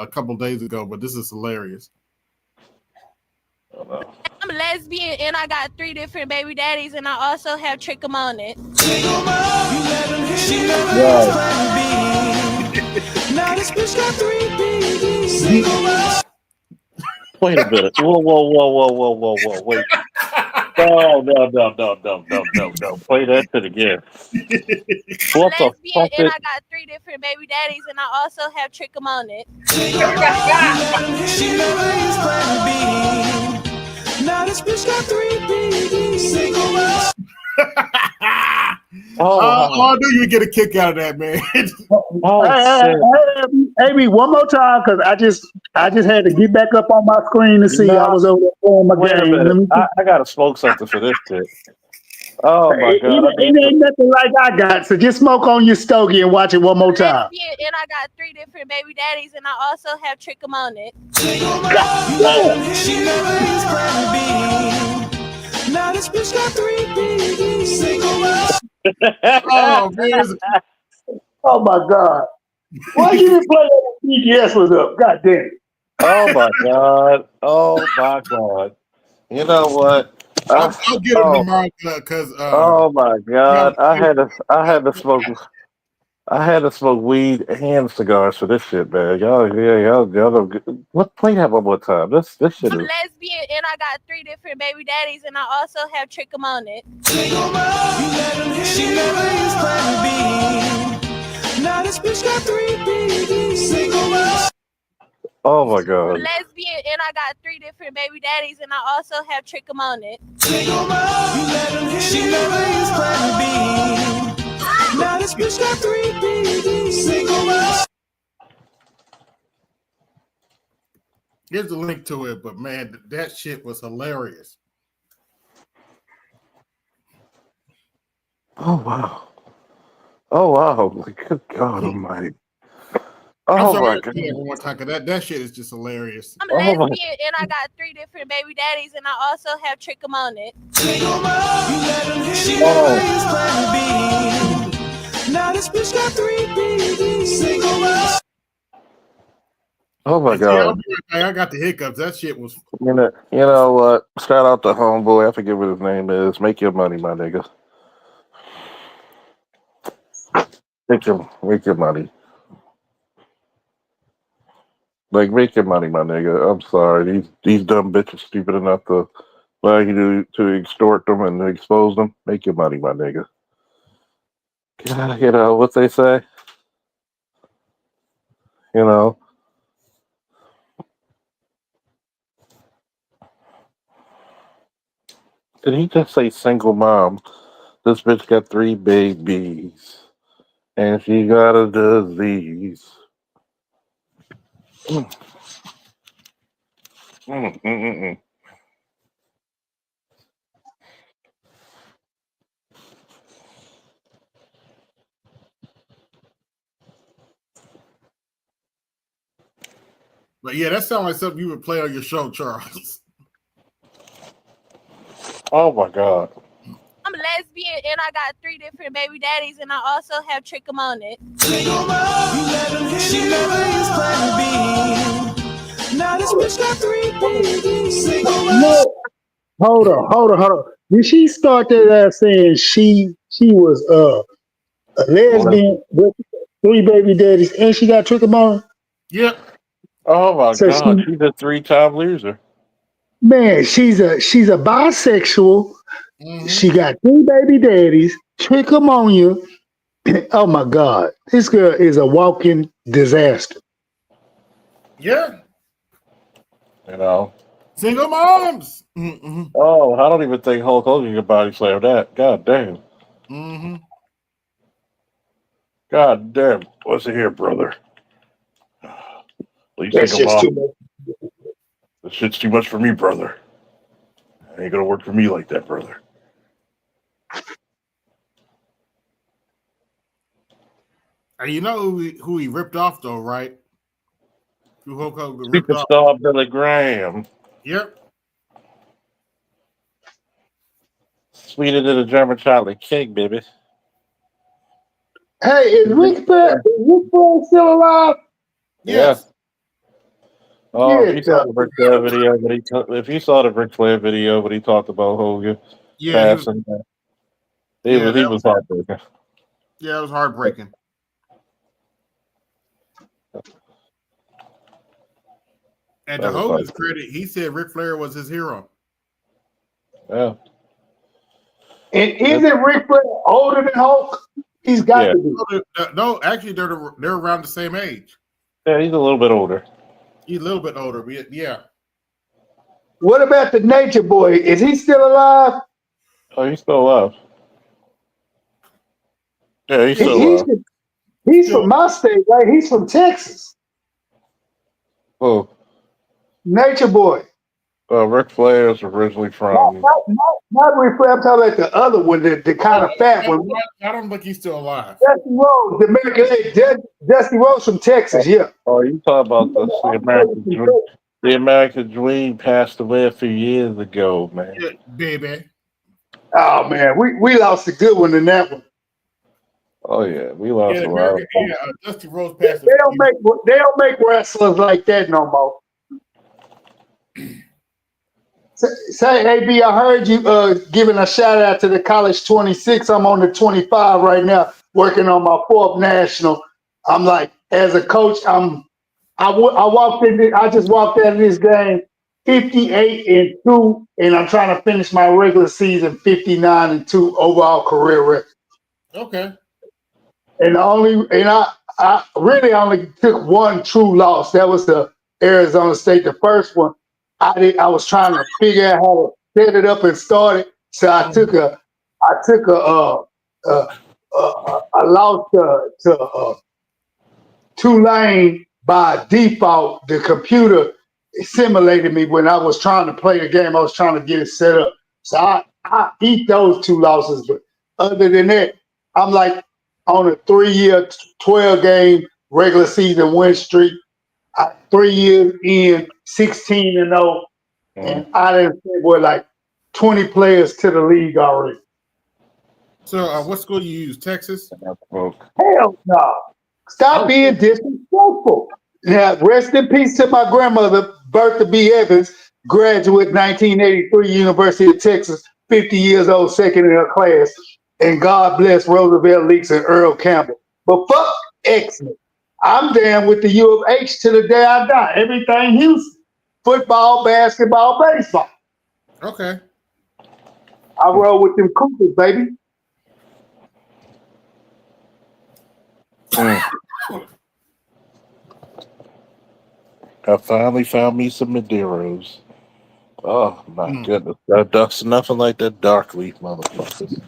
Speaker 2: couple days ago, but this is hilarious.
Speaker 1: I'm a lesbian and I got 3 different baby daddies, and I also have trichomonas.
Speaker 9: Now this bitch got 3 babies.
Speaker 14: Wait a minute. Whoa. Wait. No. Play that shit again. What
Speaker 1: I'm a
Speaker 14: the
Speaker 1: lesbian
Speaker 14: fuck?
Speaker 1: and I got 3 different baby daddies, and I also have trichomonas.
Speaker 9: Now this bitch got 3 babies.
Speaker 2: I knew you'd get a kick out of that, man.
Speaker 13: Amy, one more time, because I just had to get back up on my screen to see I was over there playing my
Speaker 14: Wait a
Speaker 13: game.
Speaker 14: minute. I gotta smoke something for this shit. Oh my god!
Speaker 13: It ain't nothing like I got, so just smoke on your stogie and watch it one more time.
Speaker 1: Lesbian and I got 3 different baby daddies, and I also have trichomonas.
Speaker 9: Now this bitch got 3 babies.
Speaker 2: Oh man!
Speaker 13: Oh my god! Why you didn't play that when BGS was up? God damn it!
Speaker 14: Oh my god! Oh my god! You know what?
Speaker 2: I'll get him tomorrow because.
Speaker 14: Oh my god! I had to smoke weed and cigars for this shit, man. Y'all don't get, what play that one more time? This shit
Speaker 1: I'm
Speaker 14: is.
Speaker 1: lesbian and I got 3 different baby daddies, and I also have trichomonas.
Speaker 9: Now this bitch got 3 babies.
Speaker 14: Oh my god!
Speaker 1: I'm lesbian and I got 3 different baby daddies, and I also have trichomonas.
Speaker 9: Now this bitch got 3 babies.
Speaker 2: Here's the link to it, but man, that shit was hilarious.
Speaker 14: Oh wow! Oh wow! Good God Almighty!
Speaker 2: I'm
Speaker 14: Oh
Speaker 2: sorry,
Speaker 14: my god!
Speaker 2: one more time, because that shit is just hilarious.
Speaker 1: I'm lesbian and I got 3 different baby daddies, and I also have trichomonas.
Speaker 9: Now this bitch got 3 babies.
Speaker 14: Oh my god!
Speaker 2: I got the hiccups. That shit was.
Speaker 14: You know what? Shout out to homeboy. I forget what his name is. Make your money, my nigga. Make your money. Like, make your money, my nigga. I'm sorry. These dumb bitches stupid enough to allow you to extort them and expose them. Make your money, my nigga. You know what they say? You know. Did he just say single mom? This bitch got 3 babies. And she got a disease.
Speaker 2: But yeah, that sounds like something you would play on your show, Charles.
Speaker 14: Oh my god!
Speaker 1: I'm lesbian and I got 3 different baby daddies, and I also have trichomonas.
Speaker 9: Now this bitch got 3 babies.
Speaker 13: Hold on. Did she start that saying she was a lesbian with 3 baby daddies and she got trichomonas?
Speaker 2: Yep.
Speaker 14: Oh my
Speaker 13: So
Speaker 14: god! She's a 3-time loser.
Speaker 13: Man, she's a bisexual.
Speaker 2: Mm-hmm.
Speaker 13: She got 3 baby daddies, trichomonia. Oh my god, this girl is a walking disaster.
Speaker 2: Yeah.
Speaker 14: You know.
Speaker 2: Single moms. Mm-hmm.
Speaker 14: Oh, I don't even think Hulk Hogan could body slam that. God damn.
Speaker 2: Mm-hmm.
Speaker 14: God damn. What's it here, brother?
Speaker 13: That's just too much.
Speaker 14: This shit's too much for me, brother. It ain't gonna work for me like that, brother.
Speaker 2: You know who he ripped off though, right? Who Hulk Hogan ripped off?
Speaker 14: Superstar Billy Graham.
Speaker 2: Yep.
Speaker 14: Sweeter than a German chocolate cake, baby.
Speaker 13: Hey, is Ric Flair still alive?
Speaker 14: Yeah. Oh, if you
Speaker 13: Get
Speaker 14: saw the Ric Flair video, if you saw the Ric Flair video when he talked about Hogan passing, he was heartbroken.
Speaker 2: Yeah, it was heartbreaking. And to Hogan's credit, he said Ric Flair was his hero.
Speaker 14: Yeah.
Speaker 13: And isn't Ric Flair older than Hulk? He's got to be.
Speaker 2: No, actually, they're around the same age.
Speaker 14: Yeah, he's a little bit older.
Speaker 2: He's a little bit older, but yeah.
Speaker 13: What about the Nature Boy? Is he still alive?
Speaker 14: Oh, he's still alive. Yeah, he's still alive.
Speaker 13: He's from my state, right? He's from Texas.
Speaker 14: Oh.
Speaker 13: Nature Boy.
Speaker 14: Ric Flair is originally from.
Speaker 13: Not Ric Flair. I'm talking about the other one, the kind of fat one.
Speaker 2: I don't think he's still alive.
Speaker 13: Dusty Rhodes, the American. Dusty Rhodes from Texas, yeah.
Speaker 14: Oh, you talking about the American Dream? The American Dream passed away a few years ago, man.
Speaker 2: Yeah, baby.
Speaker 13: Oh man, we lost a good one in that one.
Speaker 14: Oh yeah, we lost a lot.
Speaker 2: Dusty Rhodes passed.
Speaker 13: They don't make wrestlers like that no more. Say, AB, I heard you giving a shout out to the College 26. I'm on the 25 right now, working on my 4th national. I'm like, as a coach, I just walked out of this game 58-2, and I'm trying to finish my regular season 59-2 overall career record.
Speaker 2: Okay.
Speaker 13: And I really only took one true loss. That was the Arizona State, the first one. I was trying to figure out how to set it up and start it. So I took a loss to Tulane by default. The computer simulated me when I was trying to play the game. I was trying to get it set up. So I eat those 2 losses. But other than that, I'm like on a 3-year, 12-game regular season win streak. 3 years in, 16-0, and I didn't think we're like 20 players to the league already.
Speaker 2: So, what school you use? Texas?
Speaker 13: Hell no! Stop being disrespectful. Now, rest in peace to my grandmother, Bertha B. Evans, graduate 1983, University of Texas, 50 years old, second in her class, and God bless Roosevelt Leaks and Earl Campbell. But fuck X-Men. I'm down with the U of H to the day I die. Everything Houston. Football, basketball, baseball.
Speaker 2: Okay.
Speaker 13: I roll with them Cougars, baby.
Speaker 14: I finally found me some Madeiros. Oh my goodness. That's nothing like that dark leaf motherfuckers.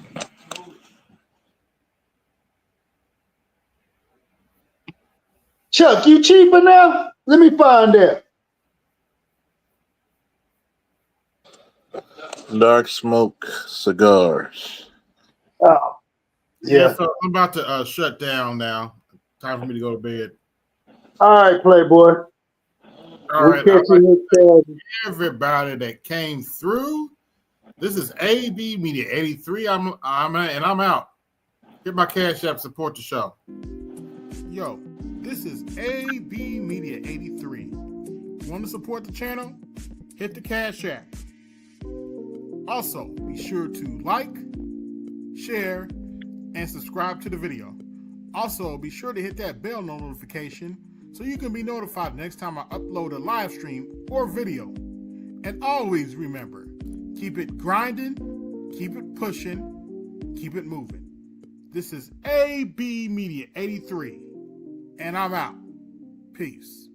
Speaker 13: Chuck, you cheaper now? Let me find out.
Speaker 14: Dark smoke cigars.
Speaker 13: Oh,
Speaker 2: yeah. So I'm about to shut down now. Time for me to go to bed.
Speaker 13: All right, Playboy.
Speaker 2: All right. Everybody that came through. This is AB Media 83. I'm out. Hit my Cash App, support the show. Yo, this is AB Media 83. You want to support the channel? Hit the Cash App. Also, be sure to like, share, and subscribe to the video. Also, be sure to hit that bell notification so you can be notified next time I upload a live stream or video. And always remember, keep it grinding, keep it pushing, keep it moving. This is AB Media 83, and I'm out. Peace.